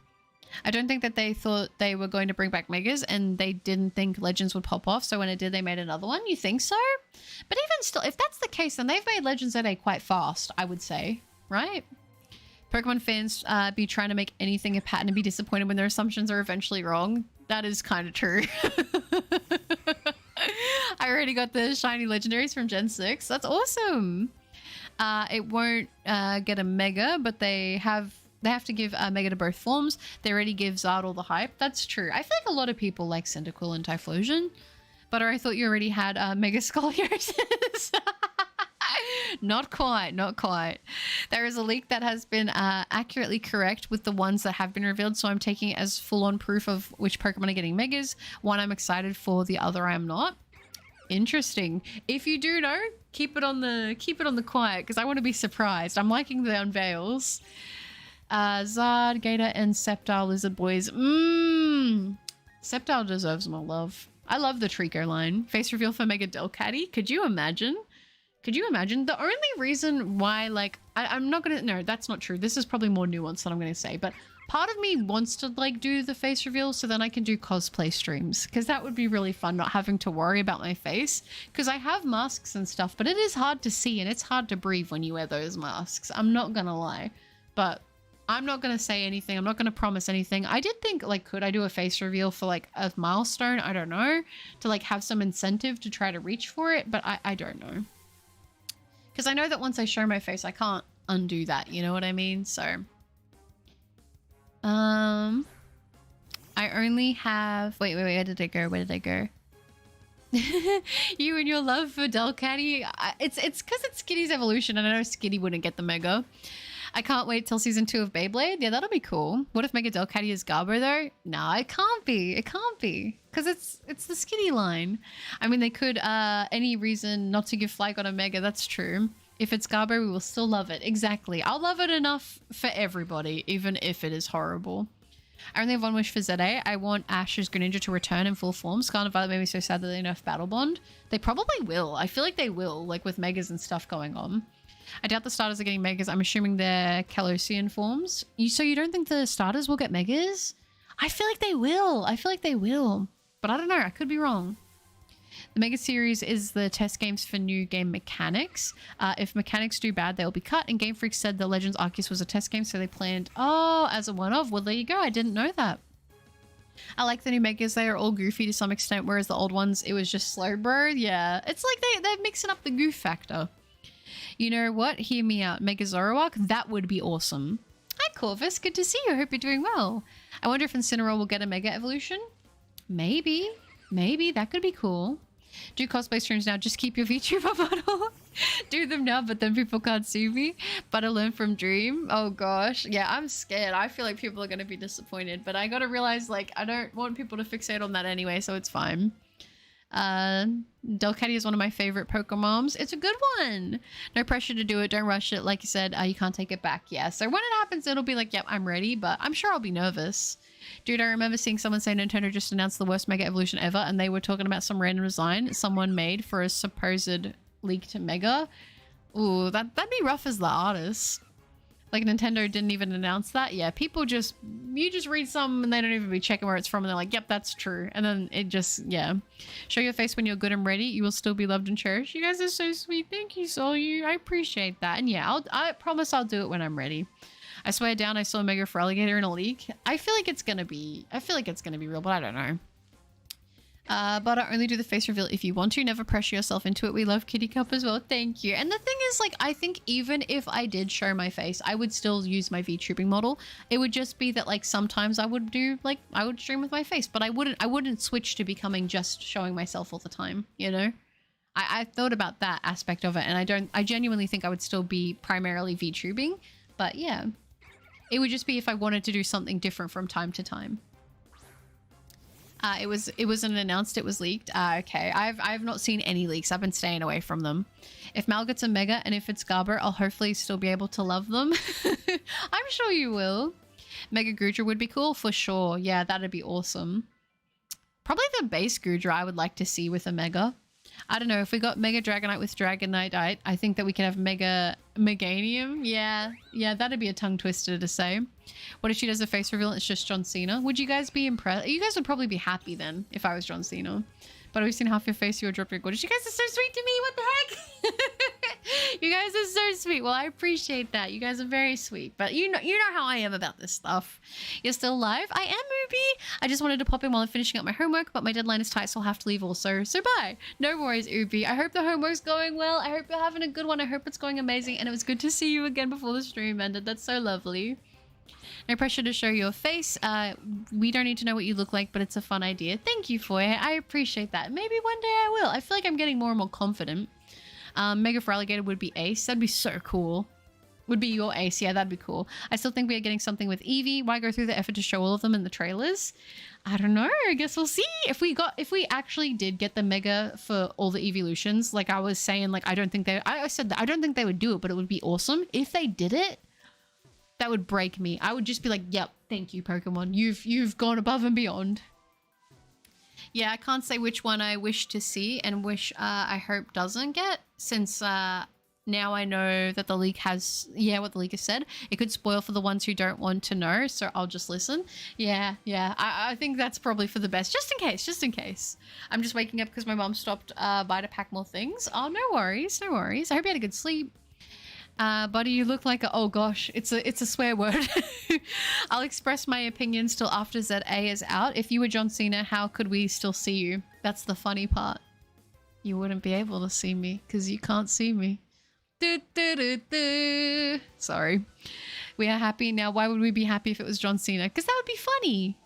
I don't think that they thought they were going to bring back Megas, and they didn't think Legends would pop off, so when it did, they made another one. You think so? But even still, if that's the case, then they've made Legends ZA quite fast, I would say, right? Pokemon fans be trying to make anything a pattern and be disappointed when their assumptions are eventually wrong. That is kind of true. I already got the shiny legendaries from Gen 6. That's awesome. It won't get a Mega, but they have to give a Mega to both forms. They already give Zard all the hype. That's true. I feel like a lot of people like Cyndaquil and Typhlosion. But I thought you already had Mega Scoliosis. Not quite, not quite. There is a leak that has been accurately correct with the ones that have been revealed, so I'm taking it as full-on proof of which Pokemon are getting Megas. One I'm excited for, the other I'm not. Interesting. If you do know, keep it on the quiet, because I want to be surprised. I'm liking the unveils. Zard, Gator, and Sceptile Lizard Boys. Sceptile deserves more love. I love the Trico line. Face reveal for Mega Delcatty. Could you imagine? Could you imagine? The only reason why, like, I'm not gonna... No, that's not true. This is probably more nuanced than I'm gonna say. But part of me wants to like do the face reveal so then I can do cosplay streams, because that would be really fun, not having to worry about my face, because I have masks and stuff, but it is hard to see and it's hard to breathe when you wear those masks. I'm not gonna lie, but I'm not gonna say anything. I'm not gonna promise anything. I did think like, could I do a face reveal for like a milestone? I don't know, to like have some incentive to try to reach for it, but I don't know, because I know that once I show my face I can't undo that, you know what I mean? So I only have wait, where did I go? You and your love for Delcatty. It's because it's Skitty's evolution, and I know Skitty wouldn't get the mega. I can't wait till season 2 of Beyblade. Yeah, that'll be cool. What if Mega Delcatty is Garbo though? No, it can't be. It can't be. Because it's the Skitty line. I mean, they could any reason not to give Flygon a mega, that's true. If it's Garbo, we will still love it. Exactly. I'll love it enough for everybody, even if it is horrible. I only have one wish for ZA. I want Ash's Greninja to return in full form. Scarlet and Violet made me so sad that they nerf Battle Bond. They probably will. I feel like they will, like with megas and stuff going on. I doubt the starters are getting megas. I'm assuming they're Calosian forms. So you don't think the starters will get megas? I feel like they will. I feel like they will. But I don't know. I could be wrong. The Mega Series is the test games for new game mechanics. If mechanics do bad, they will be cut. And Game Freak said the Legends Arceus was a test game, so they planned, oh, as a one-off. Well, there you go. I didn't know that. I like the new Megas. They are all goofy to some extent, whereas the old ones, it was just slow, bro. Yeah, it's like they're mixing up the goof factor. You know what? Hear me out. Mega Zoroark? That would be awesome. Hi, Corvus. Good to see you. I hope you're doing well. I wonder if Incineroar will get a Mega Evolution. Maybe. Maybe. That could be cool. Do cosplay streams now. Just keep your VTuber model. Do them now, but then people can't see me. But I learned from Dream. Oh, gosh. Yeah, I'm scared. I feel like people are going to be disappointed. But I got to realize, like, I don't want people to fixate on that anyway, so it's fine. Delcatty is one of my favorite Pokemoms. It's a good one. No pressure to do it. Don't rush it. Like you said, you can't take it back. Yeah, so when it happens, it'll be like, yep, I'm ready. But I'm sure I'll be nervous. Dude, I remember seeing someone say Nintendo just announced the worst Mega Evolution ever, and they were talking about some random design someone made for a supposed leaked Mega. Ooh, that'd be rough as the artist. Like, Nintendo didn't even announce that. Yeah, people just, you just read some and they don't even be checking where it's from, and they're like, yep, that's true. And then it just, yeah. Show your face when you're good and ready. You will still be loved and cherished. You guys are so sweet. Thank you, Soul. I appreciate that. And yeah, I promise I'll do it when I'm ready. I swear down, I saw a Mega for Alligator in a leak. I feel like it's gonna be real, but I don't know. But I only do the face reveal if you want to. Never pressure yourself into it. We love Kitty Cup as well. Thank you. And the thing is, like, I think even if I did show my face, I would still use my VTubing model. It would just be that, like, sometimes I would do, like, I would stream with my face, but I wouldn't switch to becoming just showing myself all the time, you know? I thought about that aspect of it, and I genuinely think I would still be primarily VTubing, but yeah. It would just be if I wanted to do something different from time to time. It wasn't announced, it was leaked. Okay, I've not seen any leaks. I've been staying away from them. If Mal gets a Mega and if it's Garbo, I'll hopefully still be able to love them. I'm sure you will. Mega Goodra would be cool for sure. Yeah, that'd be awesome. Probably the base Goodra I would like to see with a Mega. I don't know, if we got Mega Dragonite with Dragonite, I think that we could have Mega Meganium. Yeah, that'd be a tongue twister to say. What if she does a face reveal and it's just John Cena? Would you guys be impressed? You guys would probably be happy then if I was John Cena. But I've seen half your face, you were dropped your gorgeous. You guys are so sweet to me, what the heck? You guys are so sweet. Well, I appreciate that. You guys are very sweet. But you know how I am about this stuff. You're still live? I am, Ubi. I just wanted to pop in while I'm finishing up my homework, but my deadline is tight, so I'll have to leave also. So bye. No worries, Ubi. I hope the homework's going well. I hope you're having a good one. I hope it's going amazing. And it was good to see you again before the stream ended. That's so lovely. No pressure to show your face. We don't need to know what you look like, but it's a fun idea. Thank you for it. I appreciate that. Maybe one day I will. I feel like I'm getting more and more confident. Mega for Alligator would be ace. That'd be so cool. Would be your ace. Yeah, that'd be cool. I still think we are getting something with Eevee. Why go through the effort to show all of them in the trailers? I don't know. I guess we'll see. If we actually did get the Mega for all the evolutions, like I was saying, like I said that I don't think they would do it, but it would be awesome if they did it. That would break me. I would just be like, yep, thank you, Pokemon. You've gone above and beyond. Yeah, I can't say which one I wish to see and wish I hope doesn't get, since Now I know that the leak has, yeah, what the leak has said. It could spoil for the ones who don't want to know, so I'll just listen. Yeah. I think that's probably for the best, just in case. I'm just waking up because my mom stopped by to pack more things. Oh, no worries. I hope you had a good sleep. Buddy, you look like a, oh gosh, it's a swear word. I'll express my opinions till after ZA is out. If you were John Cena, how could we still see you? That's the funny part. You wouldn't be able to see me because you can't see me. Sorry. We are happy now. Why would we be happy if it was John Cena? Because that would be funny.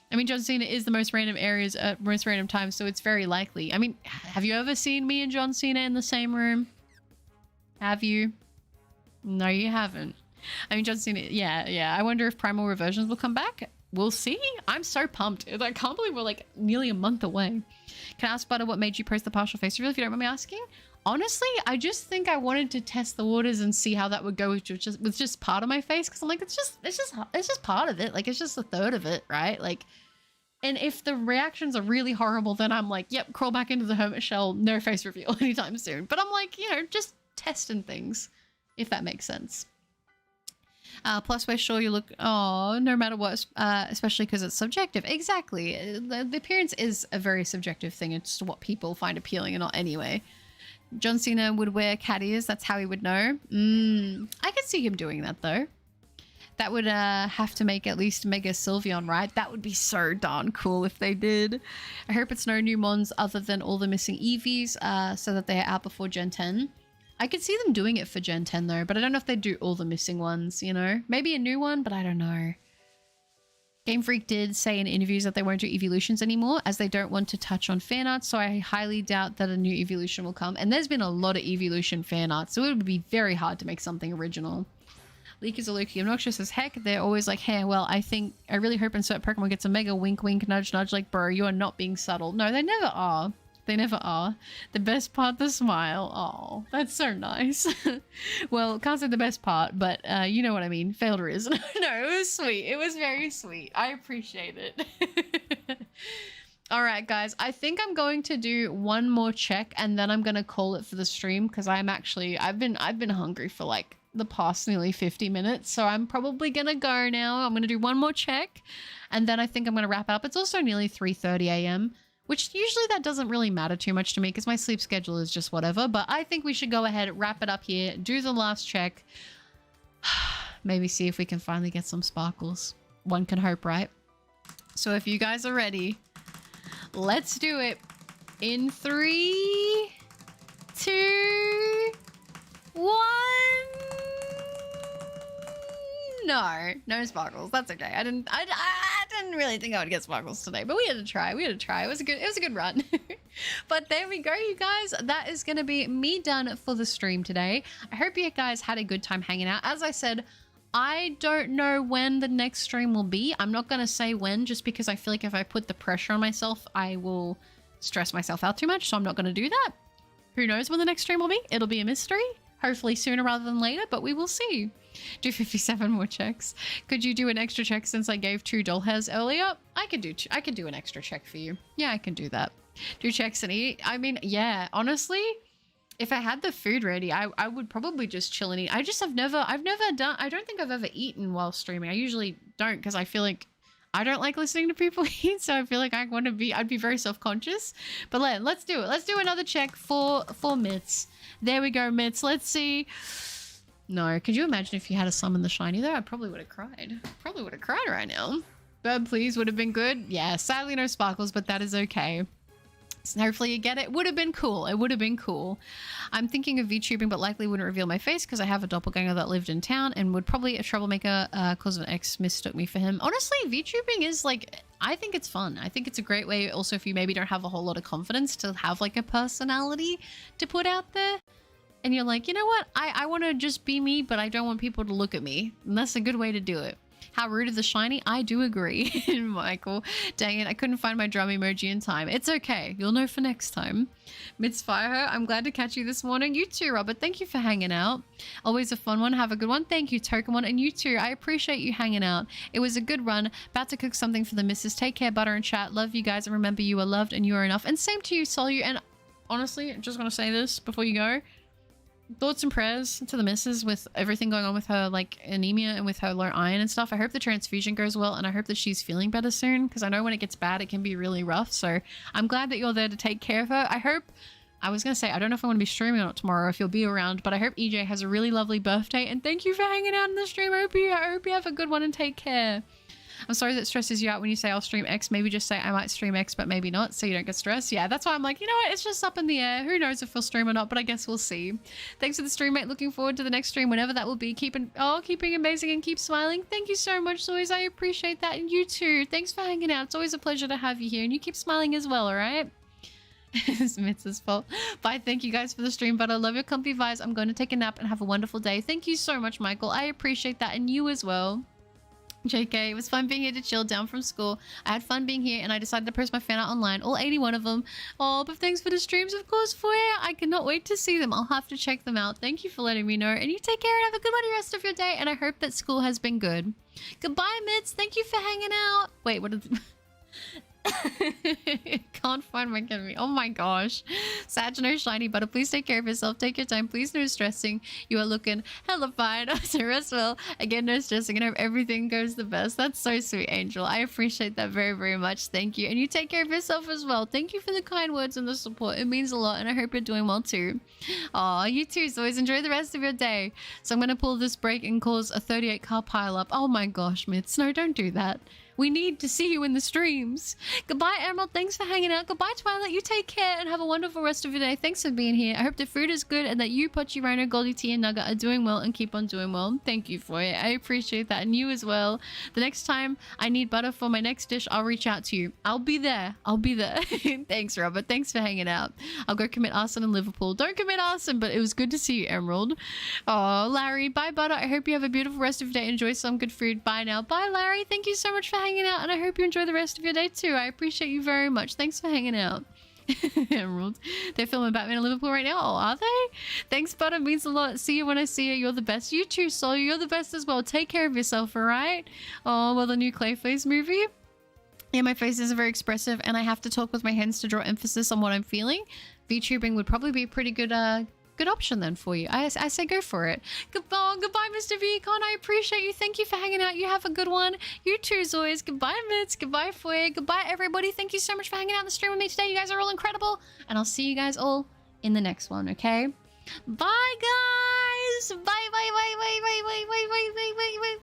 I mean, John Cena is the most random areas at most random times, so it's very likely. I mean, have you ever seen me and John Cena in the same room? Have you? No, you haven't. I mean, John Cena, yeah. I wonder if Primal Reversions will come back. We'll see. I'm so pumped. I can't believe we're like nearly a month away. Can I ask Butter what made you post the partial face reveal if you don't mind me asking? Honestly, I just think I wanted to test the waters and see how that would go with just part of my face, because I'm like, it's just part of it. Like, it's just a third of it, right? Like, and if the reactions are really horrible, then I'm like, yep, crawl back into the hermit shell, no face reveal anytime soon. But I'm like, you know, just testing things, if that makes sense. Plus, we're sure you look, oh, no matter what, especially because it's subjective. Exactly. The appearance is a very subjective thing. It's what people find appealing or not anyway. John Cena would wear cat ears. That's how he would know. I could see him doing that, though. That would have to make at least Mega Sylveon, right? That would be so darn cool if they did. I hope it's no new mons other than all the missing EVs so that they are out before Gen 10. I could see them doing it for Gen 10, though, but I don't know if they'd do all the missing ones, you know? Maybe a new one, but I don't know. Game Freak did say in interviews that they won't do evolutions anymore as they don't want to touch on fan art, so I highly doubt that a new evolution will come. And there's been a lot of evolution fan art, so it would be very hard to make something original. Leakers are low-key obnoxious as heck. They're always like, hey, well, I really hope in certain Pokemon gets a mega wink wink nudge nudge like, bro, you are not being subtle. No, they never are. They never are. The best part, the smile. Oh, that's so nice. Well, can't say the best part, but you know what I mean. Failed Riz. No, it was sweet. It was very sweet. I appreciate it. All right, guys. I think I'm going to do one more check and then I'm going to call it for the stream because I've been hungry for like the past nearly 50 minutes. So I'm probably going to go now. I'm going to do one more check and then I think I'm going to wrap up. It's also nearly 3:30 a.m. which usually that doesn't really matter too much to me because my sleep schedule is just whatever. But I think we should go ahead, wrap it up here, do the last check. Maybe see if we can finally get some sparkles. One can hope, right? So if you guys are ready, let's do it. In 3, 2, 1. No sparkles. That's okay. I didn't really think I would get sparkles today, but we had to try. It was a good run. But there we go, you guys. That is going to be me done for the stream today. I hope you guys had a good time hanging out. As I said, I don't know when the next stream will be. I'm not going to say when just because I feel like if I put the pressure on myself, I will stress myself out too much. So I'm not going to do that. Who knows when the next stream will be? It'll be a mystery. Hopefully sooner rather than later, but we will see. Do 57 more checks. Could you do an extra check since I gave 2 doll hairs earlier? I could do an extra check for you. Yeah, I can do that. Do checks and eat. I mean, yeah, honestly, if I had the food ready, I would probably just chill and eat. I don't think I've ever eaten while streaming. I usually don't because I feel like I don't like listening to people eat, so I feel like I'd be very self-conscious. But let's do it. Let's do another check for Mitts. There we go, Mitts. Let's see. No, could you imagine if you had a summon the shiny there? I probably would have cried. Probably would have cried right now. Bird, please, would have been good. Yeah, sadly no sparkles, but that is okay. So hopefully you get it. Would have been cool. It would have been cool. I'm thinking of VTubing, but likely wouldn't reveal my face because I have a doppelganger that lived in town and would probably a troublemaker cause of an ex mistook me for him. Honestly, VTubing is like, I think it's fun. I think it's a great way also if you maybe don't have a whole lot of confidence to have like a personality to put out there. And you're like, you know what? I want to just be me, but I don't want people to look at me. And that's a good way to do it. How rude of the shiny? I do agree, Michael. Dang it, I couldn't find my drum emoji in time. It's okay. You'll know for next time. Mitzfire, I'm glad to catch you this morning. You too, Robert. Thank you for hanging out. Always a fun one. Have a good one. Thank you, Tokamon. And you too. I appreciate you hanging out. It was a good run. About to cook something for the missus. Take care, Butter and Chat. Love you guys. And remember, you are loved and you are enough. And same to you, Solu. And honestly, I'm just going to say this before you go. thoughts and prayers to the missus with everything going on with her, like anemia and with her low iron and stuff. I hope the transfusion goes well, and I hope that she's feeling better soon, because I know when it gets bad, it can be really rough. So I'm glad that you're there to take care of her. I was going to say, I don't know if I'm going to be streaming or not tomorrow, if you'll be around, but I hope EJ has a really lovely birthday, and thank you for hanging out in the stream. I hope you have a good one and take care. I'm sorry that stresses you out when you say I'll stream X. Maybe just say I might stream X, but maybe not, so you don't get stressed. Yeah, that's why I'm like, you know what? It's just up in the air. Who knows if we'll stream or not, but I guess we'll see. Thanks for the stream, mate. Looking forward to the next stream, whenever that will be. Keeping amazing and keep smiling. Thank you so much, Zoys. I appreciate that. And you too. Thanks for hanging out. It's always a pleasure to have you here, and you keep smiling as well, all right? It's Mitz's fault. Bye. Thank you guys for the stream, but I love your comfy vibes. I'm going to take a nap and have a wonderful day. Thank you so much, Michael. I appreciate that, and you as well. JK, it was fun being here to chill down from school. I had fun being here, and I decided to post my fan art online, all 81 of them. Oh, but thanks for the streams, of course, Foya. I cannot wait to see them. I'll have to check them out. Thank you for letting me know, and you take care and have a good one the rest of your day, and I hope that school has been good. Goodbye, Mitz. Thank you for hanging out. Wait, what is... Can't find my enemy. Oh my gosh. Sag, no shiny butter. Please take care of yourself. Take your time. Please no stressing. You are looking hella fine. So rest well. Again, no stressing, and hope everything goes the best. That's so sweet, Angel. I appreciate that very, very much. Thank you. And you take care of yourself as well. Thank you for the kind words and the support. It means a lot, and I hope you're doing well too. Aw, you too. So always enjoy the rest of your day. So I'm going to pull this break and cause a 38 car pile up. Oh my gosh, Mitz. No, don't do that. We need to see you in the streams. Goodbye, Emerald. Thanks for hanging out. Goodbye, Twilight. You take care and have a wonderful rest of your day. Thanks for being here. I hope the food is good and that you, Pochi, Rhino, Goldie T, and Nugget are doing well and keep on doing well. Thank you for it. I appreciate that. And you as well. The next time I need butter for my next dish, I'll reach out to you. I'll be there. I'll be there. Thanks, Robert. Thanks for hanging out. I'll go commit arson in Liverpool. Don't commit arson, but it was good to see you, Emerald. Oh, Larry. Bye, butter. I hope you have a beautiful rest of your day. Enjoy some good food. Bye now. Bye, Larry. Thank you so much for hanging out, and I hope you enjoy the rest of your day too. I appreciate you very much. Thanks for hanging out. Emerald. They're filming Batman in Liverpool right now. Oh, are they? Thanks, butter. Means a lot. See you when I see you. You're the best. You too, Soul. You're the best as well. Take care of yourself, alright? Oh, well, the new Clayface movie. Yeah, my face isn't very expressive, and I have to talk with my hands to draw emphasis on what I'm feeling. VTubing would probably be a pretty good good option then for you. I say go for it. Goodbye, Mr. Vcon. I appreciate you. Thank you for hanging out. You have a good one. You too, Zoys. Goodbye, Mitz. Goodbye, Foy. Goodbye, everybody. Thank you so much for hanging out in the stream with me today. You guys are all incredible, and I'll see you guys all in the next one, okay? Bye, guys. Bye, bye, bye, bye, bye, bye, bye, bye, bye, bye, bye.